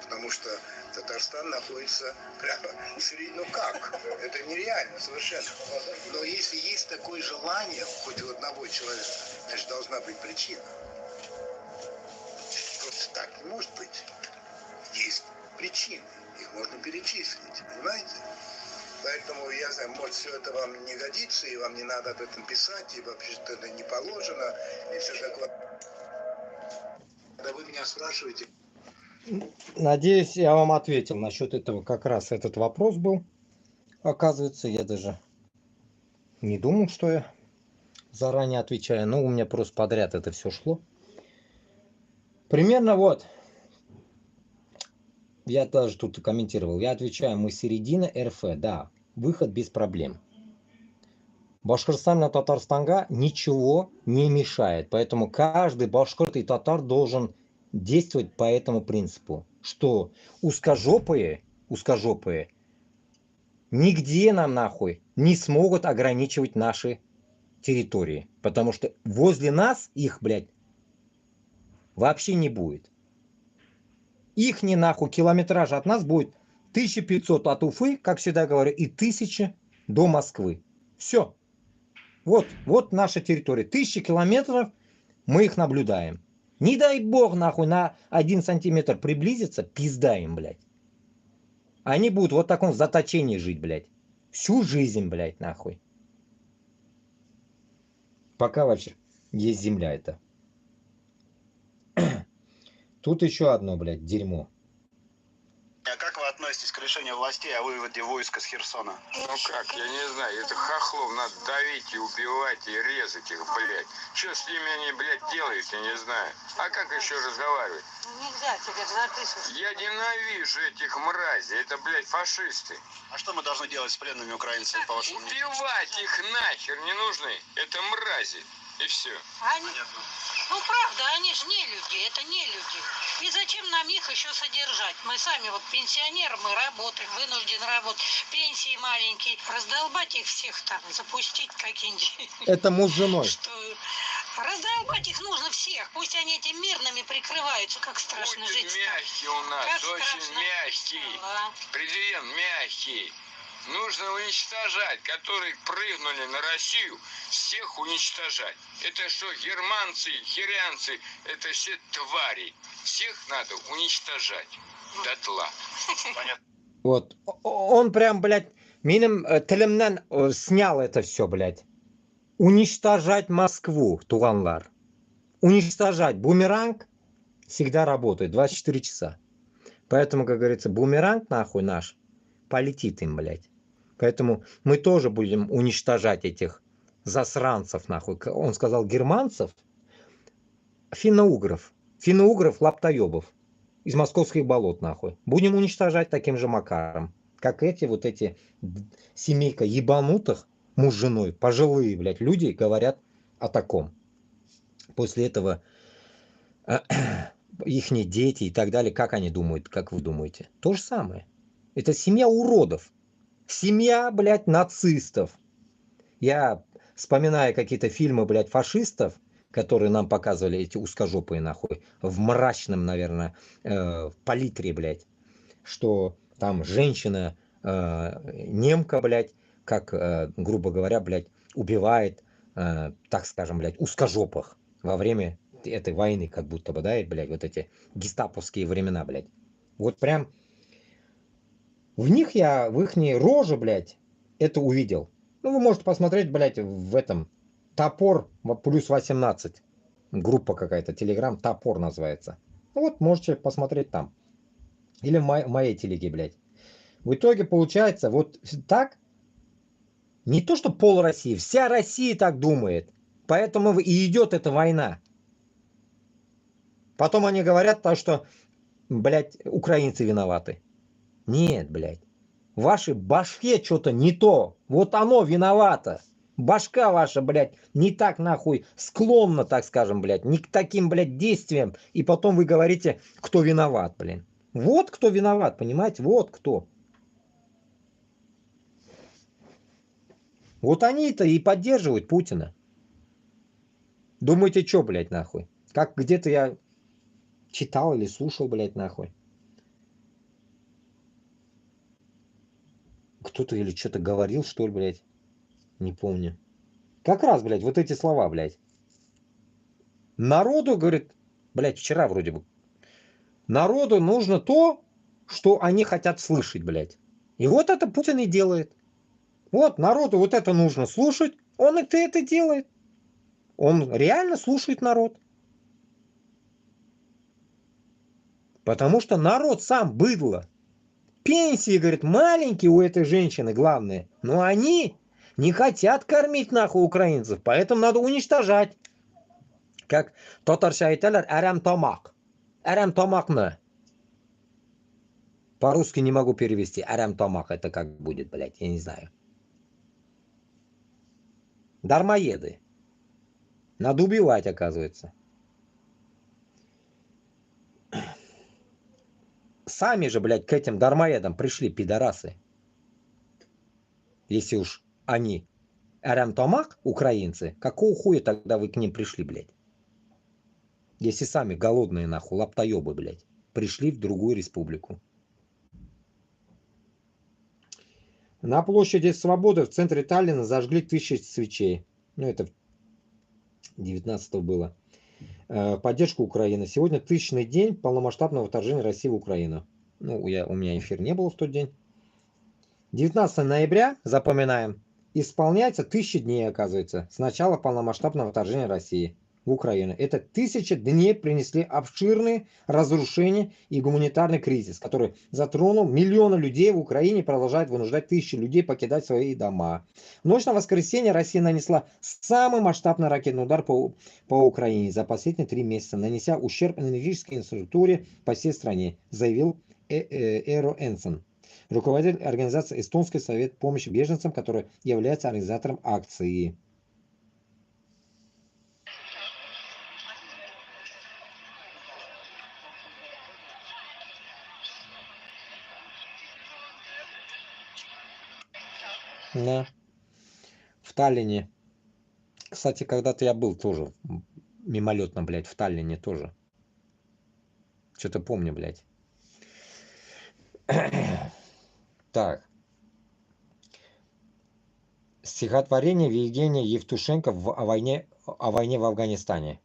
S17: потому что Татарстан находится прямо среди, ну как, это нереально совершенно. Но если есть такое желание хоть у одного человека, значит, должна быть причина. Просто так не может быть. Есть причины, их можно перечислить, понимаете?
S12: Поэтому, я знаю, может, все это вам не годится, и вам не надо об этом писать, и вообще это не положено, и все такое. Когда вы меня спрашиваете...
S2: Надеюсь, я вам ответил насчет этого. Как раз этот вопрос был. Оказывается, я даже не думал, что я заранее отвечаю. Но у меня просто подряд это все шло. Примерно вот. Я даже тут и комментировал. Я отвечаю, мы середина РФ. Да, выход без проблем. Башкортостан и Татарстанга ничего не мешает. Поэтому каждый башкорт и татар должен действовать по этому принципу. Что узкожопые нигде нам нахуй не смогут ограничивать наши территории. Потому что возле нас их, блядь, вообще не будет. Их не нахуй километраж от нас будет 1500 от Уфы, как всегда говорю, и 1000 до Москвы. Все. Вот наша территория. 1000 километров мы их наблюдаем. Не дай бог нахуй на 1 сантиметр приблизиться, пизда им, блядь. Они будут вот в таком заточении жить, блядь. Всю жизнь, блядь, нахуй. Пока вообще есть земля это. Тут еще одно, блядь, дерьмо.
S19: А как вы относитесь к решению властей о выводе войска с Херсона?
S22: Ну как, я не знаю, это хохлов надо давить и убивать, и резать их, блядь. Что с ними они, блядь, делают, я не знаю. А как еще разговаривать?
S23: Нельзя тебе записывать.
S22: Я ненавижу этих мразей, это, блядь, фашисты.
S19: А что мы должны делать с пленными украинцами, по вашему мнению?
S22: Убивать их нахер не нужны, это мрази, и все.
S23: Ну правда, они же не люди, это не люди. И зачем нам их еще содержать? Мы сами вот пенсионеры, мы работаем, вынуждены работать, пенсии маленькие. Раздолбать их всех там, запустить какие-нибудь.
S2: Это муж с женой.
S23: Раздолбать их нужно всех. Пусть они этим мирными прикрываются, как страшно
S22: Очень
S23: жить.
S22: мягкий у нас,
S23: Как
S22: очень
S23: страшно.
S22: мягкий. Президент мягкий. Нужно уничтожать, которые прыгнули на Россию, всех уничтожать. Это что, германцы, хирянцы, это все твари. Всех надо уничтожать дотла.
S2: Вот. Он прям, блядь, миним телемнен снял это все, блядь. Уничтожать Москву, туганлар. Уничтожать. Бумеранг всегда работает 24 часа. Поэтому, как говорится, бумеранг нахуй наш полетит им, блядь. Поэтому мы тоже будем уничтожать этих засранцев, нахуй. Он сказал германцев, финно-угров. Финно-угров, лаптоебов. Из московских болот, нахуй. Будем уничтожать таким же макаром. Как эти семейка ебанутых, муж с женой, пожилые, блядь, люди говорят о таком. После этого ихние дети и так далее, как они думают, как вы думаете? То же самое. Это семья уродов. Семья, блядь, нацистов. Я вспоминаю какие-то фильмы, блядь, фашистов, которые нам показывали, эти узкожопые, нахуй, в мрачном, наверное, палитре, блядь, что там женщина, немка, блядь, как, грубо говоря, блядь, убивает, так скажем, блядь, узкожопых во время этой войны, как будто бы, да, блядь, вот эти гестаповские времена, блядь. Вот прям в них я, в ихней роже, блядь, это увидел. Ну, вы можете посмотреть, блядь, в этом Топор плюс 18. Группа какая-то, Телеграм, Топор называется. Ну, вот, можете посмотреть там. Или в моей телеге, блядь. В итоге получается вот так. Не то, что пол России, вся Россия так думает. Поэтому и идет эта война. Потом они говорят, что, блядь, украинцы виноваты. Нет, блядь. В вашей башке что-то не то. Вот оно виновато. Башка ваша, блядь, не так нахуй склонна, так скажем, блядь, не к таким, блядь, действиям. И потом вы говорите, кто виноват, блин. Вот кто виноват, понимаете? Вот кто. Вот они-то и поддерживают Путина. Думаете, что, блядь, нахуй? Как где-то я читал или слушал, блядь, нахуй. Кто-то или что-то говорил, что ли, блядь. Не помню. Как раз, блядь, вот эти слова, блядь. Народу, говорит, блядь, вчера вроде бы. Народу нужно то, что они хотят слышать, блядь. И вот это Путин и делает. Вот народу вот это нужно слушать. Он это делает. Он реально слушает народ. Потому что народ сам быдло. Пенсии, говорит, маленькие у этой женщины, главное. Но они не хотят кормить нахуй украинцев. Поэтому надо уничтожать. Как татарша айталар, арам тамак. Арам тамакны. По-русски не могу перевести. Арам тамак. Это как будет, блядь, я не знаю. Дармоеды. Надо убивать, оказывается. Сами же, блядь, к этим дармоедам пришли пидорасы. Если уж они арам-тамак, украинцы, какого хуя тогда вы к ним пришли, блядь? Если сами голодные, нахуй, лаптоебы, блядь, пришли в другую республику. На площади Свободы в центре Таллина зажгли 1000 свечей. Ну, это 19-го было. Поддержку Украины. Сегодня 1000-й день полномасштабного вторжения России в Украину. Ну, у меня эфир не было в тот день. 19 ноября, запоминаем, исполняется 1000 дней, оказывается, с начала полномасштабного вторжения России в Украину. Это 1000 дней принесли обширные разрушения и гуманитарный кризис, который затронул миллионы людей в Украине, продолжает вынуждать тысячи людей покидать свои дома. В ночь на воскресенье Россия нанесла самый масштабный ракетный удар по Украине за последние 3 месяца, нанеся ущерб энергетической инфраструктуре по всей стране, заявил Эро Энсен, руководитель организации Эстонский совет помощи беженцам, который является организатором акции. Да. В Таллине. Кстати, когда-то я был тоже мимолетно, блядь, в Таллине тоже. Что-то помню, блядь. Так. Стихотворение Евгения Евтушенко о войне в Афганистане.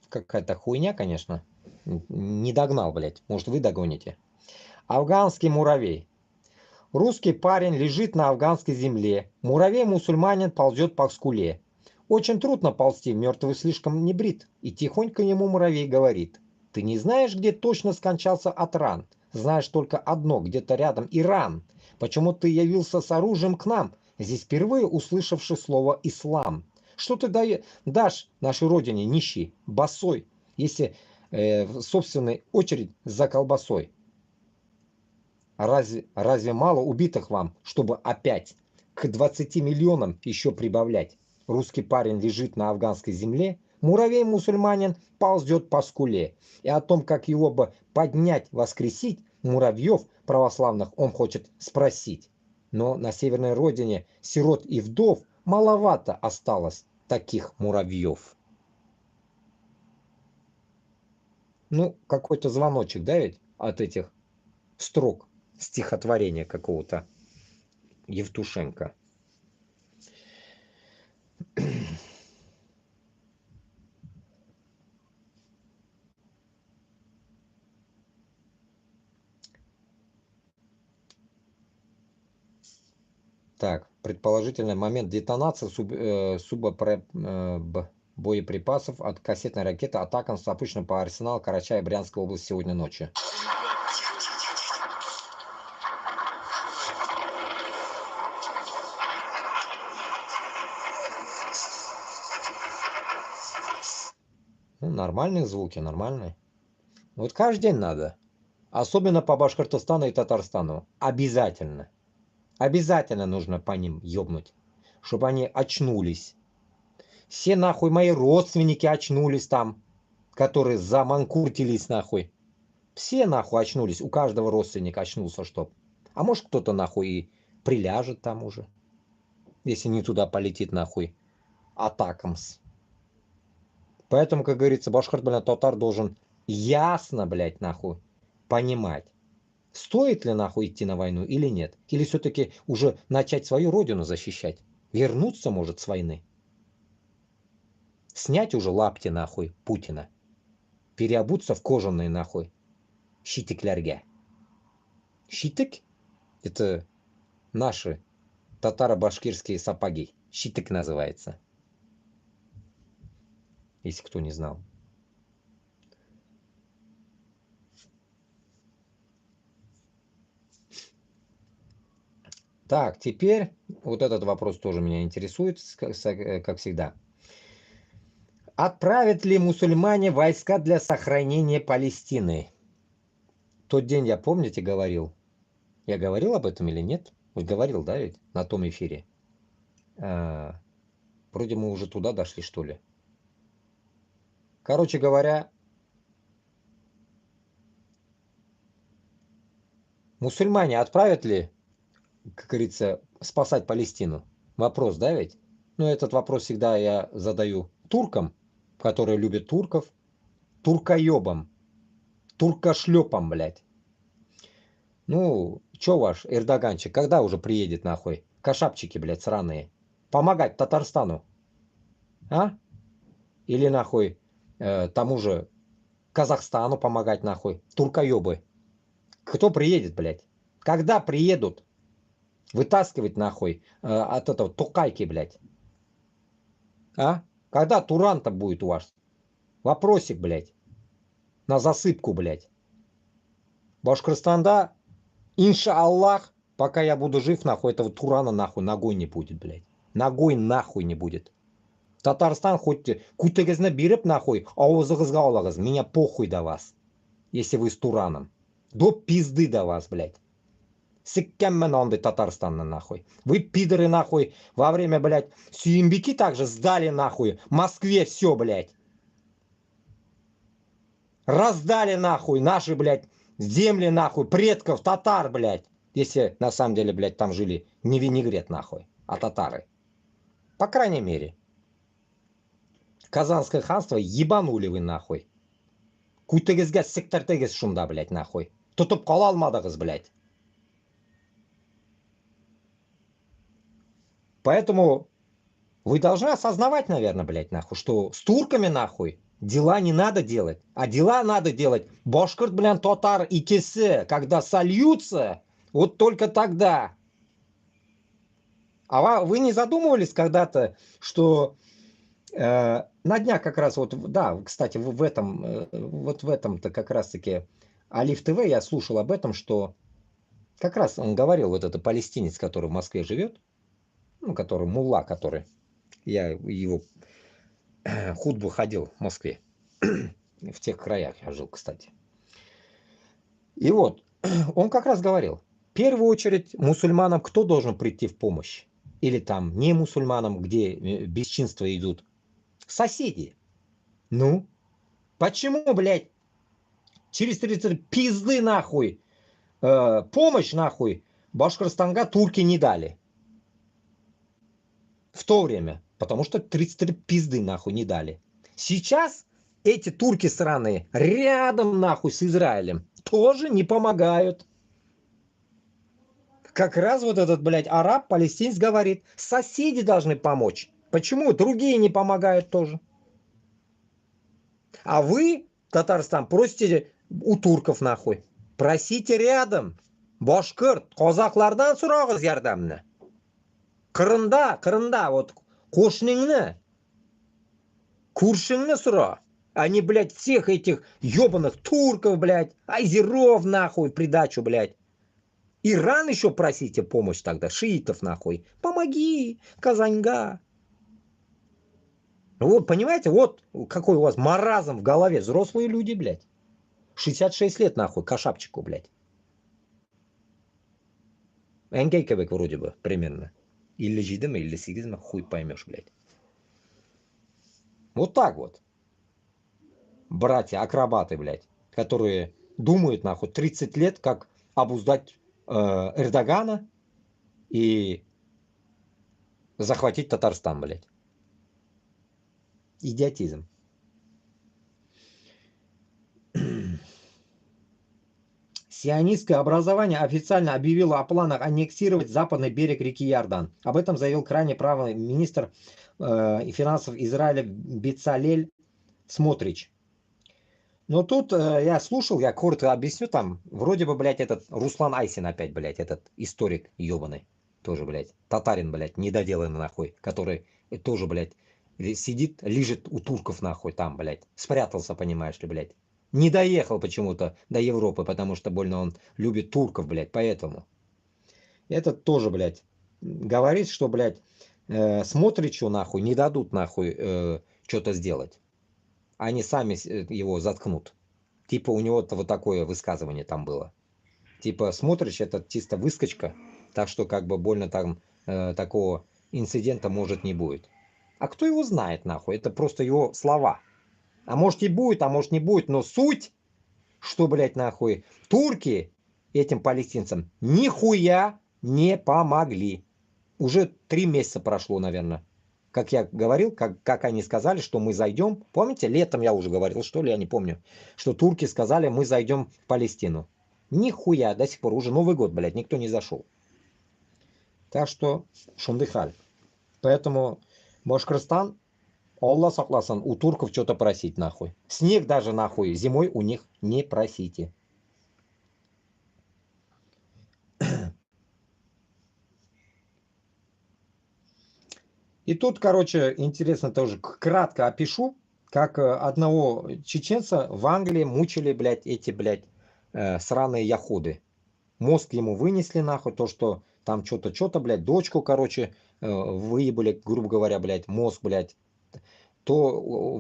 S2: Какая-то хуйня, конечно. Не догнал, блядь. Может, вы догоните. Афганский муравей. Русский парень лежит на афганской земле. Муравей-мусульманин ползет по скуле. Очень трудно ползти, мертвый слишком не брит. И тихонько ему муравей говорит: ты не знаешь, где точно скончался от ран? Знаешь только одно, где-то рядом Иран. Почему ты явился с оружием к нам, здесь впервые услышавший слово «ислам»? Что ты дашь нашей родине, нищий, босой, если в собственной очередь за колбасой? Разве мало убитых вам, чтобы опять к 20 миллионам еще прибавлять? Русский парень лежит на афганской земле, муравей-мусульманин ползет по скуле. И о том, как его бы поднять, воскресить, муравьев православных он хочет спросить. Но на северной родине сирот и вдов маловато осталось таких муравьев. Ну, какой-то звоночек, да, ведь от этих строк стихотворения какого-то Евтушенко. Так, предположительный момент детонации боеприпасов от кассетной ракеты атакам с опущенным по арсеналу Карачая и Брянской области сегодня ночью. Ну, нормальные звуки, нормальные. Вот каждый день надо. Особенно по Башкортостану и Татарстану. Обязательно. Обязательно нужно по ним ёбнуть. Чтобы они очнулись. Все нахуй мои родственники очнулись там. Которые заманкуртились нахуй. Все нахуй очнулись. У каждого родственника очнулся чтоб. А может кто-то нахуй и приляжет там уже. Если не туда полетит нахуй. Атакамс. Поэтому, как говорится, башкорт, блядь, татар должен ясно, блядь, нахуй понимать, стоит ли нахуй идти на войну или нет. Или все-таки уже начать свою родину защищать. Вернуться, может, с войны. Снять уже лапти, нахуй, Путина. Переобуться в кожаные, нахуй, щитиклярге. Щитик — это наши татаро-башкирские сапоги. Щитык называется. Если кто не знал. Так, теперь вот этот вопрос тоже меня интересует, как всегда. Отправят ли мусульмане войска для сохранения Палестины? Тот день, я, помните, говорил? Я говорил об этом или нет? Говорил, да, ведь на том эфире? Вроде мы уже туда дошли, что ли. Короче говоря, мусульмане отправят ли, как говорится, спасать Палестину? Вопрос, да, ведь? Ну, этот вопрос всегда я задаю туркам, которые любят турков, туркоебам, туркошлепам, блядь. Ну, чё ваш Эрдоганчик, когда уже приедет, нахуй? Кошапчики, блядь, сраные. Помогать Татарстану. А? Или, нахуй, тому же Казахстану помогать, нахуй. Туркоебы. Кто приедет, блядь? Когда приедут? Вытаскивать, нахуй, от этого тукайки, блядь. А? Когда Туран-то будет у вас? Вопросик, блядь. На засыпку, блядь. Башкортостанда, иншаллах, пока я буду жив, нахуй, этого Турана, нахуй, ногой не будет, блядь. Ногой нахуй не будет. Татарстан хоть кутегезне беріп, нахуй, ауызығызға алағыз. Меня похуй до вас. Если вы с Тураном. До пизды до вас, блядь. Сиккенмен онды Татарстанна, нахуй. Вы, пидоры, нахуй, во время, блядь, Сюембики также сдали, нахуй, Москве все, блядь. Раздали, нахуй, наши, блядь, земли, нахуй, предков, татар, блядь. Если, на самом деле, блядь, там жили не винегрет, нахуй, а татары. По крайней мере. Казанское ханство ебанули вы, нахуй. Кутегезге сектартегез шунда, блядь, нахуй. Тутуп кала алмадығыз, блядь. Поэтому вы должны осознавать, наверное, блядь, нахуй, что с турками, нахуй, дела не надо делать. А дела надо делать башкирт, блядь, татар и кесе. Когда сольются, вот только тогда. А вы не задумывались когда-то, что на днях как раз, вот, да, кстати, в этом-то как раз-таки Алиф ТВ, я слушал об этом, что как раз он говорил, вот этот палестинец, который в Москве живет, ну, который мулла, который, я его хутбу ходил в Москве, в тех краях я жил, кстати. И вот, он как раз говорил, в первую очередь мусульманам кто должен прийти в помощь? Или там не мусульманам, где бесчинства идут? Соседи. Ну, почему, блядь, через 30 пизды, нахуй, помощь, нахуй, Башкортостанга турки не дали? В то время. Потому что 33 пизды, нахуй, не дали. Сейчас эти турки сраные рядом, нахуй, с Израилем тоже не помогают. Как раз вот этот, блядь, араб, палестинец говорит, соседи должны помочь. Почему другие не помогают тоже? А вы, Татарстан, просите у турков, нахуй. Просите рядом. Башкирт, казаклардан сұрағыз ярдамны. Қырында, вот, қошныңны, көршіңні сұра. А не, блядь, всех этих ебаных турков, блядь, азеров, нахуй, в придачу, блядь. Иран еще просите помощь тогда, шиитов, нахуй. Помоги, Казаньга. Вот, понимаете, вот какой у вас маразм в голове. Взрослые люди, блядь. 66 лет, нахуй, кошапчику, блядь. Энгейкебек вроде бы, примерно. Или жидом, или сигизм, хуй поймешь, блядь. Вот так вот. Братья-акробаты, блядь, которые думают, нахуй, 30 лет, как обуздать Эрдогана и захватить Татарстан, блядь. Идиотизм. Сионистское образование официально объявило о планах аннексировать западный берег реки Иордан. Об этом заявил крайне правый министр финансов Израиля Бецалель Смотрич. Но тут я слушал, я коротко объясню, там вроде бы, блядь, этот Руслан Айсин опять, блядь, этот историк ебаный. тоже, блядь. Татарин, блядь, недоделанный, нахуй. Который тоже, блядь, сидит, лежит у турков, нахуй, там, блядь. Спрятался, понимаешь ли, блядь. Не доехал почему-то до Европы, потому что больно он любит турков, блядь, поэтому. Этот тоже, блядь, говорит, что, блядь, Смотричу, нахуй, не дадут, нахуй, что-то сделать. Они сами его заткнут. Типа у него-то вот такое высказывание там было. Типа Смотрич это чисто выскочка, так что как бы больно там такого инцидента может не будет. А кто его знает, нахуй, это просто его слова. А может и будет, а может не будет, но суть, что, блядь, нахуй, турки этим палестинцам нихуя не помогли. Уже 3 месяца прошло, наверное. Как я говорил, как они сказали, что мы зайдем. Помните, летом я уже говорил, что ли, я не помню. Что турки сказали, мы зайдем в Палестину. Нихуя, до сих пор, уже Новый год, блядь, никто не зашел. Так что, шундыхаль. Поэтому Башкортостан, Аллах сакласан, у турков что-то просить, нахуй. Снег даже, нахуй, зимой у них не просите. И тут, короче, интересно тоже, кратко опишу, как одного чеченца в Англии мучили, блядь, эти, блядь, сраные яхуды. Мозг ему вынесли, нахуй, то, что там что-то, блядь, дочку, короче, выебали, грубо говоря, блядь, мозг, блядь. То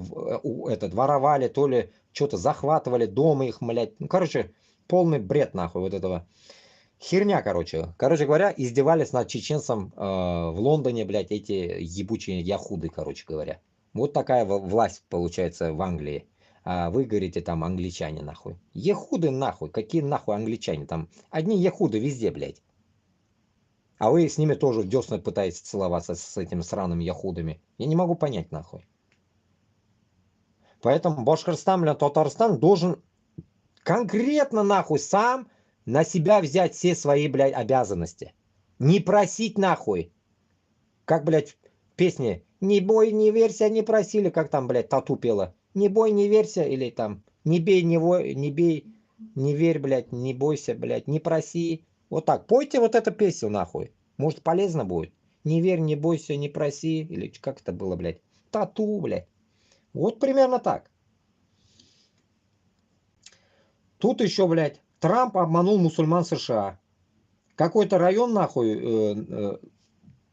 S2: воровали, то ли что-то захватывали, дома их, блядь. Ну, короче, полный бред, нахуй, вот этого. Херня, короче. Короче говоря, издевались над чеченцем в Лондоне, блядь, эти ебучие яхуды, короче говоря. Вот такая власть получается в Англии. А вы говорите там англичане, нахуй. Яхуды, нахуй. Какие нахуй англичане? Там одни яхуды везде, блядь. А вы с ними тоже в десна пытаетесь целоваться с этими сраными яхудами. Я не могу понять, нахуй. Поэтому Башкортостан, блядь, Татарстан должен конкретно, нахуй, сам на себя взять все свои, блядь, обязанности. Не просить, нахуй. Как, блядь, в песне «Не бой, не верься, не просили», как там, блядь, Тату пела. «Не бой, не верься», или там «Не бей, не бей, не верь, блядь, не бойся, блядь, не проси». Вот так. Пойте вот эту песню, нахуй. Может, полезно будет. «Не верь, не бойся, не проси». Или как это было, блядь. Тату, блядь. Вот примерно так. Тут еще, блядь, Трамп обманул мусульман США. Какой-то район, нахуй,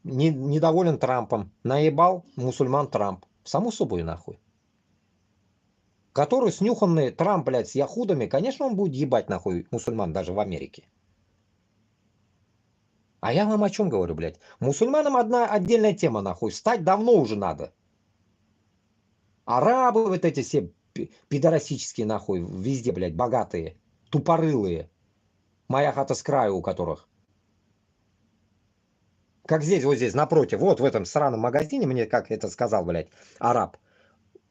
S2: недоволен Трампом. Наебал мусульман Трамп. Само собой, нахуй. Который снюханный Трамп, блядь, с яхудами, конечно, он будет ебать, нахуй, мусульман даже в Америке. А я вам о чем говорю, блядь? Мусульманам одна отдельная тема, нахуй. Встать давно уже надо. Арабы вот эти все пидорасические, нахуй, везде, блядь, богатые, тупорылые. Моя хата с краю у которых. Как здесь, вот здесь, напротив, вот в этом сраном магазине, мне как это сказал, блядь, араб.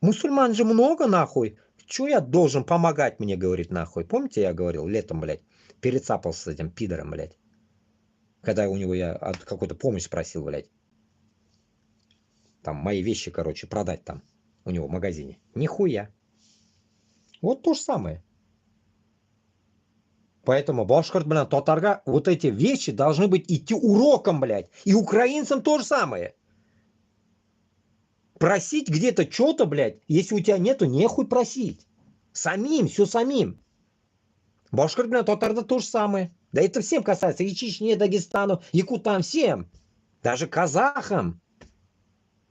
S2: Мусульман же много, нахуй. Чё я должен помогать мне, говорит, нахуй. Помните, я говорил, летом, блядь, перецапался с этим пидором, блядь. Когда у него я какую-то помощь спросил, блядь. Там мои вещи, короче, продать там. У него в магазине. Нихуя. Вот то же самое. Поэтому Башкорт, блядь, татарга, вот эти вещи должны быть идти уроком, блядь. И украинцам то же самое. Просить где-то что-то, блядь, если у тебя нету, нехуй просить. Самим, все самим. Башкорт, блядь, татарда то же самое. Да это всем касается. И Чечне, и Дагестану, якутам, всем. Даже казахам.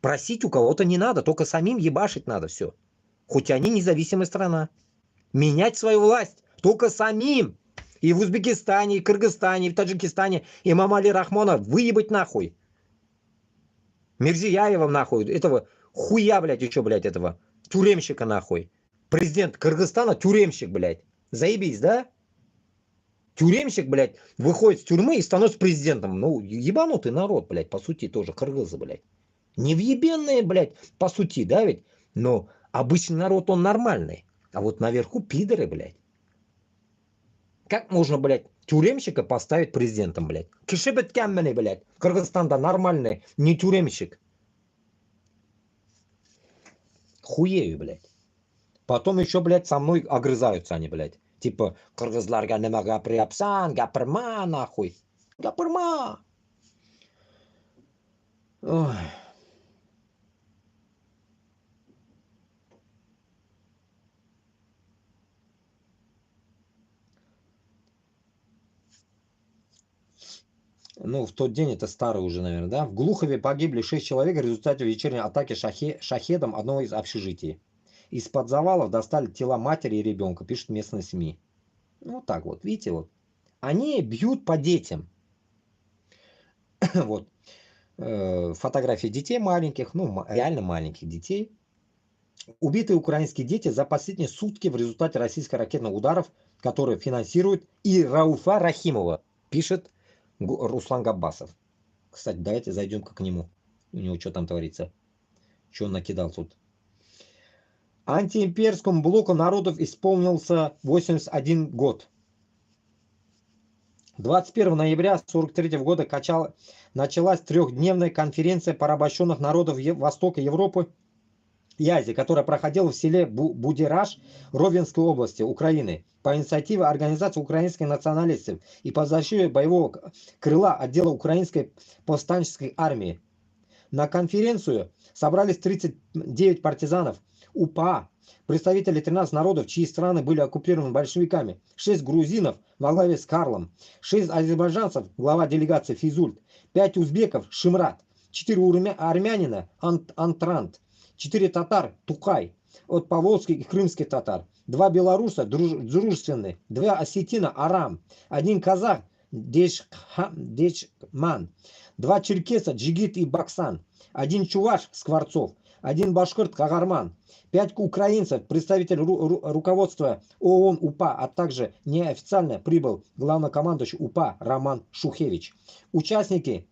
S2: Просить у кого-то не надо, только самим ебашить надо все. Хоть они независимая страна. Менять свою власть только самим. И в Узбекистане, и в Кыргызстане, и в Таджикистане, и Мамали Рахмона выебать нахуй. Мирзияева нахуй, этого хуя, блядь, еще, блядь, этого тюремщика нахуй. Президент Кыргызстана тюремщик, блядь. Заебись, да? Тюремщик, блядь, выходит с тюрьмы и становится президентом. Ну, ебанутый народ, блядь, по сути тоже, кыргызы, блядь. Невъебенные, блядь, по сути, да ведь? Но обычный народ, он нормальный. А вот наверху пидоры, блядь. Как можно, блядь, тюремщика поставить президентом, блядь? Кишебет кямменный, блядь. Кыргызстанда нормальный, не тюремщик. Хуею, блядь. Потом еще, блядь, со мной огрызаются они, блядь. Типа, кыргызларга нема гапыряпсан, гапырма, нахуй. Гапырма. Ой. Ну, в тот день, это старый уже, наверное, да? В Глухове погибли 6 человек в результате вечерней атаки шахедом одного из общежитий. Из-под завалов достали тела матери и ребенка, пишут местные СМИ. Ну, вот так вот, видите, вот. Они бьют по детям. Вот. Фотографии детей маленьких, ну, реально маленьких детей. Убитые украинские дети за последние сутки в результате российских ракетных ударов, которые финансирует и Рауфа Рахимова, пишет Руслан Габбасов. Кстати, давайте зайдем-ка к нему. У него что там творится? Что он накидал тут? Антиимперскому блоку народов исполнился 81 год. 21 ноября 1943 года началась трехдневная конференция порабощенных народов Востока Европы и Азии, которая проходила в селе Будираж Ровенской области Украины по инициативе Организации украинских националистов и по защите боевого крыла отдела Украинской повстанческой армии. На конференцию собрались 39 партизанов УПА, представители 13 народов, чьи страны были оккупированы большевиками, 6 грузинов во главе с Карлом, 6 азербайджанцев, глава делегации Физульт, 5 узбеков Шимрат, 4 армянина Антрант, 4 татар Тукай, от поволжских и крымских татар, 2 белоруса дружественные, 2 осетина Арам, 1 казах Дечман, 2 черкеса Джигит и Баксан, 1 чуваш Скворцов, 1 башкирт Кагарман, 5 украинцев, представитель руководства ООН УПА, а также неофициально прибыл главнокомандующий УПА Роман Шухевич. Участники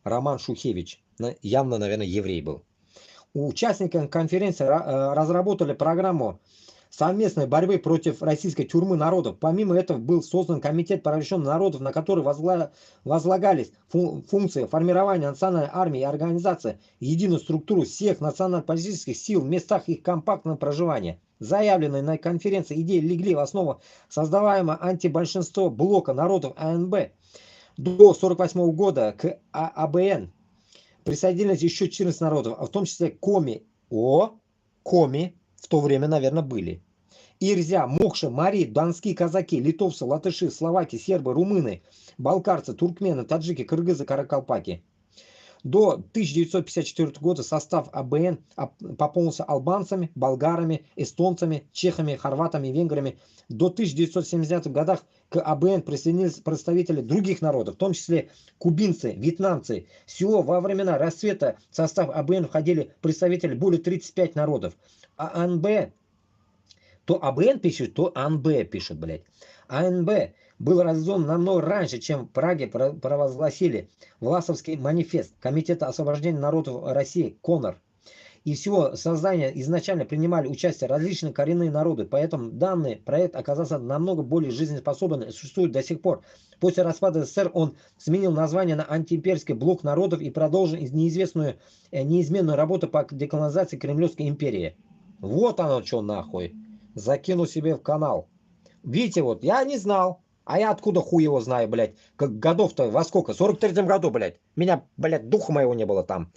S2: Роман Шухевич, явно, наверное, еврей был. Участники конференции разработали программу совместной борьбы против российской тюрьмы народов. Помимо этого был создан комитет порабощенных народов, на который возлагались функции формирования национальной армии и организации единую структуру всех национально-политических сил в местах их компактного проживания. Заявленные на конференции идеи легли в основу создаваемого антибольшинства блока народов АНБ. До 1948 года к АБН присоединились еще 14 народов, а в том числе Коми. Коми в то время, наверное, были. Ирзя, Мокши, Мари, донские казаки, литовцы, латыши, словаки, сербы, румыны, балкарцы, туркмены, таджики, кыргызы, каракалпаки. До 1954 года состав АБН пополнился албанцами, болгарами, эстонцами, чехами, хорватами, венграми. До 1970-х годах к АБН присоединились представители других народов, в том числе кубинцы, вьетнамцы. Всего во времена расцвета в состав АБН входили представители более 35 народов. А АНБ, то АБН пишет, то АНБ пишет, блядь. АНБ был разделен намного раньше, чем в Праге провозгласили Власовский манифест Комитета освобождения народов России КОНАР. И всего создания изначально принимали участие различные коренные народы, поэтому данный проект оказался намного более жизнеспособен и существует до сих пор. После распада СССР он сменил название на антиимперский блок народов и продолжил неизменную работу по деколонизации Кремлевской империи. Вот оно что нахуй. Закину себе в канал. Видите, вот, я не знал. А я откуда хуй его знаю, блядь. Как годов-то во сколько? В 43-м году, блядь. Меня, блядь, духа моего не было там.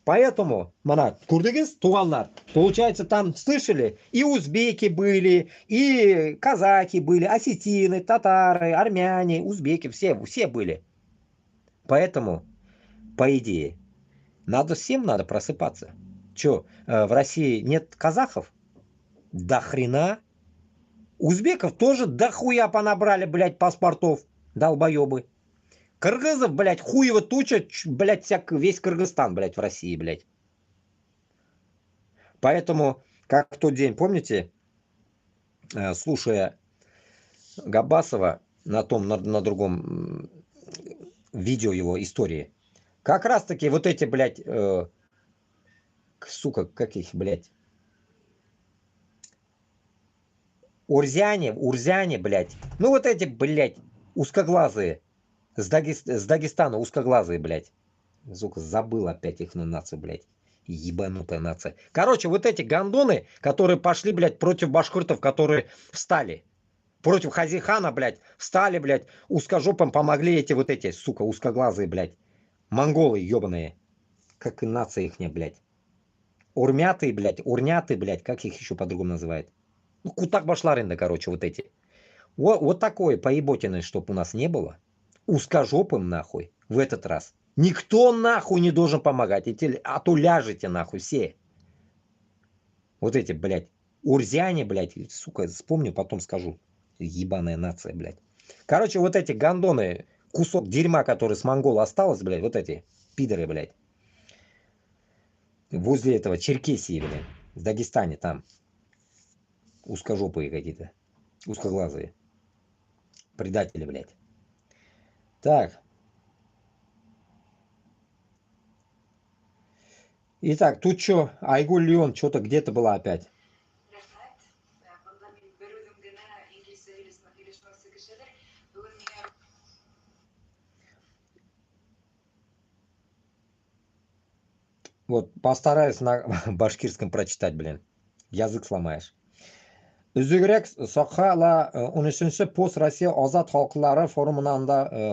S2: Поэтому, мана, курдыгыз, туганлар, получается, там, слышали, и узбеки были, и казаки были, осетины, татары, армяне, узбеки, все были. Поэтому, по идее, всем надо просыпаться. Че, в России нет казахов? До хрена. Узбеков тоже дохуя понабрали, блядь, паспортов, долбоебы. Кыргызов, блядь, хуево туча, блядь, весь Кыргызстан, блядь, в России, блядь. Поэтому, как в тот день, помните, слушая Габбасова на другом видео его истории, как раз таки вот эти, блядь, сука, как их, блядь, Урзяне, блядь. Ну вот эти, блядь, узкоглазые. С Дагестана узкоглазые, блядь. Сука, забыл опять их нацию, блядь. Ебанутая нация. Короче, вот эти гондоны, которые пошли, блядь, против башкиртов, которые встали. Против Хазихана, блядь, встали, блядь, узкожопым помогли эти, сука, узкоглазые, блядь. Монголы ебаные. Как и нация ихняя, блядь. Урмяты, блядь, как их еще по-другому называют? Ну, кутак-башларинда, короче, вот эти. Вот такое поеботиное, чтоб у нас не было. Узкожопым, нахуй, в этот раз. Никто, нахуй, не должен помогать. А то ляжете, нахуй, все. Вот эти, блядь, урзяне, блядь, сука, вспомню, потом скажу. Ебаная нация, блядь. Короче, вот эти гондоны, кусок дерьма, который с Монгола осталось, блядь, вот эти пидоры, блядь. Возле этого Черкесии, блядь, в Дагестане там. Узкожопые какие-то, узкоглазые. Предатели, блядь. Так. Итак, тут что? Айгуль Леон что-то где-то была опять. Вот, постараюсь на башкирском прочитать, блин. Язык сломаешь. Üzügrek Sakhala 13-ci Post Rossiya Azad Xalqları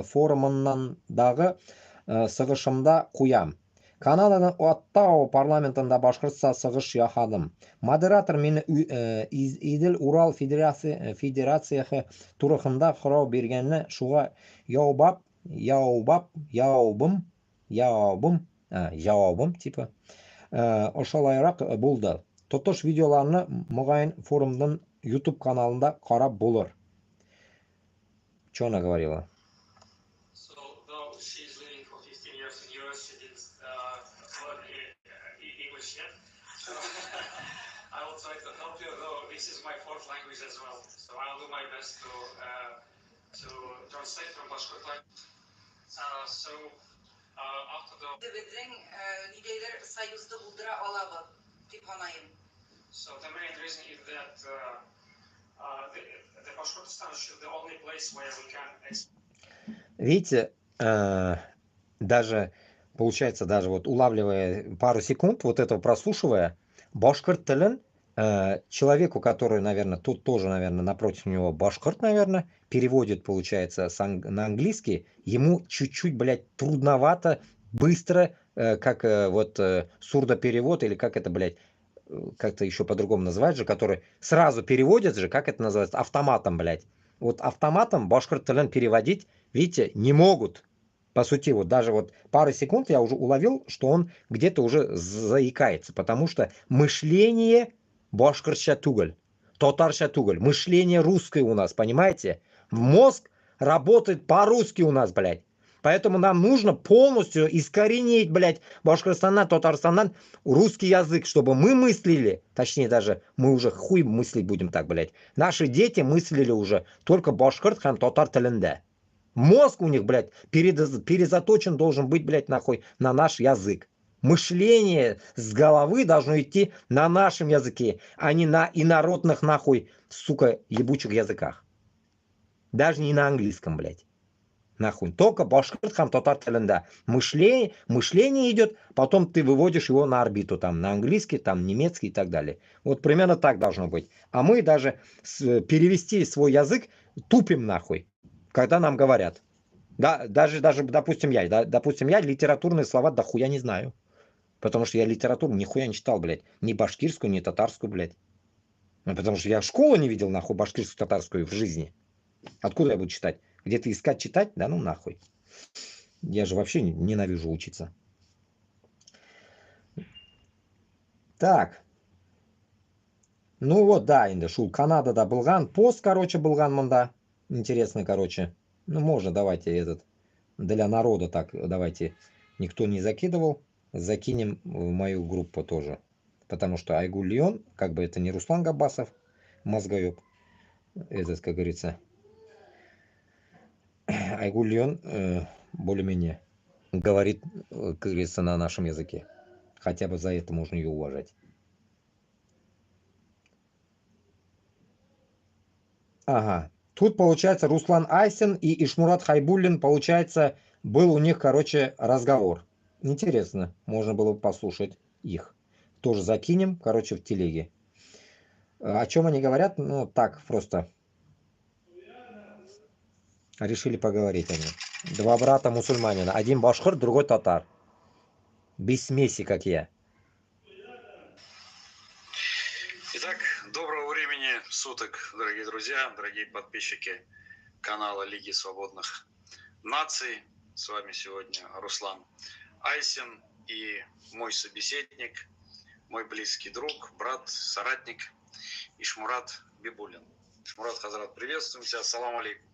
S2: forumundandağı sığışımda qo'yam. Kanadaning Ottawa parlamentida Bashqirtsa sig'ish yahadim. Moderator meni Idil Ural Federatsiyasi turixinda xirov berganini shuga javobim tipi o'shalayroq bo'ldi. Totosh videolarini muayyan forumdan YouTube kanalında qarab bo'lur. Что она говорила?
S5: So, though she's living for 15 years in US, she didn't learn English yet. So I will try to help you, though this is my fourth language as well. So I'll do my best to translate from Bashkirtan. After the... liderler sayısında buldura alalı. So the main reason is that the Bashkortostan is the only place where we can.
S2: Видите, даже получается, даже вот улавливая пару секунд, вот этого прослушивая, башкирт тілін человеку, который, наверное, тут тоже, наверное, напротив него башкирт, наверное, переводит, получается, на английский, ему чуть-чуть, блядь, трудновато, быстро, как вот сурдоперевод или как это, блядь, как-то еще по-другому называют же, который сразу переводит же, как это называется, автоматом, блядь. Вот автоматом башкирт тілін переводить, видите, не могут. По сути, вот даже вот пару секунд я уже уловил, что он где-то уже заикается, потому что мышление башкиртша тугель, татарша тугель, мышление русское у нас, понимаете? Мозг работает по-русски у нас, блядь. Поэтому нам нужно полностью искоренить, блядь, Башкортостаннан, Татарстаннан русский язык, чтобы мы мыслили, точнее даже мы уже хуй мыслить будем так, блядь. Наши дети мыслили уже только башкирт һәм татар тілінде. Мозг у них, блядь, перезаточен должен быть, блядь, нахуй, на наш язык. Мышление с головы должно идти на нашем языке, а не на инородных, нахуй, сука, ебучих языках. Даже не на английском, блядь. Нахуй. Только башкирт һәм татар тілінде. Мышление идет, потом ты выводишь его на орбиту, там, на английский, там, немецкий и так далее. Вот примерно так должно быть. А мы даже перевести свой язык тупим, нахуй, когда нам говорят. Да, даже, допустим, я литературные слова дохуя не знаю. Потому что я литературу нихуя не читал, блядь. Ни башкирскую, ни татарскую, блядь. Потому что я школу не видел, нахуй, башкирскую, татарскую в жизни. Откуда я буду читать? Где-то искать, читать? Да ну нахуй. Я же вообще ненавижу учиться. Так. Ну вот, да, инде шул Канадада былган. Пост, короче, былган мында. Интересно, короче. Ну, можно, давайте этот. Для народа так, давайте. Никто не закидывал. Закинем в мою группу тоже. Потому что Айгуль Леон, как бы это не Руслан Габасов, мозгоеб. Этот, как говорится. Айгуль Леон более-менее говорит, как говорится, на нашем языке. Хотя бы за это можно ее уважать. Ага. Тут, получается, Руслан Айсин и Ишмурат Хайбуллин, получается, был у них, короче, разговор. Интересно. Можно было бы послушать их. Тоже закинем, короче, в телеге. О чем они говорят? Ну, так, просто Решили поговорить они. Два брата мусульманина. Один башкир, другой татар. Без смеси, как я.
S4: Итак, доброго времени суток, дорогие друзья, дорогие подписчики канала Лиги Свободных Наций. С вами сегодня Руслан Айсин и мой собеседник, мой близкий друг, брат, соратник Ишмурат Бибулин. Ишмурат Хазрат, приветствуем тебя. Ассаламу алейкум.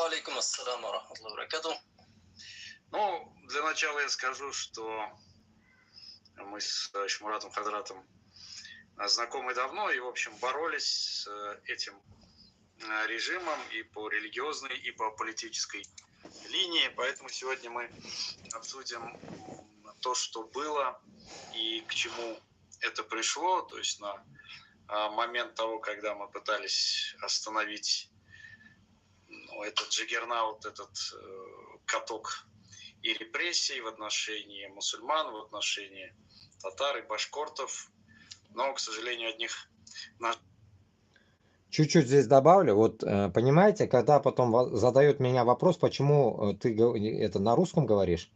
S7: Алейкум ассалам ва рахматуллахи ва баракату.
S4: Ну, для начала я скажу, что мы с Ишмуратом Хазратом знакомы давно и, в общем, боролись с этим режимом и по религиозной, и по политической линии. Поэтому сегодня мы обсудим то, что было и к чему это пришло. То есть на момент того, когда мы пытались остановить этот джиггернаут, этот каток и репрессий в отношении мусульман, в отношении татар и башкортов. Но, к сожалению, одних...
S2: Чуть-чуть здесь добавлю. Вот понимаете, когда потом задают меня вопрос, почему ты это на русском говоришь,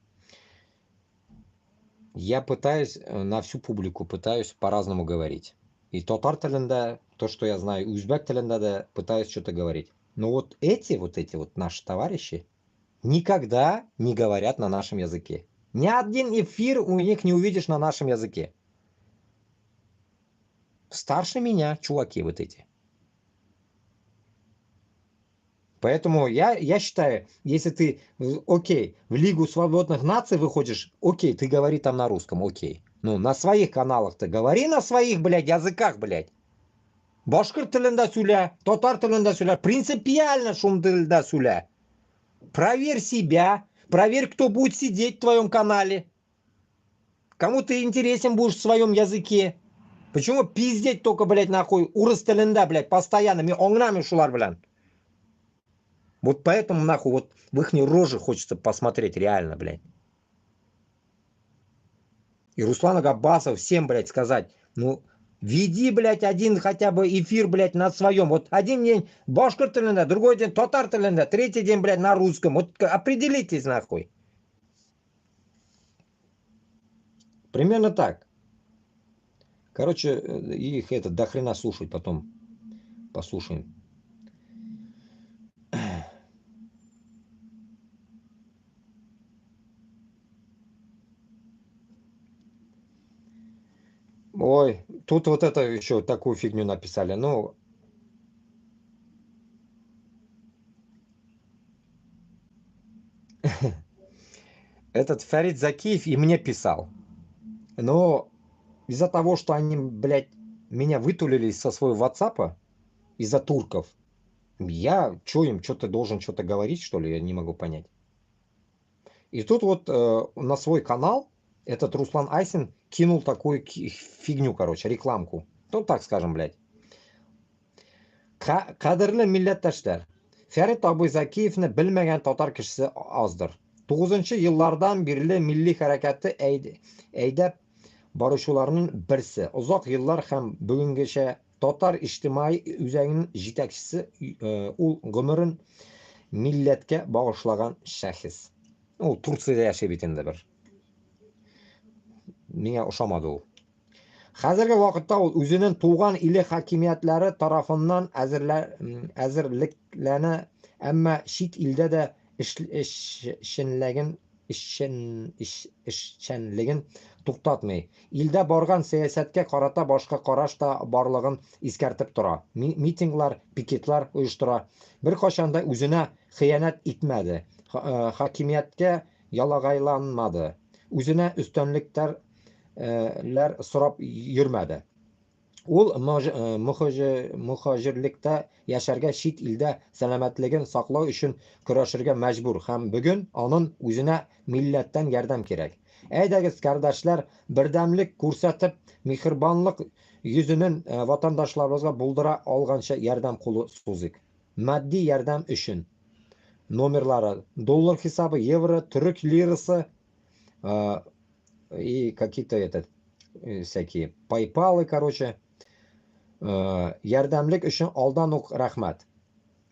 S2: я пытаюсь на всю публику пытаюсь по-разному говорить. И татар тілінде, то, что я знаю, узбек тілінде да пытаюсь что-то говорить. Но вот эти наши товарищи никогда не говорят на нашем языке. Ни один эфир у них не увидишь на нашем языке. Старше меня, чуваки вот эти. Поэтому я считаю, если ты, окей, в Лигу Свободных Наций выходишь, окей, ты говори там на русском, окей. Ну, на своих каналах ты говори на своих, блядь, языках, блядь. Башкир тілінде сөйле, татар тілінде сөйле, принципиально шум тілінде сөйле. Проверь себя, проверь, кто будет сидеть в твоем канале. Кому ты интересен будешь в своем языке. Почему пиздеть только, блядь, нахуй, урыс тілінде, блядь, постоянно, мен оңнамын шулар білән. Вот поэтому, нахуй, вот в их рожи хочется посмотреть реально, блядь. И Руслан Габбасов всем, блядь, сказать, ну, веди, блядь, один хотя бы эфир, блядь, на своем. Вот один день башкир тілінде, другой день татар тілінде, третий день, блядь, на русском. Вот определитесь, нахуй. Примерно так. Короче, их это до хрена слушать потом. Послушаем. Ой, тут вот это еще такую фигню написали. Ну, этот Фарид Закиев и мне писал. Но из-за того, что они, блядь, меня вытулили со своего WhatsApp, из-за турков, я, что им, что-то должен что-то говорить, что ли, я не могу понять. И тут вот на свой канал этот Руслан Айсин кинул такую фигню, короче, рекламку. Ну, так скажем, блядь. Qadrli millatdoshlar, Farid Zakiyevni bilmagan tatar kishisi ozdir. 90-yillardan beri milliy harakatni aydab boruvchilarning birisi. Uzoq yillar ham bugungacha tatar ijtimoiy o'zagining yetakchisi, u umrin millatga bag'ishlagan shaxs. U Turkiyada yashaydi endi bir. Menga o'xshamadi u. Hozirgi vaqtda u o'zining tug'an ili hokimiyatlari tomonidan azirliklani, ammo chet elda da ishchanligin to'xtatmay, elda borgan siyosatga qarata boshqa qarash da borlig'ini eskartib tura. Mitinglar, piketlar uyushtira. Bir qachonda o'zini xiyonat etmadi. Hokimiyatga yalag'aylanmadi. O'zini ustunliklar so'rab yurmadi. U muhojirlikda yasharga, chet elda salomatligini saqlash uchun kurashirga majbur. Ham bugun onun o'zina millatdan yordam kerak. Aydagiz qardoshlar, birdamlik ko'rsatib, mehribonlik yuzini vatandoshlarimizga buldira olgancha yordam qo'li so'zik. Moddiy yordam uchun nomerlari dollar hisobi, yevro, turk lirasi и какие-то всякие PayPal, короче, yordamlik uchun oldin o'q rahmat.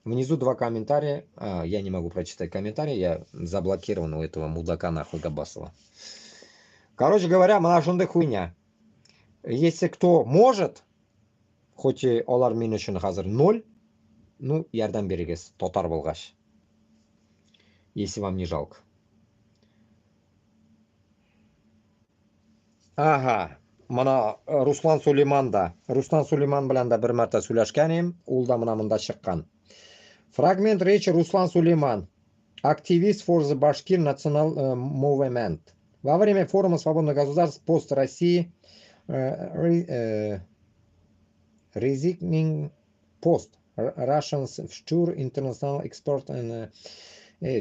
S2: Внизу 2 комментария. Я не могу прочитать комментарии. Я заблокирован у этого мудака нахуй Габасова. Короче говоря, мана хуйня. Если кто может, хоть и олар мен үшін қазір 0, ну, ярдәм берегез, тотар болғаш. Если вам не жалко. Ага, мана Руслан Сулейман да. Руслан Сулейман белән дә бер мәртә сөйләшкән идем, ул да монда чыккан. Фрагмент речи Руслан Сулейман, активист for the Bashkir National Movement. Во время форума свободных государств пост России Resigning Post Russians Future International Export and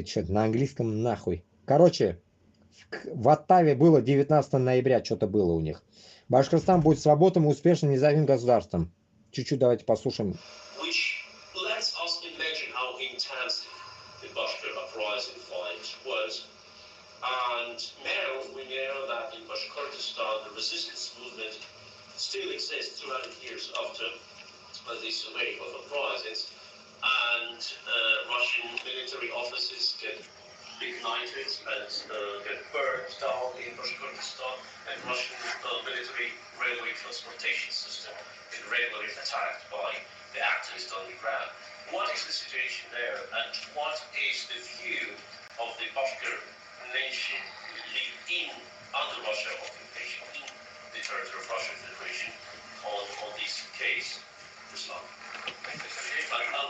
S2: что-то на английском нахуй. Короче, в Оттаве было 19 ноября, что-то было у них. Башкортостан будет свободным и успешным независимым государством. Чуть-чуть давайте послушаем.
S8: And now we know that in Bashkortostan the resistance movement still exists 200 years after this wave of uprisings, and Russian military offices get ignited and get burned down in Bashkortostan, and Russian military railway transportation system is regularly attacked by the activists on the ground. What is the situation there, and what is the view of the Bashkir nation live in under Russian occupation in the territory of Russian Federation on this case, Ruslan?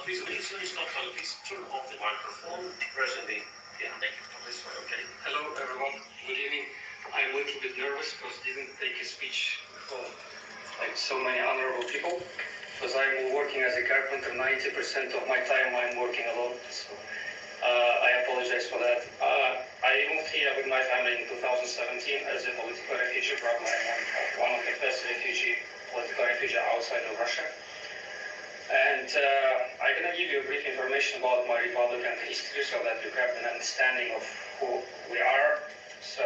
S8: Please stop talking. Please turn off the microphone. Presently, yeah, thank you. Okay. Hello, everyone. Good evening. I'm a little bit nervous because I didn't take a speech from like so many honorable people. Because I'm working as a carpenter, 90% of my time I'm working alone. So I apologize for that. I moved here with my family in 2017 as a political refugee. Probably I'm one of the first political refugees outside of Russia. And I'm going to give you a brief information about my Republican history so that you have an understanding of who we are. So,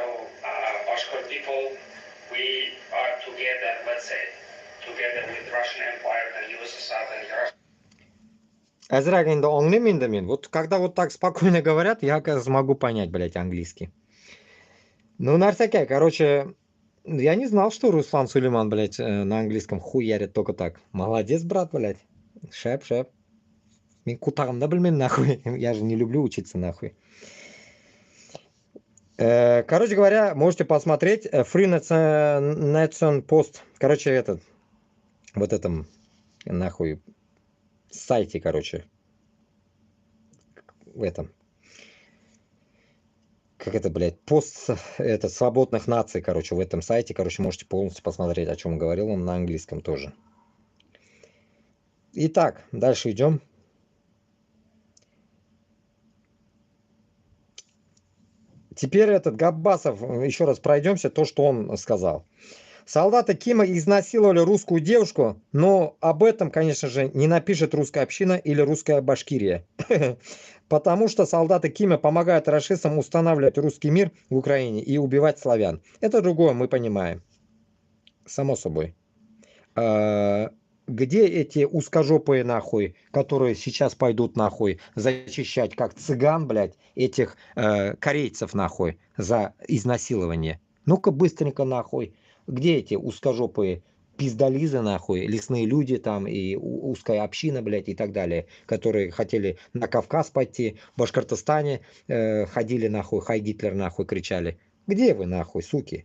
S8: Bashkir people, we are together, let's say, together with Russian Empire and USSR and Russia.
S2: Азрак енді оңнем енді мен. Вот когда вот так спокойно говорят, я, оказывается, могу понять, блядь, английский. Ну, нарсякай, короче, я не знал, что Руслан Сулейман, блядь, на английском хуярит только так. Молодец, брат, блядь. Шеп. Мен кутағымда білмем, нахуй. Я же не люблю учиться, нахуй. Короче говоря, можете посмотреть Free Nation Post. Короче, вот этом, нахуй, сайте, короче, в этом, как это, блядь, пост, свободных наций, короче, в этом сайте, короче, можете полностью посмотреть, о чем говорил он на английском тоже. Итак, дальше идем. Теперь Габбасов, еще раз пройдемся, то, что он сказал. Солдаты Кима изнасиловали русскую девушку, но об этом, конечно же, не напишет русская община или русская Башкирия. Потому что солдаты Кима помогают рашистам устанавливать русский мир в Украине и убивать славян. Это другое, мы понимаем. Само собой. Где эти узкожопые, нахуй, которые сейчас пойдут, нахуй, зачищать, как цыган, блядь, этих корейцев, нахуй, за изнасилование? Ну-ка, быстренько, нахуй. Где эти узкожопые пиздолизы, нахуй, лесные люди там и узкая община, блядь, и так далее, которые хотели на Кавказ пойти, в Башкортостане ходили, нахуй, хай Гитлер, нахуй, кричали. Где вы, нахуй, суки?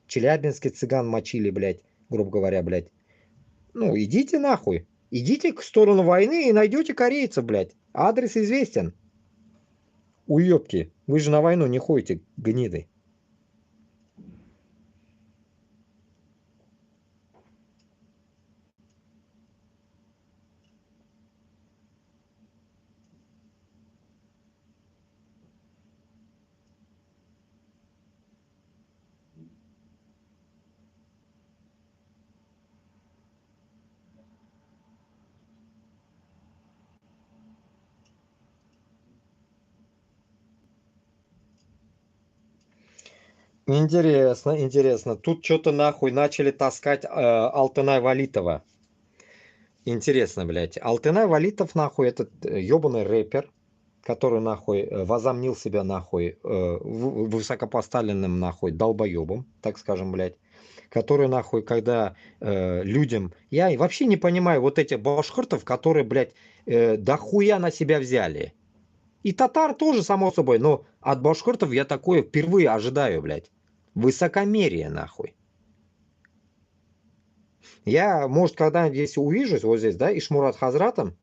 S2: Челябинский цыган мочили, блядь, грубо говоря, блядь. Ну, идите, нахуй. Идите к сторону войны и найдете корейцев, блядь. Адрес известен. Уёбки, вы же на войну не ходите, гниды. Интересно. Тут что-то нахуй начали таскать Алтынай Валитова. интересно, блядь. Алтынай Валитов, нахуй, этот ебаный рэпер, который, нахуй, возомнил себя, нахуй, высокопоставленным, нахуй, долбоебом, так скажем, блядь. Который, нахуй, когда людям... Я вообще не понимаю вот этих башкиртов, которые, блядь, дохуя на себя взяли. И татар тоже, само собой, но от башкиртов я такое впервые ожидаю, блядь. Высокомерие, нахуй. Я, может, когда-нибудь, если увижусь вот здесь, да, Ишмурат Хазратом,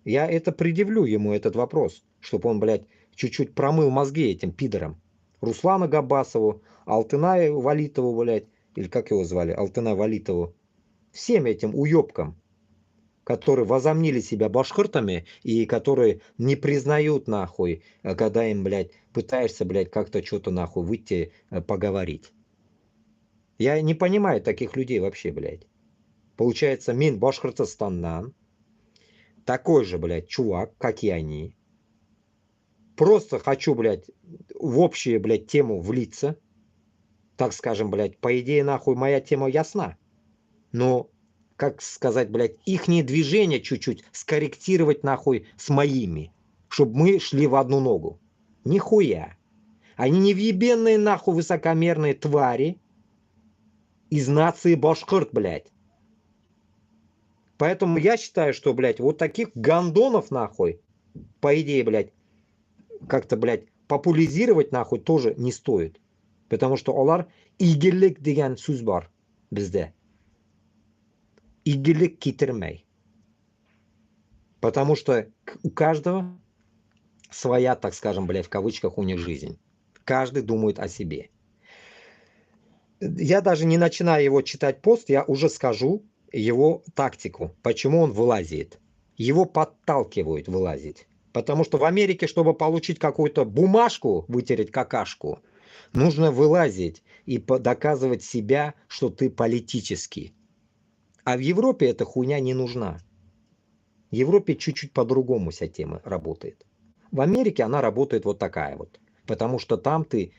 S2: я это предъявлю ему, этот вопрос, чтобы он, блядь, чуть-чуть промыл мозги этим пидорам. Руслану Габасову, Алтынаю Валитову, блядь, или как его звали, Алтынай Валитову. Всем этим уебкам, которые возомнили себя башкиртами и которые не признают, нахуй, когда им, блядь, пытаешься, блядь, как-то что-то, нахуй, выйти, поговорить. Я не понимаю таких людей вообще, блядь. Получается, Мин Башкортостаннан, такой же, блядь, чувак, как и они. Просто хочу, блядь, в общую, блядь, тему влиться. Так скажем, блядь, по идее, нахуй, моя тема ясна. Но, как сказать, блядь, ихние движения чуть-чуть скорректировать, нахуй, с моими. Чтобы мы шли в одну ногу. Нихуя. Они невъебенные, нахуй, высокомерные твари из нации башкирт, блядь. Поэтому я считаю, что, блядь, вот таких гандонов, нахуй, по идее, блядь, как-то, блядь, популяризировать, нахуй, тоже не стоит. Потому что олар игілік деген сөз бар бізде. Игілік кетірмей. Потому что у каждого своя, так скажем, блядь, в кавычках у них жизнь. Каждый думает о себе. Я даже не начинаю его читать пост, я уже скажу его тактику, почему он вылазит. Его подталкивают вылазить. Потому что в Америке, чтобы получить какую-то бумажку, вытереть какашку, нужно вылазить и доказывать себя, что ты политический. А в Европе эта хуйня не нужна. В Европе чуть-чуть по-другому вся тема работает. В Америке она работает вот такая вот. Потому что там ты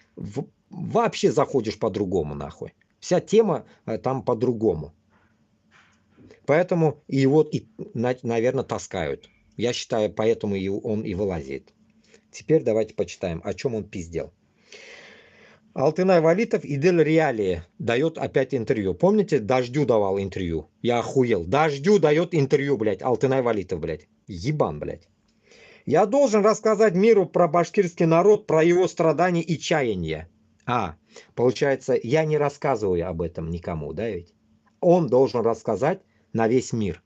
S2: вообще заходишь по-другому, нахуй. Вся тема там по-другому. Поэтому его, наверное, таскают. Я считаю, поэтому он и вылазит. Теперь давайте почитаем, о чем он пиздел. Алтынай Валитов Идель Реалии дает опять интервью. Помните, Дождю давал интервью? Я охуел. Дождю дает интервью, блядь. Алтынай Валитов, блядь. Ебан, блядь. Я должен рассказать миру про башкирский народ, про его страдания и чаяния. Получается, я не рассказываю об этом никому, да ведь? Он должен рассказать на весь мир.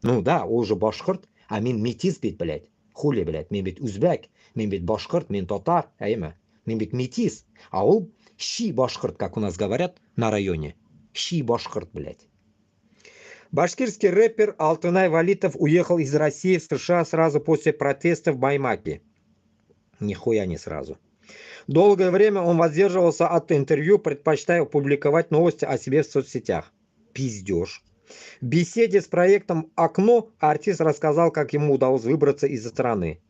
S2: Ну да, он же башкирт, а мин метис бит, блядь. Хули, блядь, мин бит узбек, мин бит башкирт, мин татар, мин бит метис. А он щи башкирт, как у нас говорят на районе. Щи башкирт, блядь. Башкирский рэпер Алтынай Валитов уехал из России в США сразу после протестов в Баймаке. Нихуя не сразу. Долгое время он воздерживался от интервью, предпочитая публиковать новости о себе в соцсетях. Пиздеж. В беседе с проектом «Окно» артист рассказал, как ему удалось выбраться из страны.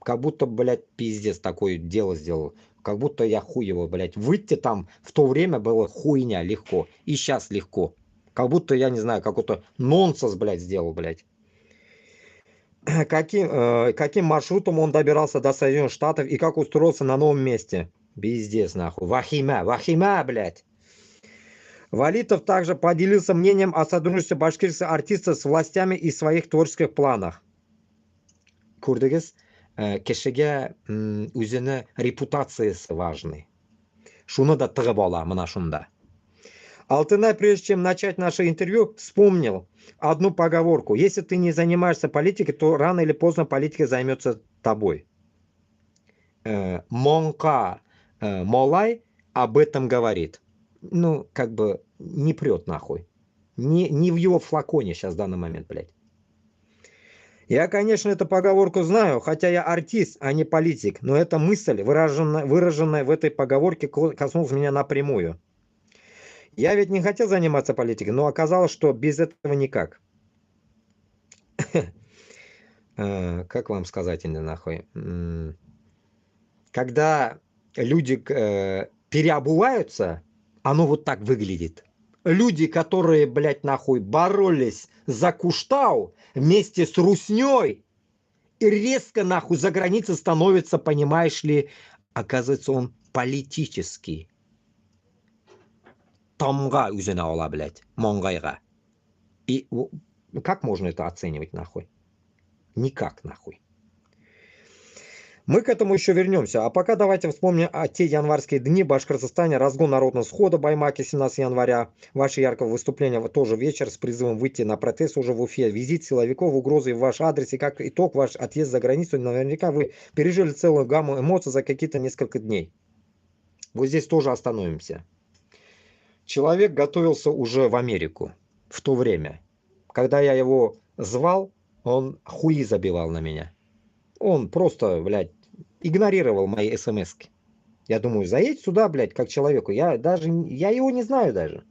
S2: Как будто, блядь, пиздец такое дело сделал. Как будто я хуево, блядь. Выйти там в то время было хуйня легко. И сейчас легко. Как будто, я не знаю, какой-то нонсенс, блядь, сделал, блядь. Каким маршрутом он добирался до Соединенных Штатов и как устроился на новом месте. Пиздец, нахуй. Вахима, блядь. Валитов также поделился мнением о сотрудничестве башкирских артистов с властями и своих творческих планах. Курдыгыз, кешеге үзіне репутациясы важный. Шуны да тығып ала, мына шунда. Алтынай, прежде чем начать наше интервью, вспомнил одну поговорку. Если ты не занимаешься политикой, то рано или поздно политика займется тобой. Монка Молай об этом говорит. Ну, как бы не прет нахуй. Не в его флаконе сейчас в данный момент, блядь. Я, конечно, эту поговорку знаю, хотя я артист, а не политик. Но эта мысль, выраженная в этой поговорке, коснулась меня напрямую. Я ведь не хотел заниматься политикой, но оказалось, что без этого никак. Как вам сказать, нахуй? Когда люди переобуваются, оно вот так выглядит. Люди, которые, блядь, нахуй, боролись за Куштау вместе с русней. И резко нахуй за границей становится, понимаешь ли, оказывается, он политический. Тамга üzerine ola, блядь, Монгайга. И как можно это оценивать нахуй? Никак нахуй. Мы к этому еще вернемся. А пока давайте вспомним о те январские дни в Башкортостане. Разгон народного схода в Баймаке 17 января. Ваше яркое выступление тоже вечер с призывом выйти на протест уже в Уфе. Визит силовиков, угрозы в ваш адрес и как итог ваш отъезд за границу. Наверняка вы пережили целую гамму эмоций за какие-то несколько дней. Вот здесь тоже остановимся. Человек готовился уже в Америку в то время. Когда я его звал, он хуи забивал на меня. Он просто, блядь, игнорировал мои смски. Я думаю, заедь сюда, блядь, как человеку. Я его не знаю даже.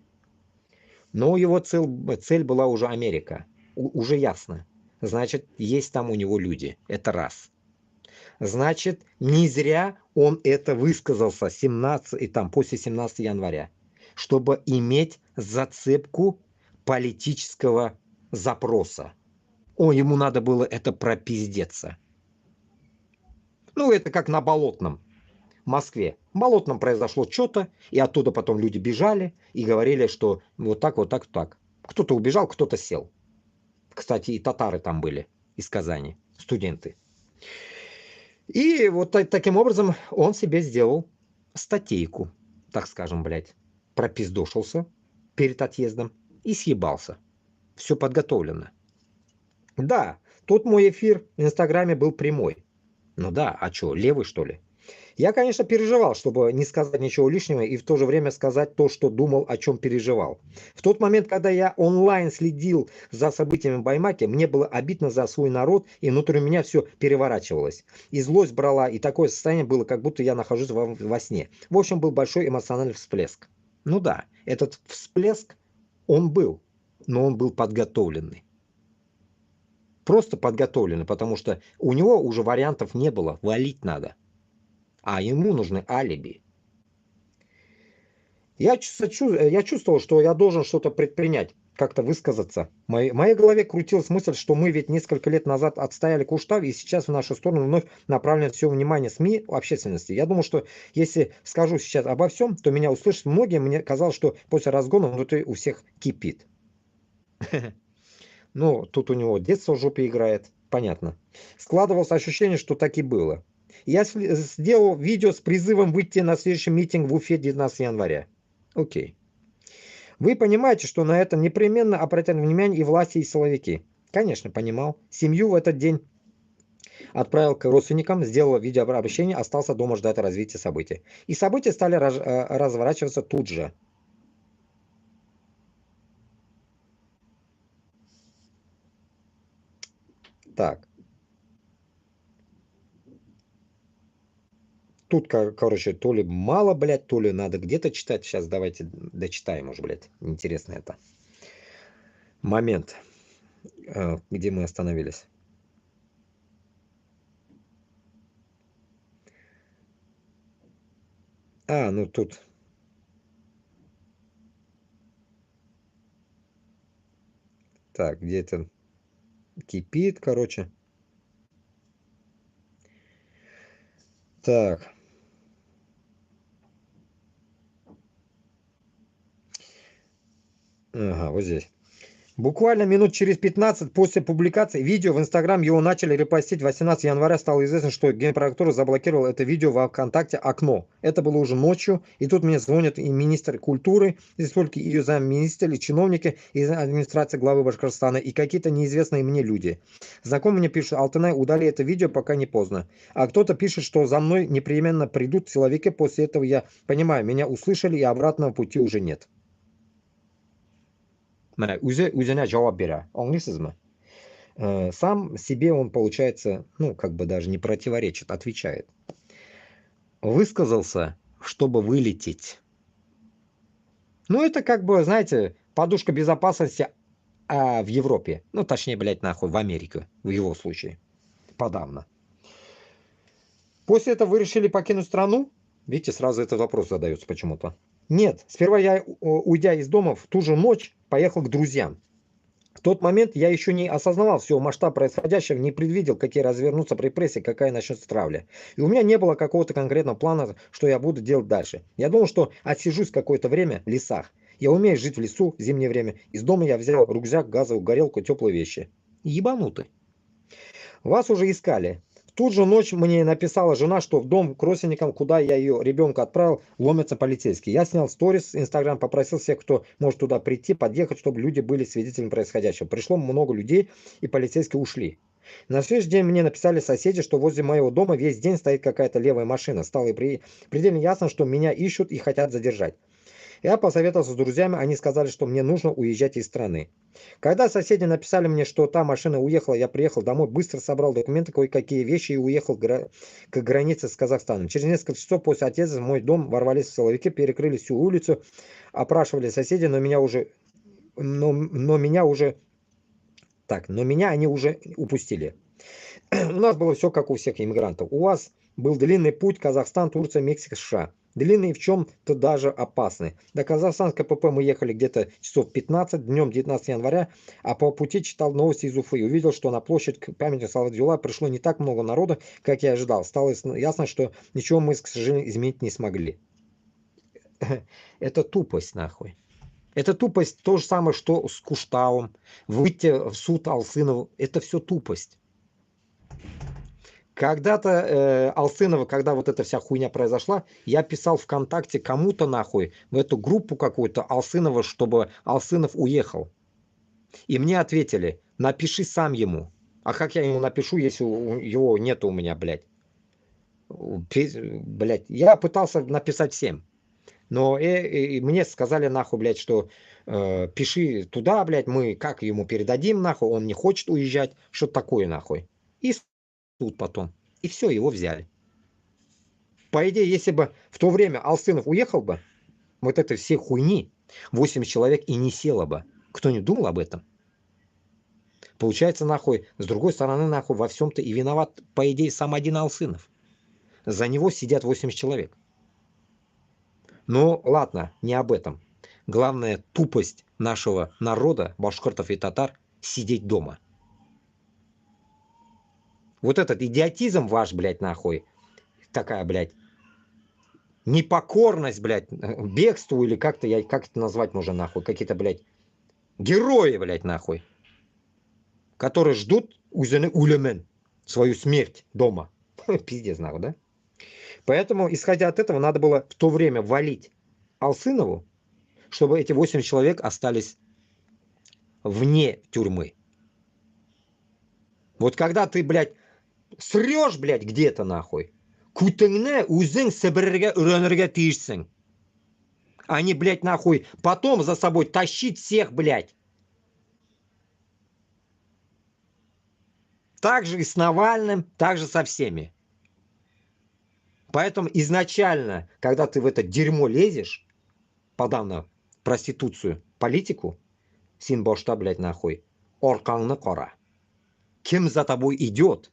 S2: Но его цель была уже Америка. Уже ясно. Значит, есть там у него люди. Это раз. Значит, не зря он это высказался после 17 января. Чтобы иметь зацепку политического запроса. Ему надо было это пропиздеться. Ну, это как на Болотном, в Москве. В Болотном произошло что-то, и оттуда потом люди бежали и говорили, что вот так, вот так, так. Кто-то убежал, кто-то сел. Кстати, и татары там были из Казани, студенты. И вот таким образом он себе сделал статейку, так скажем, блядь. Пропиздошился перед отъездом и съебался. Все подготовлено. Да, тот мой эфир в Инстаграме был прямой. Ну да, а что, левый что ли? Я, конечно, переживал, чтобы не сказать ничего лишнего и в то же время сказать то, что думал, о чем переживал. В тот момент, когда я онлайн следил за событиями в Баймаке, мне было обидно за свой народ, и внутри меня все переворачивалось. И злость брала, и такое состояние было, как будто я нахожусь во сне. В общем, был большой эмоциональный всплеск. Ну да, этот всплеск, он был, но он был подготовленный. Просто подготовленный, потому что у него уже вариантов не было, валить надо. А ему нужны алиби. Я чувствовал, что я должен что-то предпринять, как-то высказаться. В моей голове крутилась мысль, что мы ведь несколько лет назад отстояли Куштау, и сейчас в нашу сторону вновь направлено все внимание СМИ, общественности. Я думал, что если скажу сейчас обо всем, то меня услышат многие. Мне казалось, что после разгона внутри у всех кипит. Ну, тут у него детство в жопе играет, понятно. Складывалось ощущение, что так и было. Я сделал видео с призывом выйти на следующий митинг в Уфе 19 января. Окей. Вы понимаете, что на это непременно обратят внимание и власти, и силовики? Конечно, понимал. Семью в этот день отправил к родственникам, сделал видеообращение, остался дома ждать развития событий. И события стали разворачиваться тут же. Так. Тут, короче, то ли мало, блядь, то ли надо где-то читать. Сейчас давайте дочитаем уже, блядь. Интересно это. Момент, где мы остановились. Ну тут. Так, где-то кипит, короче. Так. Ага, вот здесь. Буквально минут через 15 после публикации видео в Инстаграм его начали репостить. 18 января стало известно, что Генпрокуратура заблокировала это видео во ВКонтакте «Окно». Это было уже ночью, и тут мне звонят и министр культуры республики, и ее замминистра, и чиновники из администрации главы Башкортостана, и какие-то неизвестные мне люди. Знакомые мне пишут: «Алтынай, удали это видео, пока не поздно». А кто-то пишет, что за мной непременно придут силовики. После этого я понимаю, меня услышали, и обратного пути уже нет. Üzerine cevap verir. Anlıyorsunuz? Сам себе он, получается, ну, как бы даже не противоречит, отвечает. Высказался, чтобы вылететь. Ну, это как бы, знаете, подушка безопасности в Европе. Ну, точнее, блядь, нахуй, в Америке, в его случае. Подавно. После этого вы решили покинуть страну? Видите, сразу этот вопрос задается почему-то. Нет, сперва я, уйдя из дома в ту же ночь, поехал к друзьям. В тот момент я еще не осознавал всего масштаба происходящего, не предвидел, какие развернутся репрессии, какая начнется травля. И у меня не было какого-то конкретного плана, что я буду делать дальше. Я думал, что отсижусь какое-то время в лесах. Я умею жить в лесу в зимнее время. Из дома я взял рюкзак, газовую горелку, теплые вещи. Ебанутый. Вас уже искали. В ту же ночь мне написала жена, что в дом к родственникам, куда я ее ребенка отправил, ломятся полицейские. Я снял сторис, Инстаграм, попросил всех, кто может туда прийти, подъехать, чтобы люди были свидетелями происходящего. Пришло много людей, и полицейские ушли. На следующий день мне написали соседи, что возле моего дома весь день стоит какая-то левая машина. Стало предельно ясно, что меня ищут и хотят задержать. Я посоветовался с друзьями, они сказали, что мне нужно уезжать из страны. Когда соседи написали мне, что та машина уехала, я приехал домой, быстро собрал документы, кое-какие вещи и уехал к границе с Казахстаном. Через несколько часов после отъезда в мой дом ворвались силовики, перекрыли всю улицу, опрашивали соседей, но меня они уже упустили. У нас было все как у всех иммигрантов. У вас был длинный путь Казахстан, Турция, Мексика, США. Длинный и в чем-то даже опасный. До Казахстанской КПП мы ехали где-то часов 15, днем 19 января, а по пути читал новости из Уфы и увидел, что на площадь к памяти Салавата Юлая пришло не так много народа, как я ожидал. Стало ясно, что ничего мы, к сожалению, изменить не смогли. Это тупость, нахуй. Это тупость то же самое, что с Кушталом. Выйти в суд Алсынову. Это все тупость. Когда-то Алсынова, когда вот эта вся хуйня произошла, я писал ВКонтакте кому-то нахуй, в эту группу какую-то Алсынова, чтобы Алсынов уехал. И мне ответили, напиши сам ему. А как я ему напишу, если его нету у меня, блядь? Блядь, я пытался написать всем. Но мне сказали нахуй, блядь, что пиши туда, блядь, мы как ему передадим нахуй, он не хочет уезжать, что такое нахуй. И тут потом. И все, его взяли. По идее, если бы в то время Алсынов уехал бы, вот этой всей хуйни, 8 человек и не село бы. Кто не думал об этом? Получается, нахуй, с другой стороны, нахуй, во всем-то и виноват, по идее, сам один Алсынов. За него сидят 80 человек. Ну, ладно, не об этом. Главное, тупость нашего народа, башкиртов и татар, сидеть дома. Вот этот идиотизм ваш, блядь, нахуй, такая, блядь, непокорность, блядь, бегству или как-то, как это назвать можно, нахуй, какие-то, блядь, герои, блядь, нахуй, которые ждут улемен, свою смерть дома. Пиздец, нахуй, да? Поэтому, исходя от этого, надо было в то время валить Алсынову, чтобы эти 8 человек остались вне тюрьмы. Вот когда ты, блядь, срешь, блядь, где-то нахуй, кутыңны үзің сібірге үйренерге тиішсің. А не, блядь, нахуй, потом за собой тащить всех, блядь. Так же и с Навальным, так же со всеми. Поэтому изначально, когда ты в это дерьмо лезешь, подавно проституцию, политику, син бошта, блядь, нахуй, оркаңны кора. Кем за тобой идет?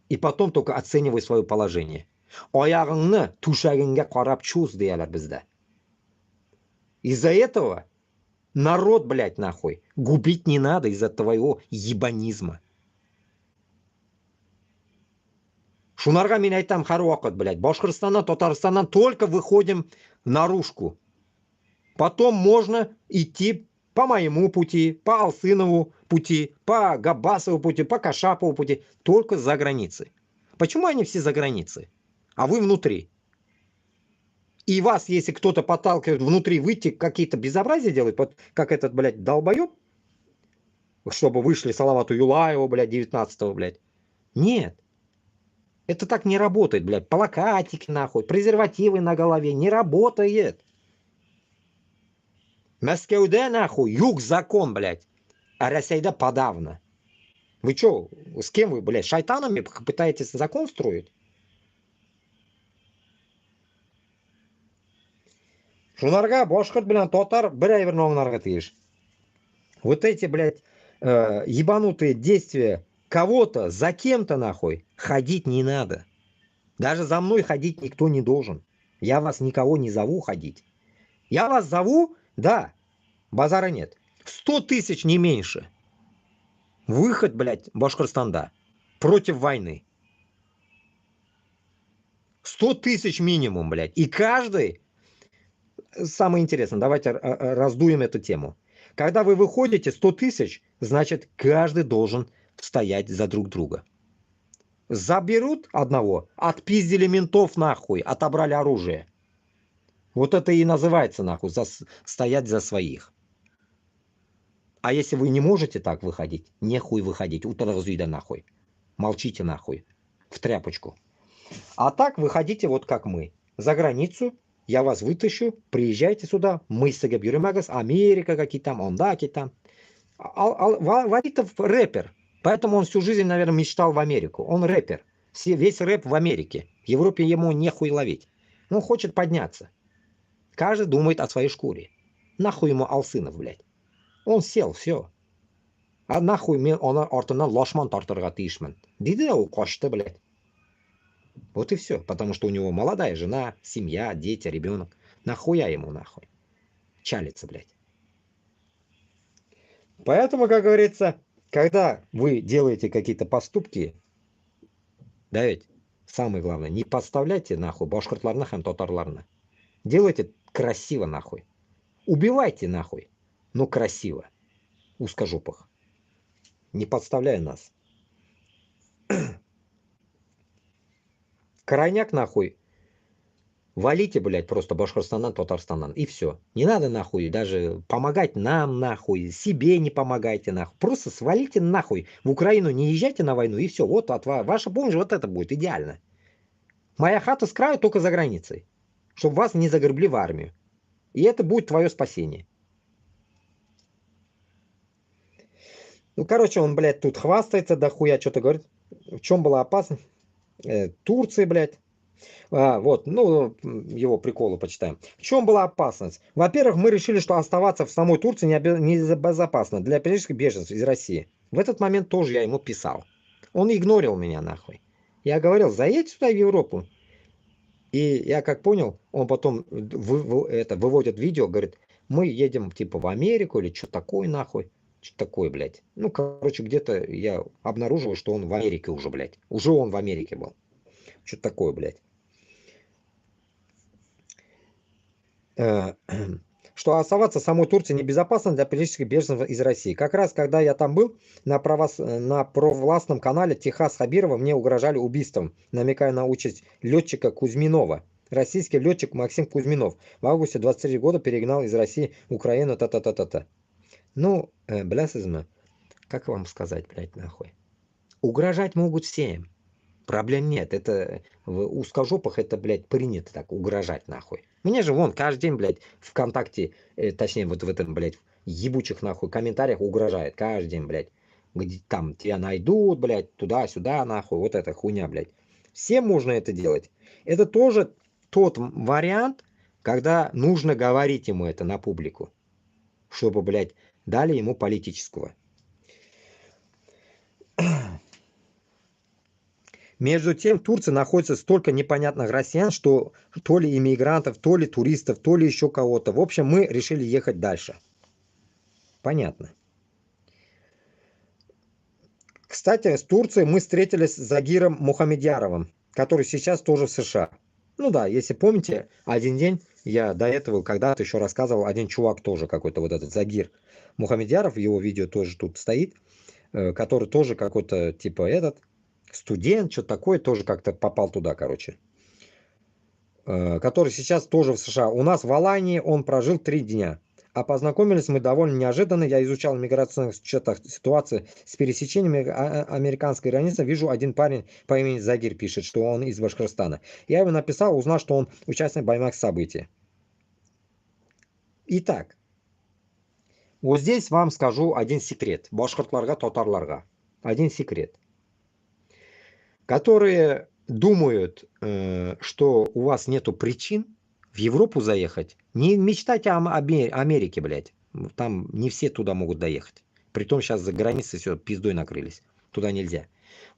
S2: И потом только оценивай свое положение. Аяғыңны тушагыңға қарап чуз deyalар bizda. Из-за этого народ, блядь, нахуй, губить не надо из-за твоего ебанизма. Шунарға мен айтам har уақыт, блядь, Башқұртстаннан, Татарстаннан только выходим наружку. Потом можно идти по моему пути, по Алсынову пути, по Габбасову пути, по Кашапову пути, только за границей. Почему они все за границей? А вы внутри. И вас, если кто-то подталкивает внутри выйти, какие-то безобразия делает, вот как этот, блядь, долбоеб, чтобы вышли Салавату Юлаеву, блядь, 19-го, блядь. Нет. Это так не работает, блядь. Плакатики, нахуй, презервативы на голове. Не работает. Мәскеуде, нахуй, юг закон, блядь. А Россияда подавно. Вы что, с кем вы, блядь, шайтанами пытаетесь закон строить? Шунарға башқұрт білен татар бір айбірін оңларға тиіш. Вот эти, блядь, ебанутые действия кого-то за кем-то, нахуй, ходить не надо. Даже за мной ходить никто не должен. Я вас никого не зову ходить. Я вас зову, да, базара нет. 100 тысяч, не меньше. Выход, блядь, Башкортостана против войны. 100 тысяч минимум, блядь. И каждый... Самое интересное, давайте раздуем эту тему. Когда вы выходите 100 тысяч, значит, каждый должен стоять за друг друга. Заберут одного, отпиздили ментов нахуй, отобрали оружие. Вот это и называется нахуй, стоять за своих. А если вы не можете так выходить, нехуй выходить, утразуйда нахуй. Молчите нахуй, в тряпочку. А так выходите вот как мы. За границу, я вас вытащу, приезжайте сюда, мы с Сагабюремагас, Америка какие там, ондаки там. Валитов рэпер, поэтому он всю жизнь, наверное, мечтал в Америку. Он рэпер, весь рэп в Америке. В Европе ему нехуй ловить. Он хочет подняться. Каждый думает о своей шкуре. Нахуй ему Алсынов, блядь. Он сел, все. А нахуй он артынан лошман тартырга тиишмен. Диде у кошты, блядь. Вот и все. Потому что у него молодая жена, семья, дети, ребенок. Нахуя ему нахуй? Чалится, блядь. Поэтому, как говорится, когда вы делаете какие-то поступки, да ведь, самое главное, не подставляйте нахуй башкортларны һәм татарларны. Делайте красиво нахуй. Убивайте нахуй, но красиво. Узкожопых. Не подставляя нас. Крайняк нахуй. Валите, блядь, просто Башкортостанан, Татарстанан. И все. Не надо нахуй даже помогать нам нахуй. Себе не помогайте нахуй. Просто свалите нахуй. В Украину не езжайте на войну и все. Вот ваша помощь, вот это будет идеально. Моя хата с краю только за границей. Чтобы вас не загребли в армию. И это будет твое спасение. Ну, короче, он, блядь, тут хвастается дохуя, что-то говорит. В чем была опасность? Турции, блядь. Вот, ну, его приколы почитаем. В чем была опасность? Во-первых, мы решили, что оставаться в самой Турции небезопасно для политических беженцев из России. В этот момент тоже я ему писал. Он игнорил меня нахуй. Я говорил, заедь сюда в Европу. И я как понял, он потом выводит видео, говорит, мы едем типа в Америку или что такое нахуй. Что такое, блядь. Ну, короче, где-то я обнаруживаю, что он в Америке уже, блядь. Уже он в Америке был. Что такое, блядь. Что оставаться в самой Турции небезопасно для политических беженцев из России. Как раз, когда я там был, на провластном канале Техас Хабирова мне угрожали убийством, намекая на участь летчика Кузьминова. Российский летчик Максим Кузьминов в августе 23 года перегнал из России Украину та-та-та-та-та. Ну, блясизма, как вам сказать, блядь, нахуй. Угрожать могут всем. Проблем нет. Это в узкожопах это, блядь, принято так, угрожать, нахуй. Мне же вон каждый день, блядь, ВКонтакте, точнее, вот в этом, блядь, ебучих, нахуй, комментариях угрожает. Каждый день, блядь. Где там тебя найдут, блядь, туда-сюда, нахуй. Вот эта хуйня, блядь. Всем можно это делать. Это тоже тот вариант, когда нужно говорить ему это на публику. Чтобы, блядь, дали ему политического. Между тем, в Турции находится столько непонятных россиян, что то ли иммигрантов, то ли туристов, то ли еще кого-то. В общем, мы решили ехать дальше. Понятно. Кстати, с Турцией мы встретились с Загиром Мухамедьяровым, который сейчас тоже в США. Ну да, если помните, один день, я до этого когда-то еще рассказывал, один чувак тоже какой-то, вот этот Загир Мухамедьяров, его видео тоже тут стоит, который тоже какой-то типа этот, студент, что такое, тоже как-то попал туда, короче. Который сейчас тоже в США. У нас в Алании он прожил 3 дня. А познакомились мы довольно неожиданно. Я изучал в миграционных чатах ситуацию с пересечением американской границы. Вижу, один парень по имени Загир пишет, что он из Башкортостана. Я ему написал, узнал, что он участник Баймакс событий. Итак, вот здесь вам скажу один секрет. Башкортларга, татарларга. Один секрет. Которые думают, что у вас нету причин в Европу заехать. Не мечтайте о Америке, блядь. Там не все туда могут доехать. Притом сейчас за границей все пиздой накрылись. Туда нельзя.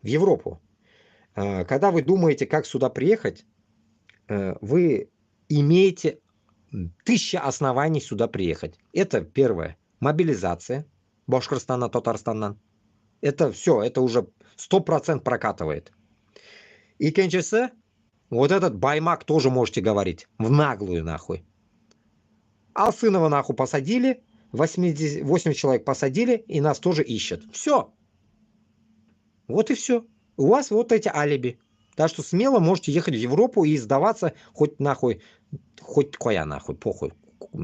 S2: В Европу. Когда вы думаете, как сюда приехать, вы имеете 1000 оснований сюда приехать. Это первое. мобилизация Башкортостана, Татарстаннан. Это все, это уже 100% прокатывает. И кенчесе, вот этот баймак тоже можете говорить. В наглую нахуй. Алсынова нахуй посадили, 80 человек посадили, и нас тоже ищут. Все. Вот и все. У вас вот эти алиби. Так что смело можете ехать в Европу и сдаваться хоть нахуй, хоть кое нахуй, похуй.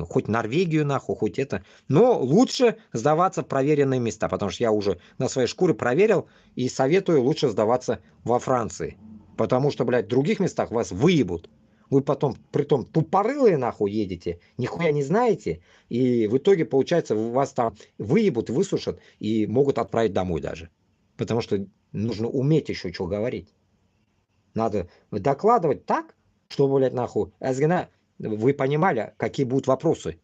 S2: Хоть Норвегию нахуй, хоть это. Но лучше сдаваться в проверенные места, потому что я уже на своей шкуре проверил и советую лучше сдаваться во Франции. Потому что, блядь, в других местах вас выебут. Вы потом, притом, тупорылые нахуй едете, нихуя не знаете, и в итоге, получается, вас там выебут, высушат и могут отправить домой даже. Потому что нужно уметь еще что говорить. Надо докладывать так, чтобы, блядь, нахуй, вы понимали, какие будут вопросы.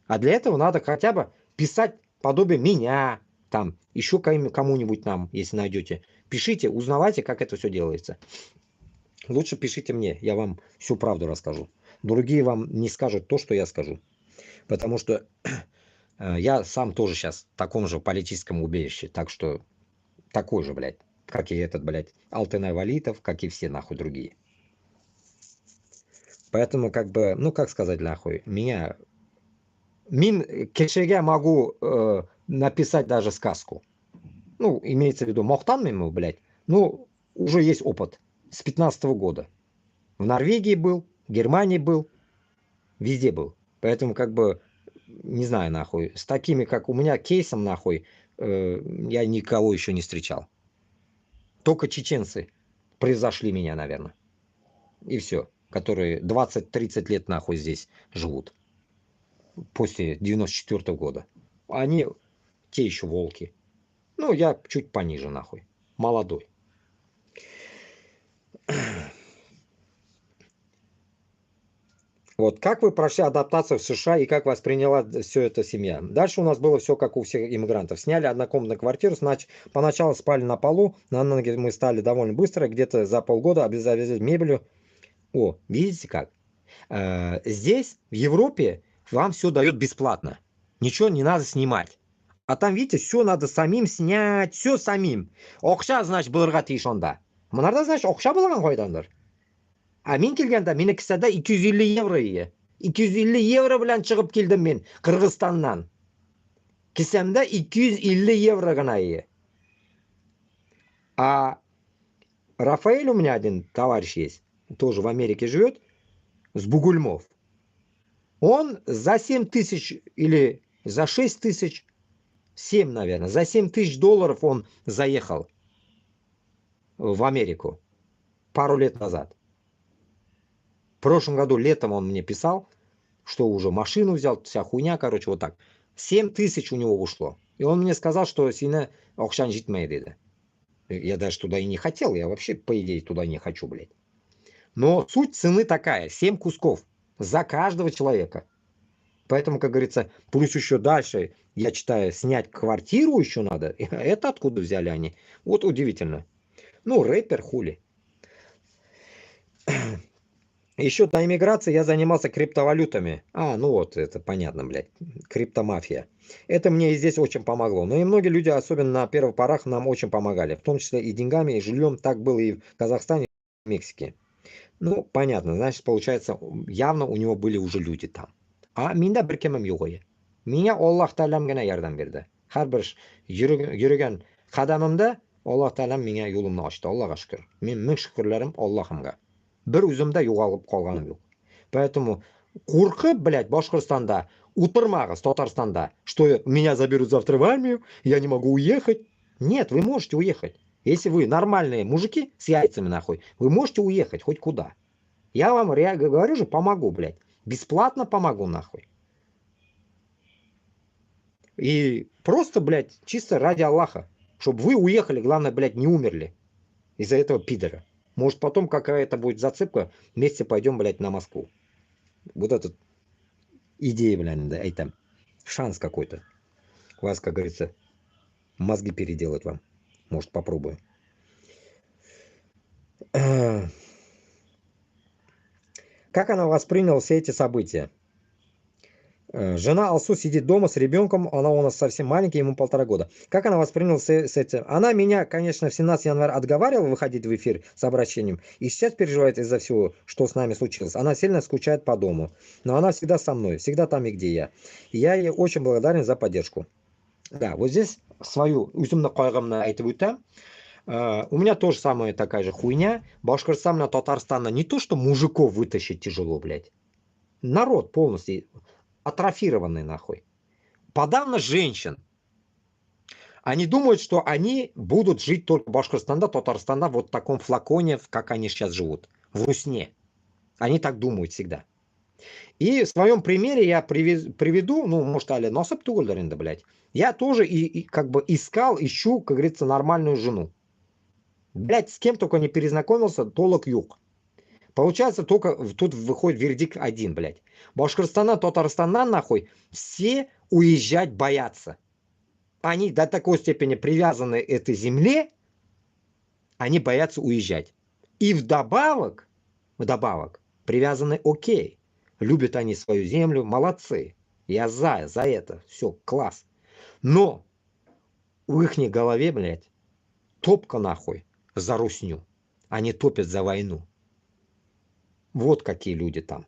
S2: А для этого надо хотя бы писать подобие меня, там, еще кому-нибудь нам, если найдете. Пишите, узнавайте, как это все делается. Лучше пишите мне, я вам всю правду расскажу. Другие вам не скажут то, что я скажу. Потому что я сам тоже сейчас в таком же политическом убежище. Так что такой же, блядь, как и этот, блядь, Алтынай Валитов, как и все нахуй другие. Поэтому, как бы, ну, как сказать, нахуй, меня... Мин кешеге могу написать даже сказку. Ну, имеется в виду Мохтан ему, блядь. Ну, уже есть опыт. С 15-го года. В Норвегии был, в Германии был, везде был. Поэтому, как бы, не знаю, нахуй, с такими, как у меня, кейсом, нахуй, я никого еще не встречал. Только чеченцы превзошли меня, наверное. И все. Которые 20-30 лет, нахуй, здесь живут. После 94-го года. Они, те еще волки. Ну, я чуть пониже, нахуй. Молодой. Вот, как вы прошли адаптацию в США и как восприняла все это семья? Дальше у нас было все как у всех иммигрантов. Сняли однокомнатную квартиру, поначалу спали на полу, на ноги мы стали довольно быстро, где-то за полгода обзавязали мебелью. О, видите как? Здесь, в Европе, вам все дают бесплатно. Ничего не надо снимать. А там, видите, все надо самим снять, все самим. Окша, значит, былырға тиіш онда. Мынарда, значит, окша болған қойдандар. А мен келгенде мені кісада 250 евро ие. 250 евро білән шығып келдім мен Қырғызстаннан. Кісемде 250 евро ғана ие. А Рафаэль у меня один товарищ есть, тоже в Америке живет, с Бугульмов. Он за 7 тысяч или за 6 тысяч, 7, наверное, за 7 тысяч долларов он заехал в Америку пару лет назад. В прошлом году летом он мне писал, что уже машину взял, вся хуйня, короче, вот так. 7 тысяч у него ушло. И он мне сказал, что сильно окшан житмейдеда. Я даже туда и не хотел, я вообще, по идее, туда не хочу, блядь. Но суть цены такая, 7 кусков за каждого человека. Поэтому, как говорится, плюс еще дальше, я читаю, снять квартиру еще надо. Это откуда взяли они? Вот удивительно. Ну, рэпер, хули. Еще до иммиграции я занимался криптовалютами. Ну вот, это понятно, блядь. Криптомафия. Это мне и здесь очень помогло. Но и многие люди, особенно на первых порах, нам очень помогали. В том числе и деньгами, и жильем. Так было и в Казахстане, и в Мексике. Ну, понятно. Значит, получается, явно у него были уже люди там. А минда бір кемім yok ой. Меня Аллах Таалам гана ярдам берді. Har bir yürügen qadamimda Alloh Taolam menga yo'limni ochdi. Allohga shukr. Men ming shukrlarim Allohimga. Bir o'zimda yo'qolib qolganim yo'q. Поэтому qo'rqib, блядь, Башкортостанда утрмагыз, Татарстанда, что меня заберут завтра в армию, я не могу уехать. Нет, вы можете уехать. Если вы нормальные мужики с яйцами нахуй, вы можете уехать хоть куда. Я вам говорю же, помогу, блядь. Бесплатно помогу нахуй. И просто, блядь, чисто ради Аллаха. Чтобы вы уехали, главное, блядь, не умерли. Из-за этого пидора. Может, потом какая-то будет зацепка, вместе пойдем, блядь, на Москву. Вот эта идея, блядь, да, это шанс какой-то. У вас, как говорится, мозги переделать вам. Может, попробую. Как она восприняла все эти события? Жена Алсу сидит дома с ребенком, она у нас совсем маленькая, ему 1,5 года. Как она восприняла с этим? Она меня, конечно, в 17 января отговаривала выходить в эфир с обращением. И сейчас переживает из-за всего, что с нами случилось. Она сильно скучает по дому. Но она всегда со мной, всегда там и где я. И я ей очень благодарен за поддержку. Да, вот здесь свою үзімні қойғымны айтып өтем. У меня тоже самая такая же хуйня. Башкортостан, Татарстана не то, что мужиков вытащить тяжело, блядь. Народ полностью атрофированный нахуй. Подавно женщин. Они думают, что они будут жить только Башкортостана, Татарстана вот в таком флаконе, как они сейчас живут. В русне. Они так думают всегда. И в своем примере я приведу, ну, может, али насып тугулдар инде, блядь. Я тоже и как бы ищу, как говорится, нормальную жену. Блядь, с кем только не перезнакомился, толок юг. Получается, только тут выходит вердикт один, блядь. Башкортостана, Татарстана, нахуй, все уезжать боятся. Они до такой степени привязаны к этой земле, они боятся уезжать. И вдобавок, привязаны окей. Любят они свою землю, молодцы. Я за это, все, класс. Но в их голове, блядь, топка нахуй за русню. Они топят за войну. Вот какие люди там.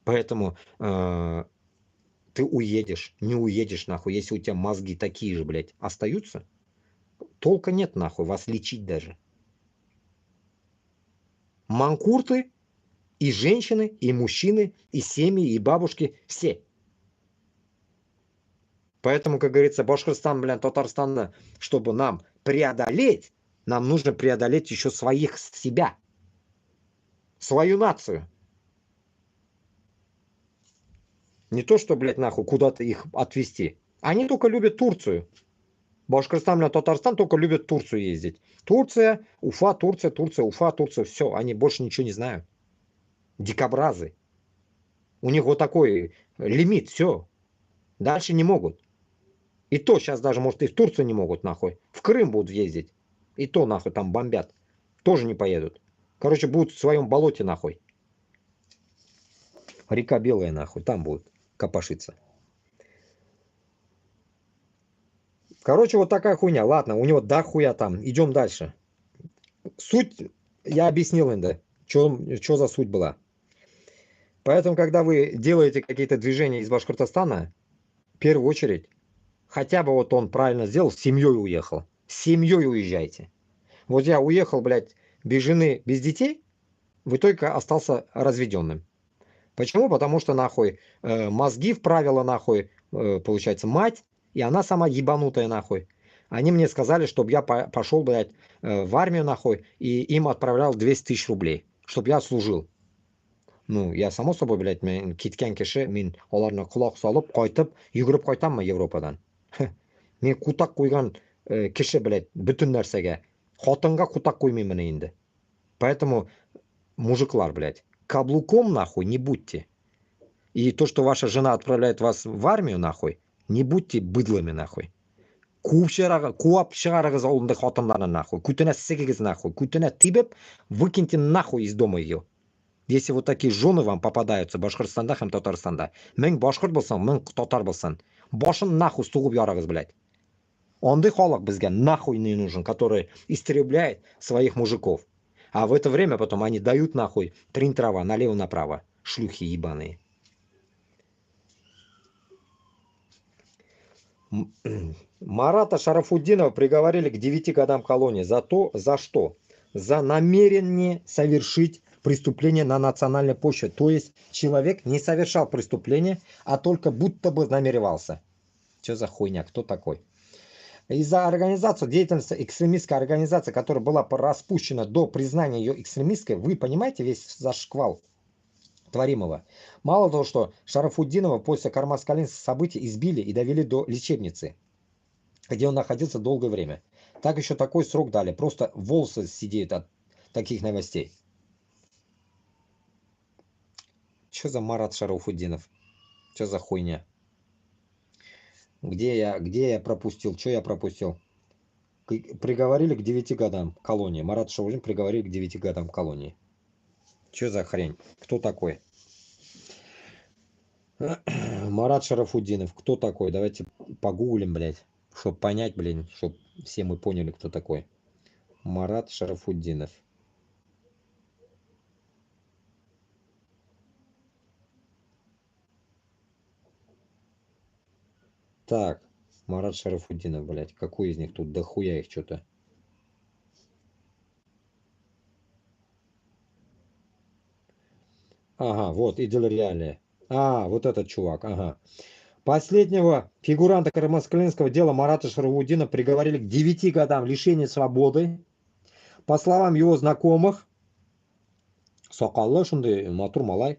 S2: Поэтому ты уедешь, не уедешь нахуй, если у тебя мозги такие же, блядь, остаются, толка нет нахуй вас лечить даже. Манкурты и женщины, и мужчины, и семьи, и бабушки, все. Поэтому, как говорится, Башкортостан, блядь, Татарстан, чтобы нам преодолеть, нам нужно преодолеть еще своих себя. Свою нацию. Не то, что, блядь, нахуй, куда-то их отвезти. Они только любят Турцию. Башкортостан, блядь, Татарстан только любят Турцию ездить. Турция, Уфа, Турция, Уфа, Турция. Все, они больше ничего не знают. Дикобразы. У них вот такой лимит, все. Дальше не могут. И то сейчас даже, может, и в Турцию не могут, нахуй. В Крым будут ездить. И то, нахуй, там бомбят. Тоже не поедут. Короче, будут в своем болоте, нахуй. Река Белая, нахуй, там будут копошиться. Короче, вот такая хуйня. Ладно, у него да хуя там. Идем дальше. Суть я объяснил, инда. Что за суть была. Поэтому, когда вы делаете какие-то движения из Башкортостана, в первую очередь, хотя бы вот он правильно сделал, с семьей уехал. С семьей уезжайте. Вот я уехал, блядь, без жены, без детей, в итоге остался разведенным. Почему? Потому что, нахуй, мозги вправила, нахуй, получается, мать, и она сама ебанутая, нахуй. Они мне сказали, чтобы я пошел, блядь, в армию, нахуй, и им отправлял 200 000 рублей, чтобы я служил. Ну, я, само собой, блядь, мен кеткен кеше, мен оларны құлақ салып, қайтып, жүгіріп қайтамын Европадан. Мен кутақ қойған кеше, блядь, бүтін нәрсеге. Хотынға кутақ қоймаймын енді. Поэтому, мужиклар, блядь, каблуком, нахуй, не будьте. И то, что ваша жена отправляет вас в армию, нахуй, не будьте быдлами, нахуй. Куап шығарығыз олынды хотынларын, нахуй. Күтіне сігігіз, нахуй. Күтіне тибіп, выкиньте нахуй из дома ее. Если вот такие жены вам попадаются в Башкортостанда һәм Татарстанда, мен башкорт болсаң, мен татар болсаң, башын нахуй сугып ярыгыз, блядь. Ондай халык безгә нахуй не нужен, который истребляет своих мужиков. А в это время потом они дают нахуй трин-трава налево-направо. Шлюхи ебаные. Марата Шарафуддинова приговорили к 9 годам колонии. За что? За намерение совершить преступление на национальной почве. То есть человек не совершал преступление, а только будто бы намеревался. Что за хуйня? Кто такой? Из-за организации, деятельности экстремистской организации, которая была распущена до признания ее экстремистской, вы понимаете весь зашквал творимого? Мало того, что Шарафуддинова после кармаскалинских событий избили и довели до лечебницы, где он находился долгое время. Так еще такой срок дали. Просто волосы сидеют от таких новостей. Что за Марат Шарафуддинов? Что за хуйня? Где я пропустил? Что я пропустил? Приговорили к 9 годам колонии. Марат Шарафуддинов приговорили к 9 годам колонии. Что за хрень? Кто такой? Марат Шарафутдинов. Кто такой? Давайте погуглим, блядь. Чтоб понять, блин. Чтоб все мы поняли, кто такой. Марат Шарафутдинов. Так. Марат Шарафутдинов, блядь. Какой из них тут? Да хуя их что-то. Ага, вот, Идел Реалия. А, вот этот чувак, ага. Последнего фигуранта кармаскалинского дела Марата Шарафутдинова приговорили к 9 годам лишения свободы. По словам его знакомых, Соколлы, шундай, матур малай.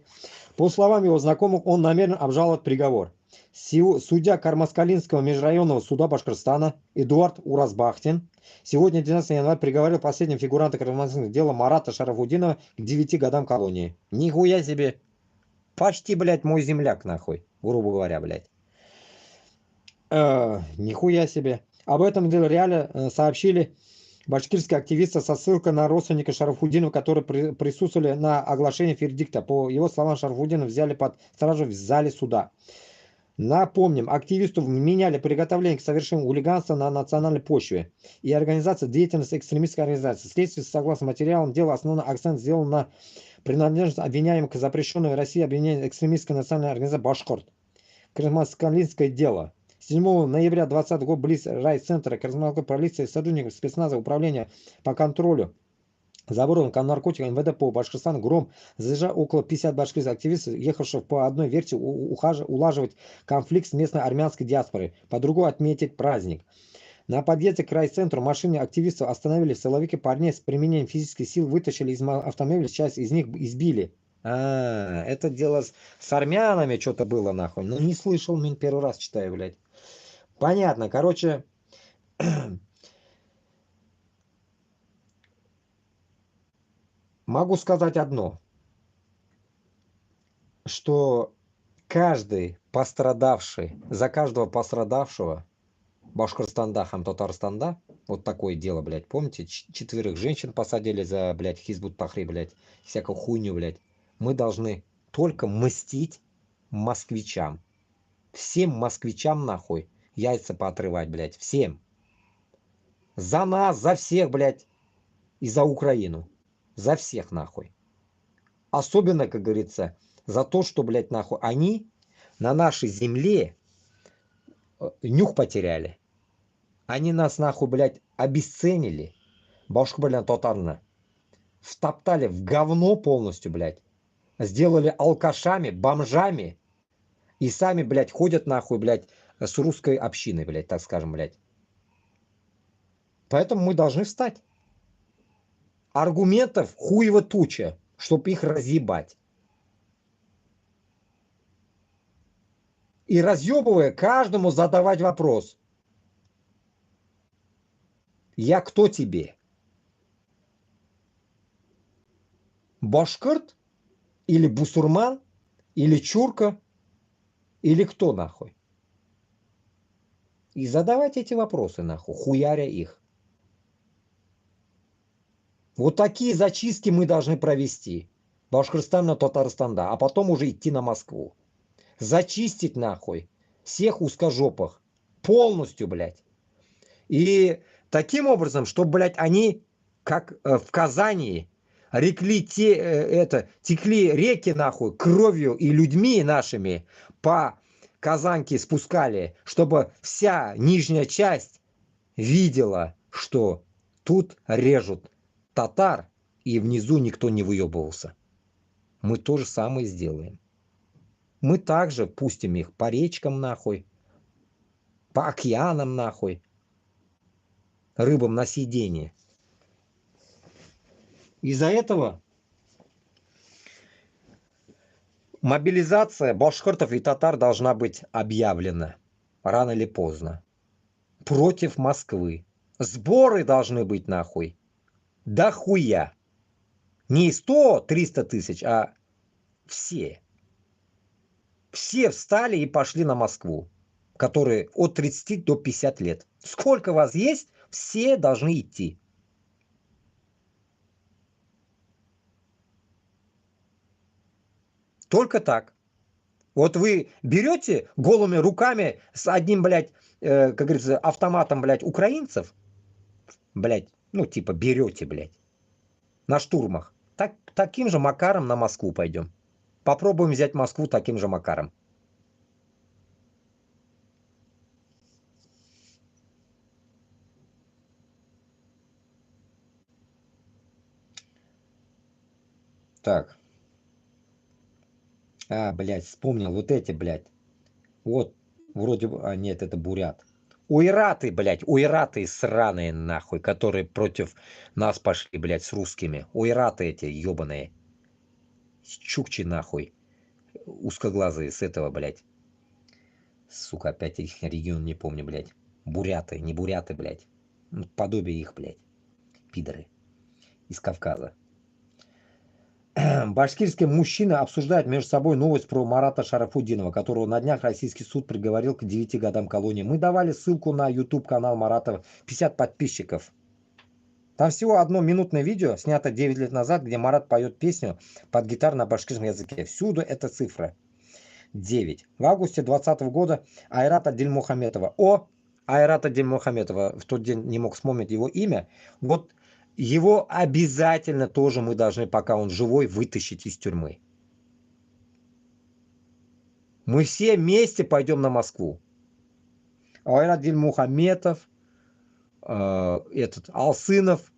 S2: По словам его знакомых, он намерен обжаловать приговор. Судья Кармаскалинского межрайонного суда Башкортостана Эдуард Уразбахтин сегодня, 12 января, приговорил последнего фигуранта кармаскалинского дела Марата Шарафутдинова к 9 годам колонии. Нихуя себе. Почти, блядь, мой земляк, нахуй. Грубо говоря, блядь. Нихуя себе. Об этом деле реально сообщили башкирские активисты со ссылкой на родственника Шарафутдинова, которые присутствовали на оглашении вердикта. По его словам, Шарафутдинова взяли под стражу в зале суда. Напомним, активисту вменяли приготовление к совершению хулиганства на национальной почве и организация деятельности экстремистской организации. Следствие, согласно материалам дела, основной акцент сделан на принадлежность обвиняемых к запрещенной в России объединению экстремистской национальной организации «Башкорт». Кармаскалинское дело. 7 ноября 2020 года близ райцентра Красноярской полиции сотрудников спецназа управления по контролю за оборудованием наркотиков МВД по Башкортостану ГРОМ задержал около 50 башкирских активистов, ехавших по одной версии улаживать конфликт с местной армянской диаспорой, по другой отметить праздник. На подъезде к райцентру машины активистов остановили силовики, парней с применением физических сил вытащили из автомобиля, часть из них избили. Это дело с армянами что-то было, нахуй. Ну, не слышал, блин, первый раз читаю, блядь. Понятно, короче... Могу сказать одно, что каждый пострадавший, за каждого пострадавшего Башкортостанда, Хам-Татарстанда, вот такое дело, блядь, помните, 4 женщин посадили за, блядь, Хизбут-Тахри, блядь, всякую хуйню, блядь. Мы должны только мстить москвичам. Всем москвичам, нахуй, яйца поотрывать, блядь, всем. За нас, за всех, блядь, и за Украину. За всех, нахуй. Особенно, как говорится, за то, что, блядь, нахуй, они на нашей земле нюх потеряли. Они нас, нахуй, блядь, обесценили. Башку, блядь, тотально. Втоптали в говно полностью, блядь. Сделали алкашами, бомжами. И сами, блядь, ходят, нахуй, блядь, с русской общиной, блядь, так скажем, блядь. Поэтому мы должны встать. Аргументов хуево туча, чтобы их разъебать. И разъебывая, каждому задавать вопрос. Я кто тебе? Башкирт? Или бусурман? Или чурка? Или кто, нахуй? И задавать эти вопросы, нахуй, хуяря их. Вот такие зачистки мы должны провести. Башкортостана, Татарстанда, а потом уже идти на Москву. Зачистить, нахуй, всех узкожопых. Полностью, блядь. И таким образом, чтобы, блядь, они, как в Казани, текли реки, нахуй, кровью и людьми нашими по Казанке спускали, чтобы вся нижняя часть видела, что тут режут татар, и внизу никто не выебывался. Мы то же самое сделаем. Мы также пустим их по речкам, нахуй, по океанам, нахуй, рыбам на съедение. Из-за этого мобилизация башкиртов и татар должна быть объявлена рано или поздно. Против Москвы. Сборы должны быть, нахуй, да хуя. Не 100-300 тысяч, а все. Все встали и пошли на Москву, которые от 30 до 50 лет. Сколько вас есть, все должны идти. Только так. Вот вы берете голыми руками с одним, блядь, как говорится, автоматом, блядь, украинцев, блядь, ну типа берете, блядь, на штурмах. Таким же макаром на Москву пойдем. Попробуем взять Москву таким же макаром. Так. Блядь, вспомнил вот эти, блядь. Вот, вроде бы... нет, это бурят. Уйраты, блядь, уйраты сраные, нахуй, которые против нас пошли, блядь, с русскими. Уйраты эти, ебаные. Чукчи, нахуй. Узкоглазые с этого, блядь. Сука, опять их регион не помню, блядь. Буряты, не буряты, блядь. Подобие их, блядь. Пидоры. Из Кавказа. Башкирские мужчины обсуждают между собой новость про Марата Шарафутдинова, которого на днях российский суд приговорил к 9 годам колонии. Мы давали ссылку на YouTube-канал Марата, 50 подписчиков. Там всего одно минутное видео, снято 9 лет назад, где Марат поет песню под гитару на башкирском языке. Всюду эта цифра. 9. В августе 2020 года Айрата Дильмухаметова. Айрата Дильмухаметова, в тот день не мог вспомнить его имя. Вот его обязательно тоже мы должны, пока он живой, вытащить из тюрьмы. Мы все вместе пойдем на Москву. Айрат Дильмухаметов, этот Алсынов,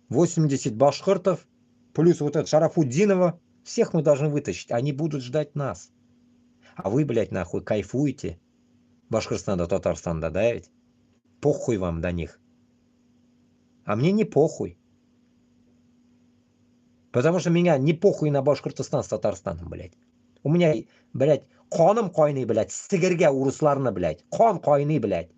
S2: 80 башкиртов, плюс вот этот Шарафутдинова. Всех мы должны вытащить. Они будут ждать нас. А вы, блядь, нахуй кайфуете. Башкирстан до Татарстана, да ведь? Похуй вам до них. А мне не похуй. Потому что меня не похуй на Башкортостан с Татарстаном, блядь. У меня, блядь, қаным қайный, блядь, сігірге урысларны, блядь. Қан қайный, блядь.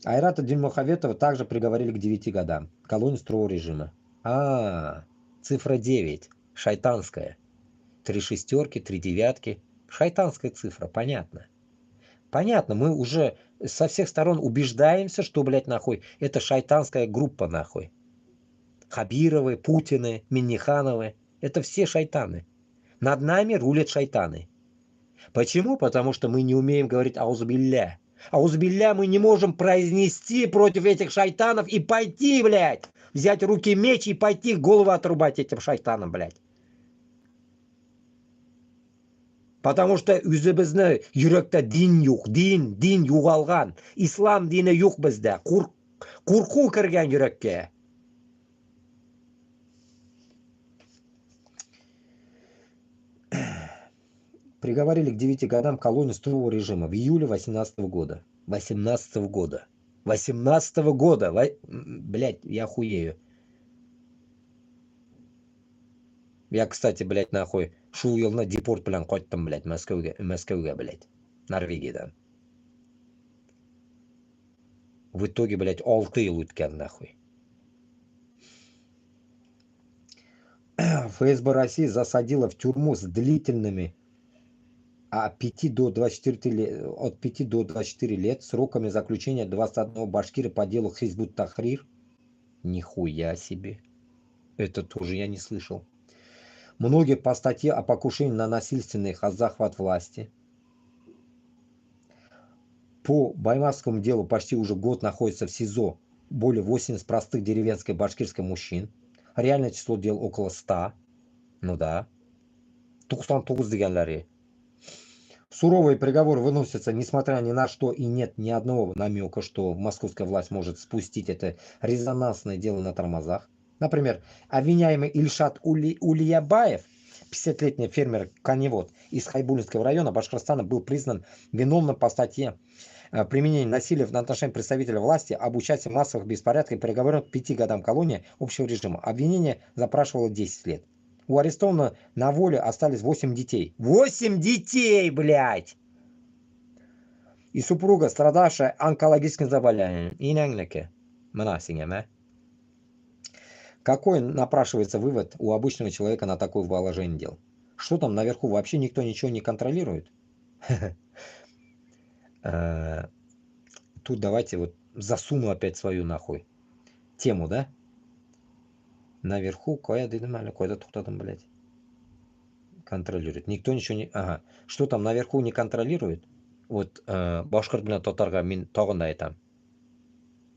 S2: Айрата Дильмухаметова также приговорили к 9 годам. Колонии строгого режима. Цифра 9. Шайтанская. 3 шестерки, 3 девятки. Шайтанская цифра, понятно. Понятно, мы уже со всех сторон убеждаемся, что, блядь, нахуй, это шайтанская группа, нахуй. Хабировы, Путины, Миннихановы. Это все шайтаны. Над нами рулят шайтаны. Почему? Потому что мы не умеем говорить аузубилля. Аузубилля мы не можем произнести против этих шайтанов и пойти, блядь. Взять в руки меч и пойти голову отрубать этим шайтанам, блядь. Потому что үзебізні жүректе дин юк, дин юғалған. Ислам дини юк бізде. Қорқу кірген жүрекке. Приговорили к 9 годам колонии строгого режима в июле 18 года. 18 года. 18 года. Блядь, я хуею. Я, кстати, блядь, нахуй, шул елна депорт білен қойттым, блядь, Мәскеуге, блядь, Норвегиядан. В итоге, блядь, 6 ел өткен, нахуй. ФСБ России засадила в тюрьму с длительными от 5 до 24 лет сроками заключения 21 башкира по делу Хизбут Тахрир. Нихуя себе. Это тоже я не слышал. Многие по статье о покушении на насильственный захват власти. По Баймакскому делу почти уже год находится в СИЗО более 80 простых деревенских башкирских мужчин. Реальное число дел около 100. Ну да. 99 дегенлари. Суровые приговоры выносятся, несмотря ни на что, и нет ни одного намека, что московская власть может спустить это резонансное дело на тормозах. Например, обвиняемый Ильшат Ульябаев, 50-летний фермер-коневод из Хайбулинского района Башкортостана, был признан виновным по статье применения насилия в отношении представителя власти об участии в массовых беспорядках и приговорен к 5 годам колонии общего режима. Обвинение запрашивало 10 лет. У арестованного на воле остались 8 детей. 8 детей, блядь! И супруга, страдавшая онкологическим заболеванием. Инагнеке. Мнасингеме. Какой напрашивается вывод у обычного человека на такое положение дел? Что там наверху? Вообще никто ничего не контролирует? Тут давайте вот засуну опять свою нахуй тему, да? Наверху, кое dedim әлі, койда тоқтадым, блядь. Контролирует. Никто ничего не... Ага. Что там наверху не контролирует? Вот башқұрт білен татарға мен тағында айтам.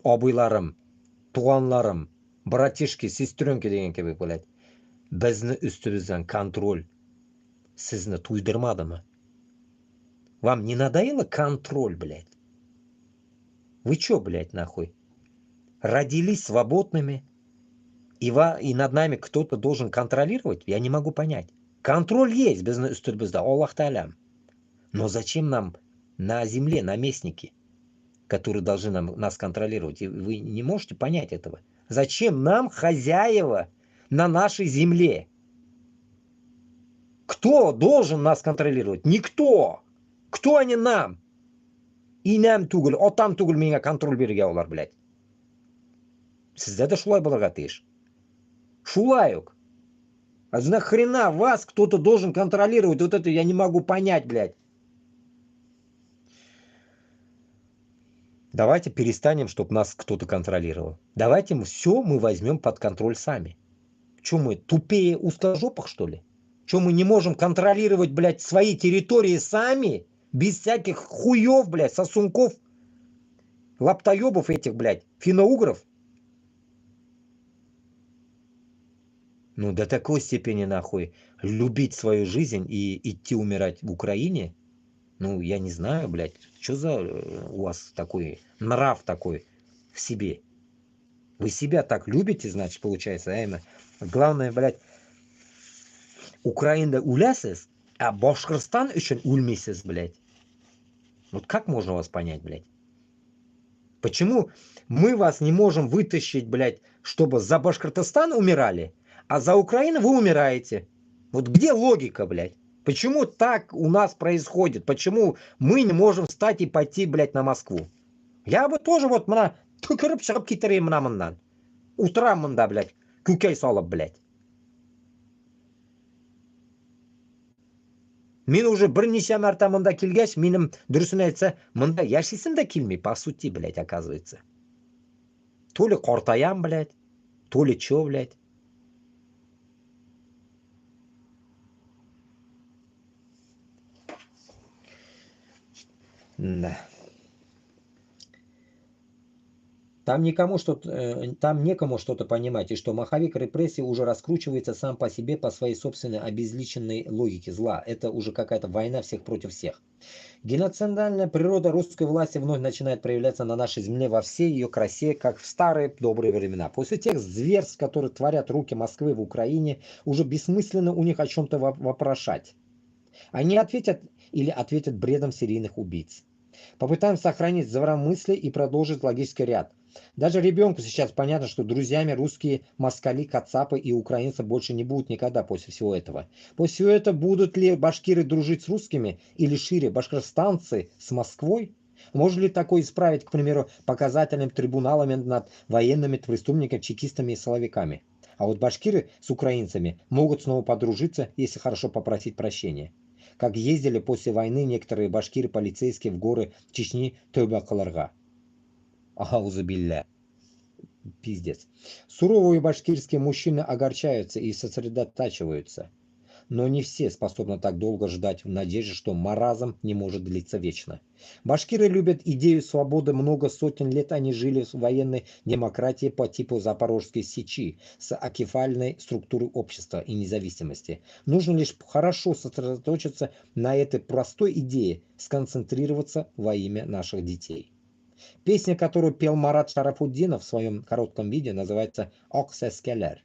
S2: Абыйларым, туғанларым, братишки, сестренки деген кебек, блядь. Бізді үстімізден контроль сізні туйдырмады ма? Вам не надоело контроль, блядь? Вы чё, блядь, нахуй? Родились свободными, и над нами кто-то должен контролировать? Я не могу понять. Контроль есть, бізді үстімізде, Аллах Та'алям. Но зачем нам на земле наместники, которые должны нас контролировать? И вы не можете понять этого. Зачем нам хозяева на нашей земле? Кто должен нас контролировать? Никто. Кто они нам? Инам тугul, отам тугul менga контроль берген олар, блядь. Sizde de шулай боларға тиіш. Шулай ук. А нахрена вас кто-то должен контролировать? Вот это я не могу понять, блядь. Давайте перестанем, чтобы нас кто-то контролировал. Давайте все мы возьмем под контроль сами. Че мы, тупее узкожопых, что ли? Че мы не можем контролировать, блядь, свои территории сами? Без всяких хуев, блядь, сосунков, лаптоебов этих, блядь, финно-угров? Ну, до такой степени, нахуй, любить свою жизнь и идти умирать в Украине? Ну, я не знаю, блядь, что за у вас такой нрав такой в себе? Вы себя так любите, значит, получается, именно. Главное, блядь, Украинада улясыз, а Башкортостан үшін ульмейсіз, блядь. Вот как можно вас понять, блядь? Почему мы вас не можем вытащить, блядь, чтобы за Башкортостан умирали, а за Украину вы умираете? Вот где логика, блядь? Почему так у нас происходит? Почему мы не можем встать и пойти, блядь, на Москву? Я бы тоже вот мына түкіріп шығып кетерем мына мындан. Утрам мында, блядь, көкей салып, блядь. Мен уже бірнеше мәрте мында келгеш, менің дұрысын айтса, мында яшисім де келмей, по сути, блядь, оказывается. То ли қартаям, блядь, то ли чё, блядь. Да. Там некому что-то понимать, и что маховик репрессий уже раскручивается сам по себе по своей собственной обезличенной логике зла. Это уже какая-то война всех против всех. Геноцидальная природа русской власти вновь начинает проявляться на нашей земле во всей ее красе, как в старые добрые времена. После тех зверств, которые творят руки Москвы в Украине, уже бессмысленно у них о чем-то вопрошать. Они ответят или ответят бредом серийных убийц. Попытаемся сохранить здравомыслие и продолжить логический ряд. Даже ребенку сейчас понятно, что друзьями русские москали, кацапы и украинцы больше не будут никогда после всего этого. После всего этого будут ли башкиры дружить с русскими или шире башкортостанцы с Москвой? Можно ли такое исправить, к примеру, показательными трибуналами над военными преступниками, чекистами и силовиками? А вот башкиры с украинцами могут снова подружиться, если хорошо попросить прощения. Как ездили после войны некоторые башкиры полицейские в горы Чечни Тойбакаларга. Аузубилля. Пиздец. Суровые башкирские мужчины огорчаются и сосредотачиваются. Но не все способны так долго ждать в надежде, что маразм не может длиться вечно. Башкиры любят идею свободы. Много сотен лет они жили в военной демократии по типу Запорожской Сечи с акефальной структурой общества и независимости. Нужно лишь хорошо сосредоточиться на этой простой идее, сконцентрироваться во имя наших детей. Песня, которую пел Марат Шарафуддинов в своем коротком видео, называется «Ок сескелер».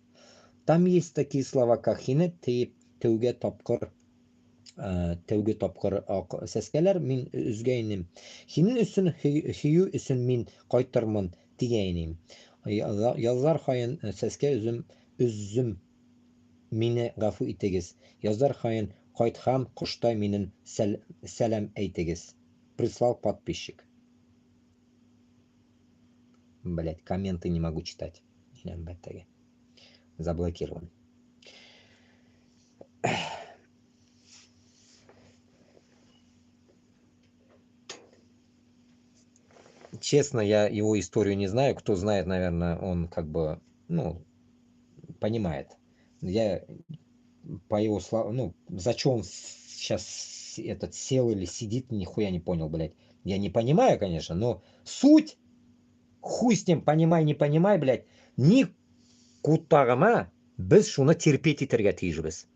S2: Там есть такие слова, как «Хине тeuge topqir ок сескелер мин үзгәйнем. Хинен өсөн хию өсөн мин кайтырмын дигәйнем. Язар хайын сескә үзем мине гафу итегез. Язар хайын кайтхам коштай минен сәлам әйтегез. Прислал подписчик. Блять, комменты не могу читать. Заблокирован. Честно, я его историю не знаю. Кто знает, наверное, он как бы, ну, понимает. Я по его словам, ну, за что он сейчас этот сел или сидит, нихуя не понял, блядь. Я не понимаю, конечно, но суть, хуй с ним, понимай, не понимай, блядь, ни кутарма, біз шуны терпеть етірге тиіжбіз.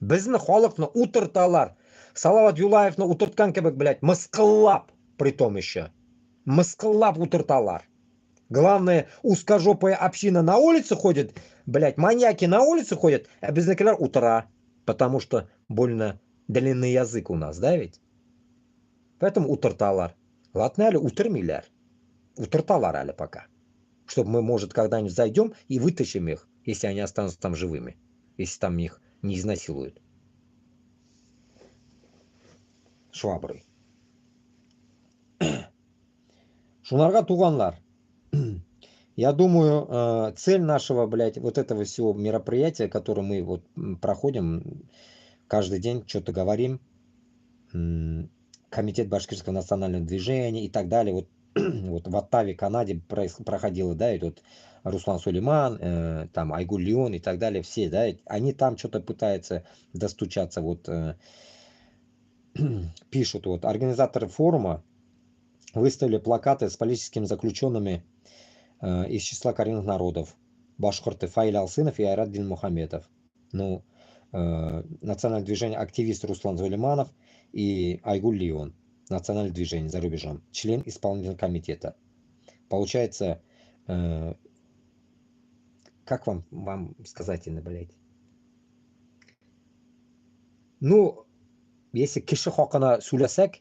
S2: Біздің халықны утырталар. Салават Юлаевны утырткан кебек, блядь, мысқыллап, притом еще. Мысқыллап утырталар. Главное, узкожопая община на улице ходит, блядь, маньяки на улице ходят, а безнакеляр утра. Потому что больно длинный язык у нас, да ведь? Поэтому утырталар. Ладно, али утырмиляр. Утырталар али пока. Чтобы мы, может, когда-нибудь зайдем и вытащим их, если они останутся там живыми. Если там их не изнасилуют. Шваброй. Шунарга туганлар. Я думаю, цель нашего, блядь, вот этого всего мероприятия, которое мы вот проходим каждый день, что-то говорим, Комитет Башкирского национального движения и так далее, вот, вот в Оттаве, Канаде проходило, да, и тут Руслан Сулейман, там Айгуль Леон и так далее, все, да, они там что-то пытаются достучаться, вот, пишут, вот, организаторы форума выставили плакаты с политическими заключенными из числа коренных народов. Башкорты Фаиль Алсынов и Айрат Дильмухаметов. Ну, национальное движение активист Руслан Сулейманов и Айгуль Леон. Национальное движение за рубежом. Член исполнительного комитета. Получается, как вам сказать, блядь? Ну, если киши хакына сүлесек,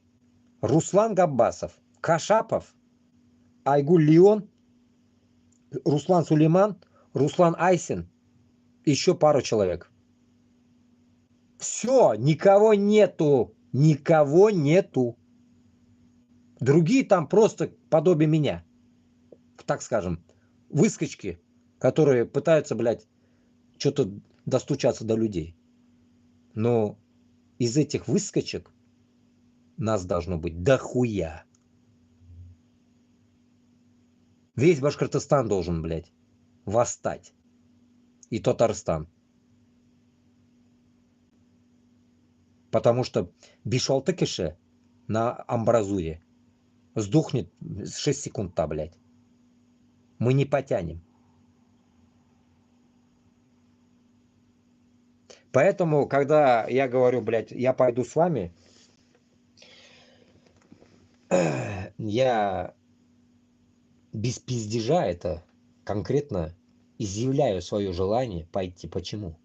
S2: Руслан Габбасов, Кашапов, Айгуль Леон, Руслан Сулейман, Руслан Айсин, еще пару человек. Все, никого нету. Никого нету. Другие там просто подобие меня. Так скажем. Выскочки, которые пытаются, блядь, что-то достучаться до людей. Но из этих выскочек нас должно быть дохуя. Весь Башкортостан должен, блядь, восстать. И Татарстан. Потому что Бишалтыкише на амбразуре сдохнет 6 секунд-то, блядь. Мы не потянем. Поэтому, когда я говорю, блядь, я пойду с вами, я без пиздежа это конкретно изъявляю свое желание пойти. Почему?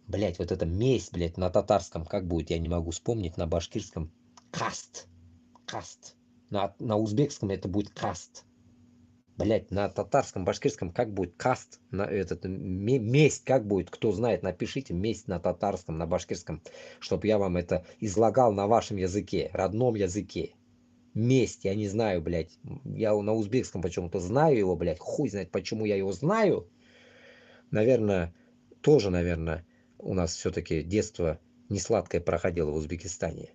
S2: Блять, вот эта месть, блять, на татарском как будет, я не могу вспомнить, на башкирском каст. Каст. На узбекском это будет каст. Блять, на татарском, башкирском как будет каст? На этот, месть как будет? Кто знает, напишите месть на татарском, на башкирском, чтобы я вам это излагал на вашем языке, родном языке. Месть, я не знаю, блядь. Я на узбекском почему-то знаю его, блядь. Хуй знает, почему я его знаю. Наверное, тоже, наверное, у нас все-таки детство не сладкое проходило в Узбекистане.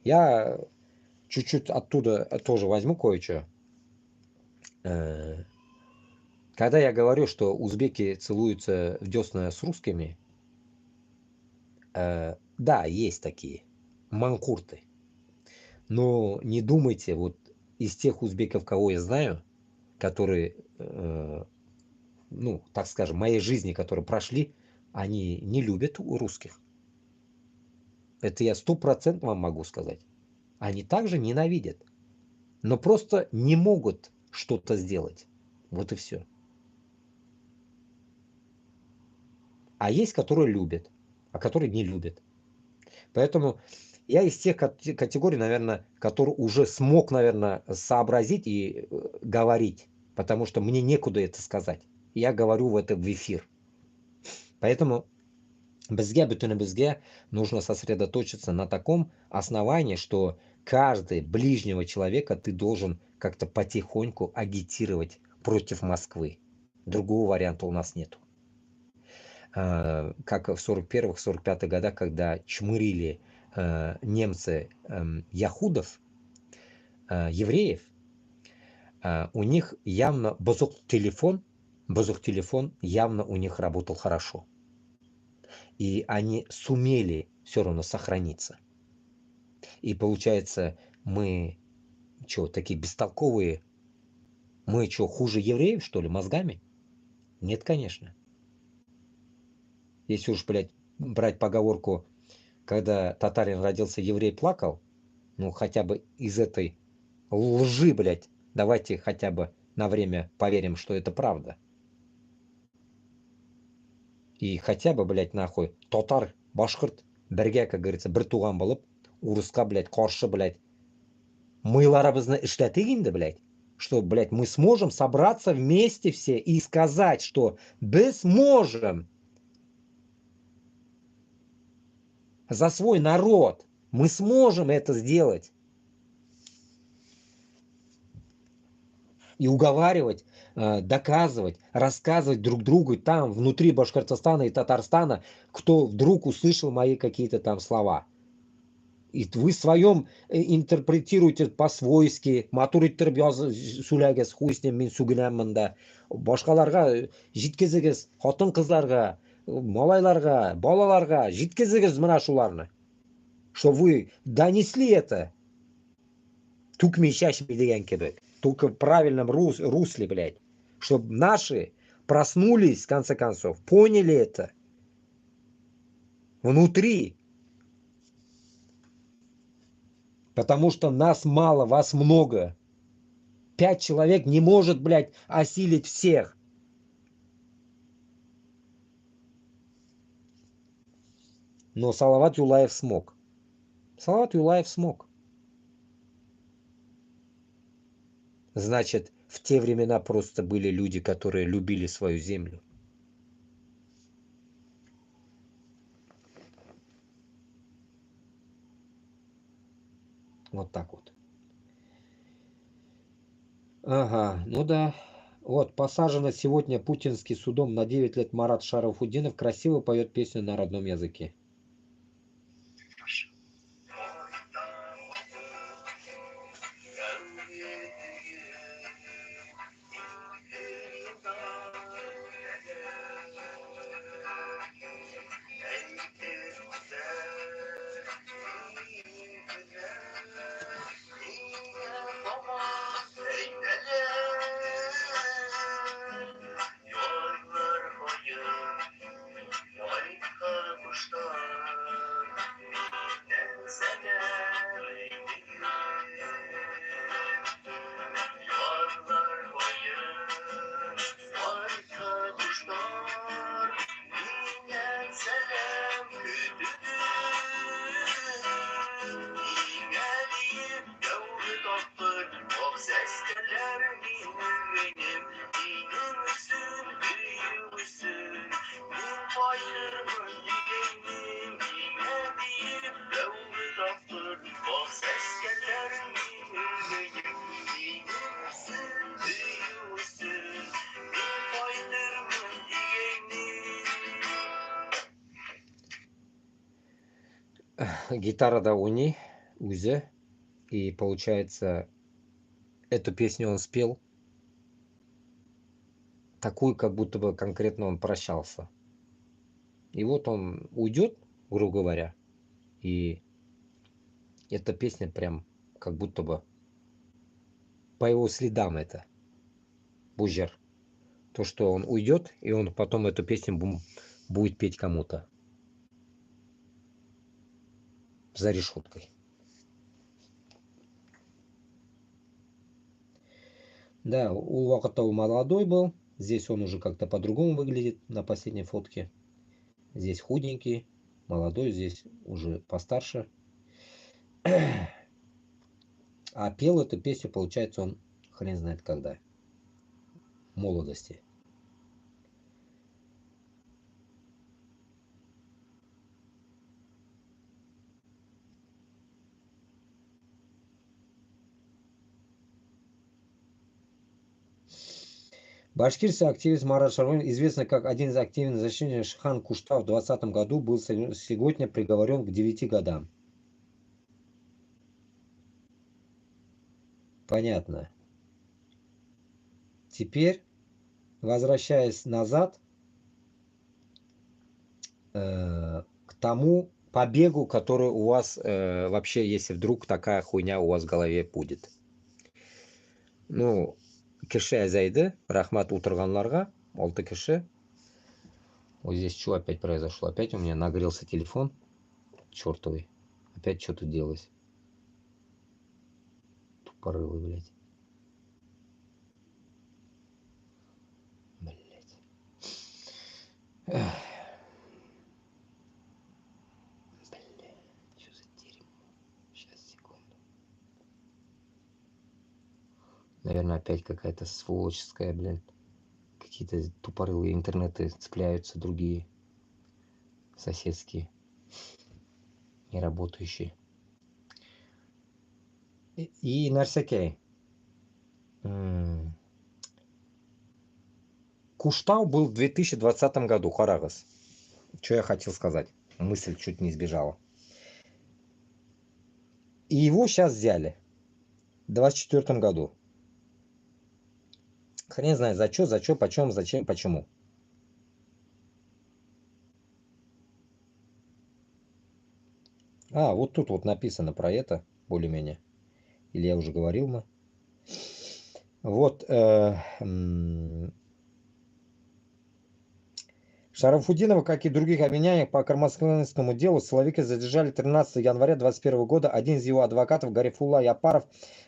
S2: Я чуть-чуть оттуда тоже возьму кое-что. Когда я говорю, что узбеки целуются в десна с русскими, да, есть такие. Манкурты. Но не думайте, вот из тех узбеков, кого я знаю, которые, ну, так скажем, в моей жизни, которые прошли, они не любят русских. Это я 100% вам могу сказать. Они также ненавидят. Но просто не могут что-то сделать. Вот и все. А есть, которые любят, а которые не любят. Поэтому я из тех категорий, наверное, который уже смог, наверное, сообразить и говорить. Потому что мне некуда это сказать. Я говорю в эфир. Поэтому бізге, бүтіні бізге нужно сосредоточиться на таком основании, что каждый ближнего человека ты должен как-то потихоньку агитировать против Москвы. Другого варианта у нас нету. Как в 41-45 годах, когда чмырили немцы яхудов, евреев, у них явно бузук телефон явно у них работал хорошо. И они сумели все равно сохраниться. И получается, мы что, такие бестолковые? Мы что, хуже евреев, что ли, мозгами? Нет, конечно. Если уж, блядь, брать поговорку, когда татарин родился, еврей плакал, ну, хотя бы из этой лжи, блядь, давайте хотя бы на время поверим, что это правда. И хотя бы, блядь, нахуй, татар, башқұрт, бірге, как говорится, бір туған болып, урысқа, блядь, қарсы, блядь, мыйларыбызны эшләтик инде, блядь, что, блядь, мы сможем собраться вместе все и сказать, что біз можем за свой народ, мы сможем это сделать. И уговаривать, доказывать, рассказывать друг другу там, внутри Башкортостана и Татарстана, кто вдруг услышал мои какие-то там слова. И вы своем интерпретируете по-свойски, матуриттер сүләгез, хуйснем мен сүгінемін да, башқаларға жеткізігіз, хатын қызларға, малайларға, балаларға жеткізігіз мына шуларны. Что вы донесли это тукми шашми деген кебек. Только в правильном русле, блядь. Чтобы наши проснулись, в конце концов, поняли это. Внутри. Потому что нас мало, вас много. 5 человек не может, блядь, осилить всех. Но Салават Юлаев смог. Салават Юлаев смог. Значит, в те времена просто были люди, которые любили свою землю. Вот так вот. Ага, ну да. Вот, посаженный сегодня путинский судом на 9 лет Марат Шарафутдинов красиво поет песню на родном языке. Гитара да уни, узе. И получается, эту песню он спел такую, как будто бы конкретно он прощался. И вот он уйдет, грубо говоря, и эта песня прям как будто бы по его следам это. Бужер. То, что он уйдет, и он потом эту песню будет петь кому-то. За решеткой. Да, у Вакатова молодой был. Здесь он уже как-то по-другому выглядит на последней фотке. Здесь худенький, молодой, здесь уже постарше. А пел эту песню, получается, он хрен знает когда. В молодости. Башкирский активист Марат Шарафутдинов, известный как один из активных защитников Шихан Кушта, в 2020 году был сегодня приговорен к 9 годам. Понятно. теперь, возвращаясь назад, к тому побегу, который у вас вообще, если вдруг такая хуйня у вас в голове будет. Ну, кеше азайды, рахмат отырғанларға, 6 кеше. Вот здесь что опять произошло? Опять у меня нагрелся телефон. Чертовый. Опять что тут делалось? Тупорылый, блядь. Блядь. Эх. Блядь, что за дерьмо? Сейчас, секунду. Наверное, опять какая-то сволоческая, блядь. Какие-то тупорылые интернеты цепляются, другие. Соседские. Неработающие. И нарсекей. Куштау был в 2020 году, Харагас. Что я хотел сказать? Мысль чуть не сбежала. И его сейчас взяли. В 2024 году. Хрен знает за что, почем, зачем, почему. А, вот тут вот написано про это, более-менее. Или я уже говорил, мы. Вот. Шарафудинова, как и других обвиняемых по кармасканскому делу, силовики задержали 13 января 2021 года. Один из его адвокатов, Гарифулла Япаров,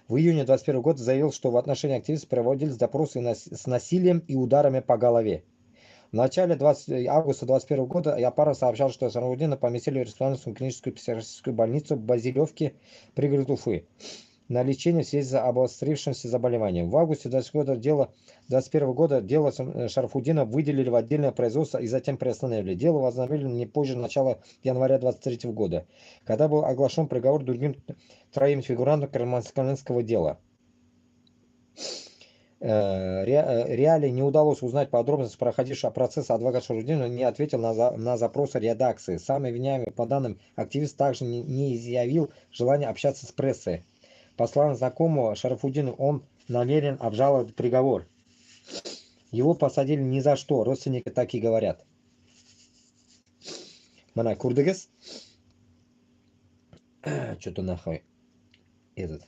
S2: в июне 2021 года заявил, что в отношении активистов проводились допросы с насилием и ударами по голове. В начале августа 2021 года Япаров сообщал, что Шарафудинова поместили в республиканскую клиническую психиатрическую больницу в Базилевке, пригород Уфы, на лечение в связи с обострившимся заболеванием. В августе 2021 года дело Шарафуддина выделили в отдельное производство и затем приостановили. Дело возобновили не позже начала января 2023 года, когда был оглашен приговор другим 3 фигурантам кармасканского дела. Реале не удалось узнать подробности проходившего процесса. Адвокат Шарафуддинова не ответил на запросы редакции. Сам обвиняемый, по данным активист, также не изъявил желания общаться с прессой. По словам знакомого Шарафуддинова, он намерен обжаловать приговор. Его посадили ни за что, родственники так и говорят. Мана курдыгыз. Что-то нахуй. Этот.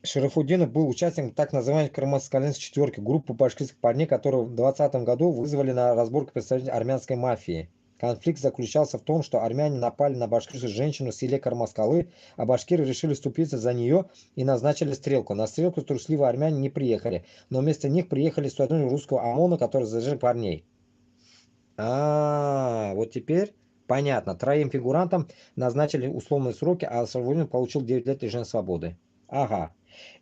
S2: Шарафуддинов был участником так называемой кармаскалинской четверки, группы башкирских парней, которые в 2020 году вызвали на разборку представителей армянской мафии. Конфликт заключался в том, что армяне напали на башкирскую женщину в селе Кармаскалы, а башкиры решили вступиться за нее и назначили стрелку. На стрелку трусливые армяне не приехали, но вместо них приехали сотрудники русского ОМОНа, которые задержали парней. Вот теперь понятно. 3 фигурантам назначили условные сроки, а Шарафуддинов получил 9 лет лишения свободы. Ага.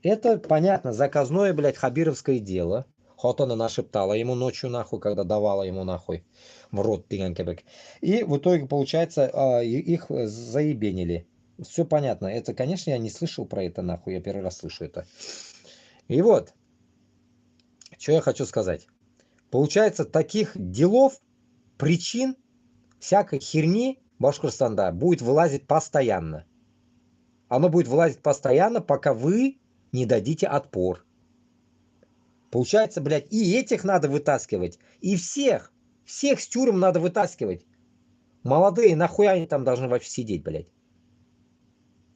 S2: Это, понятно, заказное, блядь, хабировское дело. Хотана нашептала ему ночью, нахуй, когда давала ему, нахуй, в рот пиганкебек. И в итоге, получается, их заебенили. Все понятно. Это, конечно, я не слышал про это, нахуй. Я первый раз слышу это. И вот, что я хочу сказать. Получается, таких делов, причин, всякой херни Башкортостана будет вылазить постоянно. Оно будет вылазить постоянно, пока вы не дадите отпор. Получается, блядь, и этих надо вытаскивать, и всех с тюрем надо вытаскивать. Молодые, нахуя они там должны вообще сидеть, блядь?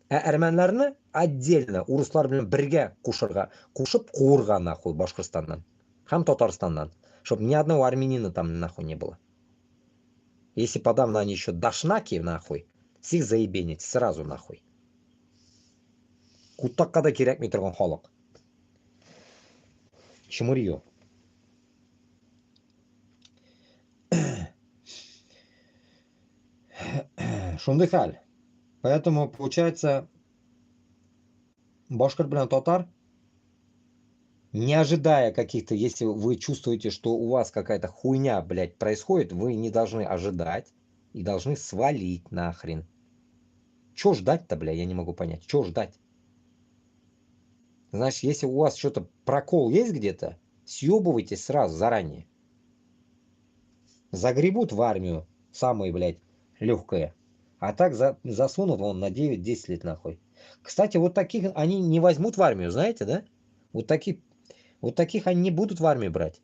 S2: А армянларны отдельно, урыслар белән бергә кушып куырга, нахуй, Башкортостаннан, һәм Татарстаннан, чтобы ни одного армянина там, нахуй, не было. Если подавно они еще дашнаки, нахуй, всех заебенить сразу, нахуй. Кутакка да кирәкми торган халык. Чмырье. Шундый хәл. Поэтому, получается, башкир белән татар, не ожидая каких-то, если вы чувствуете, что у вас какая-то хуйня, блядь, происходит, вы не должны ожидать и должны свалить нахрен. Чё ждать-то, блядь, я не могу понять. Чё ждать? Значит, если у вас что-то прокол есть где-то, съебывайтесь сразу, заранее. Загребут в армию, самые, блядь, легкое. А так засунут вон на 9-10 лет нахуй. Кстати, вот таких они не возьмут в армию, знаете, да? Вот таких они не будут в армию брать.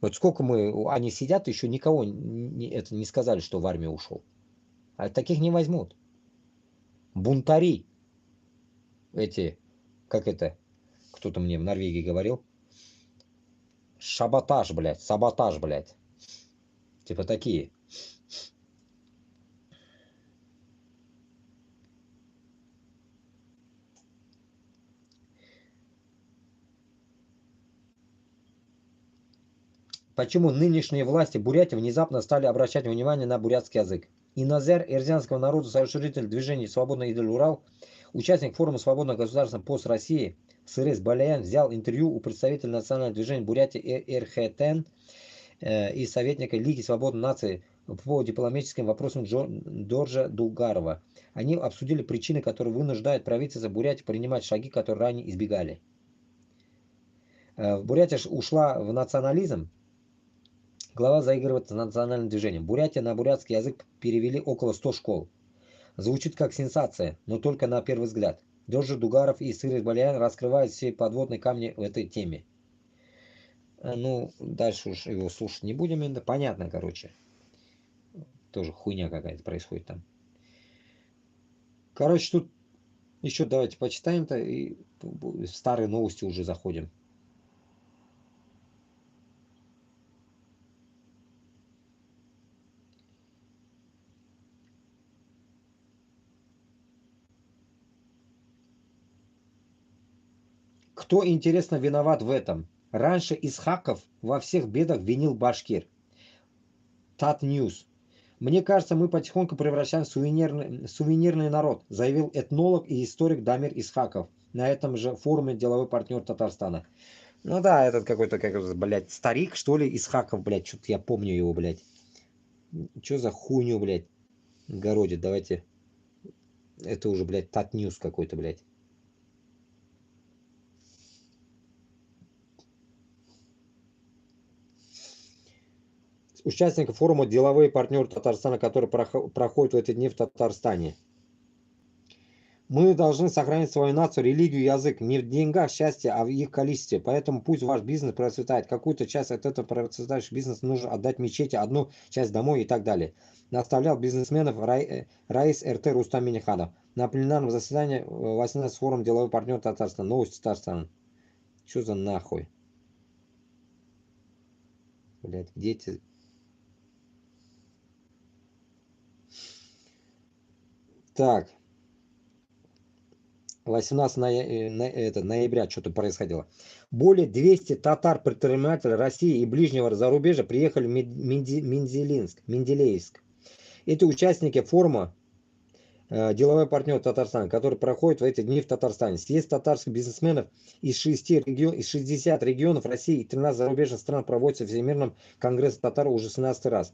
S2: Вот сколько они сидят, еще никого не сказали, что в армию ушел. А таких не возьмут. Бунтари. Эти, как это, кто-то мне в Норвегии говорил. Саботаж, блядь. Типа такие. Почему нынешние власти Бурятии внезапно стали обращать внимание на бурятский язык? Инозер эрзянского народа, соучредитель движения «Свободный Идель Урал», участник форума «Свободного государства ПОС России» Сырес Баляян взял интервью у представителя национального движения Бурятии РХТН и советника Лиги свободной нации по дипломатическим вопросам Доржа Дугарова. Они обсудили причины, которые вынуждают правительство Бурятии принимать шаги, которые ранее избегали. Бурятия ушла в национализм. Глава заигрывает с национальным движением. Бурятия на бурятский язык перевели около 100 школ. Звучит как сенсация, но только на первый взгляд. Доржа Дугаров и Сырес Баляян раскрывают все подводные камни в этой теме. Ну, дальше уж его слушать не будем. Это понятно, короче. Тоже хуйня какая-то происходит там. Короче, тут еще давайте почитаем-то и в старые новости уже заходим. Кто, интересно, виноват в этом? Раньше Исхаков во всех бедах винил башкир. Татньюз. Мне кажется, мы потихоньку превращаемся в сувенирный народ, заявил этнолог и историк Дамир Исхаков на этом же форуме «Деловой партнер Татарстана». Ну да, этот какой-то, блядь, старик, что ли, Исхаков, блядь, что-то я помню его, блядь. Что за хуйню, блядь, городит, давайте. Это уже, блядь, Татньюз какой-то, блядь. Участников форума «Деловые партнеры Татарстана», который проходит в эти дни в Татарстане. Мы должны сохранить свою нацию, религию, язык. Не в деньгах счастье, а в их количестве. Поэтому пусть ваш бизнес процветает. Какую-то часть от этого процветающего бизнеса нужно отдать мечети, одну часть домой и так далее. Наставлял бизнесменов Раис РТ Рустам Миниханов на пленарном заседании 18 форум «Деловой партнер Татарстана». Новости Татарстана. Что за нахуй? Блядь, где эти... Так. 18 ноября что-то происходило. Более 200 татар-предпринимателей России и ближнего зарубежья приехали в Менделеевск. Это участники форума «Деловой партнер Татарстана», который проходит в эти дни в Татарстане. Съезд татарских бизнесменов из 60 регионов России и 13 зарубежных стран проводится в Всемирном конгрессе татар уже 17 раз.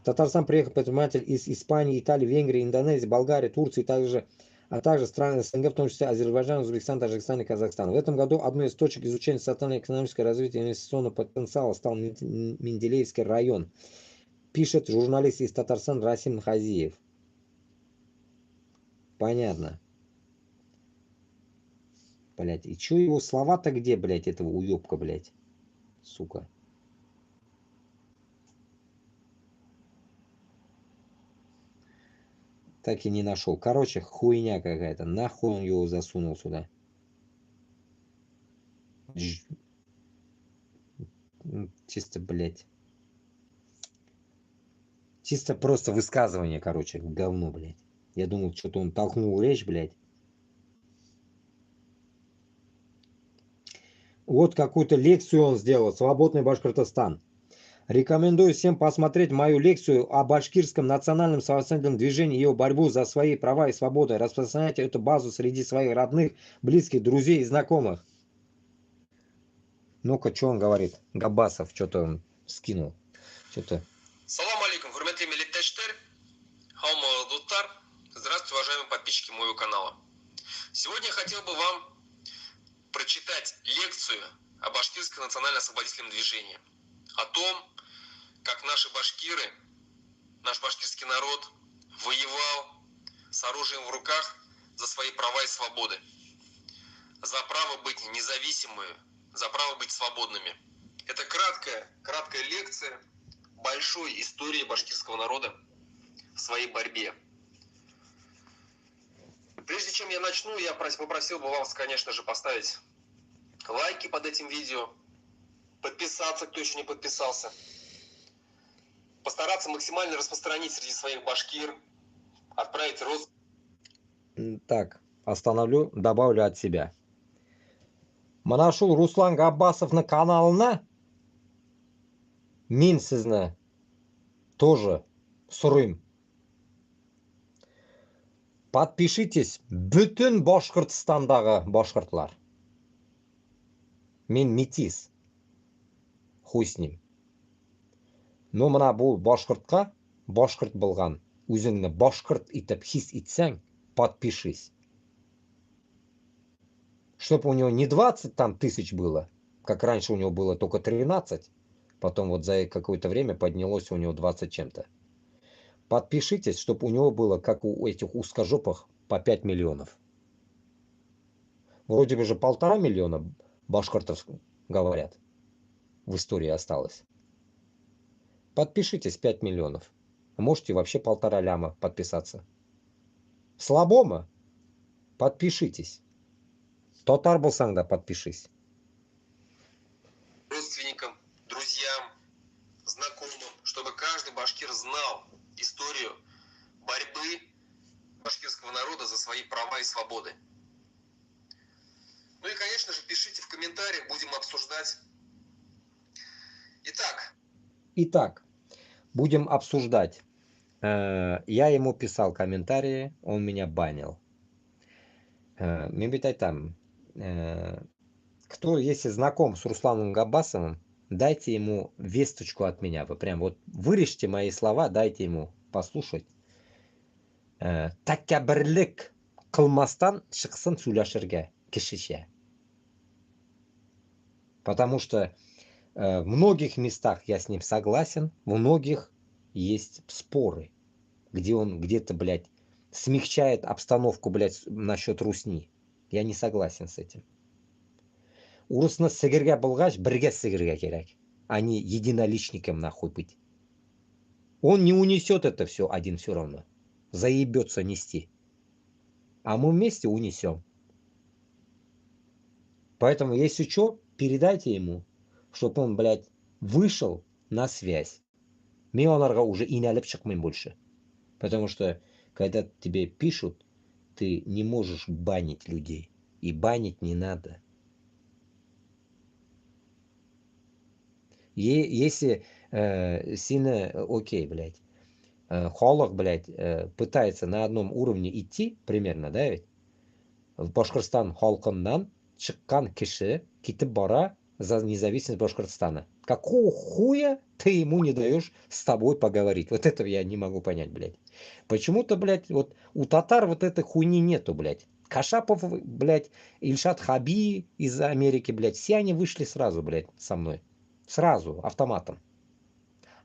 S2: В Татарстан приехал предприниматель из Испании, Италии, Венгрии, Индонезии, Болгарии, Турции, а также страны СНГ, в том числе Азербайджан, Узбекистан, Таджикистан и Казахстан. В этом году одной из точек изучения социально-экономического развития и инвестиционного потенциала стал Менделеевский район, пишет журналист из Татарстана Расим Хазиев. Понятно. Блять, и чё его слова-то где, блять, этого уёбка, блять? Сука. Так и не нашел. Короче, хуйня какая-то. Нахуй он его засунул сюда. Чисто, блядь. Чисто просто высказывание, короче, говно, блядь. Я думал, что-то он толкнул речь, блядь. Вот какую-то лекцию он сделал. «Свободный Башкортостан». Рекомендую всем посмотреть мою лекцию о башкирском национальном самостоятельном движении и его борьбу за свои права и свободы. Распространяйте эту базу среди своих родных, близких, друзей и знакомых. Ну-ка, что он говорит? Габасов что-то он скинул. Что-то.
S10: Салам алейкум, хурметли милиттештер, хаума дуттар. Здравствуйте, уважаемые подписчики моего канала. Сегодня я хотел бы вам прочитать лекцию о башкирском национально-освободительном движении. О том, как наши башкиры, наш башкирский народ воевал с оружием в руках за свои права и свободы, за право быть независимыми, за право быть свободными. Это краткая лекция большой истории башкирского народа в своей борьбе. Прежде чем я начну, я попросил бы вас, конечно же, поставить лайки под этим видео, подписаться, кто еще не подписался, постараться максимально распространить среди своих башкир, отправить рост.
S2: Так, остановлю, добавлю от себя. Mana shu Ruslan Gabbasovni kanalini men sizni тоже so'rayman. Подпишитесь butun Boshqirdistondagi boshqirdlar. Men metis. Xuy с ним. Но mana bu boshqirdga boshqirt bo'lgan o'zingni boshqirt etib his etsang, подпишись. Чтобы у него не 20 там тысяч было, как раньше у него было только 13, потом вот за какое-то время поднялось у него 20 чем-то. Подпишитесь, чтобы у него было, как у этих узкожопых, по 5 миллионов. Вроде бы же 1,5 миллиона башкиртов, говорят, в истории осталось. Подпишитесь, 5 миллионов. Можете вообще 1,5 ляма подписаться. Слабома? Подпишитесь. Тотар болсаң да подпишись.
S10: Родственникам, друзьям, знакомым, чтобы каждый башкир знал историю борьбы башкирского народа за свои права и свободы. Ну и, конечно же, пишите в комментариях, будем обсуждать.
S2: Итак, будем обсуждать. Я ему писал комментарии, он меня банил. Там, кто, если знаком с Русланом Габбасовым, дайте ему весточку от меня. Вы прям вот вырежьте мои слова, дайте ему послушать. Такабірлік қылмастан шықсын сөйләшерге кішіше. Потому что в многих местах я с ним согласен, в многих есть споры, где он где-то, блядь, смягчает обстановку, блядь, насчет русни. Я не согласен с этим. Урысны сігірге болғаш, бірге сігірге керек, а не единоличником нахуй быть. Он не унесет это все один все равно. Заебется нести. А мы вместе унесем. Поэтому, если что, передайте ему, чтобы он, блядь, вышел на связь. Мен оларға уже инәліп шықмайым больше. Потому что, когда тебе пишут, ты не можешь банить людей. И банить не надо. Если сильно, окей, блядь, халық, блядь, пытается на одном уровне идти, примерно, да, ведь? В Башкортостан халқынан шыққан кіші кетіп бара за независимость Башкортостана. Какого хуя ты ему не даешь с тобой поговорить? Вот этого я не могу понять, блядь. Почему-то, блядь, вот у татар вот этой хуйни нету, блядь. Кашапов, блядь, Ильшат Хаби из Америки, блядь, все они вышли сразу, блядь, со мной. Сразу, автоматом.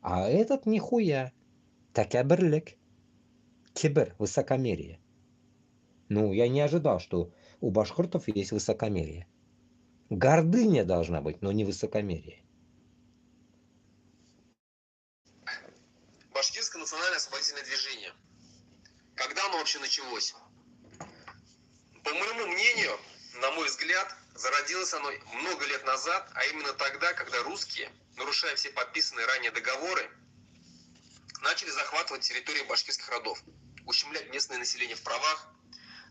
S2: А этот нихуя. Такабірлік. Кибер, высокомерие. Ну, я не ожидал, что у башкиртов есть высокомерие. Гордыня должна быть, но не высокомерие.
S10: Башкирское национальное освободительное движение. Когда оно вообще началось? По моему мнению, на мой взгляд, зародилось оно много лет назад, а именно тогда, когда русские, нарушая все подписанные ранее договоры, начали захватывать территории башкирских родов, ущемлять местное население в правах,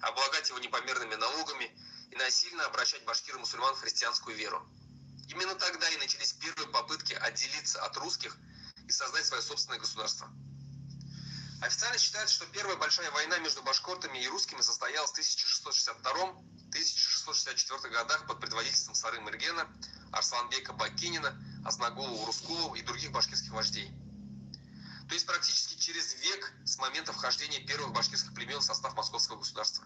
S10: облагать его непомерными налогами и насильно обращать башкир-мусульман в христианскую веру. Именно тогда и начались первые попытки отделиться от русских и создать свое собственное государство. Официально считается, что первая большая война между башкортами и русскими состоялась в 1662-1664 годах под предводительством Сары Мыргена, Арсланбека Бакинина, Азнагулова Урускулова и других башкирских вождей. То есть практически через век с момента вхождения первых башкирских племен в состав московского государства.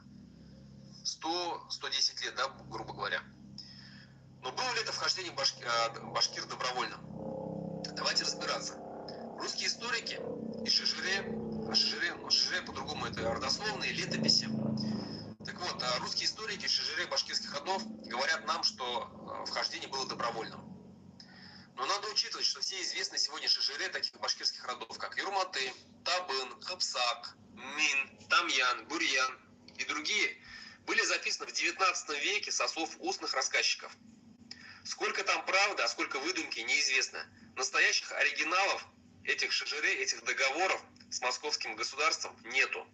S10: 100-110 лет, да, грубо говоря. Но было ли это вхождение башкир добровольным? Давайте разбираться. Русские историки и Шижире родословные, летописи. Так вот, русские историки шежирей башкирских родов говорят нам, что вхождение было добровольным. Но надо учитывать, что все известные сегодня шежире таких башкирских родов, как Юрматы, Табын, Хапсак, Мин, Тамьян, Бурьян и другие, были записаны в 19 веке со слов устных рассказчиков. Сколько там правды, а сколько выдумки, неизвестно. Настоящих оригиналов этих шежирей, этих договоров с московским государством нету.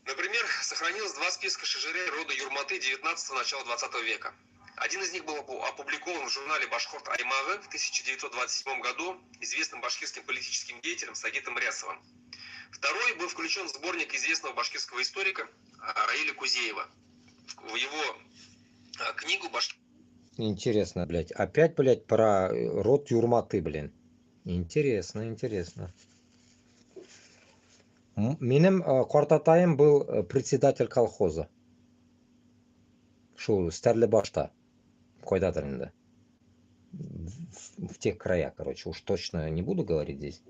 S10: Например, сохранилось 2 списка шежирей рода Юрматы 19-го, начала 20 века. Один из них был опубликован в журнале «Башхорт Аймагы» в 1927 году известным башкирским политическим деятелем Сагитом Рясовым. Второй был включен в сборник известного башкирского историка Раиля Кузеева. В его книгу
S2: Интересно, блядь. Опять, блядь, про род Юрматы, блин. Интересно, интересно. Минем Кортатаем был председатель колхоза. Шо, Стерлибашта. Койдатыр инде. В тех краях, короче. Уж точно не буду говорить здесь.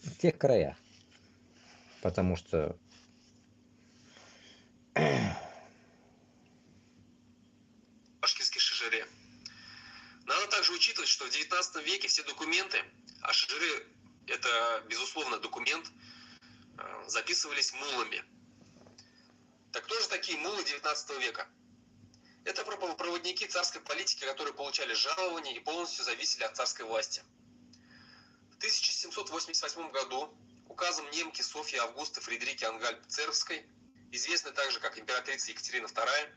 S2: В тех краях. Потому что...
S10: башкирских шежире. Надо также учитывать, что в 19 веке все документы, а шежире это, безусловно, документ, записывались мулами. Так кто же такие мулы 19 века? Это проводники царской политики, которые получали жалования и полностью зависели от царской власти. В 1788 году указом немки Софьи Августы Фридрихи Ангальп-Цербской, известной также как императрица Екатерина II,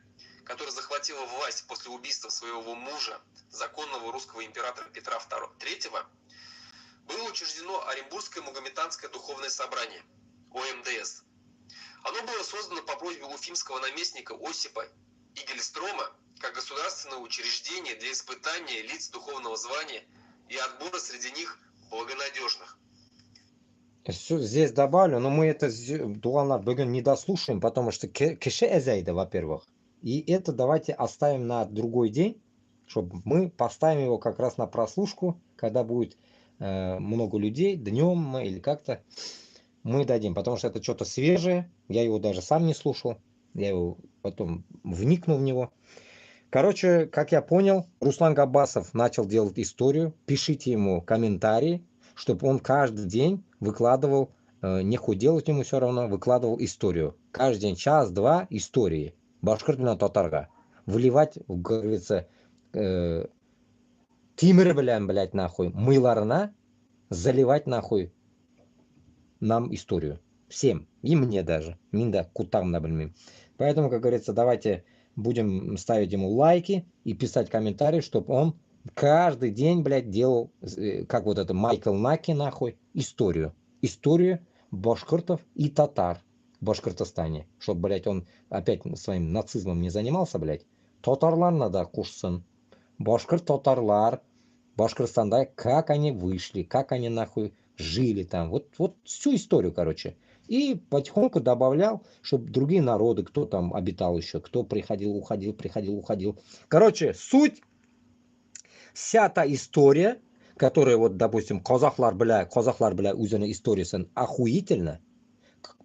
S10: которая захватила власть после убийства своего мужа, законного русского императора Петра III, было учреждено Оренбургское Магометанское духовное собрание, ОМДС. Оно было создано по просьбе уфимского наместника Осипа Игельстрома как государственное учреждение для испытания лиц духовного звания и отбора среди них благонадежных.
S2: Здесь добавлю, но мы это дуалар не дослушаем, потому что кеше эзейда, во-первых. И это давайте оставим на другой день, чтобы мы поставим его как раз на прослушку, когда будет много людей, днем или как-то мы дадим, потому что это что-то свежее, я его даже сам не слушал, я его потом вникнул в него. Короче, как я понял, Руслан Габбасов начал делать историю, пишите ему комментарии, чтобы он каждый день выкладывал, нехуй делать ему все равно, выкладывал историю. Каждый день, час-два истории. Башкиртина татарга. Вливать, как говорится, тимир белян, блядь, нахуй, мыларна, заливать нахуй нам историю. Всем. И мне даже. Минда кутам набельмим. Поэтому, как говорится, давайте будем ставить ему лайки и писать комментарии, чтобы он каждый день, блядь, делал, как вот это Майкл Наки, нахуй, историю. Историю башкиртов и татар в Башкортостане. Чтобы, блядь, он опять своим нацизмом не занимался, блядь. Татарлар надо кушсан. Башкир-татарлар. Башкортостанда, как они вышли, как они, нахуй, жили там. Вот всю историю, короче. И потихоньку добавлял, чтобы другие народы, кто там обитал еще, кто приходил, уходил, приходил, уходил. Короче, суть, вся та история, которая, вот, допустим, казахлар, бля, узена история, охуительно.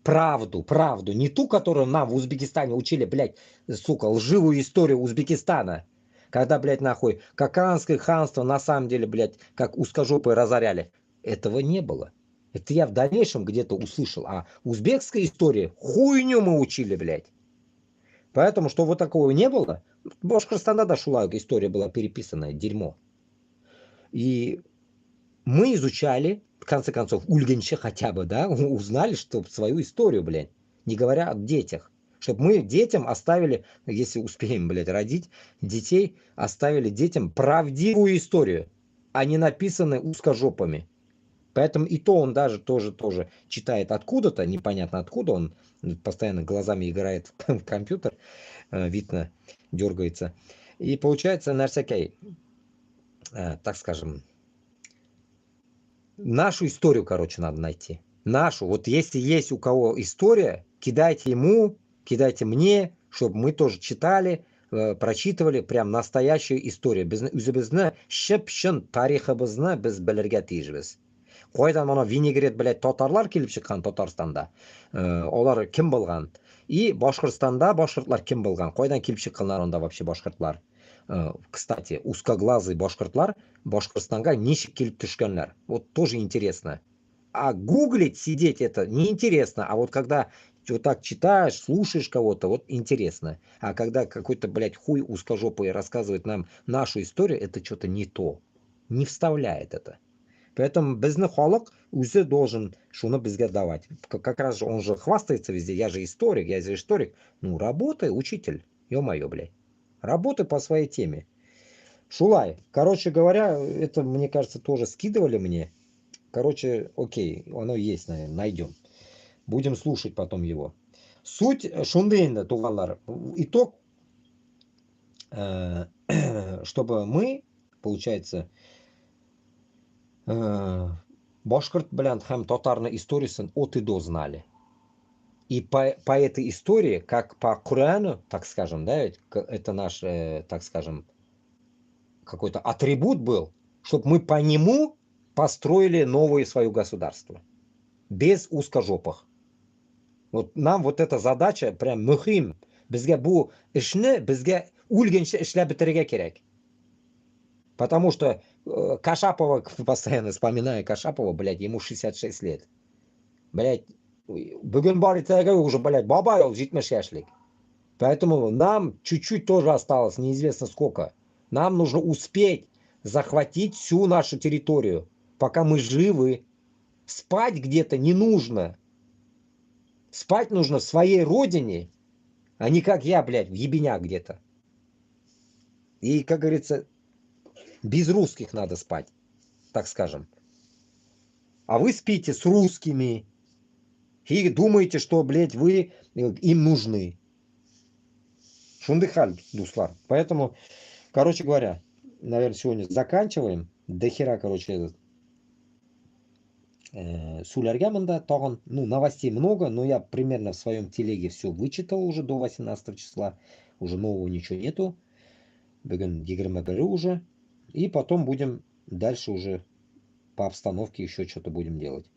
S2: Правду, не ту, которую нам в Узбекистане учили, блядь, сука, лживую историю Узбекистана. Когда, блядь, нахуй, Каканское ханство на самом деле, блядь, как узкожопые разоряли. Этого не было. Это я в дальнейшем где-то услышал. А узбекская история, хуйню мы учили, блядь. Поэтому, что вот такого не было, Башкортостана дошла, история была переписанная, дерьмо. И мы изучали, в конце концов, Ульгенче хотя бы, да, узнали, что свою историю, блядь, не говоря о детях. Чтобы мы детям оставили, если успеем, блядь, родить детей, оставили детям правдивую историю, а не написанную узкожопами. Поэтому и то он даже тоже читает откуда-то, непонятно откуда, он постоянно глазами играет в компьютер, видно, дергается. И получается, нарсякей, так скажем, нашу историю, короче, надо найти. Нашу. Вот если есть у кого история, кидайте ему, кидайте мне, чтобы мы тоже читали, прочитывали прям настоящую историю. Без шепшен тарихабызна без белергатижбез. Қойдан мына винегрет, блядь, татарлар келіп шыққан Татарстанда. Олар кім болған? И Башқұртстанда башқұртлар кім болған? Қойдан келіп шыққандар онда вообще башқұртлар? Кстати, узкоглазый башқұртлар Башқұртстанға нешік келіп түшкенлер? Вот тоже интересно. А гуглить, сидеть это неинтересно. А вот когда вот так читаешь, слушаешь кого-то, вот интересно. А когда какой-то, блядь, хуй узкожопый рассказывает нам нашу историю, это что-то не то. Не вставляет это. Поэтому безный халық уже должен шуны бізге давать. Как раз же он же хвастается везде. Я же историк. Ну, работай, учитель. Ё-моё, блядь. Работай по своей теме. Шулай. Короче говоря, это, мне кажется, тоже скидывали мне. Короче, окей, оно есть, наверное, найдем. Будем слушать потом его. Суть шундейна, тугалар. Итог, чтобы мы, получается, башқұрт білән һәм татарны историясын от и до знали. И по этой истории, как по Корану, так скажем, да, это наш, так скажем, какой-то атрибут был, чтобы мы по нему построили новое свое государство. Без узкожопых. Вот нам вот эта задача прям мухим. Бізге бұл ішні, бізге өлгенше ішләп бітірге керек. Потому что Кашапова, постоянно вспоминаю Кашапова, блядь, ему 66 лет. Блядь, бүгін бар итәге уже, блядь, бабай ол 70 яшлик. Поэтому нам чуть-чуть тоже осталось, неизвестно сколько. Нам нужно успеть захватить всю нашу территорию, пока мы живы. Спать где-то не нужно. Спать нужно в своей родине, а не как я, блядь, в ебенях где-то. И, как говорится, без русских надо спать, так скажем. А вы спите с русскими и думаете, что, блядь, вы им нужны. Шундыхаль, дуслар. Поэтому, короче говоря, наверное, сегодня заканчиваем. До хера, короче, сулярга мында тағын, ну, новостей много, но я примерно в своем телеге все вычитал уже до 18 числа. Уже нового ничего нету. Бүгін 21 уже. И потом будем дальше уже по обстановке еще что-то будем делать.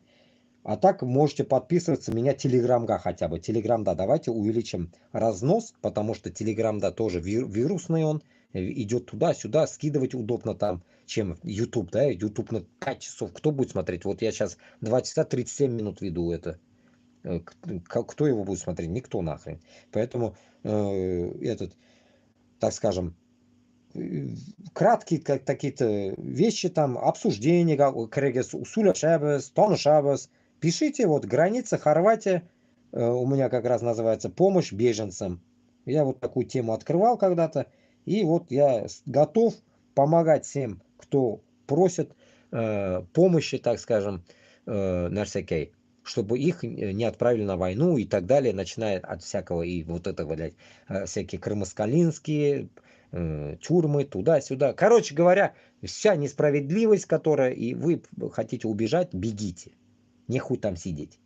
S2: А так можете подписываться меня телеграмга хотя бы. Телеграм-да, давайте увеличим разнос, потому что телеграм-да тоже вирусный он. Идет туда-сюда, скидывать удобно там, чем YouTube, да, YouTube на 5 часов. Кто будет смотреть? Вот я сейчас 2 часа 37 минут веду это. Кто его будет смотреть? Никто нахрен. Поэтому так скажем, краткие какие-то вещи там, обсуждения, пишите, вот граница Хорватия, у меня как раз называется «Помощь беженцам». Я вот такую тему открывал когда-то, и вот я готов помогать всем, кто просит помощи, так скажем, на всякой, чтобы их не отправили на войну и так далее, начиная от всякого, и вот этого, блядь, всякие крымоскалинские, тюрьмы, туда-сюда. Короче говоря, вся несправедливость, которая, и вы хотите убежать, бегите. Нехуй там сидеть.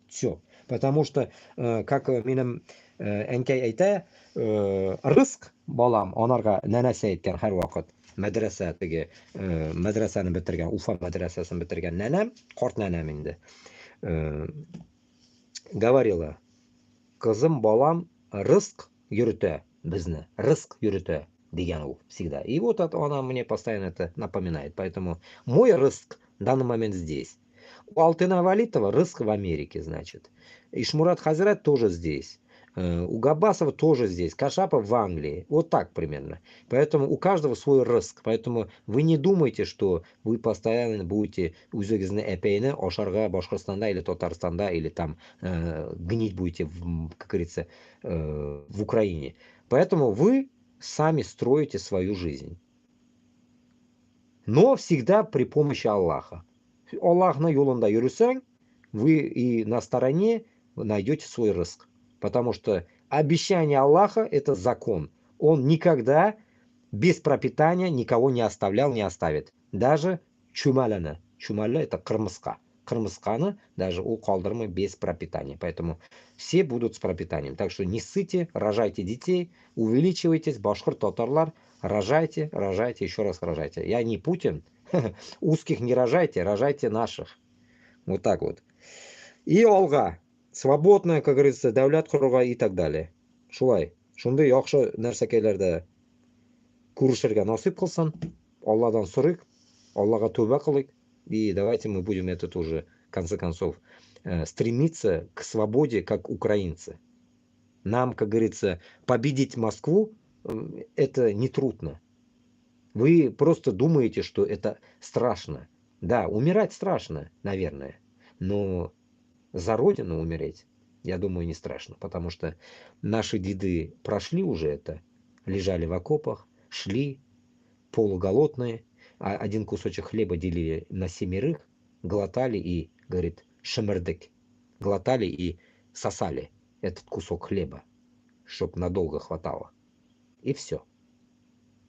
S2: Все. Потому что, как минем энкей айта, рыск балам, онарға нәнәсе айтқан һәр вақыт. Мәдрәсә теге, мәдрәсәне бітірген, Уфа мәдрәсәсін бітірген нәнәм, қарт нәнәм инде. Говорила, кызым балам рыск йөртә безне, рыск йөртә деген ул всегда. И вот она мне постоянно это напоминает. Поэтому мой рыск в данный момент здесь. У Алтына Валитова рыск в Америке, значит. Ишмурат Хазрат тоже здесь. У Габасова тоже здесь. Кашапов в Англии. Вот так примерно. Поэтому у каждого свой рыск. Поэтому вы не думайте, что вы постоянно будете үзегізні эпейні Ошарға, Башқұртстанда или Татарстанда, или там гнить будете, как говорится, в Украине. Поэтому вы сами строите свою жизнь. Но всегда при помощи Аллаха. Аллахна юлында йөрсәң, вы и на стороне найдете свой рыск. Потому что обещание Аллаха – это закон. Он никогда без пропитания никого не оставлял, не оставит. Даже чумаляна. Чумаля – это кырмыска. Кырмысканы даже у калдырмы без пропитания. Поэтому все будут с пропитанием. Так что не ссыте, рожайте детей, увеличивайтесь, башқұрт татарлар, рожайте, рожайте, еще раз рожайте. Я не Путин, Узких не рожайте, рожайте наших. Вот так вот. И Олга. Свободная, как говорится, давлят круга и так далее. Шулай. Шундай яхшы нәрсәкәйләрдә күрешергә насыйп кылсын. Алладан сорыйк. Аллага тәүбә кылыйк. И давайте мы будем это тоже, в конце концов, стремиться к свободе, как украинцы. Нам, как говорится, победить Москву, это не трудно. Вы просто думаете, что это страшно. Да, умирать страшно, наверное. Но за Родину умереть, я думаю, не страшно. Потому что наши деды прошли уже это. Лежали в окопах, шли, полуголодные. А один кусочек хлеба делили на 7, глотали и, говорит, шемердык. Глотали и сосали этот кусок хлеба, чтоб надолго хватало. И все.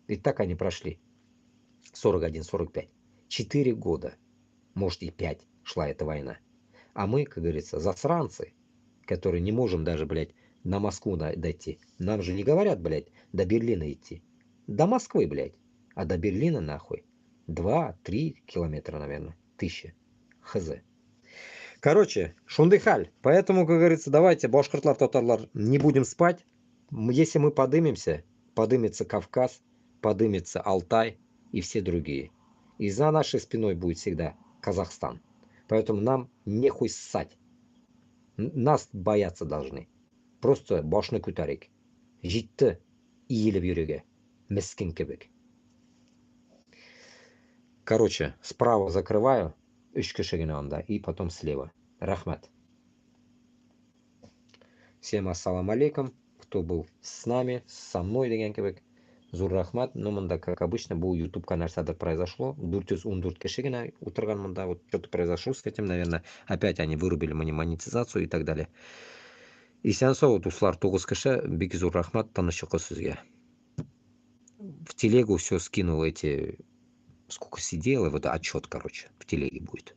S2: И так они прошли. 41-45. 4 года, может и 5 шла эта война. А мы, как говорится, засранцы, которые не можем даже, блядь, на Москву дойти. Нам же не говорят, блядь, до Берлина идти. До Москвы, блядь. А до Берлина нахуй 2-3 километра, наверное. 1000. Хз. Короче, шундыхаль. Поэтому, как говорится, давайте, башкортлар, татарлар, не будем спать. Если мы подымемся, подымется Кавказ, подымется Алтай и все другие. И за нашей спиной будет всегда Казахстан. Поэтому нам нехуй ссать. Нас бояться должны. Просто башны күтәрик. Житті иелеп йөрергә. Мескен кебек. Короче, справа закрываю. 3 кеше генә анда. И потом слева. Рахмат. Всем ассалам алейкум. Кто был с нами, со мной деген кебек. Зур рахмат. Но мында, как обычно, был YouTube нәрсәдер произошло. 414 кеше генә утырган мында. Вот что-то произошло с этим, наверное. Опять они вырубили мне монетизацию и так далее. Исән сау, дуслар, 9 кеше. Бик зур рахмат. Тынычлыгы сезгә. В телегу все скинул эти... Сколько сидел, и вот отчет, короче, в телеге будет.